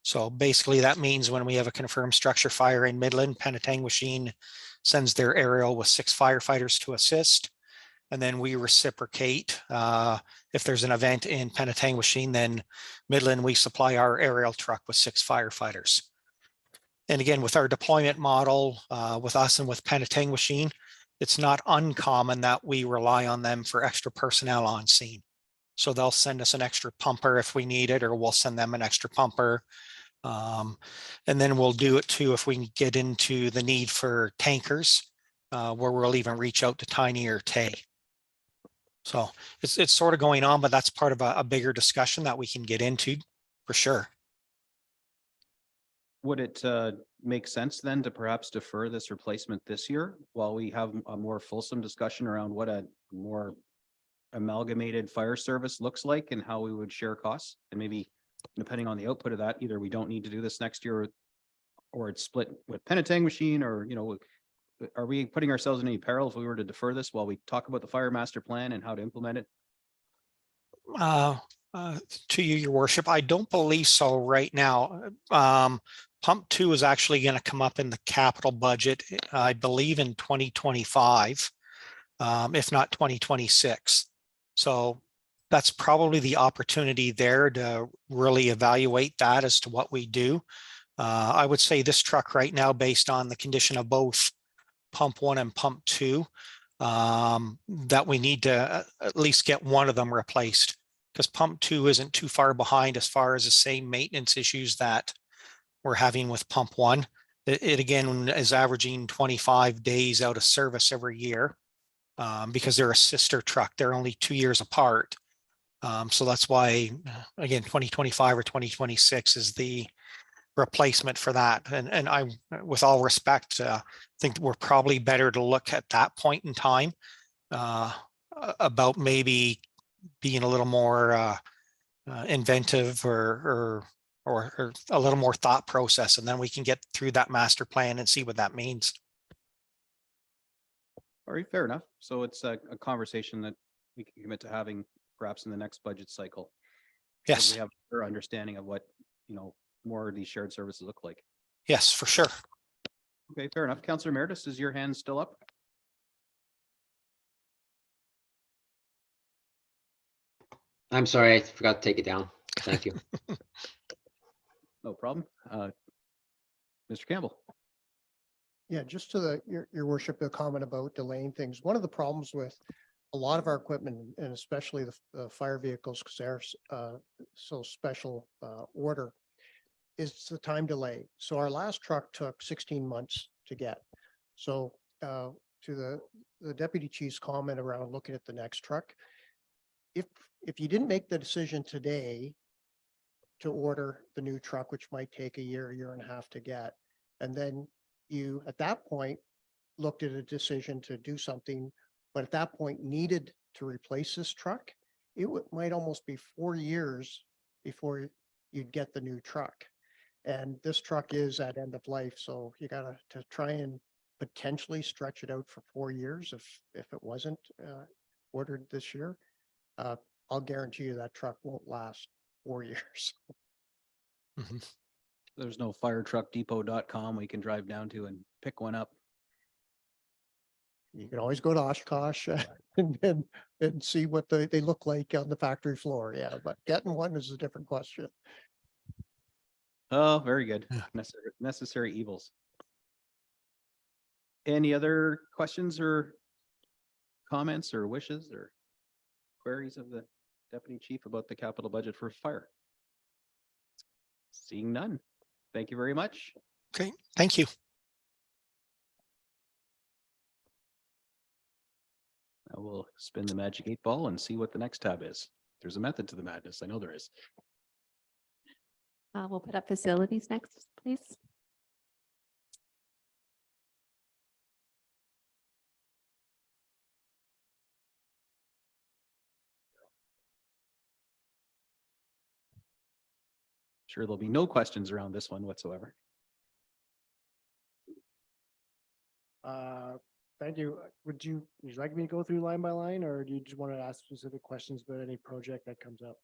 So basically that means when we have a confirmed structure fire in Midland, Penetanguishene sends their aerial with 6 firefighters to assist. And then we reciprocate. If there's an event in Penetanguishene, then Midland, we supply our aerial truck with 6 firefighters. And again, with our deployment model, with us and with Penetanguishene, it's not uncommon that we rely on them for extra personnel on scene. So they'll send us an extra pumper if we need it, or we'll send them an extra pumper. And then we'll do it too if we can get into the need for tankers, where we'll even reach out to Tiny or Tay. So it's sort of going on, but that's part of a bigger discussion that we can get into for sure. Would it make sense then to perhaps defer this replacement this year while we have a more fulsome discussion around what a more amalgamated fire service looks like and how we would share costs? And maybe depending on the output of that, either we don't need to do this next year, or it's split with Penetanguishene, or, you know, are we putting ourselves in any peril if we were to defer this while we talk about the fire master plan and how to implement it? To you, your worship, I don't believe so right now. Pump 2 is actually going to come up in the capital budget, I believe in 2025, if not 2026. So that's probably the opportunity there to really evaluate that as to what we do. I would say this truck right now, based on the condition of both Pump 1 and Pump 2, that we need to at least get one of them replaced, because Pump 2 isn't too far behind as far as the same maintenance issues that we're having with Pump 1. It again is averaging 25 days out of service every year, because they're a sister truck. They're only 2 years apart. So that's why, again, 2025 or 2026 is the replacement for that. And I, with all respect, think we're probably better to look at that point in time. about maybe being a little more inventive or a little more thought process, and then we can get through that master plan and see what that means. All right, fair enough. So it's a conversation that we can commit to having perhaps in the next budget cycle. So Yes, we have a clear understanding of what, you know, more of these shared services look like. yes, for sure. Okay, fair enough. Councillor Emeritus, is your hand still up? I'm sorry, I forgot to take it down. Thank you. No problem. Mr. Campbell. Yeah, just to your worship, a comment about delaying things. One of the problems with a lot of our equipment and especially the fire vehicles, because they're so special order, is the time delay. So our last truck took 16 months to get. So to the deputy chief's comment around looking at the next truck, if you didn't make the decision today to order the new truck, which might take a year and a half to get, and then you at that point looked at a decision to do something, but at that point needed to replace this truck, it might almost be 4 years before you'd get the new truck. And this truck is at end of life, so you gotta to try and potentially stretch it out for 4 years if it wasn't ordered this year. I'll guarantee you that truck won't last 4 years. There's no firetruckdepot.com we can drive down to and pick one up. You can always go to Oshkosh and see what they look like on the factory floor. Yeah, but getting one is a different question. Oh, very good. Necessary evils. Any other questions or comments or wishes or queries of the deputy chief about the capital budget for fire? Seeing none. Thank you very much. Okay, thank you. I will spin the magic 8 ball and see what the next tab is. There's a method to the madness. I know there is. We'll put up facilities next, please. Sure, there'll be no questions around this one whatsoever. Thank you. Would you like me to go through line by line, or do you just want to ask specific questions about any project that comes up?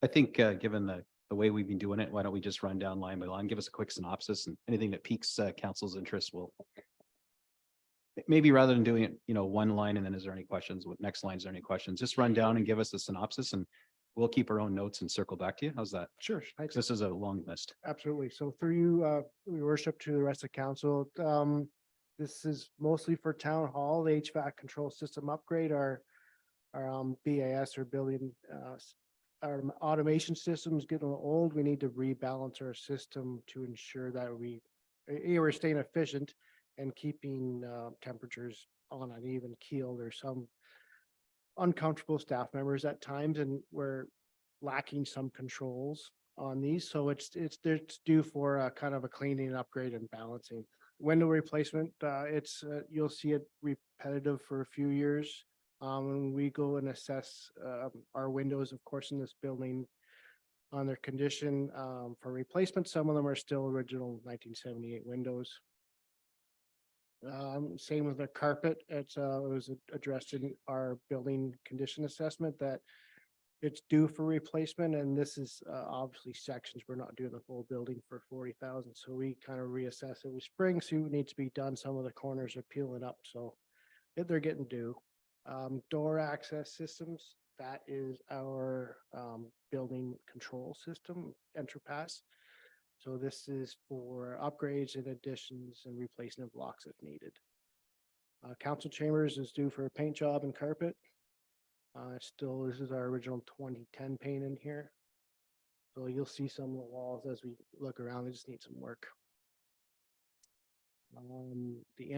I think given the way we've been doing it, why don't we just run down line by line, give us a quick synopsis, and anything that piques council's interest will maybe rather than doing it, you know, one line and then is there any questions, what next line, is there any questions, just run down and give us a synopsis and we'll keep our own notes and circle back to you. How's that? Sure. This is a long list. Absolutely. So through you, we worship to the rest of council. This is mostly for town hall, the HVAC control system upgrade, our BAS or building, our automation system is getting old. We need to rebalance our system to ensure that we're staying efficient and keeping temperatures on an even keel. There's some uncomfortable staff members at times, and we're lacking some controls on these. So it's due for a kind of a cleaning, upgrade, and balancing. Window replacement, you'll see it repetitive for a few years. When we go and assess our windows, of course, in this building on their condition for replacement, some of them are still original 1978 windows. Same with the carpet. It was addressed in our building condition assessment that it's due for replacement, and this is obviously sections. We're not doing the full building for 40,000, so we kind of reassess it with spring. So it needs to be done. Some of the corners are peeling up, so they're getting due. Door access systems, that is our building control system, Enterpass. So this is for upgrades and additions and replacement of blocks if needed. Council chambers is due for a paint job and carpet. This is our original 2010 paint in here. So you'll see some of the walls as we look around, they just need some work. The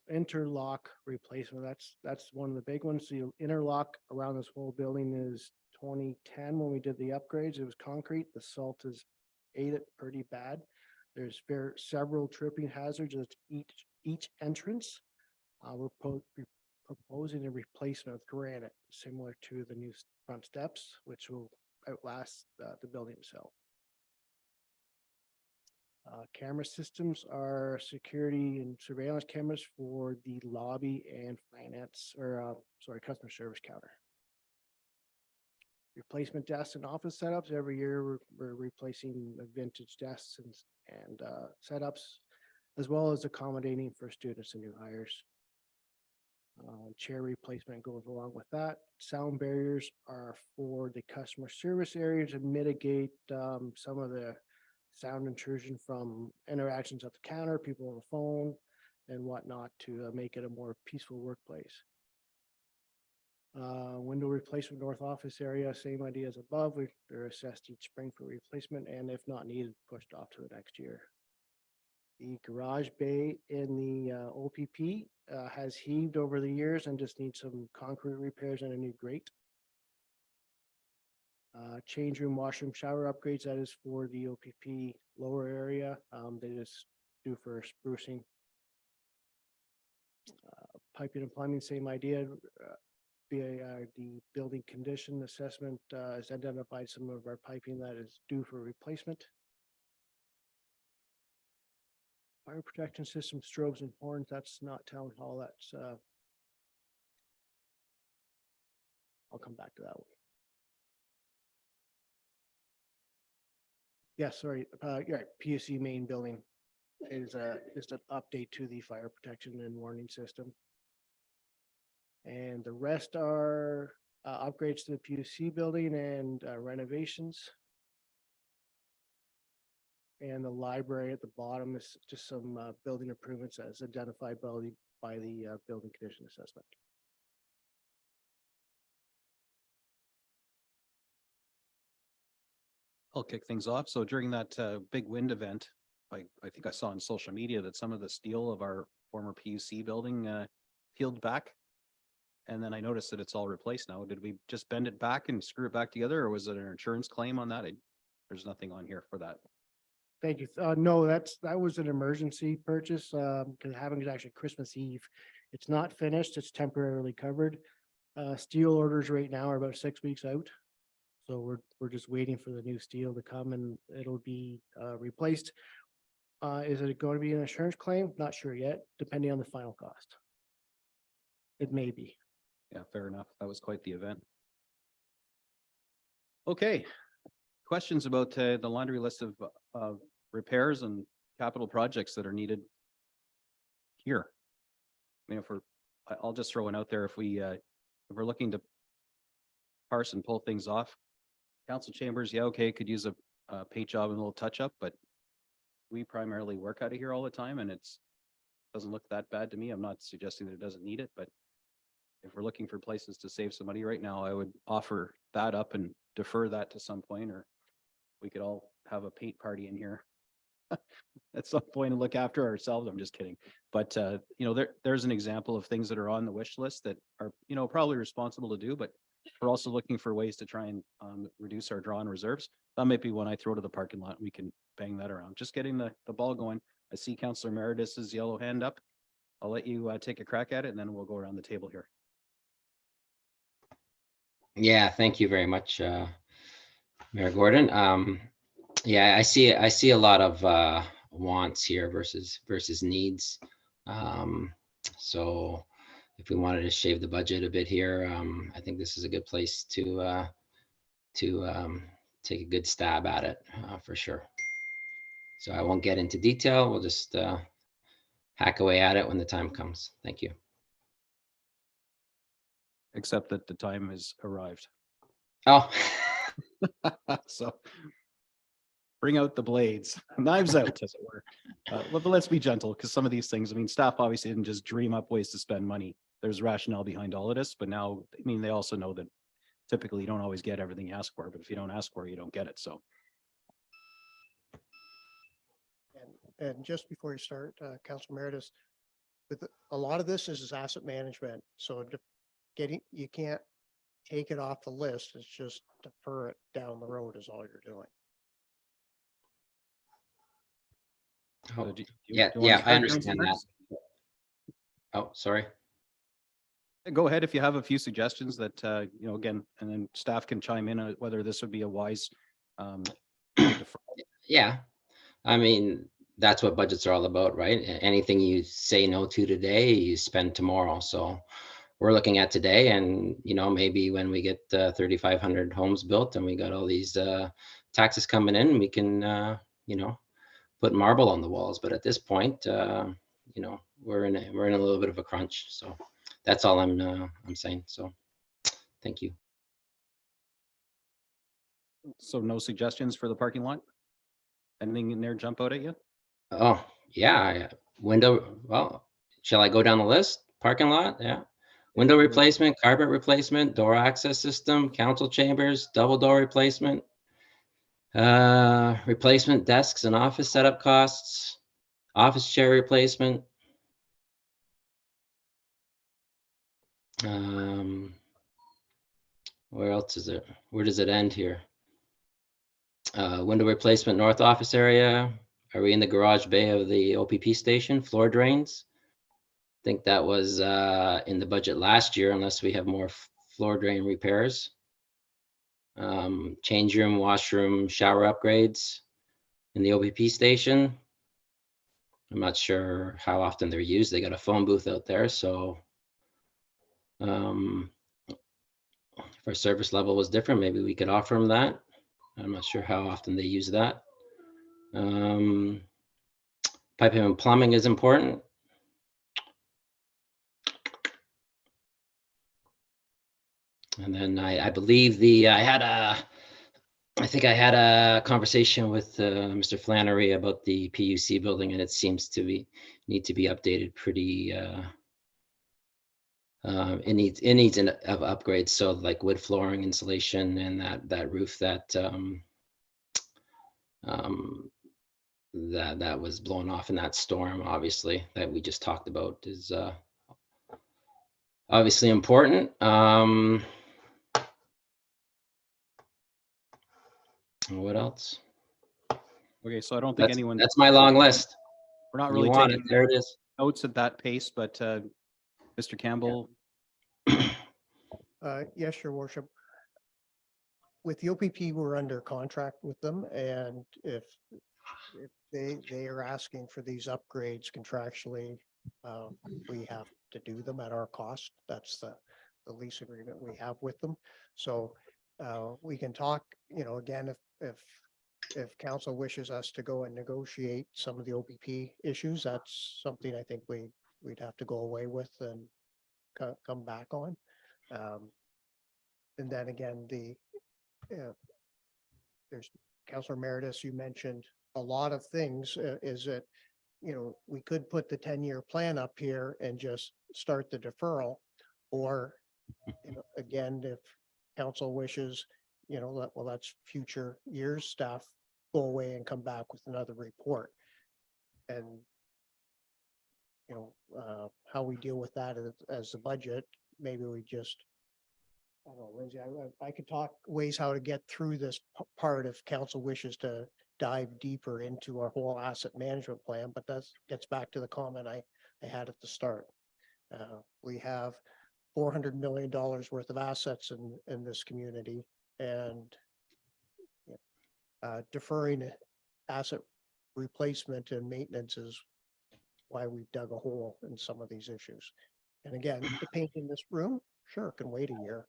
interlock replacement, that's one of the big ones. The interlock around this whole building is 2010 when we did the upgrades. It was concrete. The salt has ate it pretty bad. There's several tripping hazards at each entrance. We're proposing a replacement of granite similar to the new front steps, which will outlast the building itself. Camera systems are security and surveillance cameras for the lobby and finance, or customer service counter. Replacement desks and office setups. Every year we're replacing the vintage desks and setups, as well as accommodating for students and new hires. Chair replacement goes along with that. Sound barriers are for the customer service area to mitigate some of the sound intrusion from interactions at the counter, people on the phone and whatnot, to make it a more peaceful workplace. Window replacement north office area, same idea as above. They're assessed each spring for replacement, and if not needed, pushed off to the next year. The garage bay in the OPP has heaved over the years and just needs some concrete repairs and a new grate. Change room, washroom, shower upgrades, that is for the OPP lower area. They just do for sprucing. Piping and plumbing, same idea. The building condition assessment has identified some of our piping that is due for replacement. Fire protection system, strobes and horns, that's not town hall, that's I'll come back to that one. Yeah, sorry, yeah, PUC main building is just an update to the fire protection and warning system. And the rest are upgrades to the PUC building and renovations. And the library at the bottom is just some building improvements as identified by the building condition assessment. I'll kick things off. So during that big wind event, I think I saw on social media that some of the steel of our former PUC building peeled back. And then I noticed that it's all replaced now. Did we just bend it back and screw it back together, or was it an insurance claim on that? There's nothing on here for that. Thank you. No, that was an emergency purchase, because having it actually Christmas Eve. It's not finished, it's temporarily covered. Steel orders right now are about 6 weeks out. So we're just waiting for the new steel to come and it'll be replaced. Is it going to be an insurance claim? Not sure yet, depending on the final cost. It may be. Yeah, fair enough. That was quite the event. Okay. Questions about the laundry list of repairs and capital projects that are needed here? I mean, I'll just throw one out there. If we're looking to parse and pull things off, council chambers, yeah, okay, could use a paint job and a little touch up, but we primarily work out of here all the time, and doesn't look that bad to me. I'm not suggesting that it doesn't need it, but if we're looking for places to save some money right now, I would offer that up and defer that to some point, or we could all have a paint party in here at some point and look after ourselves. I'm just kidding. But, there's an example of things that are on the wish list that are, probably responsible to do, but we're also looking for ways to try and reduce our drawn reserves. That might be one I throw to the parking lot. We can bang that around. Just getting the ball going. I see Councillor Meredith's yellow hand up. I'll let you take a crack at it, and then we'll go around the table here. Yeah, thank you very much, Mayor Gordon. Yeah, I see a lot of wants here versus needs. So if we wanted to shave the budget a bit here, I think this is a good place to take a good stab at it for sure. So I won't get into detail. We'll just hack away at it when the time comes. Thank you. Except that the time has arrived. Oh. So bring out the blades, knives out, as it were. But let's be gentle, because some of these things, I mean, staff obviously didn't just dream up ways to spend money. There's rationale behind all of this, but now, I mean, they also know that typically you don't always get everything you ask for, but if you don't ask for it, you don't get it. So. And just before you start, Councilor Meredith, with a lot of this is asset management. So you can't take it off the list. It's just defer it down the road is all you're doing. Oh, yeah, I understand that. Oh, sorry. Go ahead if you have a few suggestions that, you know, again, and then staff can chime in on whether this would be a wise. Defer- Yeah, I mean, that's what budgets are all about, right? Anything you say no to today, you spend tomorrow. So we're looking at today, and you know, maybe when we get 3,500 homes built and we got all these taxes coming in, we can, you know, put marble on the walls. But at this point, you know, we're in a little bit of a crunch. So that's all I'm saying. So thank you. So no suggestions for the parking lot? Anything in there jump out at you? Oh, yeah. Window, well, shall I go down the list? Parking lot, yeah. Window replacement, carpet replacement, door access system, council chambers, double door replacement. Replacement desks and office setup costs, office chair replacement. Where else is it? Where does it end here? Window replacement, north office area. Are we in the garage bay of the OPP station? Floor drains. I think that was in the budget last year, unless we have more floor drain repairs. Change room, washroom, shower upgrades in the OPP station. I'm not sure how often they're used. They got a phone booth out there, so if our service level was different, maybe we could offer them that. I'm not sure how often they use that. Piping and plumbing is important. And then I believe I think I had a conversation with Mr. Flannery about the PUC building, and it seems to need to be updated pretty. It needs an upgrades. So like wood flooring, insulation, and that roof that that was blown off in that storm, obviously, that we just talked about, is obviously important. What else? Okay, so I don't think anyone. That's my long list. We're not You really want taking it, there it is. notes at that pace, but Mr. Campbell. Yes, your worship. With the OPP, we're under contract with them, and if they are asking for these upgrades contractually, we have to do them at our cost. That's the lease agreement we have with them. So we can talk, you know, again, if council wishes us to go and negotiate some of the OPP issues, that's something I think we'd have to go away with and come back on. And then again, there's Councillor Meredith, you mentioned a lot of things. Is that, you know, we could put the 10-year plan up here and just start the deferral, or, you know, again, if council wishes, you know, well, that's future years stuff, go away and come back with another report. And, you know, how we deal with that as the budget, maybe we just, I don't know, Lindsay, I could talk ways how to get through this part if council wishes to dive deeper into our whole asset management plan, but that gets back to the comment I had at the start. We have $400 million worth of assets in this community, and deferring asset replacement and maintenance is why we've dug a hole in some of these issues. And again, the paint in this room, sure, can wait a year.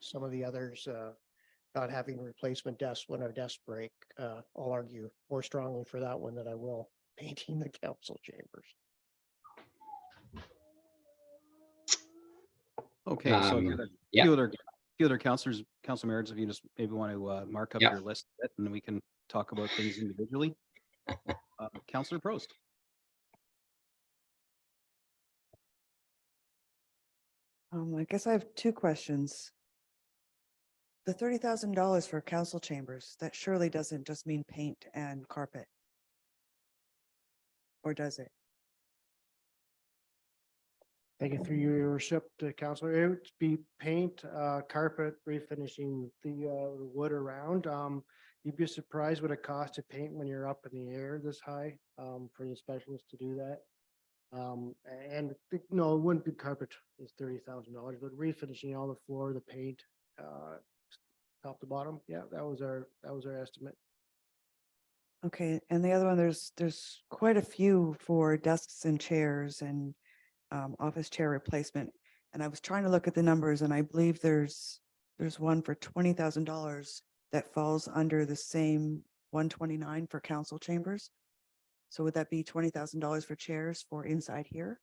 Some of the others, not having replacement desks when our desks break, I'll argue more strongly for that one than I will painting the council chambers. Okay, so yeah. few other councillors, Council Merits, if you just maybe want to mark up Yeah. your list a bit, and then we can talk about things individually. Councillor Prost. I guess I have two questions. The $30,000 for council chambers, that surely doesn't just mean paint and carpet. Or does it? Thank you through your worship, the councillor. It would be paint, carpet, refinishing the wood around. You'd be surprised what it costs to paint when you're up in the air this high, for the specialists to do that. No, it wouldn't be carpet, it's $30,000, but refinishing all the floor, the paint, top to bottom, yeah, that was our estimate. Okay, and the other one, there's quite a few for desks and chairs and office chair replacement. And I was trying to look at the numbers and I believe there's one for $20,000 that falls under the same 129 for council chambers. So would that be $20,000 for chairs for inside here?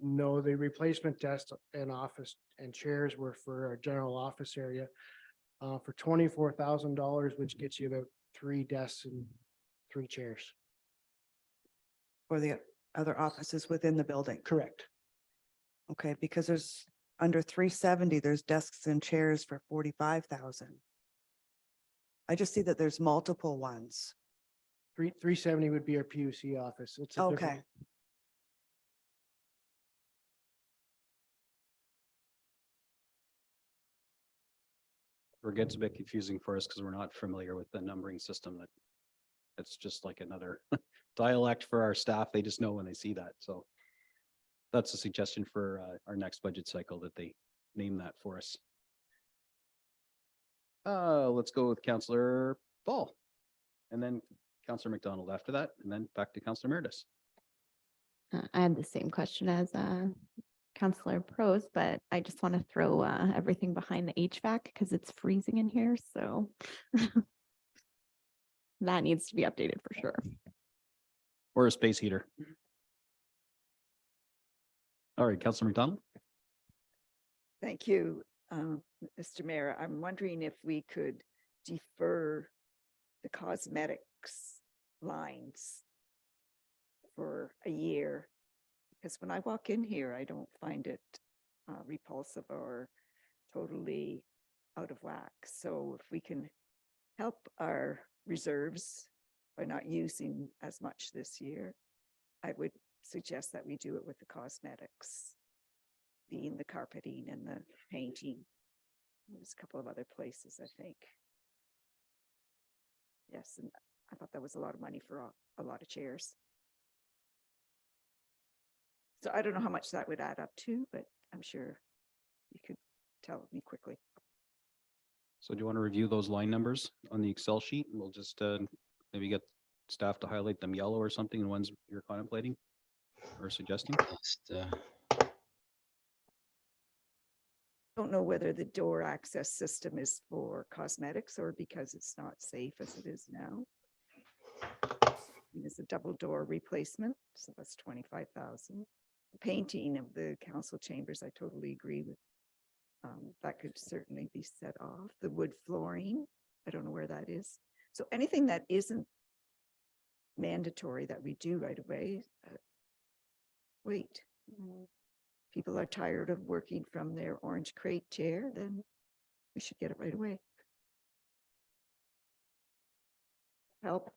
No, the replacement desk and office and chairs were for our general office area. For $24,000, which gets you about 3 desks and 3 chairs. For the other offices within the building? Correct. Okay, because there's under 370, there's desks and chairs for 45,000. I just see that there's multiple ones. 370 would be our PUC office. It's a different- Okay, It gets a bit confusing for us because we're not familiar with the numbering system. It's just like another dialect for our staff. They just know when they see that. So that's a suggestion for our next budget cycle that they name that for us. Let's go with Councillor Ball and then Councillor McDonald after that, and then back to Councillor Meredith. I had the same question as Councillor Pros, but I just want to throw everything behind the HVAC because it's freezing in here, so that needs to be updated for sure. Or a space heater. All right, Councillor McDonald. Thank you, Mr. Mayor. I'm wondering if we could defer the cosmetics lines for a year. Because when I walk in here, I don't find it repulsive or totally out of whack. So if we can help our reserves by not using as much this year, I would suggest that we do it with the cosmetics, being the carpeting and the painting. There's a couple of other places, I think. Yes, and I thought that was a lot of money for a lot of chairs. So I don't know how much that would add up to, but I'm sure you could tell me quickly. So do you want to review those line numbers on the Excel sheet? We'll just maybe get staff to highlight them yellow or something, the ones you're contemplating or suggesting. Don't know whether the door access system is for cosmetics or because it's not safe as it is now. It's a double door replacement, so that's 25,000. Painting of the council chambers, I totally agree with. That could certainly be set off. The wood flooring, I don't know where that is. So anything that isn't mandatory that we do right away, wait. People are tired of working from their orange crate chair, then we should get it right away. Help.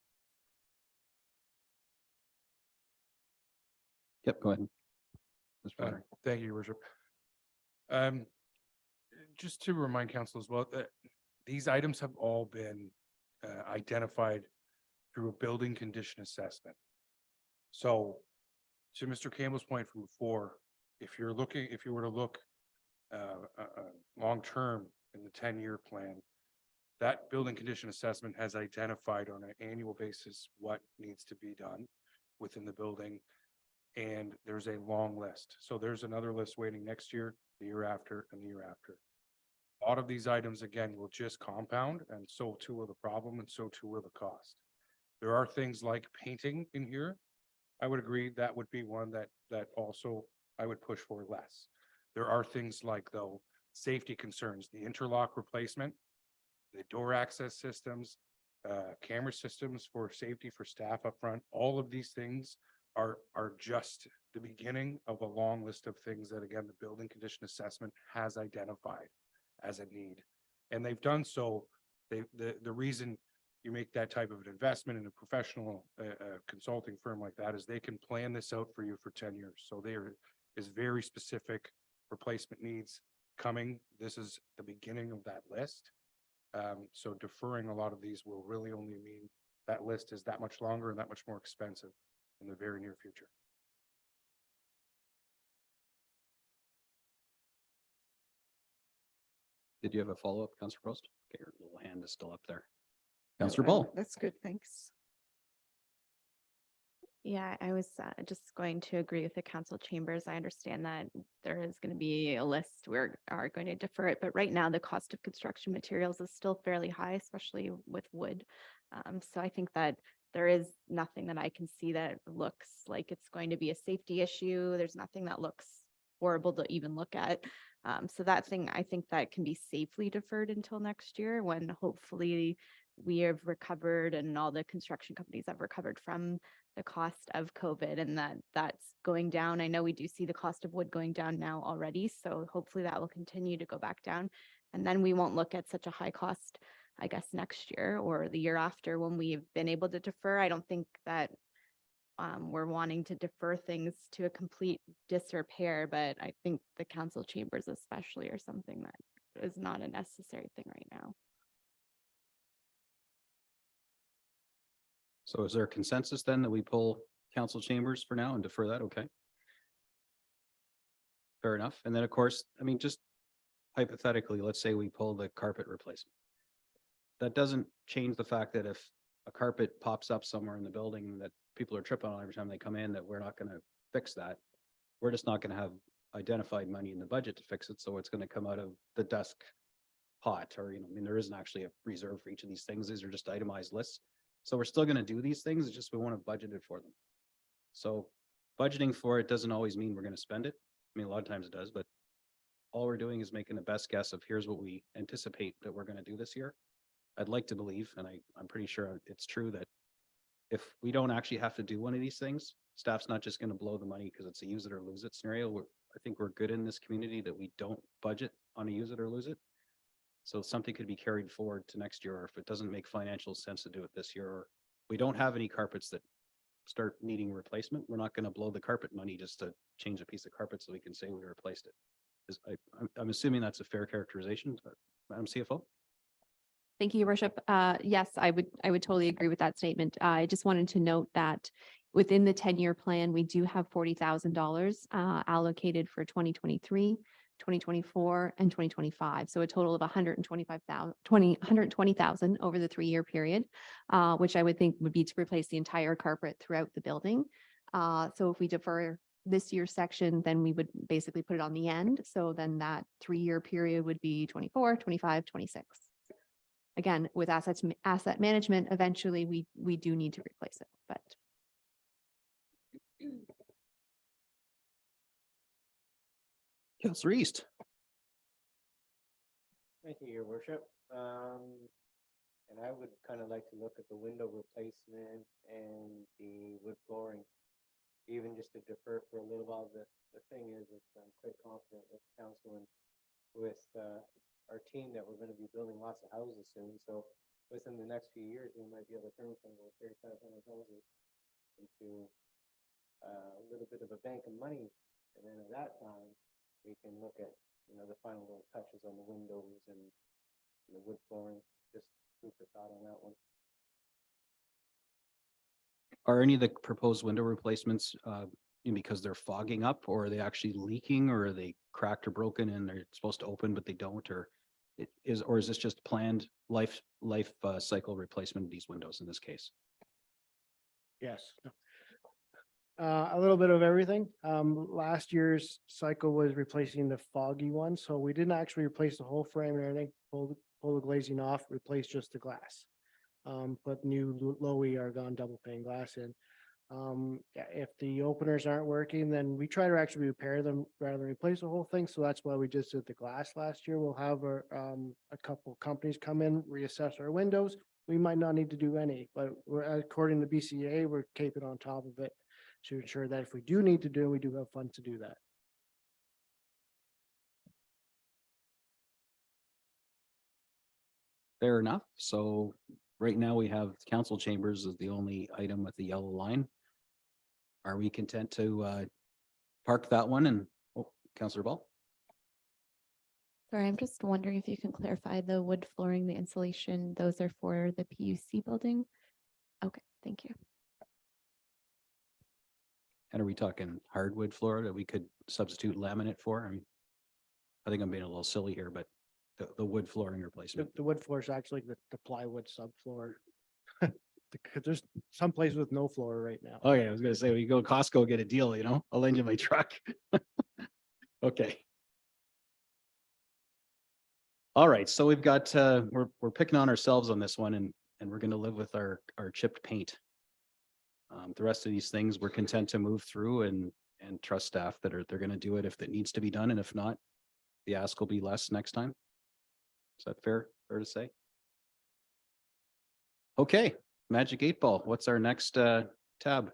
Yep, go ahead. Mr. Potter. Thank you, Your Worship. Just to remind council as well that these items have all been identified through a building condition assessment. So to Mr. Campbell's point from before, if you were to look long-term in the 10-year plan, that building condition assessment has identified on an annual basis what needs to be done within the building. And there's a long list. So there's another list waiting next year, the year after, and the year after. A lot of these items, again, will just compound, and so too will the problem, and so too will the cost. There are things like painting in here. I would agree that would be one that also I would push for less. There are things like, though, safety concerns, the interlock replacement, the door access systems, camera systems for safety for staff up front. All of these things are just the beginning of a long list of things that, again, the building condition assessment has identified as a need. And they've done so. The reason you make that type of an investment in a professional consulting firm like that is they can plan this out for you for 10 years. So there is very specific replacement needs coming. This is the beginning of that list. So deferring a lot of these will really only mean that list is that much longer and that much more expensive in the very near future. Did you have a follow-up, Councillor Prost? Okay, your little hand is still up there. No, Councillor Ball. That's good, thanks. Yeah, I was just going to agree with the council chambers. I understand that there is going to be a list. We are going to defer it, but right now the cost of construction materials is still fairly high, especially with wood. So I think that there is nothing that I can see that looks like it's going to be a safety issue. There's nothing that looks horrible to even look at. So that thing, I think that can be safely deferred until next year when hopefully we have recovered and all the construction companies have recovered from the cost of COVID and that's going down. I know we do see the cost of wood going down now already, so hopefully that will continue to go back down. And then we won't look at such a high cost, I guess, next year or the year after when we've been able to defer. I don't think that we're wanting to defer things to a complete disrepair, but I think the council chambers especially are something that is not a necessary thing right now. So is there a consensus then that we pull council chambers for now and defer that? Okay. Fair enough. And then, of course, I mean, just hypothetically, let's say we pull the carpet replacement. That doesn't change the fact that if a carpet pops up somewhere in the building that people are tripping on every time they come in, that we're not going to fix that. We're just not going to have identified money in the budget to fix it. So it's going to come out of the desk pot or, I mean, there isn't actually a reserve for each of these things. These are just itemized lists. So we're still going to do these things. It's just we want to budget it for them. So budgeting for it doesn't always mean we're going to spend it. I mean, a lot of times it does, but all we're doing is making the best guess of here's what we anticipate that we're going to do this year. I'd like to believe, and I'm pretty sure it's true, that if we don't actually have to do one of these things, staff's not just going to blow the money because it's a use it or lose it scenario. I think we're good in this community that we don't budget on a use it or lose it. So something could be carried forward to next year, or if it doesn't make financial sense to do it this year, or we don't have any carpets that start needing replacement, we're not going to blow the carpet money just to change a piece of carpet so we can say we replaced it. I'm assuming that's a fair characterization, Madam CFO. Thank you, Your Worship. Yes, I would totally agree with that statement. I just wanted to note that within the 10-year plan, we do have $40,000 allocated for 2023, 2024, and 2025. So a total of 120,000 over the 3-year period, which I would think would be to replace the entire carpet throughout the building. So if we defer this year's section, then we would basically put it on the end. So then that 3-year period would be 24, 25, 26. Again, with asset management, eventually we do need to replace it, but. Councillor East. Thank you, Your Worship. And I would kind of like to look at the window replacement and the wood flooring, even just to defer for a little while. The thing is, I'm quite confident with council and with our team that we're going to be building lots of houses soon. So within the next few years, we might be able to turn from about 3,500 houses into a little bit of a bank of money. And then at that time, we can look at, the final little touches on the windows and the wood flooring. Just food for thought on that one. Are any of the proposed window replacements because they're fogging up, or are they actually leaking, or are they cracked or broken and they're supposed to open but they don't, or is this just planned life cycle replacement of these windows in this case? Yes. A little bit of everything. Last year's cycle was replacing the foggy one, so we didn't actually replace the whole frame and everything, pull the glazing off, replace just the glass. Put new low-E argon double pane glass in. If the openers aren't working, then we try to actually repair them rather than replace the whole thing. So that's why we just did the glass last year. We'll have a couple companies come in, reassess our windows. We might not need to do any, but according to BCA, we're keeping on top of it to ensure that if we do need to do, we do have funds to do that. Fair enough. So right now we have council chambers as the only item with the yellow line. Are we content to park that one? And Councillor Ball? Sorry, I'm just wondering if you can clarify the wood flooring, the insulation, those are for the PUC building. Okay, thank you. And are we talking hardwood floor that we could substitute laminate for? I think I'm being a little silly here, but the wood flooring replacement. The wood floor is actually the plywood subfloor. Because there's some places with no floor right now. Oh yeah, I was gonna say, we go to Costco, get a deal, I'll lend you my truck. Okay. All right, so we've got, we're picking on ourselves on this one and we're gonna live with our chipped paint. The rest of these things, we're content to move through and trust staff that they're gonna do it if it needs to be done, and if not, the ask will be less next time. Is that fair to say? Okay, Magic 8 Ball, what's our next tab?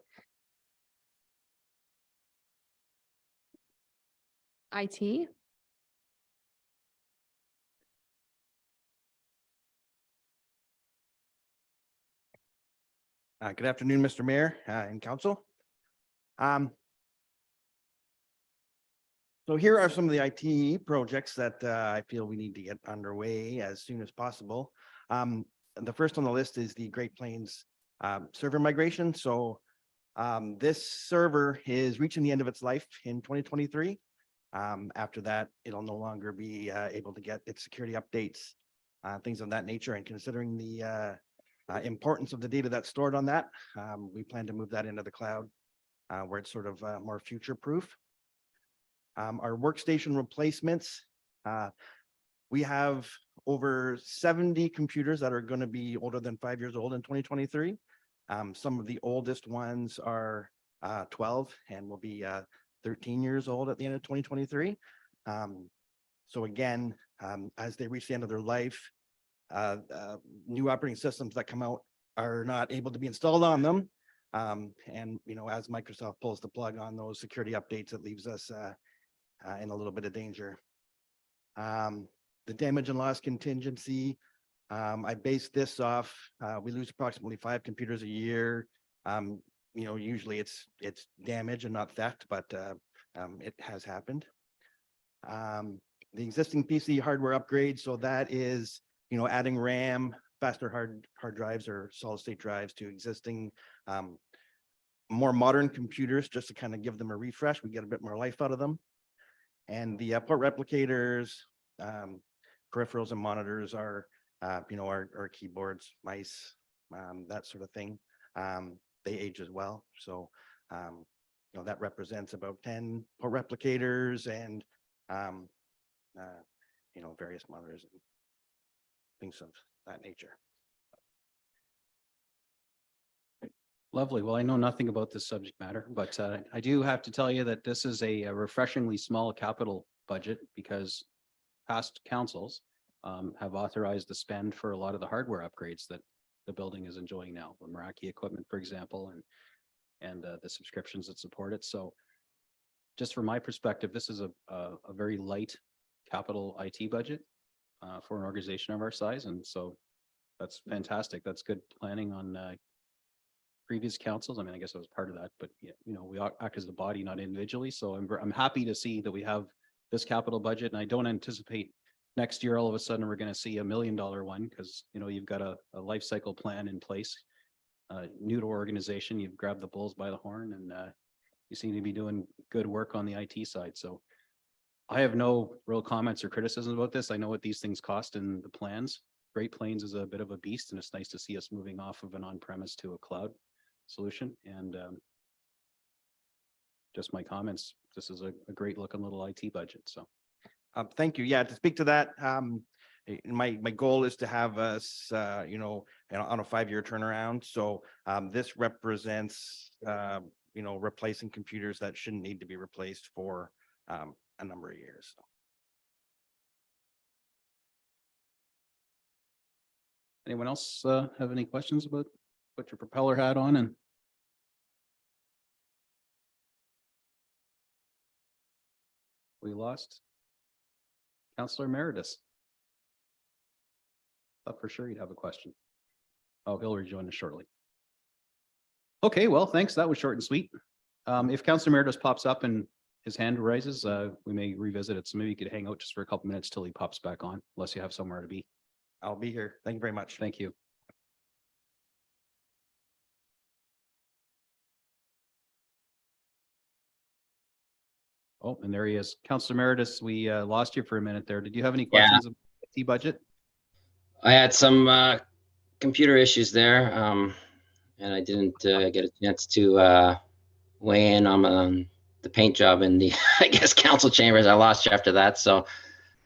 IT. Good afternoon, Mr. Mayor and Council. So here are some of the IT projects that I feel we need to get underway as soon as possible. The first on the list is the Great Plains server migration. So this server is reaching the end of its life in 2023. After that, it'll no longer be able to get its security updates, things of that nature. And considering the importance of the data that's stored on that, we plan to move that into the cloud where it's sort of more future proof. Our workstation replacements, we have over 70 computers that are going to be older than 5 years old in 2023. Some of the oldest ones are 12 and will be 13 years old at the end of 2023. So again, as they reach the end of their life, new operating systems that come out are not able to be installed on them. And as Microsoft pulls the plug on those security updates, it leaves us in a little bit of danger. The damage and loss contingency, I based this off, we lose approximately 5 computers a year. Usually it's damage and not theft, but it has happened. The existing PC hardware upgrade, so that is, adding RAM, faster hard drives or solid state drives to existing more modern computers, just to kind of give them a refresh. We get a bit more life out of them. And the port replicators, peripherals and monitors are, our keyboards, mice, that sort of thing. They age as well. So, that represents about 10 port replicators and, various monitors and things of that nature. Lovely. Well, I know nothing about this subject matter, but I do have to tell you that this is a refreshingly small capital budget because past councils have authorized the spend for a lot of the hardware upgrades that the building is enjoying now, the Meraki equipment, for example, and the subscriptions that support it. So just from my perspective, this is a very light capital IT budget for an organization of our size. And so that's fantastic. That's good planning on previous councils. I mean, I guess I was part of that, but we act as a body, not individually. So I'm happy to see that we have this capital budget, and I don't anticipate next year all of a sudden we're going to see $1 million one because you've got a life cycle plan in place. New to organization, you've grabbed the bulls by the horn, and you seem to be doing good work on the IT side. So I have no real comments or criticism about this. I know what these things cost in the plans. Great Plains is a bit of a beast, and it's nice to see us moving off of an on-premise to a cloud solution. And just my comments, this is a great looking little IT budget. So thank you. Yeah, to speak to that, my goal is to have us, on a 5-year turnaround. So this represents, replacing computers that shouldn't need to be replaced for a number of years. anyone else have any questions about put your propeller hat on and we lost Councillor Emeritus. Thought for sure you'd have a question. Oh, he'll rejoin us shortly. Okay, well, thanks. That was short and sweet. If Councillor Emeritus pops up and his hand rises, we may revisit it. So maybe you could hang out just for a couple minutes till he pops back on, unless you have somewhere to be. I'll be here. Thank you very much. Thank you. Oh, and there he is. Councillor Emeritus, we lost you for a minute there. Did you have any Yeah. questions about the IT budget? I had some computer issues there, and I didn't get a chance to weigh in on the paint job in the, I guess, council chambers. I lost you after that, so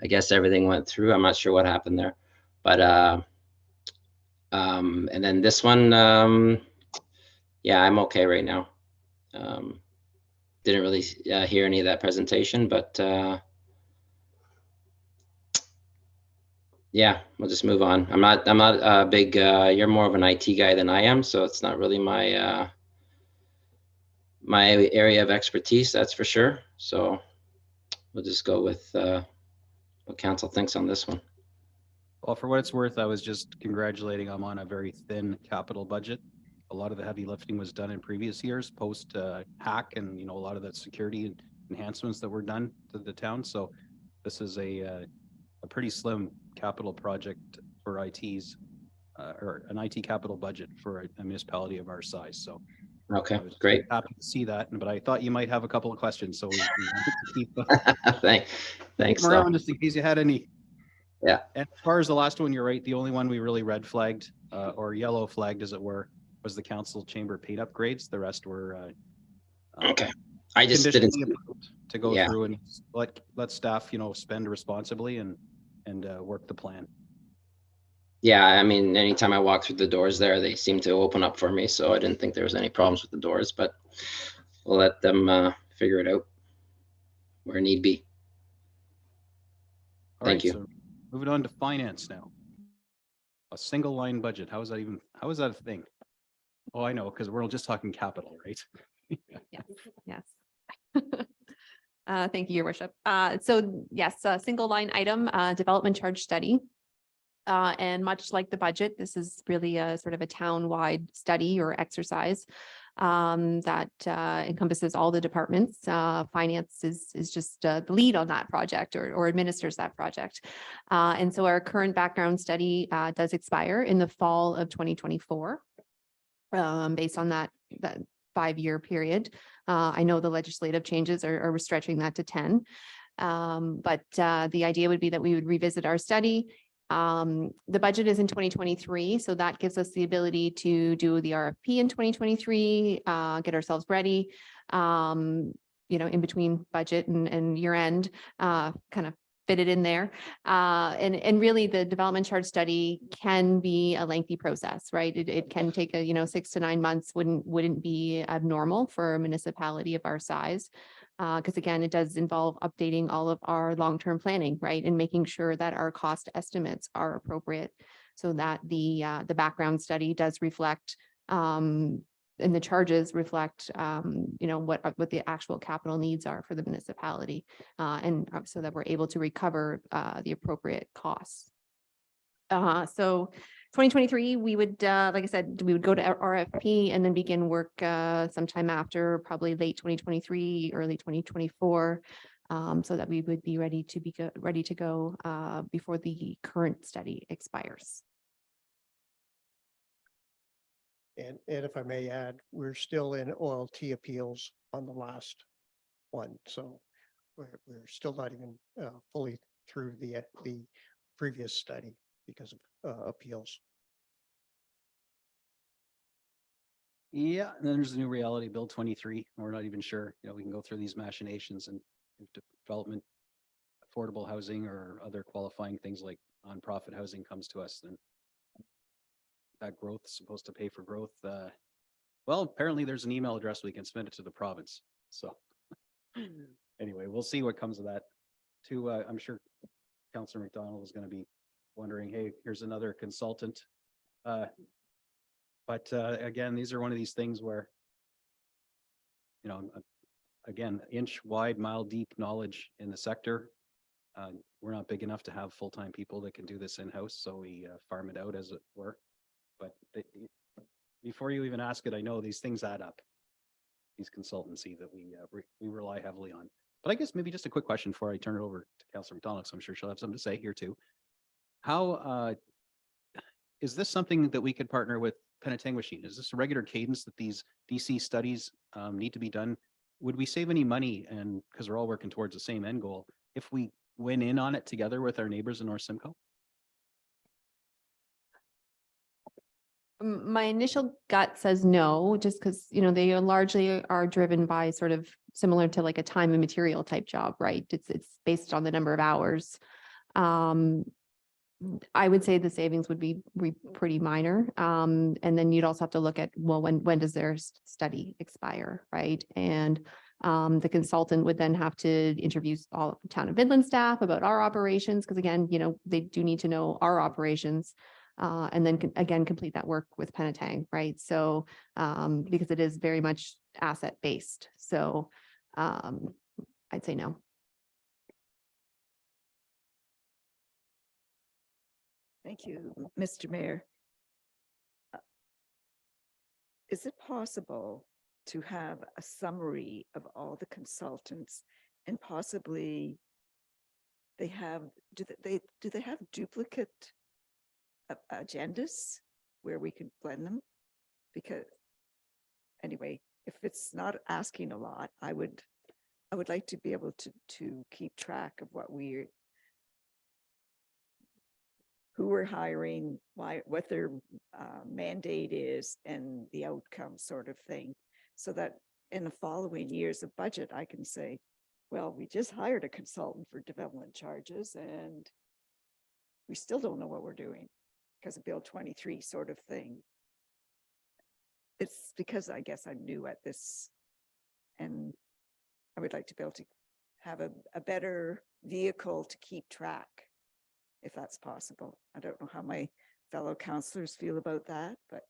I guess everything went through. I'm not sure what happened there, but and then this one, yeah, I'm okay right now. Didn't really hear any of that presentation, but yeah, we'll just move on. I'm not a big, you're more of an IT guy than I am, so it's not really my my area of expertise, that's for sure. So we'll just go with what council thinks on this one. Well, for what it's worth, I was just congratulating them on a very thin capital budget. A lot of the heavy lifting was done in previous years, post hack, and a lot of the security enhancements that were done to the town. So this is a pretty slim capital project for ITs, or an IT capital budget for a municipality of our size. So okay, I was great. happy to see that, but I thought you might have a couple of questions, so we wanted to keep Thanks. them around just in case you had any. Yeah. And as far as the last one, you're right. The only one we really red flagged or yellow flagged, as it were, was the council chamber paint upgrades. The rest were okay. I just didn't to go through and let staff, spend responsibly and work the plan. Yeah, I mean, anytime I walk through the doors there, they seem to open up for me. So I didn't think there was any problems with the doors, but we'll let them figure it out where need be. Thank you. So moving on to finance now. A single line budget. How is that a thing? Oh, I know, because we're just talking capital, right? Yes. Thank you, Your Worship. So yes, a single line item, development charge study. And much like the budget, this is really a sort of a town-wide study or exercise that encompasses all the departments. Finance is just the lead on that project or administers that project. And so our current background study does expire in the fall of 2024. Based on that 5-year period. I know the legislative changes are stretching that to 10. But the idea would be that we would revisit our study. The budget is in 2023, so that gives us the ability to do the RFP in 2023, get ourselves ready, in between budget and year end, kind of fit it in there. And really the development charge study can be a lengthy process, right? It can take 6 to 9 months, wouldn't be abnormal for a municipality of our size. Because again, it does involve updating all of our long-term planning, right? And making sure that our cost estimates are appropriate so that the background study does reflect and the charges reflect what the actual capital needs are for the municipality and so that we're able to recover the appropriate costs. So 2023, we would, like I said, we would go to RFP and then begin work sometime after, probably late 2023, early 2024, so that we would be ready to go before the current study expires. And if I may add, we're still in OLT appeals on the last one, so we're still not even fully through the previous study because of appeals. Yeah, and then there's the new reality, Bill 23. We're not even sure, we can go through these machinations, and if development, affordable housing or other qualifying things like nonprofit housing comes to us, then that growth is supposed to pay for growth. Well, apparently there's an email address we can send it to the province. So anyway, we'll see what comes of that. I'm sure Councillor McDonald is going to be wondering, hey, here's another consultant. But again, these are one of these things where, again, inch wide, mile deep knowledge in the sector. We're not big enough to have full-time people that can do this in-house, so we farm it out, as it were. But before you even ask it, I know these things add up, these consultancy that we rely heavily on. But I guess maybe just a quick question before I turn it over to Councillor McDonald, so I'm sure she'll have something to say here too. How is this something that we could partner with Penetang Machine? Is this a regular cadence that these DC studies need to be done would we save any money? And because we're all working towards the same end goal, if we went in on it together with our neighbors in North Simcoe? My initial gut says no, just because, they are largely are driven by sort of similar to like a time and material type job, right? It's based on the number of hours. I would say the savings would be pretty minor. And then you'd also have to look at, well, when does their study expire, right? And the consultant would then have to interview all of the town of Midland staff about our operations, because again, they do need to know our operations. And then again, complete that work with Penetang, right? So, because it is very much asset based. So, I'd say no. Thank you, Mr. Mayor. Is it possible to have a summary of all the consultants and possibly do they have duplicate agendas where we can blend them? Because anyway, if it's not asking a lot, I would like to be able to keep track of who we're hiring, what their mandate is, and the outcome sort of thing, so that in the following years of budget, I can say, well, we just hired a consultant for development charges and we still don't know what we're doing because of Bill 23 sort of thing. It's because I guess I'm new at this, and I would like to be able to have a better vehicle to keep track, if that's possible. I don't know how my fellow councillors feel about that, but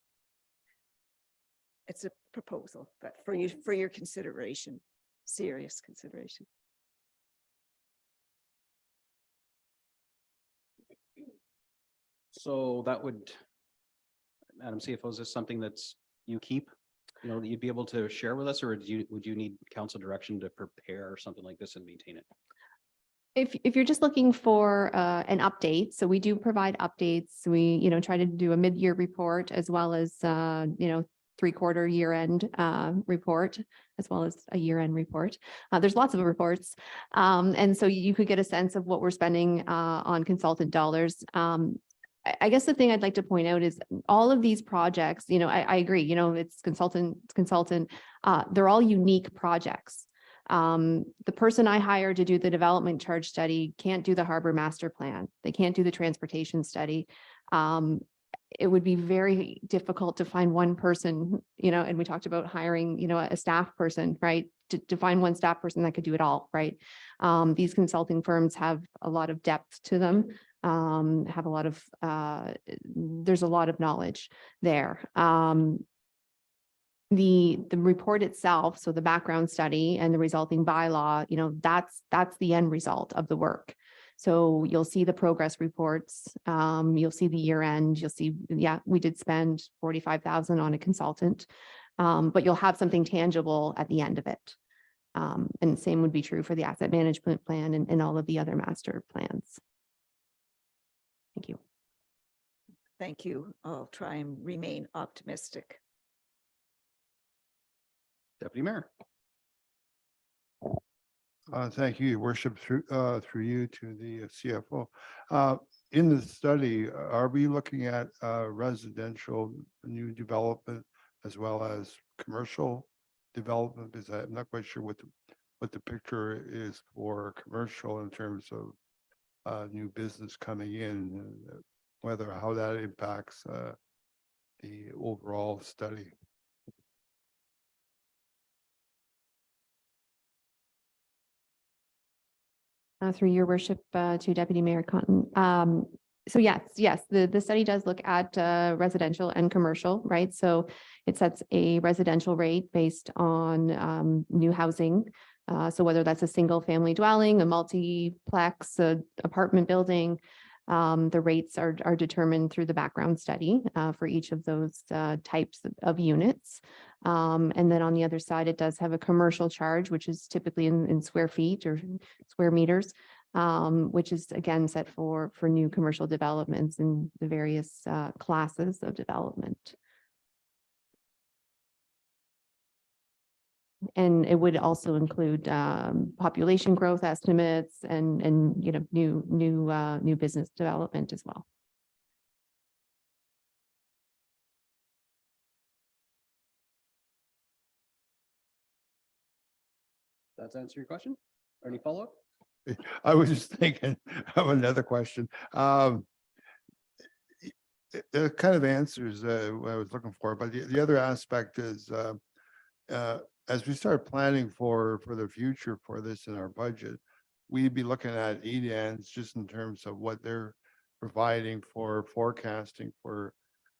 it's a proposal, but for your consideration, serious consideration. So that would, Madam CFO, is this something that's you keep, that you'd be able to share with us, or would you need council direction to prepare something like this and maintain it? If you're just looking for an update, so we do provide updates. We, try to do a mid-year report as well as, 3-quarter year-end report, as well as a year-end report. There's lots of reports. And so you could get a sense of what we're spending on consultant dollars. I guess the thing I'd like to point out is all of these projects, I agree, it's consultant, they're all unique projects. The person I hired to do the development charge study can't do the harbor master plan. They can't do the transportation study. It would be very difficult to find one person, and we talked about hiring, a staff person, right? To find one staff person that could do it all, right? These consulting firms have a lot of depth to them, have a lot of, there's a lot of knowledge there. The report itself, so the background study and the resulting bylaw, that's the end result of the work. So you'll see the progress reports, you'll see the year end, you'll see, yeah, we did spend 45,000 on a consultant, but you'll have something tangible at the end of it. And same would be true for the asset management plan and all of the other master plans. Thank you. Thank you. I'll try and remain optimistic. Deputy Mayor. Thank you, Your Worship, through you to the CFO. In the study, are we looking at residential new development as well as commercial development? Because I'm not quite sure what the picture is for commercial in terms of new business coming in, how that impacts the overall study. Through your worship to Deputy Mayor Cotton. So yes, the study does look at residential and commercial, right? So it sets a residential rate based on new housing. So whether that's a single family dwelling, a multiplex, a apartment building, the rates are determined through the background study for each of those types of units. And then on the other side, it does have a commercial charge, which is typically in square feet or square meters, which is again set for new commercial developments in the various classes of development. And it would also include population growth estimates and, you know, new business development as well. That's answer your question? Or any follow-up? I was just thinking of another question. It kind of answers what I was looking for, but the other aspect is as we start planning for the future for this in our budget, we'd be looking at EDANs just in terms of what they're providing for forecasting for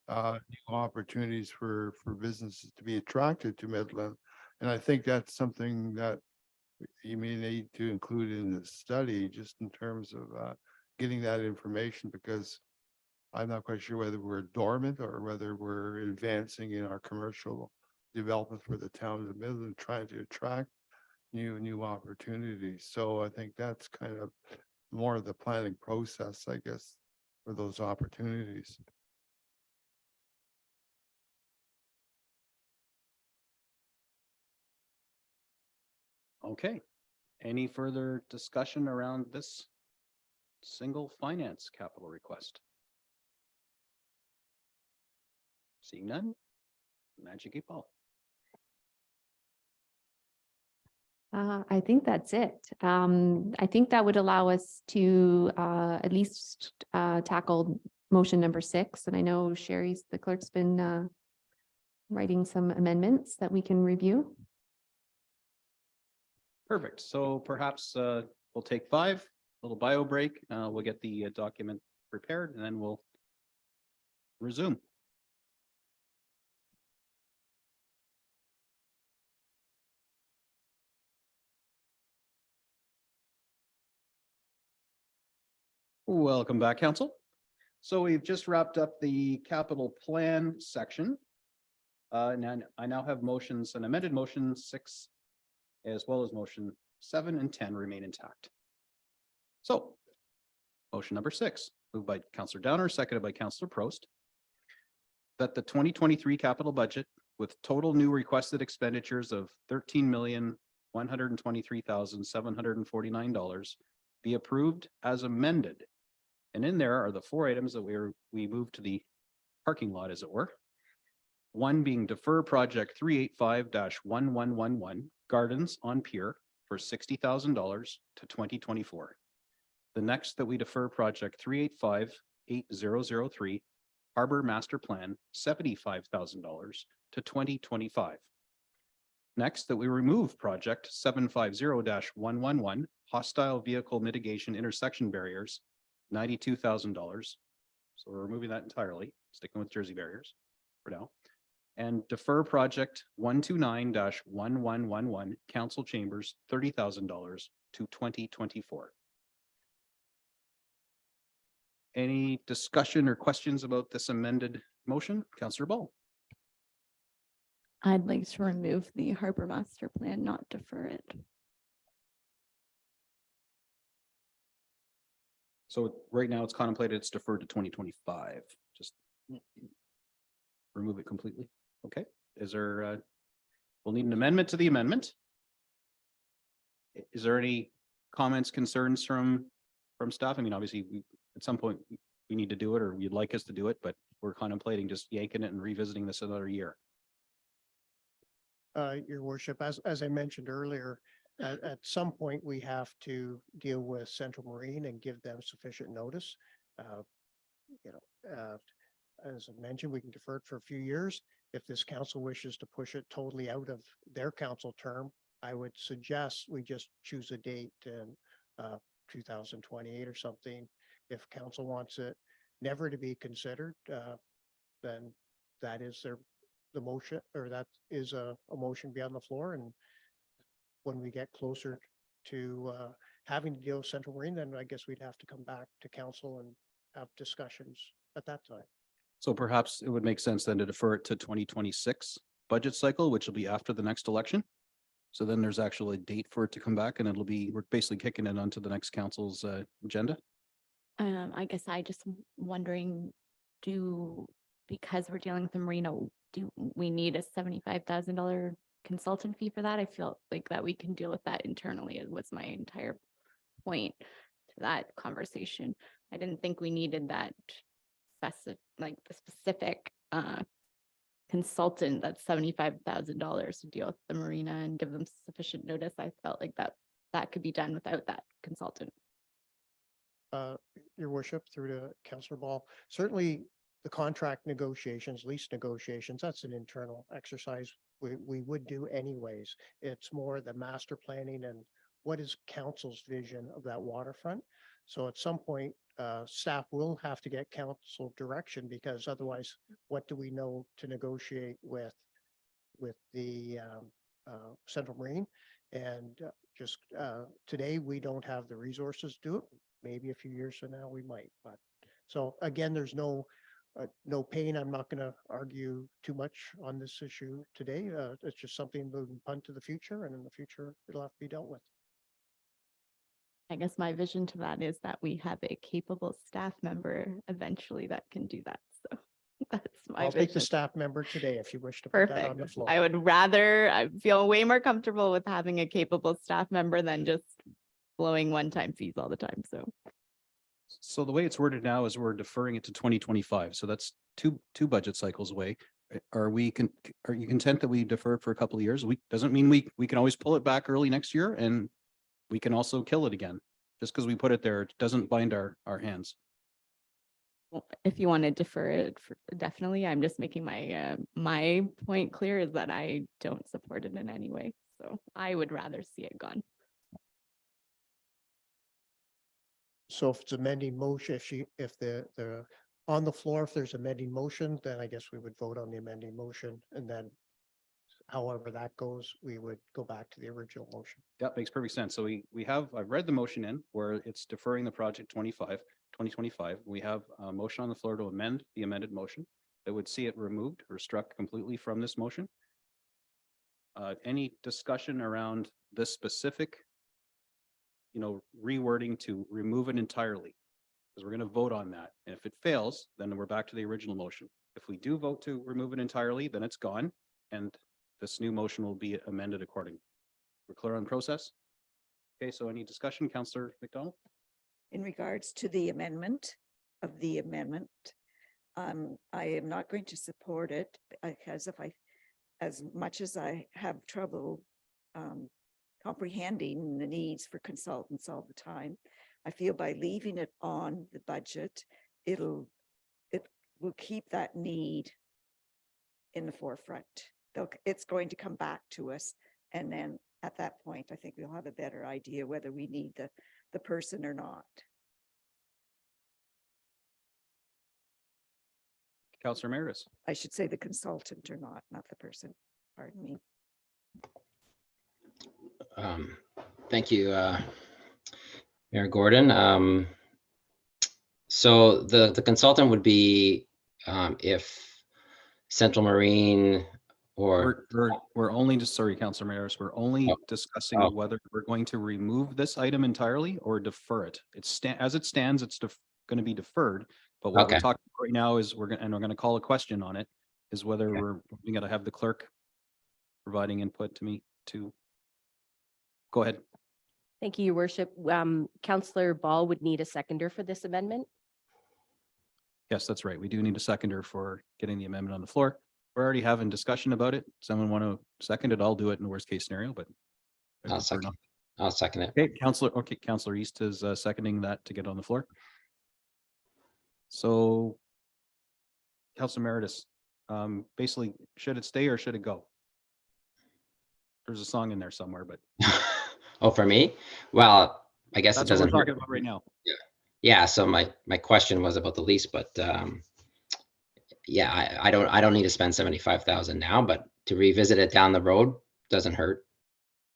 new opportunities for businesses to be attracted to Midland. And I think that's something that you may need to include in the study, just in terms of getting that information, because I'm not quite sure whether we're dormant or whether we're advancing in our commercial development for the town of Midland, trying to attract new opportunities. So I think that's kind of more of the planning process, I guess, for those opportunities. Okay. Any further discussion around this single finance capital request? Seeing none, Magic 8 Ball. I think that's it. I think that would allow us to at least tackle motion number 6. And I know Sherry's, the clerk's been writing some amendments that we can review. Perfect. So perhaps we'll take 5, little bio break. We'll get the document prepared and then we'll resume. Welcome back, Council. So we've just wrapped up the capital plan section. And I now have motions, an amended motion 6, as well as motion 7 and 10 remain intact. So motion number 6, moved by Councillor Downer, seconded by Councillor Prost, that the 2023 capital budget with total new requested expenditures of $13,123,749 be approved as amended. And in there are the 4 items that we moved to the parking lot, as it were. One being defer project 385-1111 Gardens on Pier for $60,000 to 2024. The next that we defer project 385-8003 Harbor Master Plan $75,000 to 2025. Next, that we remove project 750-111 Hostile Vehicle Mitigation Intersection Barriers, $92,000. So we're removing that entirely, sticking with Jersey barriers for now. And defer project 129-1111 Council Chambers, $30,000 to 2024. Any discussion or questions about this amended motion? Councillor Ball. I'd like to remove the Harbor Master Plan, not defer it. So right now it's contemplated, it's deferred to 2025. Just remove it completely. Okay. Is there, we'll need an amendment to the amendment. Is there any comments, concerns from staff? I mean, obviously at some point we need to do it, or you'd like us to do it, but we're contemplating just yanking it and revisiting this another year. Your worship, as I mentioned earlier, at some point, we have to deal with Central Marine and give them sufficient notice. As I mentioned, we can defer it for a few years. If this council wishes to push it totally out of their council term, I would suggest we just choose a date in 2028 or something. If council wants it never to be considered, then that is the motion, or that is a motion be on the floor. And when we get closer to having to deal with Central Marine, then I guess we'd have to come back to council and have discussions at that time. So perhaps it would make sense then to defer it to 2026 budget cycle, which will be after the next election. So then there's actually a date for it to come back, and it'll be, we're basically kicking it onto the next council's agenda. I guess I just wondering, because we're dealing with the Marino, do we need a $75,000 consultant fee for that. I feel like that we can deal with that internally. It was my entire point to that conversation. I didn't think we needed that like the specific consultant that's $75,000 to deal with the marina and give them sufficient notice. I felt like that could be done without that consultant. Your worship, through to Councillor Ball, certainly the contract negotiations, lease negotiations, that's an internal exercise we would do anyways. It's more the master planning and what is council's vision of that waterfront. So at some point, staff will have to get council direction, because otherwise, what do we know to negotiate with the Central Marine? And just today, we don't have the resources to do it. Maybe a few years from now, we might. But so again, there's no pain. I'm not going to argue too much on this issue today. It's just something we can punt to the future, and in the future, it'll have to be dealt with. I guess my vision to that is that we have a capable staff member eventually that can do that. So that's my I'll take the vision. staff member today if you wish to put that on Perfect. the floor. I feel way more comfortable with having a capable staff member than just blowing one-time fees all the time. So the way it's worded now is we're deferring it to 2025. So that's two budget cycles away. Are you content that we defer it for a couple of years? Doesn't mean we can always pull it back early next year, and we can also kill it again. Just because we put it there, it doesn't bind our hands. Well, if you want to defer it, definitely. I'm just making my point clear is that I don't support it in any way. So I would rather see it gone. So if it's amending motion, if the on the floor, if there's amending motion, then I guess we would vote on the amending motion, and then however that goes, we would go back to the original motion. That makes perfect sense. So I've read the motion in where it's deferring the project 2025. We have a motion on the floor to amend the amended motion that would see it removed or struck completely from this motion. Any discussion around this specific, rewording to remove it entirely? Because we're going to vote on that. And if it fails, then we're back to the original motion. If we do vote to remove it entirely, then it's gone, and this new motion will be amended accordingly. We're clear on the process? Okay, so any discussion, Councillor McDonald? In regards to the amendment of the amendment, I am not going to support it, because as much as I have trouble comprehending the needs for consultants all the time, I feel by leaving it on the budget, it will keep that need in the forefront. It's going to come back to us, and then at that point, I think we'll have a better idea whether we need the person or not. Councillor Maris. I should say the consultant or not the person. Pardon me. Thank you, Mayor Gordon. So the consultant would be if Central Marine or we're only just, sorry, Councillor Maris, we're only discussing whether we're going to remove this item entirely or defer it. As it stands, it's going to be deferred. But what we're talking about right now is we're going to call a question on it, is whether we're going to have the clerk providing input to me to go ahead. Thank you, Your Worship. Councillor Ball would need a seconder for this amendment. Yes, that's right. We do need a seconder for getting the amendment on the floor. We're already having discussion about it. Someone want to second it? I'll do it in the worst case scenario, but I'll second it. Okay, Councillor East is seconding that to get on the floor. So, Councillor Meredith, basically, should it stay or should it go? There's a song in there somewhere, but oh, for me? Well, I guess that's it doesn't what we're talking about right now. Yeah. So my question was about the lease, but yeah, I don't need to spend 75,000 now, but to revisit it down the road doesn't hurt.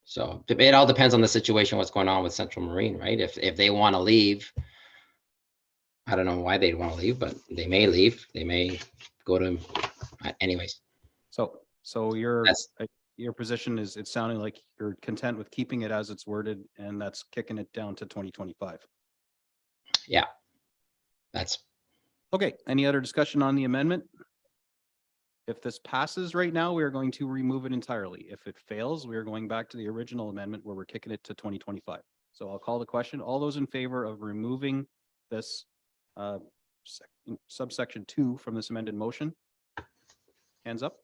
So it all depends on the situation, what's going on with Central Marine, right? If they want to leave, I don't know why they'd want to leave, but they may leave. They may go to, anyways. So your position is, it's sounding like you're content with keeping it as it's worded, and that's kicking it down to 2025. Yeah, that's okay. Any other discussion on the amendment? If this passes right now, we are going to remove it entirely. If it fails, we are going back to the original amendment where we're kicking it to 2025. So I'll call the question. All those in favor of removing this subsection 2 from this amended motion? Hands up.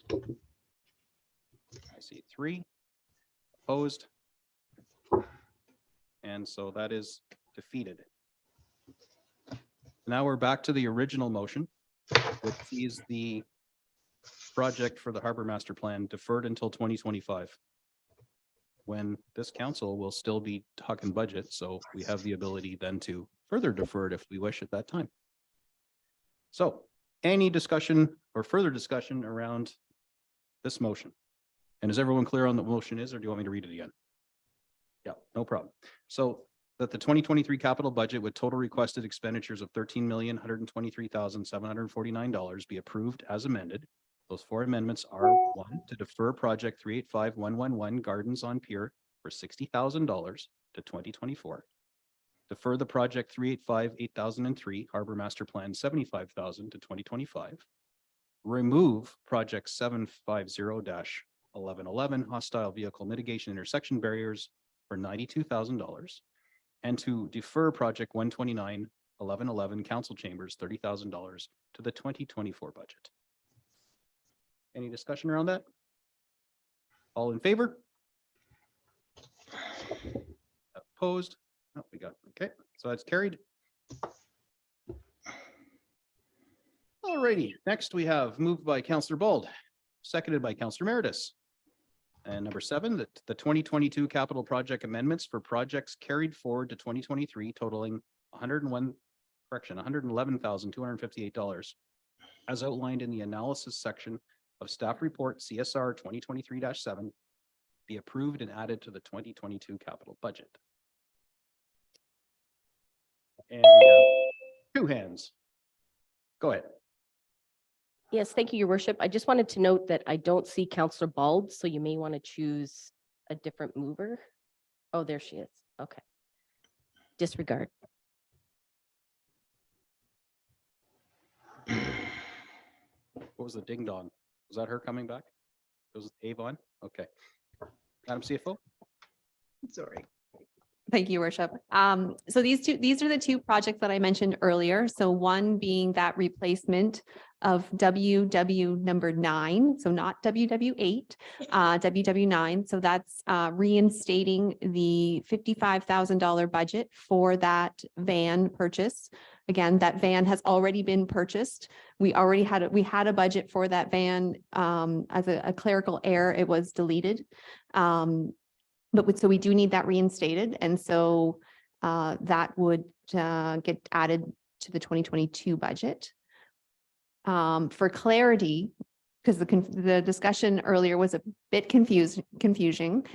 I see 3. Opposed. And so that is defeated. Now we're back to the original motion, which sees the project for the Harbor Master Plan deferred until 2025. When this council will still be talking budget, so we have the ability then to further defer it if we wish at that time. So any discussion or further discussion around this motion? And is everyone clear on the motion is, or do you want me to read it again? Yeah, no problem. So that the 2023 capital budget with total requested expenditures of $13,123,749 be approved as amended. Those 4 amendments are: 1, to defer project 385111 Gardens on Pier for $60,000 to 2024. Defer the project 385-8003 Harbor Master Plan 75,000 to 2025. Remove project 750-1111 Hostile Vehicle Mitigation Intersection Barriers for $92,000. And to defer project 129-1111 Council Chambers $30,000 to the 2024 budget. Any discussion around that? All in favor? Opposed? Oh, we got, okay, so that's carried. All righty, next we have moved by Councillor Bald, seconded by Councillor Meredith. And number 7, the 2022 capital project amendments for projects carried forward to 2023 totaling $111,258 as outlined in the analysis section of staff report CSR 2023-7 be approved and added to the 2022 capital budget. And we have 2 hands. Go ahead. Yes, thank you, Your Worship. I just wanted to note that I don't see Councillor Bald, so you may want to choose a different mover. Oh, there she is. Okay. Disregard. What was the ding dong? Was that her coming back? It was Avon? Okay. Madam CFO? Sorry. Thank you, Your Worship. So these are the 2 projects that I mentioned earlier. So one being that replacement of WW number 9, so not WW8, WW9. So that's reinstating the $55,000 budget for that van purchase. Again, that van has already been purchased. We had a budget for that van as a clerical error. It was deleted. So we do need that reinstated. And so that would get added to the 2022 budget. For clarity, because the discussion earlier was a bit confusing.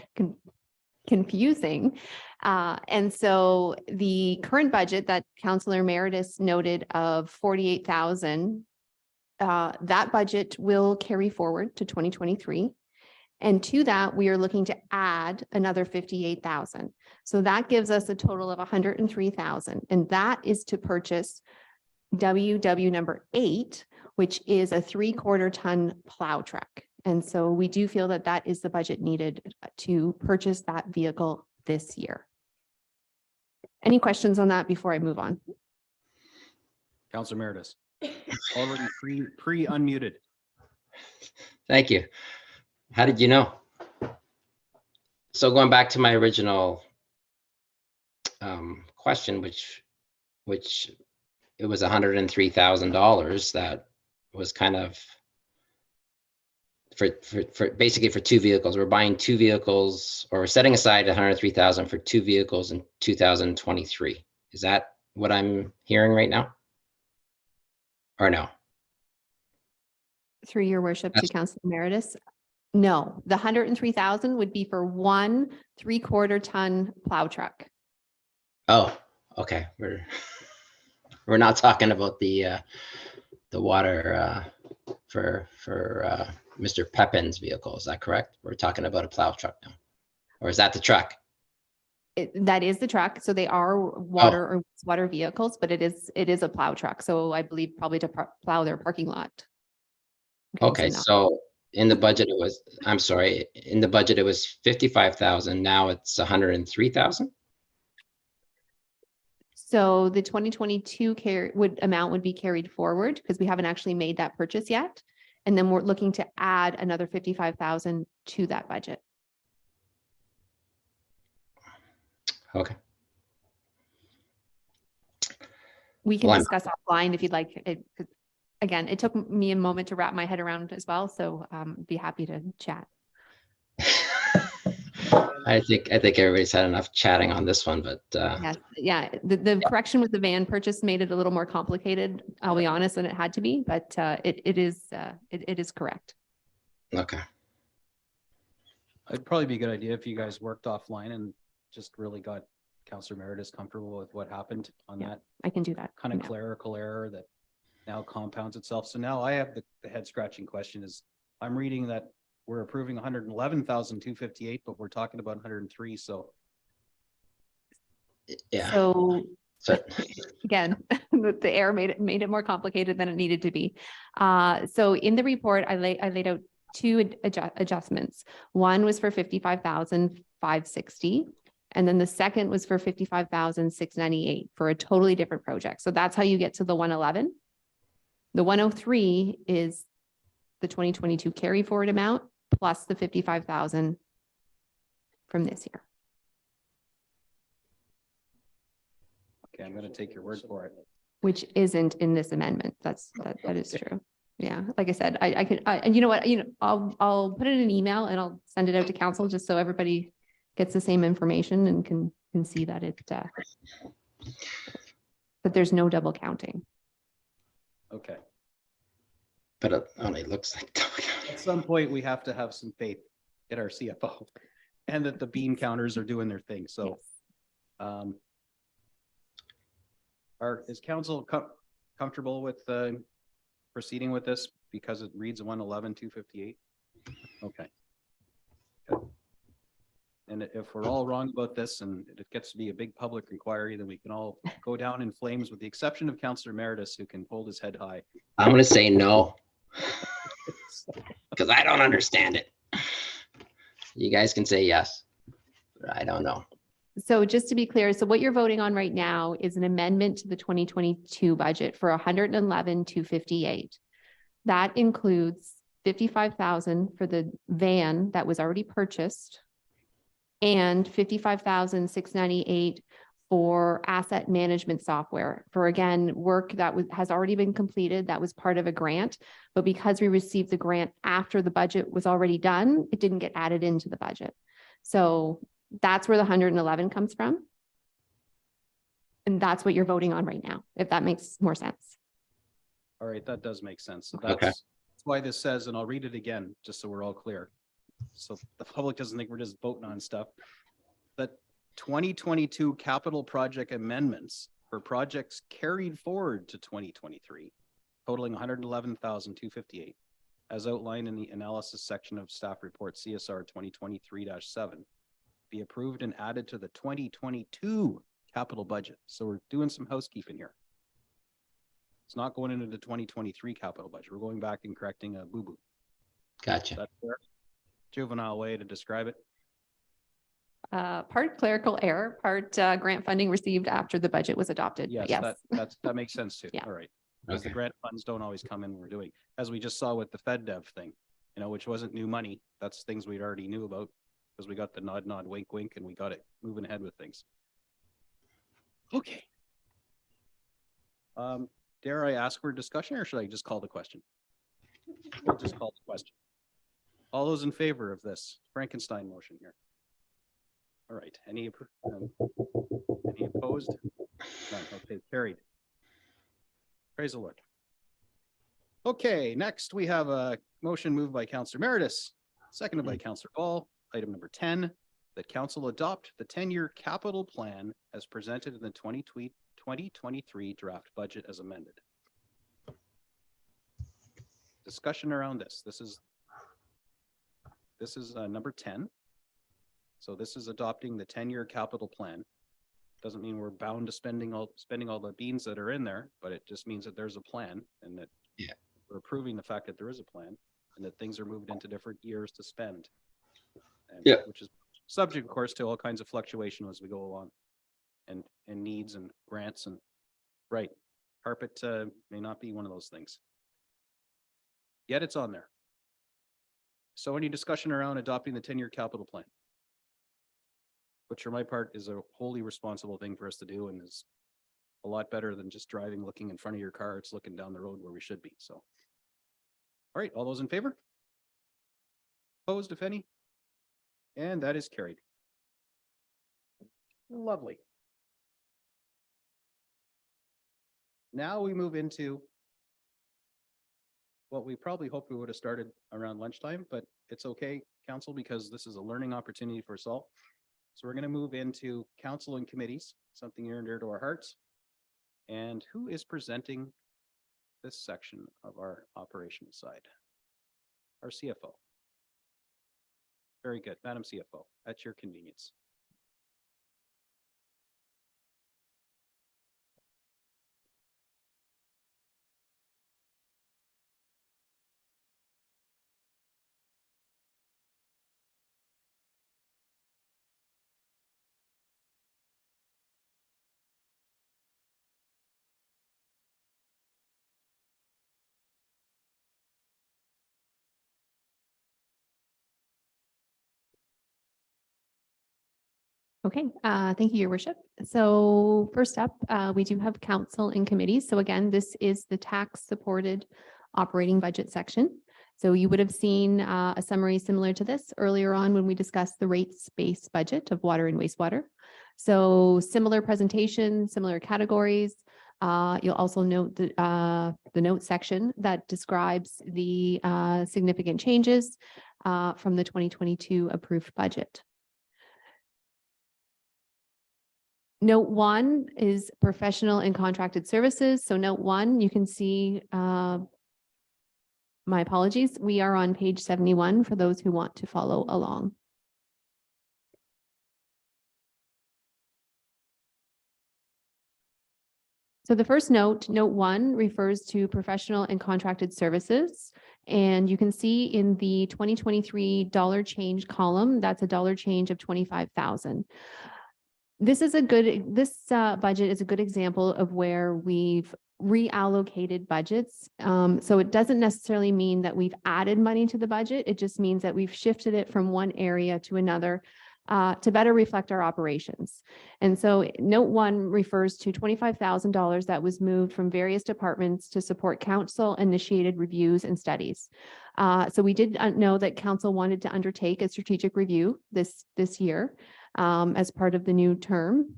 And so the current budget that Councillor Meredith noted of 48,000, that budget will carry forward to 2023. And to that, we are looking to add another 58,000. So that gives us a total of 103,000. And that is to purchase WW number 8, which is a 3/4 ton plow truck. And so we do feel that that is the budget needed to purchase that vehicle this year. Any questions on that before I move on? Councillor Meredith, already pre-unmuted. Thank you. How did you know? So going back to my original question, which it was $103,000 that was kind of for basically for 2 vehicles. We're buying 2 vehicles, or we're setting aside 103,000 for 2 vehicles in 2023. Is that what I'm hearing right now? Or no? Through your worship to Councillor Meredith. No, the 103,000 would be for 1 3/4 ton plow truck. Oh, okay. We're not talking about the water for Mr. Pepin's vehicle. Is that correct? We're talking about a plow truck now, or is that the truck? That is the truck. So they are water or water vehicles, but it is a plow truck. So I believe probably to plow their parking lot. Okay, so in the budget, it was, I'm sorry, in the budget, it was 55,000. Now it's 103,000. So the 2022 amount would be carried forward because we haven't actually made that purchase yet. And then we're looking to add another 55,000 to that budget. Okay. We can Well, I'm- discuss offline if you'd like. Again, it took me a moment to wrap my head around as well, so be happy to chat. I think everybody's had enough chatting on this one, but Yes, yeah, the correction with the van purchase made it a little more complicated, I'll be honest, than it had to be, but it is correct. okay. It'd probably be a good idea if you guys worked offline and just really got Councillor Meredith comfortable with what happened on Yeah, that I can do that. kind of yeah. clerical error that now compounds itself. So now I have the head scratching question is, I'm reading that we're approving 111,258, but we're talking about 103. So Yeah. So So again, the error made it more complicated than it needed to be. So in the report, I laid out two adjustments. One was for 55,560. And then the second was for 55,698 for a totally different project. So that's how you get to the 111. The 103 is the 2022 carry forward amount plus the 55,000 from this year. okay, I'm going to take your word for it. Which isn't in this amendment. That is true. Yeah, like I said, I could, and you know what, I'll put it in an email and I'll send it out to council just so everybody gets the same information and can see that that there's no double counting. Okay. but it only looks like. At some point, we have to have some faith in our CFO and that the bean counters are doing their thing. So is council comfortable with proceeding with this because it reads 111,258? Okay. Good. And if we're all wrong about this and it gets to be a big public inquiry, then we can all go down in flames with the exception of Councillor Meredith, who can hold his head high. I'm going to say no because I don't understand it. You guys can say yes, but I don't know. So just to be clear, so what you're voting on right now is an amendment to the 2022 budget for 111,258. That includes 55,000 for the van that was already purchased and 55,698 for asset management software for, again, work that has already been completed. That was part of a grant, but because we received the grant after the budget was already done, it didn't get added into the budget. So that's where the 111 comes from. And that's what you're voting on right now, if that makes more sense. All right, that does make sense. So Okay. that's why this says, and I'll read it again, just so we're all clear. So the public doesn't think we're just voting on stuff. That 2022 capital project amendments for projects carried forward to 2023, totaling 111,258, as outlined in the analysis section of staff report CSR 2023-7, be approved and added to the 2022 capital budget. So we're doing some housekeeping here. It's not going into the 2023 capital budget. We're going back and correcting a boo-boo. Gotcha. That's fair. Juvenile way to describe it. Part clerical error, part grant funding received after the budget was adopted. Yes, Yes. that makes sense too. Yeah. All right. Because the Okay. grant funds don't always come in when we're doing, as we just saw with the FedDev thing, which wasn't new money. That's things we already knew about because we got the nod, wink, wink, and we got it moving ahead with things. Okay. Dare I ask for discussion or should I just call the question? We'll just call the question. All those in favor of this Frankenstein motion here? All right. Any opposed? None. Okay, carried. Praise the Lord. Okay, next we have a motion moved by Councillor Meredith, seconded by Councillor Ball. Item number 10, that council adopt the 10-year capital plan as presented in the 2023 draft budget as amended. Discussion around this. This is number 10. So this is adopting the 10-year capital plan. Doesn't mean we're bound to spending all the beans that are in there, but it just means that there's a plan and that We're approving the fact that there is a plan and that things are moved into different years to spend. And Yeah. which is subject, of course, to all kinds of fluctuation as we go along and needs and grants and right. Carpet may not be one of those things. Yet it's on there. So any discussion around adopting the 10-year capital plan? Which for my part is a wholly responsible thing for us to do and is a lot better than just driving, looking in front of your car. It's looking down the road where we should be. So. All right, all those in favor? Opposed, if any? And that is carried. Lovely. Now we move into what we probably hoped we would have started around lunchtime, but it's okay, council, because this is a learning opportunity for us all. So we're going to move into council and committees, something near and dear to our hearts. And who is presenting this section of our operations side? Our CFO. Very good, Madam CFO, at your convenience. Okay, thank you, Your Worship. So first up, we do have council and committees. So again, this is the tax supported operating budget section. So you would have seen a summary similar to this earlier on when we discussed the rates-based budget of water and wastewater. So similar presentation, similar categories. You'll also note the note section that describes the significant changes from the 2022 approved budget. Note 1 is professional and contracted services. So note 1, you can see, my apologies, we are on page 71 for those who want to follow along. So the first note, note 1, refers to professional and contracted services. And you can see in the 2023 dollar change column, that's a dollar change of 25,000. This is a good, budget is a good example of where we've reallocated budgets. So it doesn't necessarily mean that we've added money to the budget. It just means that we've shifted it from one area to another to better reflect our operations. And so note 1 refers to $25,000 that was moved from various departments to support council initiated reviews and studies. So we did know that council wanted to undertake a strategic review this year as part of the new term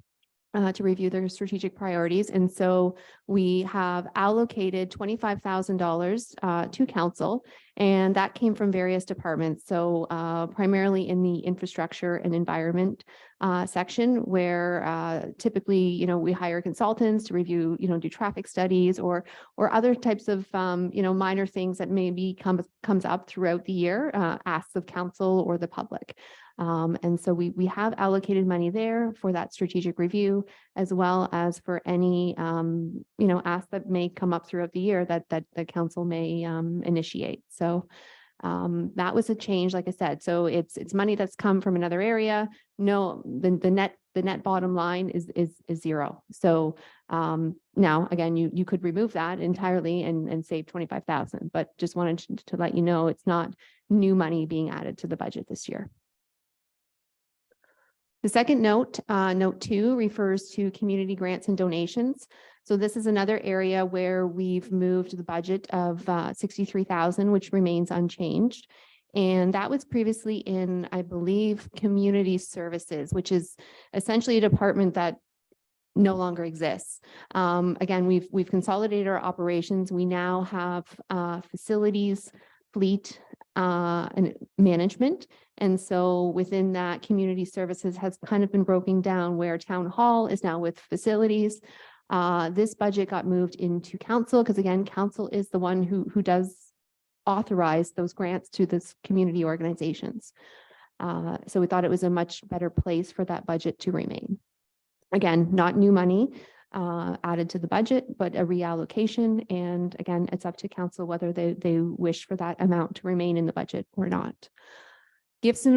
to review their strategic priorities. And so we have allocated $25,000 to council, and that came from various departments. So primarily in the infrastructure and environment section, where typically, we hire consultants to review, do traffic studies or other types of, minor things that maybe comes up throughout the year, asks of council or the public. And so we have allocated money there for that strategic review, as well as for any, asks that may come up throughout the year that the council may initiate. So that was a change, like I said. So it's money that's come from another area. No, the net bottom line is zero. So now again, you could remove that entirely and save 25,000, but just wanted to let you know it's not new money being added to the budget this year. The second note, note 2, refers to community grants and donations. So this is another area where we've moved the budget of 63,000, which remains unchanged. And that was previously in, I believe, community services, which is essentially a department that no longer exists. Again, we've consolidated our operations. We now have facilities, fleet, and management. And so within that, community services has kind of been broken down where town hall is now with facilities. This budget got moved into council because again, council is the one who does authorize those grants to this community organizations. So we thought it was a much better place for that budget to remain. Again, not new money. added to the budget, but a reallocation. And again, it's up to council whether they wish for that amount to remain in the budget or not. Gifts and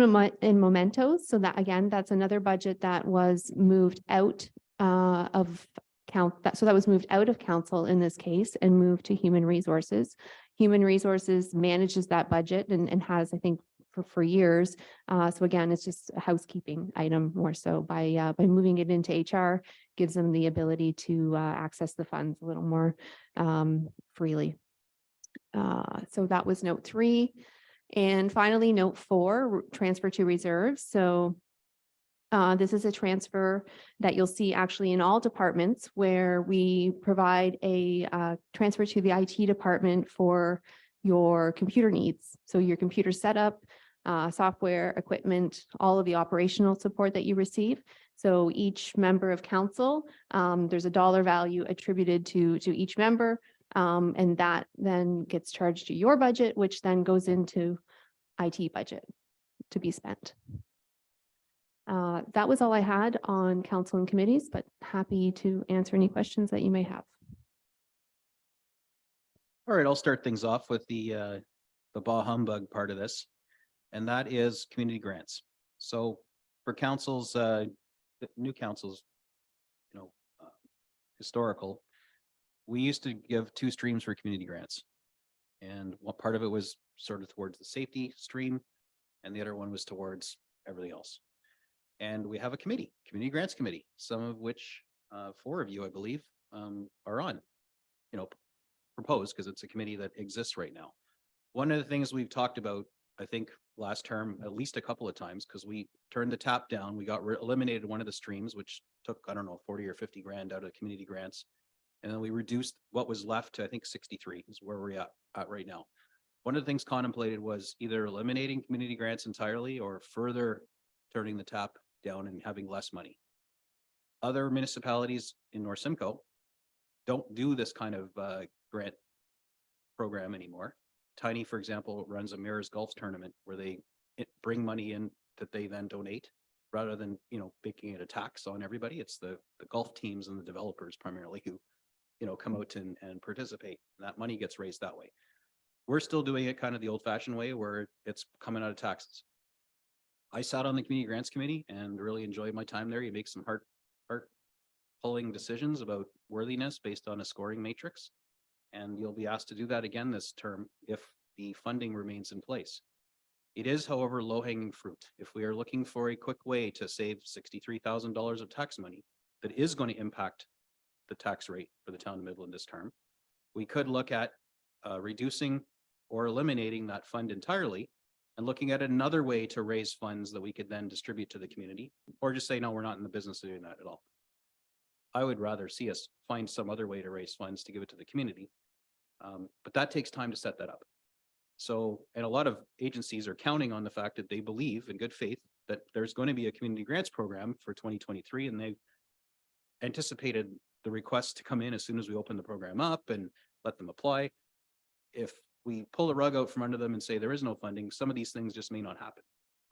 mementos. So that, again, that's another budget that was moved out of so that was moved out of council in this case and moved to human resources. Human resources manages that budget and has, I think, for years. So again, it's just a housekeeping item more so by moving it into HR gives them the ability to access the funds a little more freely. So that was note 3. And finally, note 4, transfer to reserves. So this is a transfer that you'll see actually in all departments where we provide a transfer to the IT department for your computer needs. So your computer setup, software, equipment, all of the operational support that you receive. So each member of council, there's a dollar value attributed to each member, and that then gets charged to your budget, which then goes into IT budget to be spent. That was all I had on council and committees, but happy to answer any questions that you may have. All right, I'll start things off with the bah humbug part of this, and that is community grants. So for councils, the new councils, historical, we used to give 2 streams for community grants. And one part of it was sort of towards the safety stream, and the other one was towards everything else. And we have a committee, community grants committee, some of which 4 of you, I believe, are on, proposed because it's a committee that exists right now. One of the things we've talked about, I think last term, at least a couple of times, because we turned the tap down, we got eliminated one of the streams, which took, I don't know, 40 or 50 grand out of community grants. And then we reduced what was left to, I think 63 is where we're at right now. One of the things contemplated was either eliminating community grants entirely or further turning the tap down and having less money. Other municipalities in North Simcoe don't do this kind of grant program anymore. Tiny, for example, runs a Mirrors Golf tournament where they bring money in that they then donate rather than, making it a tax on everybody. It's the golf teams and the developers primarily who, come out and participate. That money gets raised that way. We're still doing it kind of the old fashioned way where it's coming out of taxes. I sat on the community grants committee and really enjoyed my time there. You make some heart pulling decisions about worthiness based on a scoring matrix. And you'll be asked to do that again this term if the funding remains in place. It is, however, low hanging fruit. If we are looking for a quick way to save $63,000 of tax money that is going to impact the tax rate for the town of Midland this term, we could look at reducing or eliminating that fund entirely and looking at another way to raise funds that we could then distribute to the community, or just say, no, we're not in the business of doing that at all. I would rather see us find some other way to raise funds to give it to the community. But that takes time to set that up. So, and a lot of agencies are counting on the fact that they believe in good faith that there's going to be a community grants program for 2023, and they've anticipated the requests to come in as soon as we open the program up and let them apply. If we pull the rug out from under them and say there is no funding, some of these things just may not happen.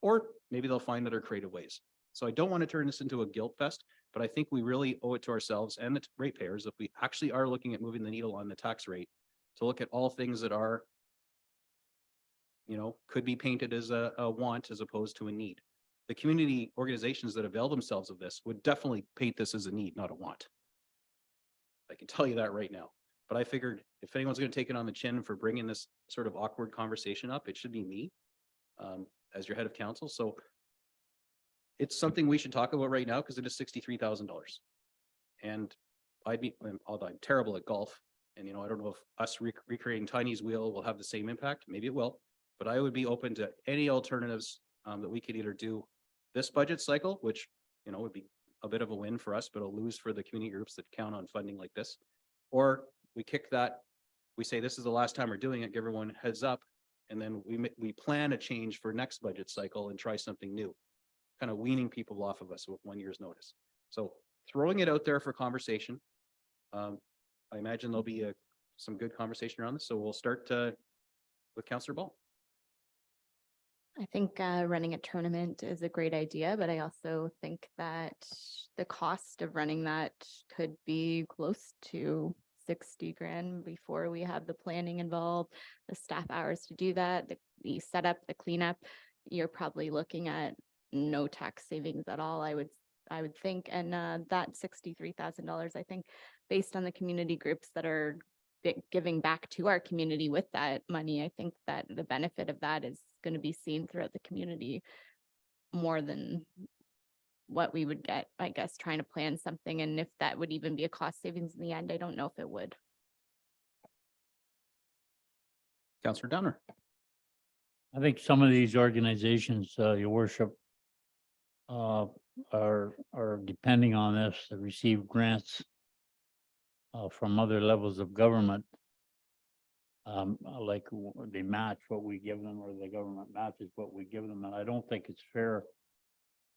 Or maybe they'll find other creative ways. So I don't want to turn this into a guilt fest, but I think we really owe it to ourselves and the ratepayers if we actually are looking at moving the needle on the tax rate to look at all things that are, could be painted as a want as opposed to a need. The community organizations that avail themselves of this would definitely paint this as a need, not a want. I can tell you that right now. But I figured if anyone's going to take it on the chin for bringing this sort of awkward conversation up, it should be me as your head of council. So it's something we should talk about right now because it is $63,000. And although I'm terrible at golf, and I don't know if us recreating Tiny's wheel will have the same impact. Maybe it will, but I would be open to any alternatives that we could either do this budget cycle, which would be a bit of a win for us, but a lose for the community groups that count on funding like this, or we kick that. We say this is the last time we're doing it. Give everyone a heads up, and then we plan a change for next budget cycle and try something new, kind of weaning people off of us with 1 year's notice. So throwing it out there for conversation. I imagine there'll be some good conversation around this. So we'll start with Councillor Ball. I think running a tournament is a great idea, but I also think that the cost of running that could be close to 60 grand before we have the planning involved, the staff hours to do that, the setup, the cleanup. You're probably looking at no tax savings at all, I would think. And that $63,000, I think, based on the community groups that are giving back to our community with that money, I think that the benefit of that is going to be seen throughout the community more than what we would get, I guess, trying to plan something. And if that would even be a cost savings in the end, I don't know if it would. Councillor Downer. I think some of these organizations, your worship, are depending on this to receive grants from other levels of government. Like they match what we give them, or the government matches what we give them, and I don't think it's fair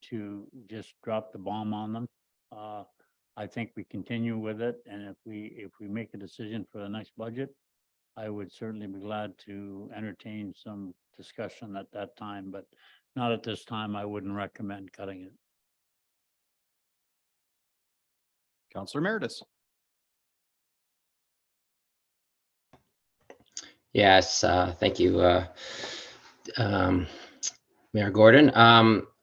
to just drop the bomb on them. I think we continue with it, and if we make a decision for the next budget, I would certainly be glad to entertain some discussion at that time, but not at this time. I wouldn't recommend cutting it. Councillor Meredith. Yes, thank you, Mayor Gordon.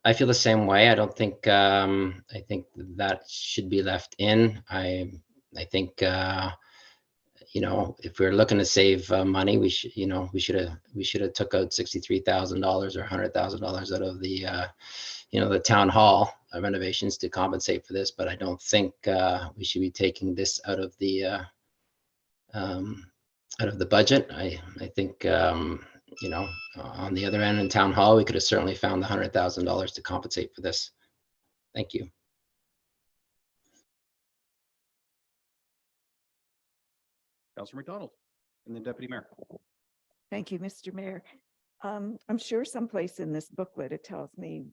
I feel the same way. I don't think, I think that should be left in. I think, you know, if we're looking to save money, we should, you know, we should have took out $63,000 or $100,000 out of the, you know, the town hall renovations to compensate for this. But I don't think we should be taking this out of the budget. I think, you know, on the other end in town hall, we could have certainly found the $100,000 to compensate for this. Thank you. Councillor McDonald and then Deputy Mayor. Thank you, Mr. Mayor. I'm sure someplace in this booklet, it tells me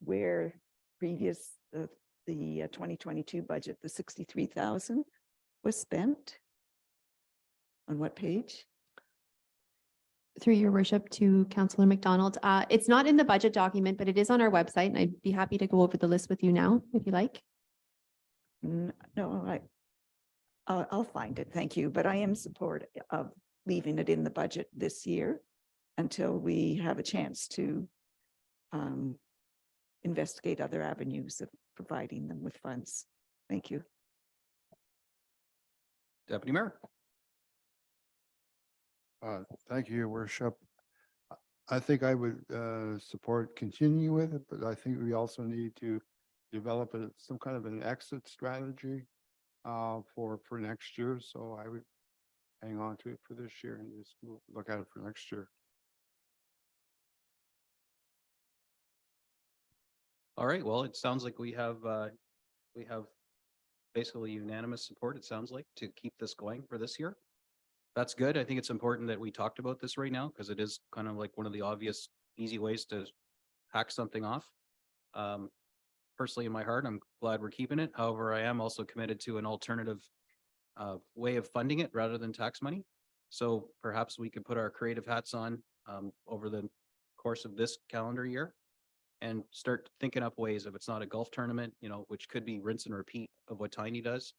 where previous, the 2022 budget, the 63,000 was spent. On what page? Through your worship to Councillor McDonald. It's not in the budget document, but it is on our website, and I'd be happy to go over the list with you now, if you like. No, I'll find it. Thank you. But I am supportive of leaving it in the budget this year until we have a chance to investigate other avenues of providing them with funds. Thank you. Deputy Mayor. Thank you, Your Worship. I think I would support continuing with it, but I think we also need to develop some kind of an exit strategy for next year. So I would hang on to it for this year and just look at it for next year. All right, well, it sounds like we have basically unanimous support, it sounds like, to keep this going for this year. That's good. I think it's important that we talked about this right now because it is kind of like one of the obvious, easy ways to hack something off. Personally, in my heart, I'm glad we're keeping it. However, I am also committed to an alternative way of funding it rather than tax money. So perhaps we could put our creative hats on over the course of this calendar year and start thinking up ways. If it's not a golf tournament, you know, which could be rinse and repeat of what Tiny does.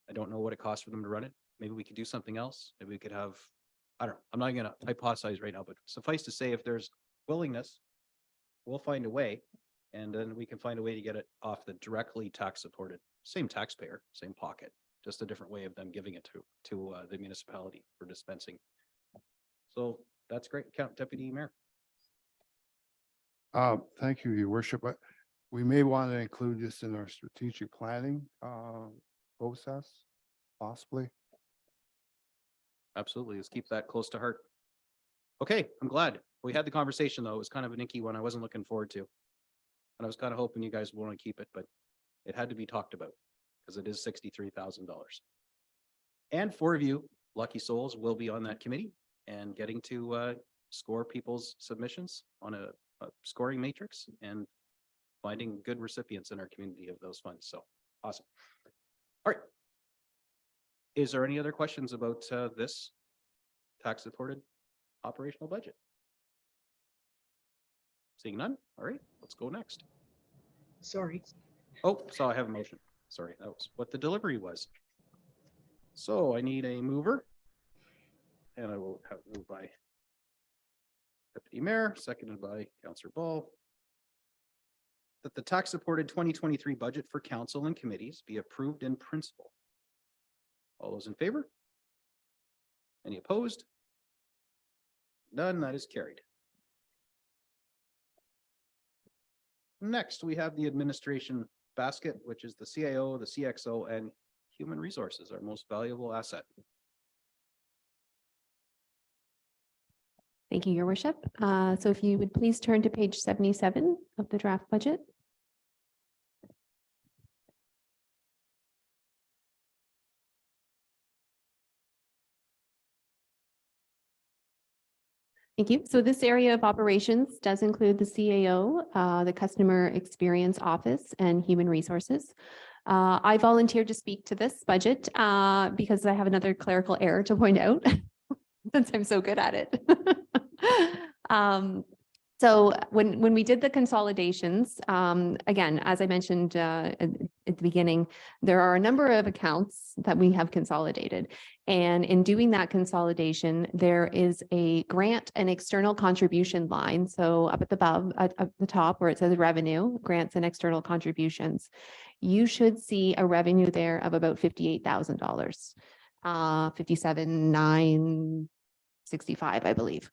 I don't know what it costs for them to run it. Maybe we could do something else. Maybe we could have, I don't know, I'm not gonna hypothesize right now, but suffice to say, if there's willingness, we'll find a way. And then we can find a way to get it off the directly tax supported, same taxpayer, same pocket, just a different way of them giving it to the municipality for dispensing. So that's great. Deputy Mayor. Thank you, Your Worship. We may want to include this in our strategic planning process, possibly. Absolutely. Let's keep that close to heart. Okay, I'm glad we had the conversation, though. It was kind of an icky one I wasn't looking forward to. And I was kind of hoping you guys would want to keep it, but it had to be talked about because it is $63,000. And 4 of you, lucky souls, will be on that committee and getting to score people's submissions on a scoring matrix and finding good recipients in our community of those funds. So awesome. All right. Is there any other questions about this tax supported operational budget? Seeing none. All right, let's go next. Sorry. Oh, so I have a motion. Sorry, that was what the delivery was. So I need a mover. And I will have moved by Deputy Mayor, seconded by Councillor Ball. That the tax supported 2023 budget for council and committees be approved in principle. All those in favor? Any opposed? None, that is carried. Next, we have the administration basket, which is the CIO, the CXO, and human resources, our most valuable asset. Thank you, Your Worship. So if you would please turn to page 77 of the draft budget. Thank you. So this area of operations does include the CAO, the Customer Experience Office, and Human Resources. I volunteered to speak to this budget because I have another clerical error to point out since I'm so good at it. So when we did the consolidations, again, as I mentioned at the beginning, there are a number of accounts that we have consolidated. And in doing that consolidation, there is a grant and external contribution line. So up at the top where it says revenue, grants and external contributions, you should see a revenue there of about $58,000, $57,965, I believe.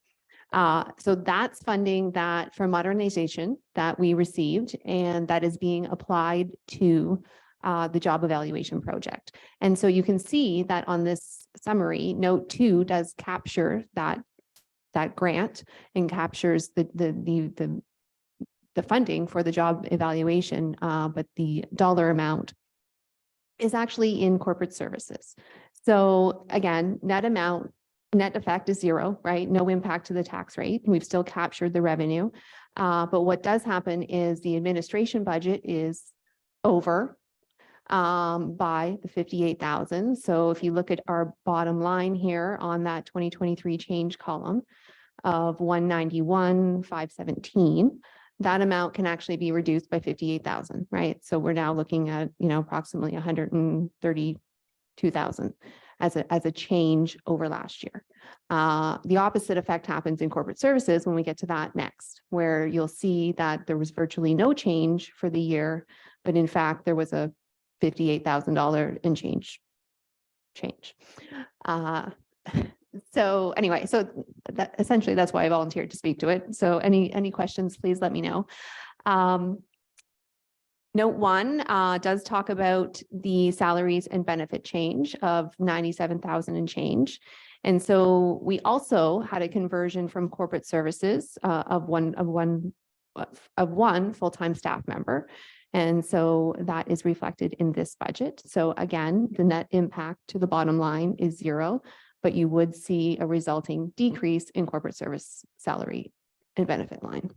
So that's funding that for modernization that we received and that is being applied to the job evaluation project. And so you can see that on this summary, note 2 does capture that grant and captures the funding for the job evaluation, but the dollar amount is actually in corporate services. So again, net effect is zero, right? No impact to the tax rate. We've still captured the revenue. But what does happen is the administration budget is over by the 58,000. So if you look at our bottom line here on that 2023 change column of 191,517, that amount can actually be reduced by 58,000, right? So we're now looking at, approximately 132,000 as a change over last year. The opposite effect happens in corporate services when we get to that next, where you'll see that there was virtually no change for the year, but in fact, there was a $58,000 in change. So anyway, so that essentially that's why I volunteered to speak to it. So any questions, please let me know. Note 1 does talk about the salaries and benefit change of 97,000 and change. And so we also had a conversion from corporate services of one full-time staff member. And so that is reflected in this budget. So again, the net impact to the bottom line is zero, but you would see a resulting decrease in corporate service salary and benefit line.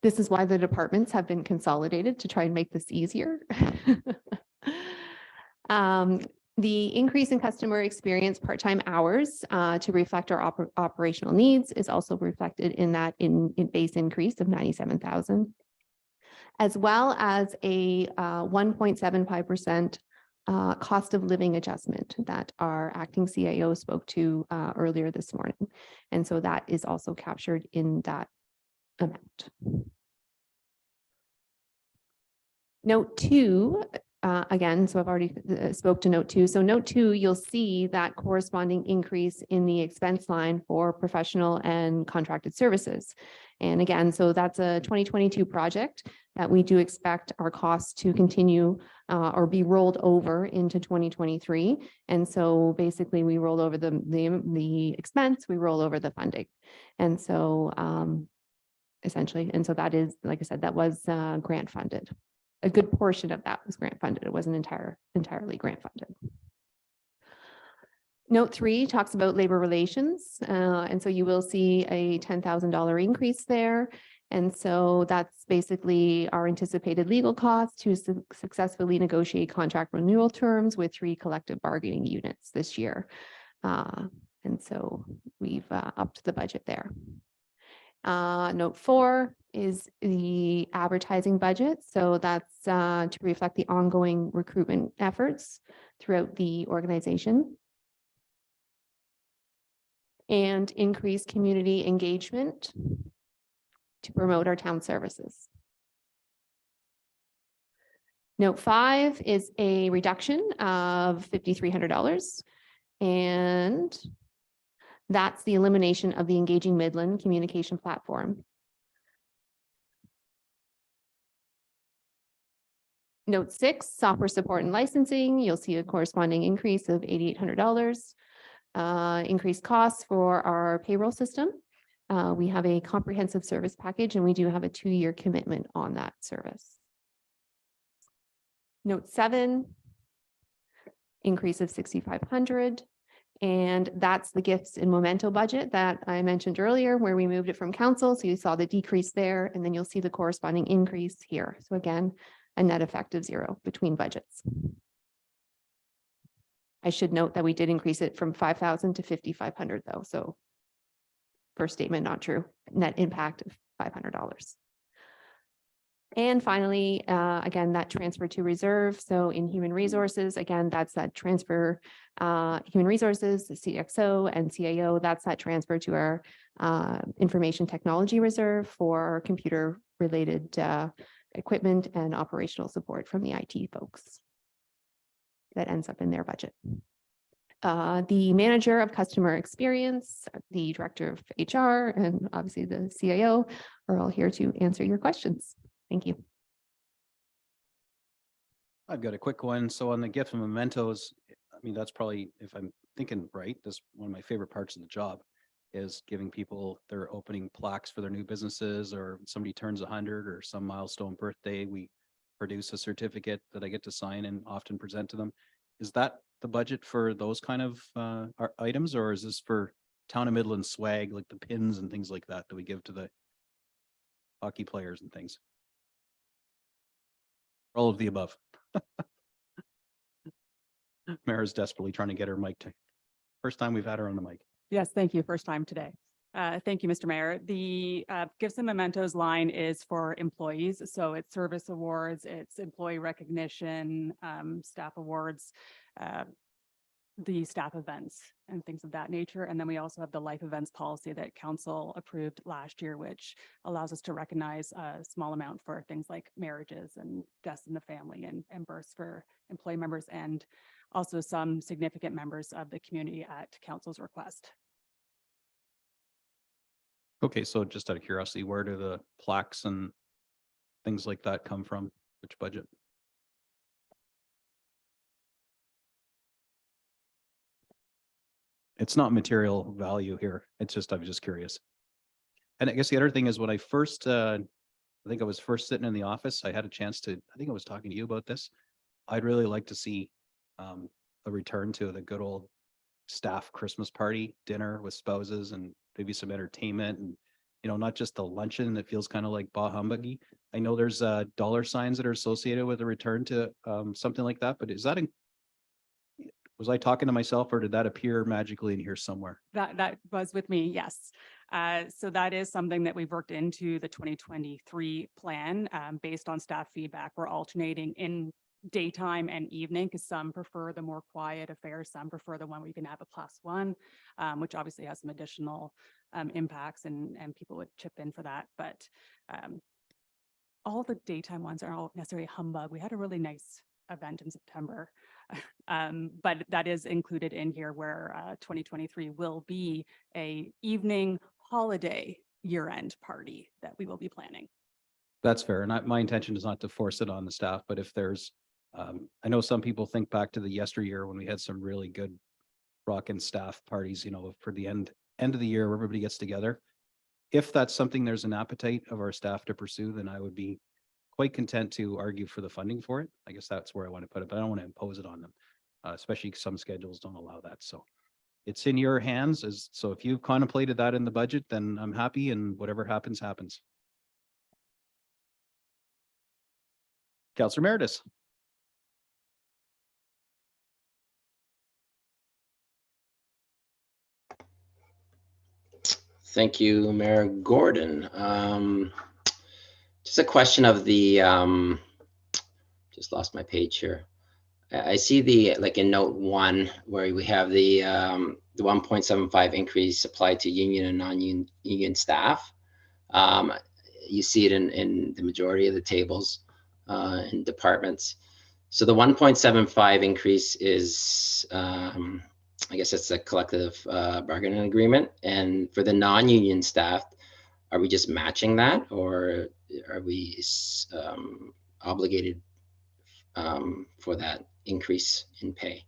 This is why the departments have been consolidated to try and make this easier. The increase in customer experience part-time hours to reflect our operational needs is also reflected in that in base increase of 97,000, as well as a 1.75% cost of living adjustment that our acting CIO spoke to earlier this morning. And so that is also captured in that amount. Note 2, again, so I've already spoke to note 2. So note 2, you'll see that corresponding increase in the expense line for professional and contracted services. And again, so that's a 2022 project that we do expect our costs to continue or be rolled over into 2023. And so basically we roll over the expense, we roll over the funding. And so essentially, and so that is, like I said, that was grant funded. A good portion of that was grant funded. It wasn't entirely grant funded. Note 3 talks about labor relations. And so you will see a $10,000 increase there. And so that's basically our anticipated legal costs to successfully negotiate contract renewal terms with 3 collective bargaining units this year. And so we've upped the budget there. Note 4 is the advertising budget. So that's to reflect the ongoing recruitment efforts throughout the organization. And increase community engagement to promote our town services. Note 5 is a reduction of $5,300. And that's the elimination of the Engaging Midland communication platform. Note 6, software support and licensing. You'll see a corresponding increase of $8,800. Increased costs for our payroll system. We have a comprehensive service package and we do have a 2-year commitment on that service. Note 7, increase of $6,500. And that's the gifts and memento budget that I mentioned earlier, where we moved it from council. So you saw the decrease there, and then you'll see the corresponding increase here. So again, a net effect of 0 between budgets. I should note that we did increase it from 5,000 to 5,500 though. So first statement, not true. Net impact of $500. And finally, again, that transfer to reserve. So in human resources, again, that's that transfer, human resources, the CXO and CAO, that's that transfer to our information technology reserve for computer related equipment and operational support from the IT folks. That ends up in their budget. The manager of customer experience, the director of HR, and obviously the CAO are all here to answer your questions. Thank you. I've got a quick one. So on the gift and mementos, I mean, that's probably, if I'm thinking right, that's one of my favorite parts of the job is giving people their opening plaques for their new businesses, or somebody turns 100 or some milestone birthday, we produce a certificate that I get to sign and often present to them. Is that the budget for those kind of items, or is this for Town of Midland swag, like the pins and things like that we give to the hockey players and things? All of the above. Mara's desperately trying to get her mic to. First time we've had her on the mic. Yes, thank you. First time today. Thank you, Mr. Mayor. The gifts and mementos line is for employees. So it's service awards, it's employee recognition, staff awards, the staff events and things of that nature. And then we also have the life events policy that council approved last year, which allows us to recognize a small amount for things like marriages and deaths in the family and births for employee members, and also some significant members of the community at council's request. Okay, so just out of curiosity, where do the plaques and things like that come from? Which budget? It's not material value here. It's just, I was just curious. And I guess the other thing is when I first, I think I was first sitting in the office, I had a chance to, I think I was talking to you about this. I'd really like to see a return to the good old staff Christmas party dinner with spouses and maybe some entertainment, and, you know, not just the luncheon that feels kind of like bah humbuggy. I know there's dollar signs that are associated with a return to something like that, but is that was I talking to myself, or did that appear magically in here somewhere? That was with me, yes. So that is something that we've worked into the 2023 plan based on staff feedback. We're alternating in daytime and evening because some prefer the more quiet affairs, some prefer the one where you can have a +1, which obviously has some additional impacts and people would chip in for that. But all the daytime ones are not necessarily humbug. We had a really nice event in September. But that is included in here where 2023 will be a evening holiday year-end party that we will be planning. That's fair. And my intention is not to force it on the staff, but if there's, I know some people think back to the yesteryear when we had some really good rockin' staff parties, you know, for the end of the year where everybody gets together. If that's something there's an appetite of our staff to pursue, then I would be quite content to argue for the funding for it. I guess that's where I want to put it, but I don't want to impose it on them, especially some schedules don't allow that. So it's in your hands. So if you've contemplated that in the budget, then I'm happy, and whatever happens, happens. Councillor Meredith. Thank you, Mayor Gordon. Just a question of the, just lost my page here. I see the, like in note 1, where we have the 1.75 increase applied to union and non-union staff. You see it in the majority of the tables in departments. So the 1.75 increase is, I guess it's a collective bargaining agreement. And for the non-union staff, are we just matching that, or are we obligated for that increase in pay?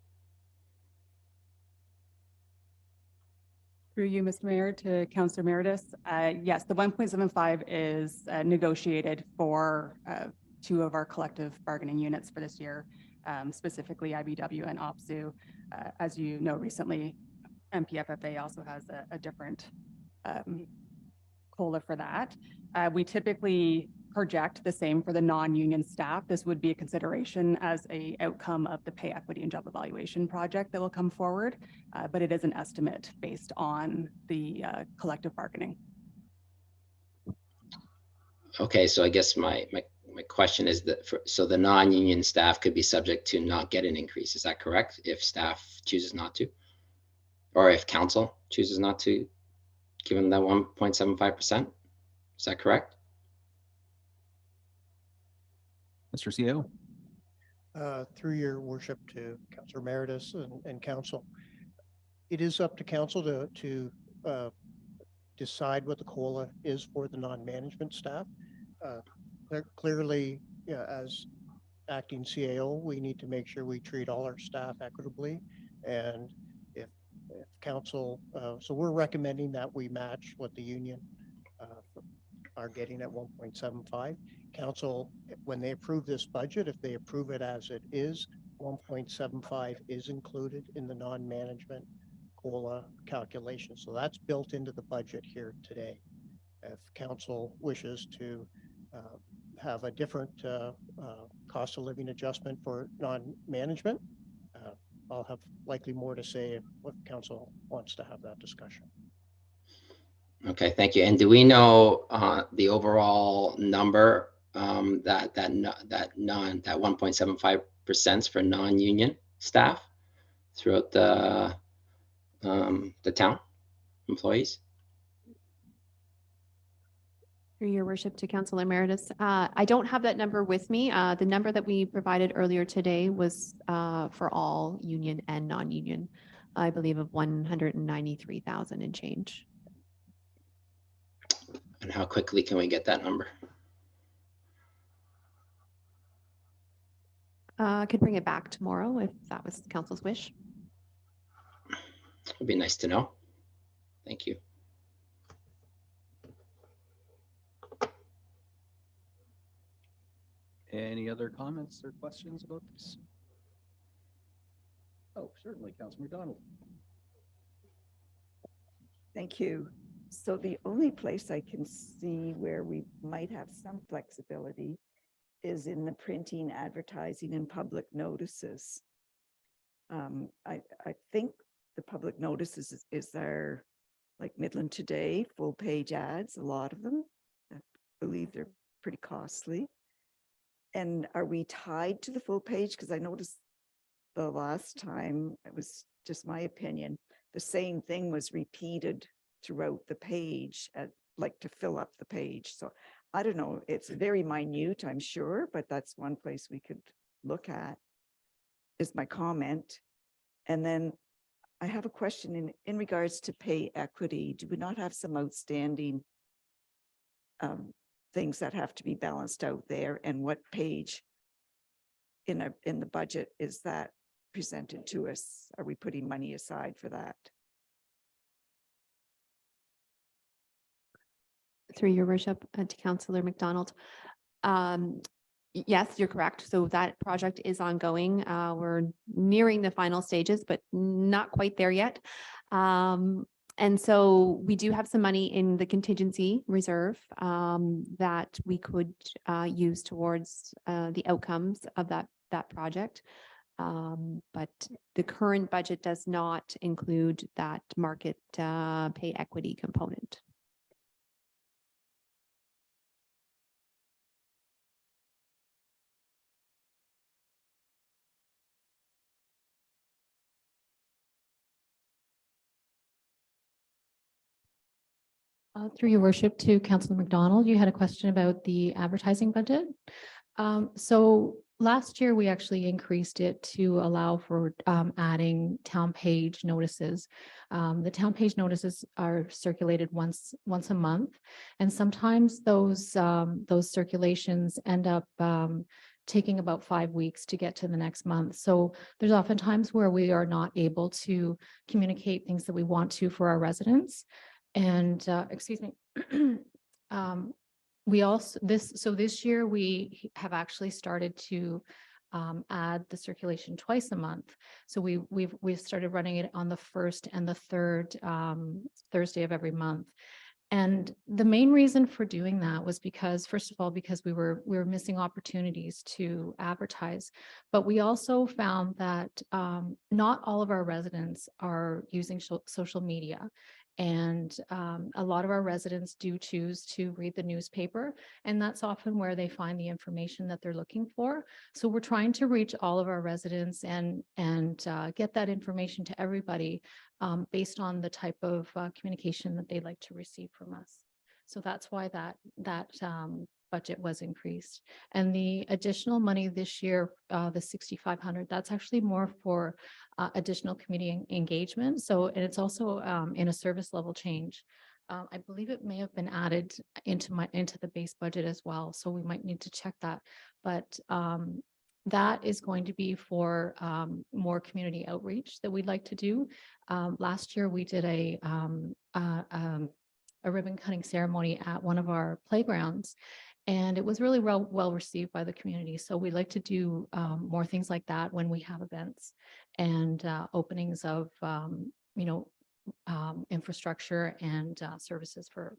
Through you, Mr. Mayor, to Councillor Meredith. Yes, the 1.75 is negotiated for 2 of our collective bargaining units for this year, specifically IBW and OPSU. As you know, recently, MPFFA also has a different COLA for that. We typically project the same for the non-union staff. This would be a consideration as a outcome of the pay equity and job evaluation project that will come forward, but it is an estimate based on the collective bargaining. Okay, so I guess my question is that so the non-union staff could be subject to not get an increase. Is that correct? If staff chooses not to, or if council chooses not to give them that 1.75%, is that correct? Mr. CEO. Through your worship to Councillor Meredith and council. It is up to council to decide what the COLA is for the non-management staff. Clearly, yeah, as acting CAO, we need to make sure we treat all our staff equitably. And if council, so we're recommending that we match what the union are getting at 1.75. Council, when they approve this budget, if they approve it as it is, 1.75 is included in the non-management COLA calculation. So that's built into the budget here today. If council wishes to have a different cost of living adjustment for non-management, I'll have likely more to say if council wants to have that discussion. Okay, thank you. And do we know the overall number that 1.75% for non-union staff throughout the town employees? Through your worship to Councillor Emeritus, I don't have that number with me. The number that we provided earlier today was for all union and non-union, I believe of 193,000 and change. And how quickly can we get that number? I could bring it back tomorrow if that was council's wish. It'd be nice to know. Thank you. Any other comments or questions about this? Oh, certainly, Councilor McDonald. Thank you. So the only place I can see where we might have some flexibility is in the printing, advertising, and public notices. I think the public notices is there, like Midland Today, full page ads, a lot of them. I believe they're pretty costly. And are we tied to the full page? Because I noticed the last time, it was just my opinion, the same thing was repeated throughout the page, like to fill up the page. So I don't know, it's very minute, I'm sure, but that's one place we could look at, is my comment. And then I have a question in regards to pay equity. Do we not have some outstanding things that have to be balanced out there? And what page in the budget is that presented to us? Are we putting money aside for that? Through your worship to Councillor McDonald. Yes, you're correct. So that project is ongoing. We're nearing the final stages, but not quite there yet. And so we do have some money in the contingency reserve that we could use towards the outcomes of that project. But the current budget does not include that market pay equity component. Through your worship to Councillor McDonald, you had a question about the advertising budget. So last year, we actually increased it to allow for adding town page notices. The town page notices are circulated once a month. And sometimes those circulations end up taking about 5 weeks to get to the next month. So there's often times where we are not able to communicate things that we want to for our residents. And excuse me. We also this year we have actually started to add the circulation twice a month. So we've started running it on the first and the third Thursday of every month. And the main reason for doing that was because, first of all, because we were missing opportunities to advertise, but we also found that not all of our residents are using social media. And a lot of our residents do choose to read the newspaper, and that's often where they find the information that they're looking for. So we're trying to reach all of our residents and get that information to everybody based on the type of communication that they like to receive from us. So that's why that budget was increased. And the additional money this year, the 6,500, that's actually more for additional community engagement. So, and it's also in a service level change. I believe it may have been added into the base budget as well. So we might need to check that. But that is going to be for more community outreach that we'd like to do. Last year, we did a ribbon cutting ceremony at one of our playgrounds, and it was really well received by the community. So we like to do more things like that when we have events and openings of infrastructure and services for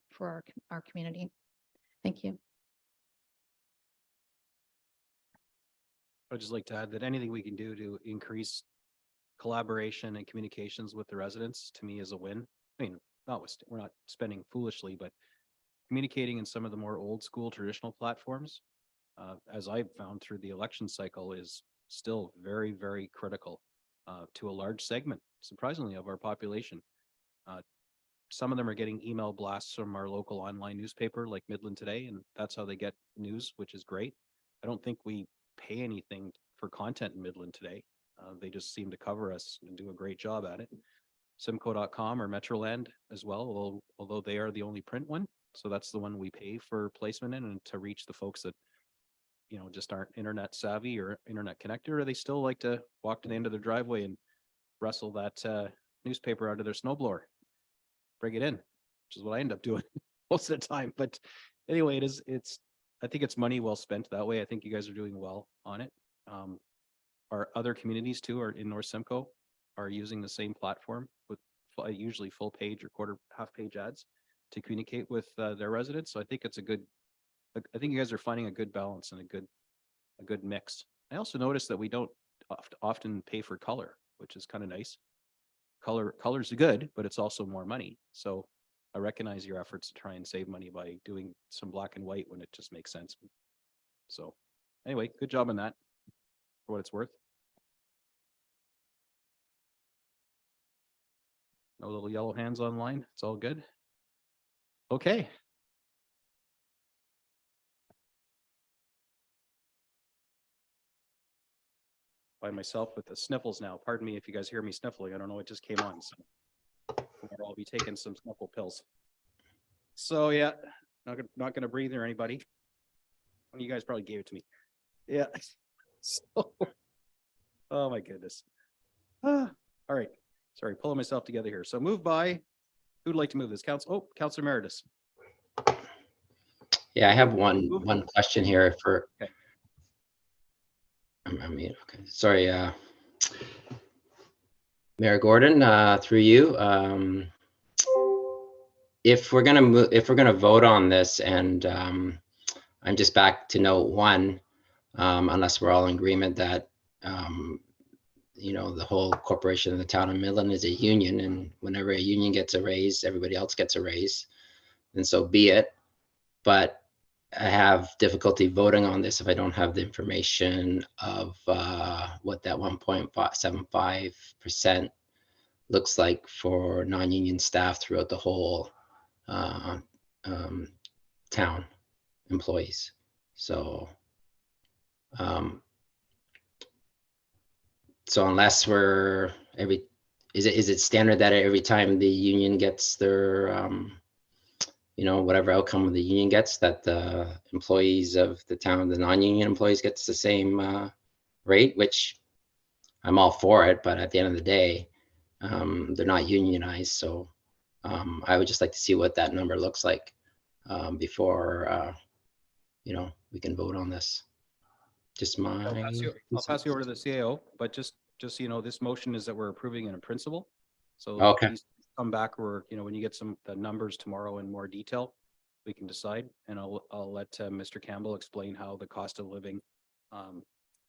our community. Thank you. I'd just like to add that anything we can do to increase collaboration and communications with the residents, to me, is a win. I mean, we're not spending foolishly, but communicating in some of the more old school traditional platforms, as I've found through the election cycle, is still very, very critical to a large segment, surprisingly, of our population. Some of them are getting email blasts from our local online newspaper like Midland Today, and that's how they get news, which is great. I don't think we pay anything for content in Midland Today. They just seem to cover us and do a great job at it. Simcoe.com or Metroland as well, although they are the only print one. So that's the one we pay for placement in, and to reach the folks that, just aren't internet savvy or internet connected, or they still like to walk to the end of their driveway and wrestle that newspaper out of their snowblower, bring it in, which is what I end up doing most of the time. But anyway, I think it's money well spent that way. I think you guys are doing well on it. Our other communities too are in North Simcoe are using the same platform with usually full page or half page ads to communicate with their residents. So I think it's I think you guys are finding a good balance and a good mix. I also noticed that we don't often pay for color, which is kind of nice. Color's good, but it's also more money. So I recognize your efforts to try and save money by doing some black and white when it just makes sense. So anyway, good job on that, for what it's worth. No little yellow hands online. It's all good. Okay. By myself with the sniffles now. Pardon me if you guys hear me sniffling. I don't know what just came on. So I'll be taking some sniffle pills. So yeah, not gonna breathe or anybody. One of you guys probably gave it to me. Yeah. So, oh my goodness. All right. Sorry, pulling myself together here. So move by. Who'd like to move this? Councillor Emeritus. Yeah, I have one question here for. Okay. Okay. Sorry, Mayor Gordon, through you. If we're gonna vote on this, and I'm just back to note 1, unless we're all in agreement that the whole corporation of the town of Midland is a union, and whenever a union gets a raise, everybody else gets a raise, and so be it. But I have difficulty voting on this if I don't have the information of what that 1.75% looks like for non-union staff throughout the whole town employees. So, so unless we're is it standard that every time the union gets their, whatever outcome the union gets, that the employees of the town, the non-union employees gets the same rate, which I'm all for it, but at the end of the day, they're not unionized. So I would just like to see what that number looks like before, we can vote on this. Just my. I'll pass you over to the CAO, but just so you know, this motion is that we're approving it in principle. So Okay. please come back or, when you get the numbers tomorrow in more detail, we can decide. And I'll let Mr. Campbell explain how the cost of living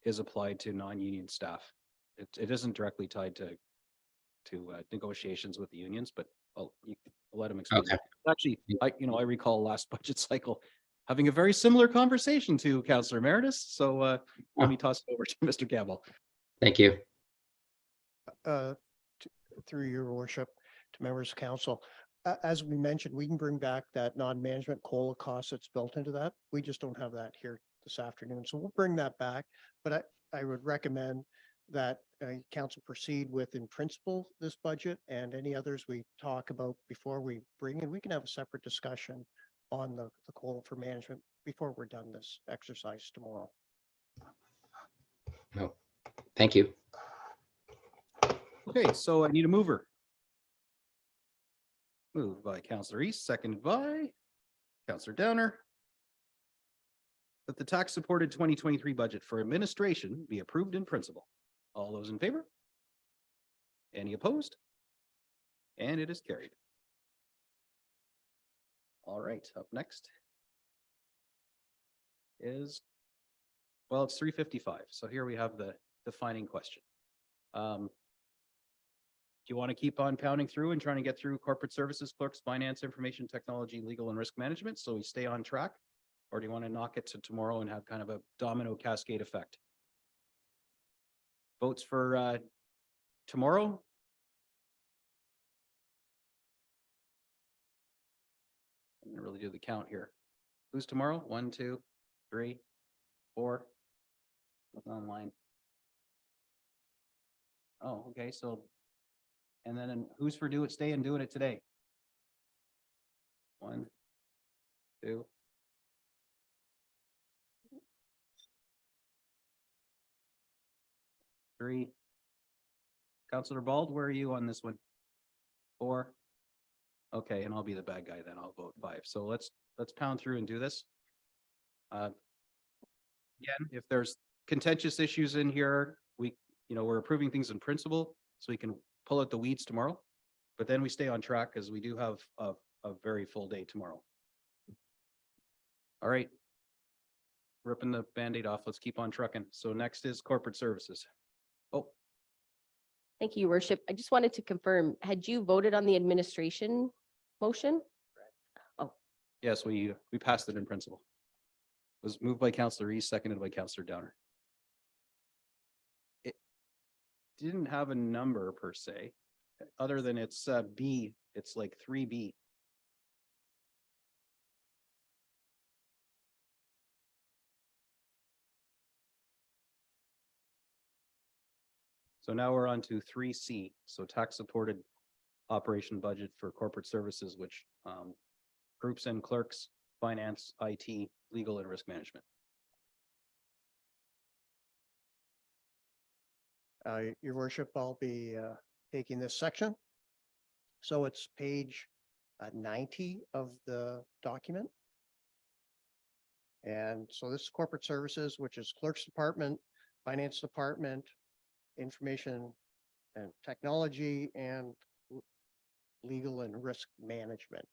is applied to non-union staff. It isn't directly tied to negotiations with the unions, but I'll let him explain. Okay. Actually, I recall last budget cycle having a very similar conversation to Councillor Emeritus. So let me toss it over to Mr. Campbell. Thank you. Through your worship to members of council. As we mentioned, we can bring back that non-management COLA cost that's built into that. We just don't have that here this afternoon. So we'll bring that back. But I would recommend that council proceed with in principle this budget and any others we talk about before we bring in. We can have a separate discussion on the COLA for management before we're done this exercise tomorrow. No, thank you. Okay, so I need a mover. Moved by Councillor East, seconded by Councillor Downer. That the tax supported 2023 budget for administration be approved in principle. All those in favor? Any opposed? And it is carried. All right, up next is, well, it's 3:55. So here we have the defining question. Do you want to keep on pounding through and trying to get through corporate services, clerks, finance, information technology, legal and risk management so we stay on track? Or do you want to knock it to tomorrow and have kind of a domino cascade effect? Votes for tomorrow? I'm gonna really do the count here. Who's tomorrow? 1, 2, 3, 4. What's online? Oh, okay, so, and then who's for do it, stay and doing it today? 1, 2. Three. Councillor Bald, where are you on this one? 4. Okay, and I'll be the bad guy then. I'll vote 5. So let's pound through and do this. Again, if there's contentious issues in here, we're approving things in principle, so we can pull out the weeds tomorrow. But then we stay on track because we do have a very full day tomorrow. All right. Ripping the Band-Aid off. Let's keep on trucking. So next is corporate services. Oh, Thank you, Your Worship. I just wanted to confirm, had you voted on the administration motion? Oh, yes, we passed it in principle. It was moved by Councillor East, seconded by Councillor Downer. It didn't have a number per se, other than it's B, it's like 3B. So now we're on to 3C, so tax supported operation budget for corporate services, which groups and clerks, finance, IT, legal and risk management. Your worship, I'll be taking this section. So it's page 90 of the document. And so this is corporate services, which is clerk's department, finance department, information and technology, and legal and risk management.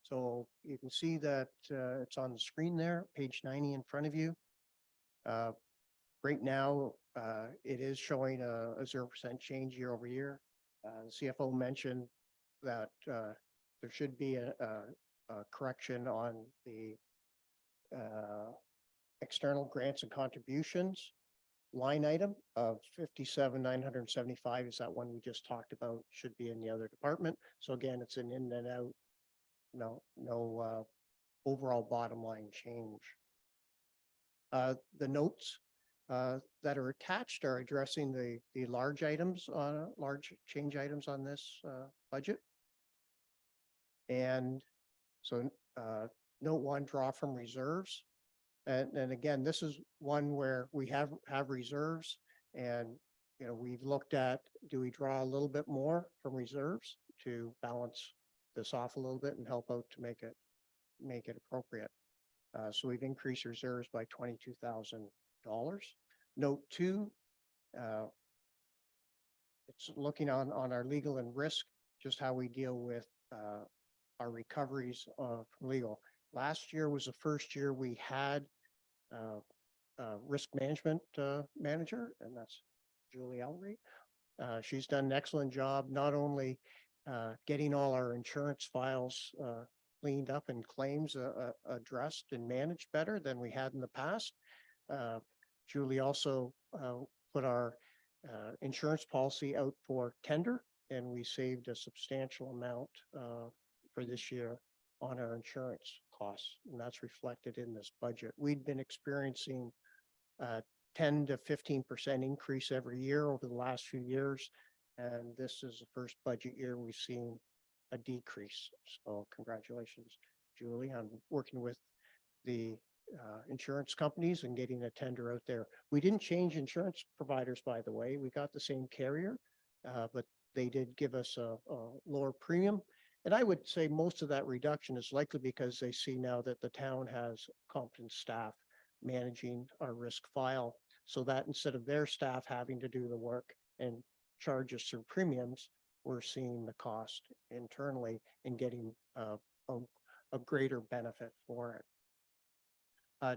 So you can see that it's on the screen there, page 90 in front of you. Right now, it is showing a 0% change year over year. The CFO mentioned that there should be a correction on the external grants and contributions line item of 57,975 is that one we just talked about, should be in the other department. So again, it's an in and out no overall bottom line change. The notes that are attached are addressing the large items, large change items on this budget. And so note one, draw from reserves. And again, this is one where we have reserves, and we've looked at, do we draw a little bit more from reserves to balance this off a little bit and help out to make it appropriate. So we've increased reserves by $22,000. Note two, it's looking on our legal and risk, just how we deal with our recoveries from legal. Last year was the first year we had risk management manager, and that's Julie Ellery. She's done an excellent job, not only getting all our insurance files cleaned up and claims addressed and managed better than we had in the past. Julie also put our insurance policy out for tender, and we saved a substantial amount for this year on our insurance costs, and that's reflected in this budget. We'd been experiencing 10 to 15% increase every year over the last few years, and this is the first budget year we've seen a decrease. So congratulations, Julie, on working with the insurance companies and getting a tender out there. We didn't change insurance providers, by the way. We got the same carrier, but they did give us a lower premium. And I would say most of that reduction is likely because they see now that the town has competent staff managing our risk file, so that instead of their staff having to do the work and charge us through premiums, we're seeing the cost internally and getting a greater benefit for it.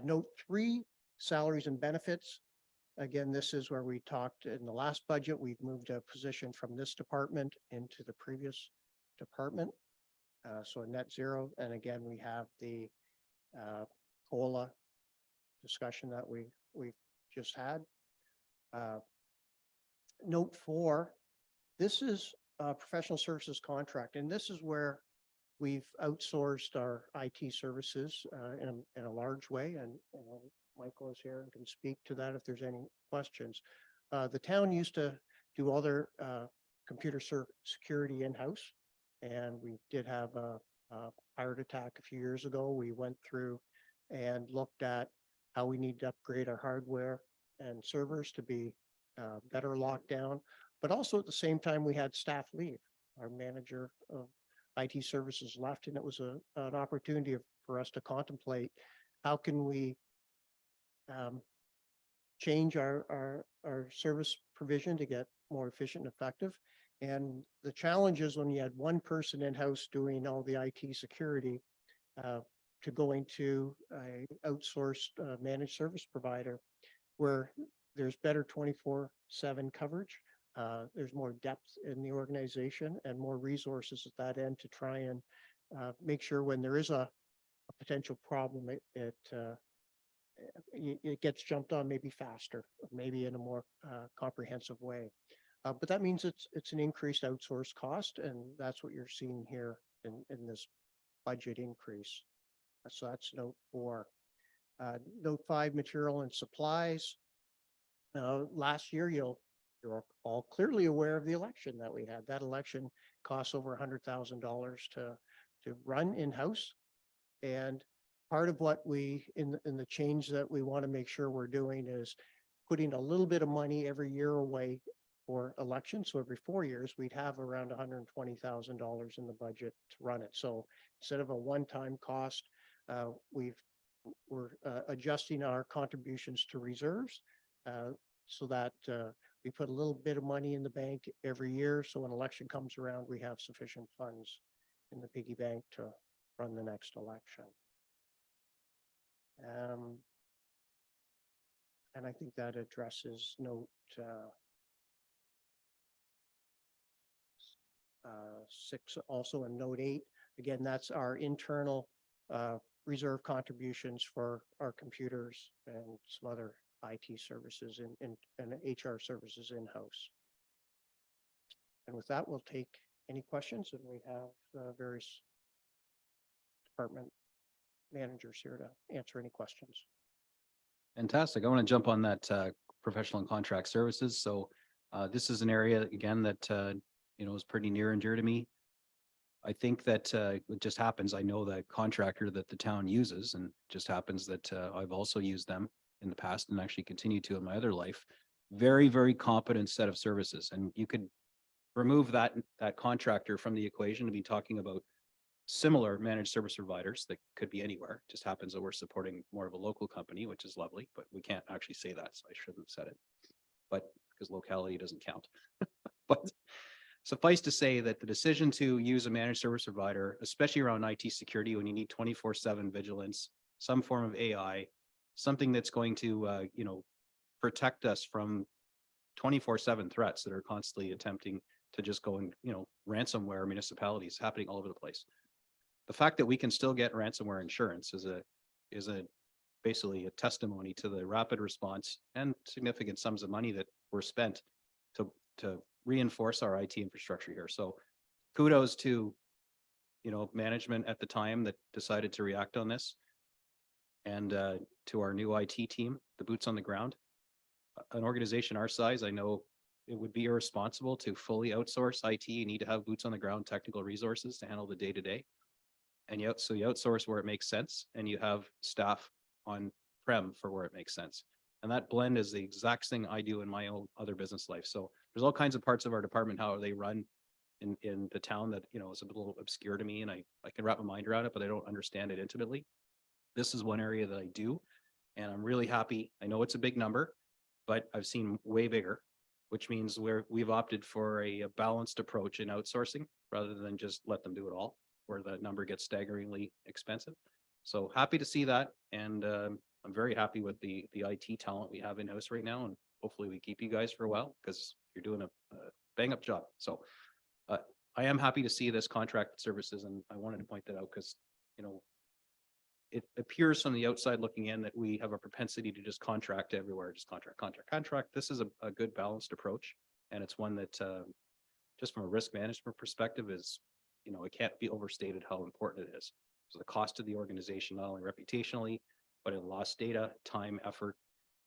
Note three, salaries and benefits. Again, this is where we talked in the last budget. We've moved a position from this department into the previous department. So a net zero. And again, we have the COLA discussion that we've just had. Note four, this is a professional services contract, and this is where we've outsourced our IT services in a large way, and Michael is here and can speak to that if there's any questions. The town used to do all their computer security in-house, and we did have a pirate attack a few years ago. We went through and looked at how we need to upgrade our hardware and servers to be better locked down. But also at the same time, we had staff leave. Our manager of IT services left, and it was an opportunity for us to contemplate how can we change our service provision to get more efficient and effective. And the challenge is when you had one person in-house doing all the IT security to going to a outsourced managed service provider where there's better 24/7 coverage. There's more depth in the organization and more resources at that end to try and make sure when there is a potential problem, it gets jumped on maybe faster, maybe in a more comprehensive way. But that means it's an increased outsourced cost, and that's what you're seeing here in this budget increase. So that's note four. Note five, material and supplies. Last year, you're all clearly aware of the election that we had. That election costs over $100,000 to run in-house. And part of what in the change that we want to make sure we're doing is putting a little bit of money every year away for elections. So every 4 years, we'd have around $120,000 in the budget to run it. So instead of a one-time cost, we're adjusting our contributions to reserves so that we put a little bit of money in the bank every year. So when election comes around, we have sufficient funds in the piggy bank to run the next election. And I think that addresses note 6, also in note 8. Again, that's our internal reserve contributions for our computers and some other IT services and HR services in-house. And with that, we'll take any questions, and we have various department managers here to answer any questions. Fantastic. I want to jump on that professional and contract services. So this is an area again that is pretty near and dear to me. I think that it just happens. I know the contractor that the town uses, and it just happens that I've also used them in the past and actually continue to in my other life. Very, very competent set of services, and you could remove that contractor from the equation to be talking about similar managed service providers that could be anywhere. Just happens that we're supporting more of a local company, which is lovely, but we can't actually say that, so I shouldn't have said it. But because locality doesn't count. But suffice to say that the decision to use a managed service provider, especially around IT security, when you need 24/7 vigilance, some form of AI, something that's going to protect us from 24/7 threats that are constantly attempting to just go and ransomware municipalities happening all over the place. The fact that we can still get ransomware insurance is a basically a testimony to the rapid response and significant sums of money that were spent to reinforce our IT infrastructure here. So kudos to management at the time that decided to react on this, and to our new IT team, the boots on the ground. An organization our size, I know it would be irresponsible to fully outsource IT. You need to have boots on the ground technical resources to handle the day-to-day. And so you outsource where it makes sense, and you have staff on prem for where it makes sense. And that blend is the exact thing I do in my own other business life. So there's all kinds of parts of our department, how they run in the town that, is a little obscure to me, and I can wrap my mind around it, but I don't understand it intimately. This is one area that I do, and I'm really happy. I know it's a big number, but I've seen way bigger, which means we've opted for a balanced approach in outsourcing rather than just let them do it all, where the number gets staggeringly expensive. So happy to see that. And I'm very happy with the IT talent we have in-house right now. And hopefully we keep you guys for a while, because you're doing a bang up job. So I am happy to see this contract services. And I wanted to point that out because, it appears from the outside looking in that we have a propensity to just contract everywhere, just contract. This is a good balanced approach. And it's one that just from a risk management perspective is, it can't be overstated how important it is. So the cost of the organization, not only reputationally, but in lost data, time, effort,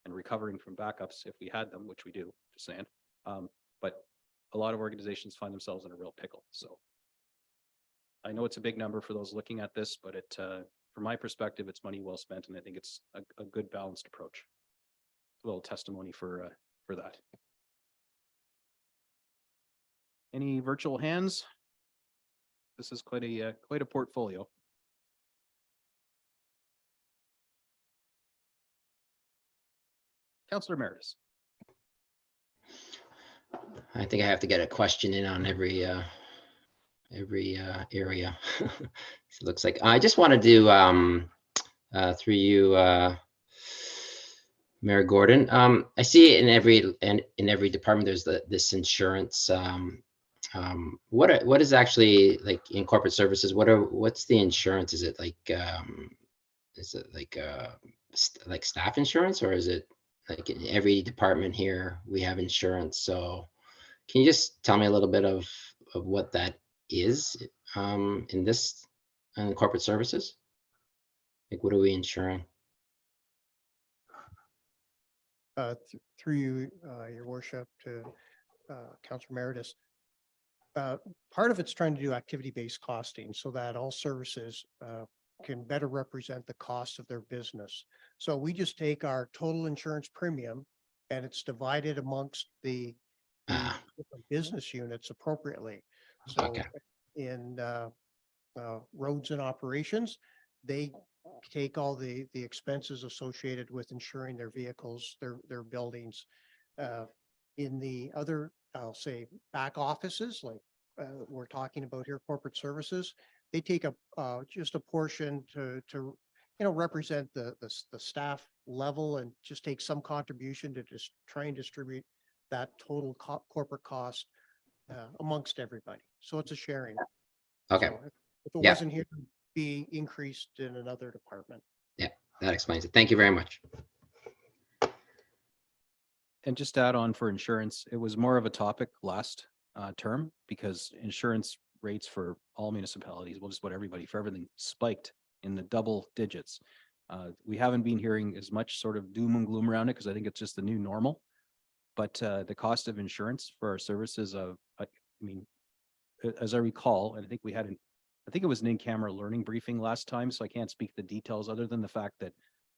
and recovering from backups if we had them, which we do, just saying. But a lot of organizations find themselves in a real pickle. So I know it's a big number for those looking at this, but from my perspective, it's money well spent, and I think it's a good balanced approach. A little testimony for that. Any virtual hands? This is quite a portfolio. Councillor Emeritus. I think I have to get a question in on every area. So it looks like I just want to do through you, Mayor Gordon. I see in every department there's this insurance. What is actually like in corporate services? What's the insurance? Is it like staff insurance, or is it like in every department here we have insurance? So can you just tell me a little bit of what that is in corporate services? Like, what are we insuring? Through you, your worship, to Councillor Emeritus. Part of it's trying to do activity-based costing so that all services can better represent the cost of their business. So we just take our total insurance premium and it's divided amongst the different business units appropriately. So in roads and operations, they take all the expenses associated with insuring their vehicles, their buildings. In the other, I'll say, back offices, like we're talking about here, corporate services, they take just a portion to represent the staff level and just take some contribution to just try and distribute that total corporate cost amongst everybody. So it's a sharing. Okay. So if it wasn't here, it'd be increased in another department. Yeah, that explains it. Thank you very much. And just to add on for insurance, it was more of a topic last term because insurance rates for all municipalities, well, just about everybody, for everything spiked in the double digits. We haven't been hearing as much sort of doom and gloom around it because I think it's just the new normal. But the cost of insurance for our services I mean, as I recall, and I think we had I think it was an in-camera learning briefing last time, so I can't speak the details other than the fact that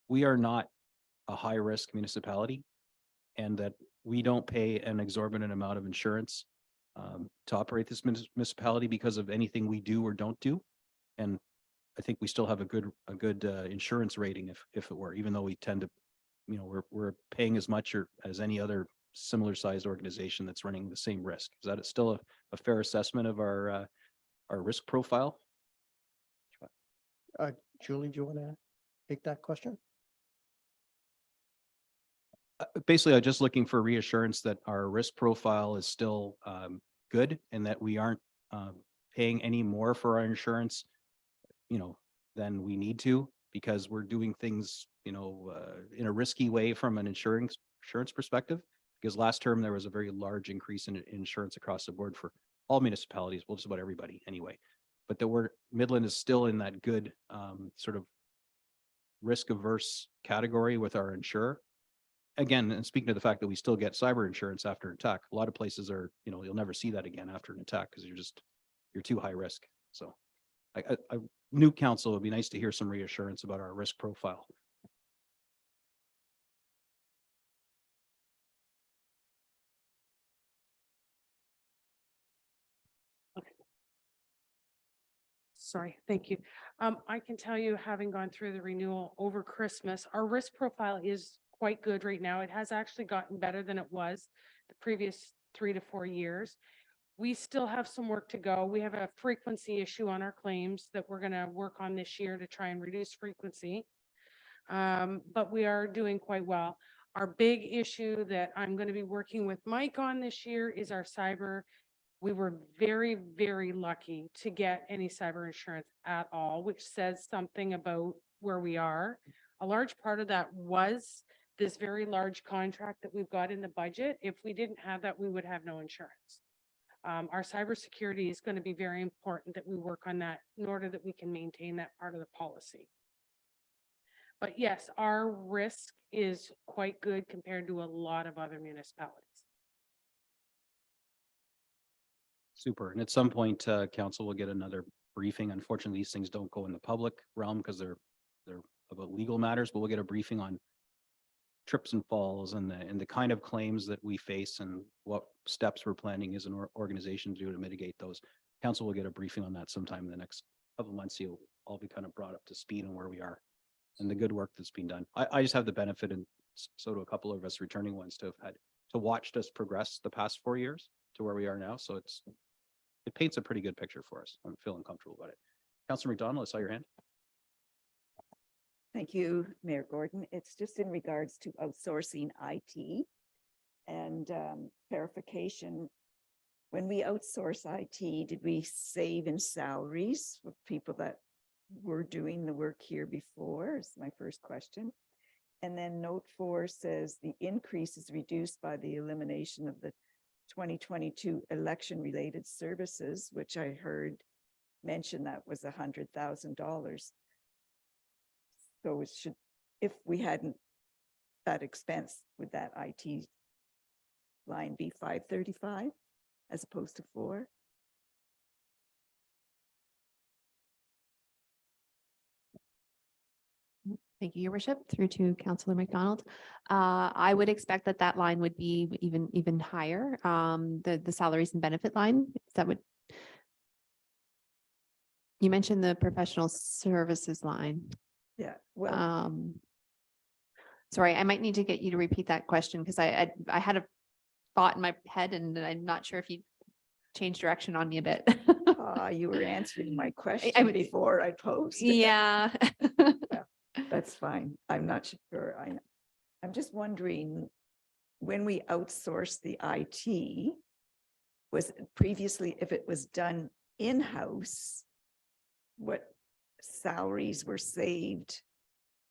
we are not a high-risk municipality and that we don't pay an exorbitant amount of insurance to operate this municipality because of anything we do or don't do. And I think we still have a good insurance rating if it were, even though we tend to, you know, we're paying as much or as any other similar sized organization that's running the same risk. Is that still a fair assessment of our risk profile? Julie, do you want to take that question? Basically, I'm just looking for reassurance that our risk profile is still good and that we aren't paying any more for our insurance, you know, than we need to, because we're doing things, you know, in a risky way from an insurance perspective. Because last term there was a very large increase in insurance across the board for all municipalities, well, just about everybody anyway. But Midland is still in that good sort of risk averse category with our insurer. Again, and speaking to the fact that we still get cyber insurance after an attack, a lot of places are, you know, you'll never see that again after an attack because you're too high risk. So I new council, would be nice to hear some reassurance about our risk profile. Sorry, thank you. I can tell you, having gone through the renewal over Christmas, our risk profile is quite good right now. It has actually gotten better than it was the previous 3 to 4 years. We still have some work to go. We have a frequency issue on our claims that we're going to work on this year to try and reduce frequency. But we are doing quite well. Our big issue that I'm going to be working with Mike on this year is our cyber. We were very, very lucky to get any cyber insurance at all, which says something about where we are. A large part of that was this very large contract that we've got in the budget. If we didn't have that, we would have no insurance. Our cybersecurity is going to be very important that we work on that in order that we can maintain that part of the policy. But yes, our risk is quite good compared to a lot of other municipalities. Super. And at some point, council will get another briefing. Unfortunately, these things don't go in the public realm because they're about legal matters, but we'll get a briefing on trips and falls and the kind of claims that we face and what steps we're planning as an organization to do to mitigate those. Council will get a briefing on that sometime in the next couple of months. You'll all be kind of brought up to speed on where we are and the good work that's been done. I just have the benefit, and so do a couple of us returning ones, to have had to watch us progress the past 4 years to where we are now. So it paints a pretty good picture for us. I'm feeling comfortable about it. Councilor McDonald, I saw your hand. Thank you, Mayor Gordon. It's just in regards to outsourcing IT and clarification. When we outsource IT, did we save in salaries for people that were doing the work here before? Is my first question. And then note 4 says the increase is reduced by the elimination of the 2022 election related services, which I heard mention that was $100,000. So it should, if we hadn't that expense, would that IT line be 535 as opposed to 4? Thank you, Your Worship. Through to Councillor McDonald. I would expect that line would be even higher. The salaries and benefit line, is that what you mentioned? The professional services line. Yeah. Well, sorry, I might need to get you to repeat that question because I had a thought in my head and I'm not sure if you changed direction on me a bit. you were answering my question before I posed. Yeah. That's fine. I'm not sure. I'm just wondering, when we outsourced the IT, was previously, if it was done in-house, what salaries were saved?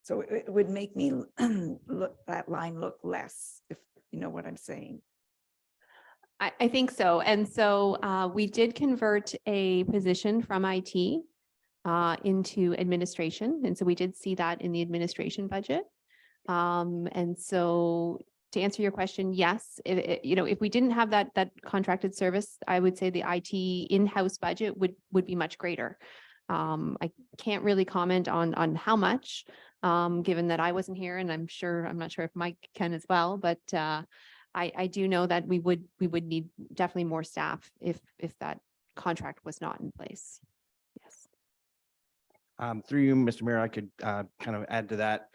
So it would make me look, that line look less, if you know what I'm saying. I think so. And so we did convert a position from IT into administration. And so we did see that in the administration budget. And so to answer your question, yes, if we didn't have that contracted service, I would say the IT in-house budget would be much greater. I can't really comment on how much, given that I wasn't here, and I'm not sure if Mike can as well, but I do know that we would need definitely more staff if that contract was not in place. Yes. Through you, Mr. Mayor, I could kind of add to that.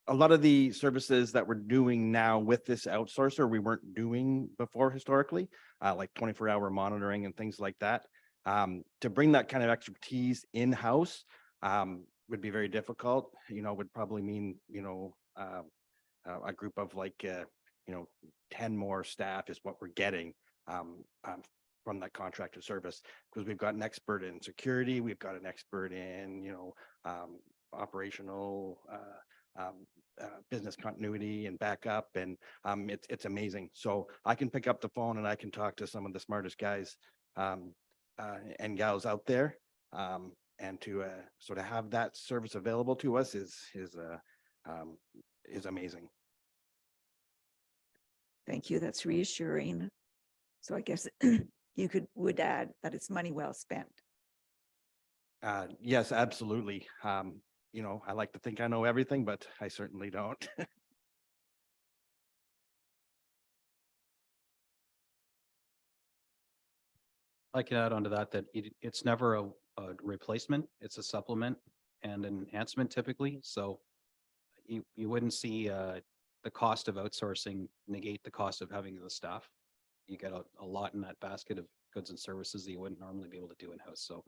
A lot of the services that we're doing now with this outsourcer, we weren't doing before historically, like 24-hour monitoring and things like that. To bring that kind of expertise in-house would be very difficult, would probably mean, a group of like, 10 more staff is what we're getting from that contracted service, because we've got an expert in security, we've got an expert in, operational business continuity and backup, and it's amazing. So I can pick up the phone and I can talk to some of the smartest guys and gals out there, and to sort of have that service available to us is amazing. Thank you. That's reassuring. So I guess you would add that it's money well spent. Yes, absolutely. I like to think I know everything, but I certainly don't. I can add on to that it's never a replacement, it's a supplement and an enhancement typically. So you wouldn't see the cost of outsourcing negate the cost of having the staff. You get a lot in that basket of goods and services that you wouldn't normally be able to do in-house. So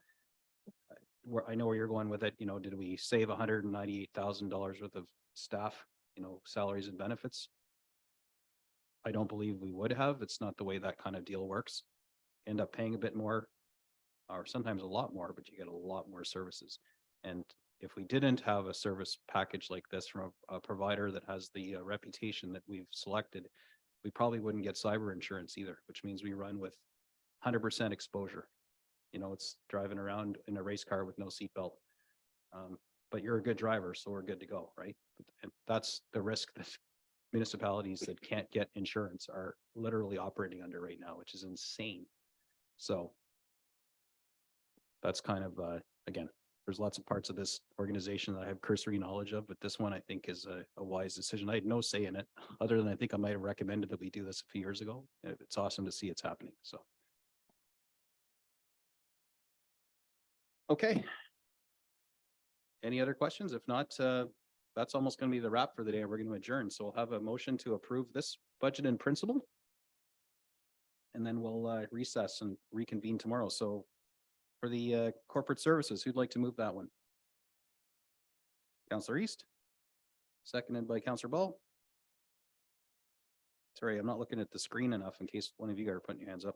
I know where you're going with it. Did we save $198,000 worth of staff, salaries and benefits? I don't believe we would have. It's not the way that kind of deal works. End up paying a bit more, or sometimes a lot more, but you get a lot more services. And if we didn't have a service package like this from a provider that has the reputation that we've selected, we probably wouldn't get cyber insurance either, which means we run with 100% exposure. It's driving around in a race car with no seatbelt. But you're a good driver, so we're good to go, right? And that's the risk that municipalities that can't get insurance are literally operating under right now, which is insane. So that's kind of, again, there's lots of parts of this organization that I have cursory knowledge of, but this one I think is a wise decision. I had no say in it, other than I think I might have recommended that we do this a few years ago. It's awesome to see it's happening, so. Okay. Any other questions? If not, that's almost going to be the wrap for the day. We're going to adjourn. So we'll have a motion to approve this budget in principle. And then we'll recess and reconvene tomorrow. So for the corporate services, who'd like to move that one? Councillor East, seconded by Councillor Ball. Sorry, I'm not looking at the screen enough in case one of you guys are putting your hands up.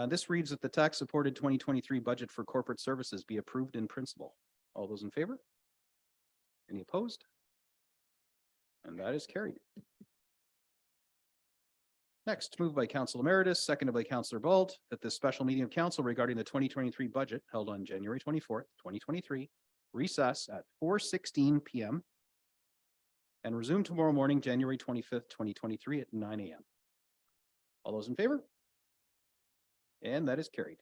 This reads that the tax supported 2023 budget for corporate services be approved in principle. All those in favor? Any opposed? And that is carried. Next, moved by Council Emeritus, seconded by Councillor Balt, that this special meeting of council regarding the 2023 budget held on January 24th, 2023, recess at 4:16 p.m. and resume tomorrow morning, January 25th, 2023 at 9 a.m. All those in favor? And that is carried.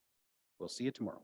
We'll see you tomorrow.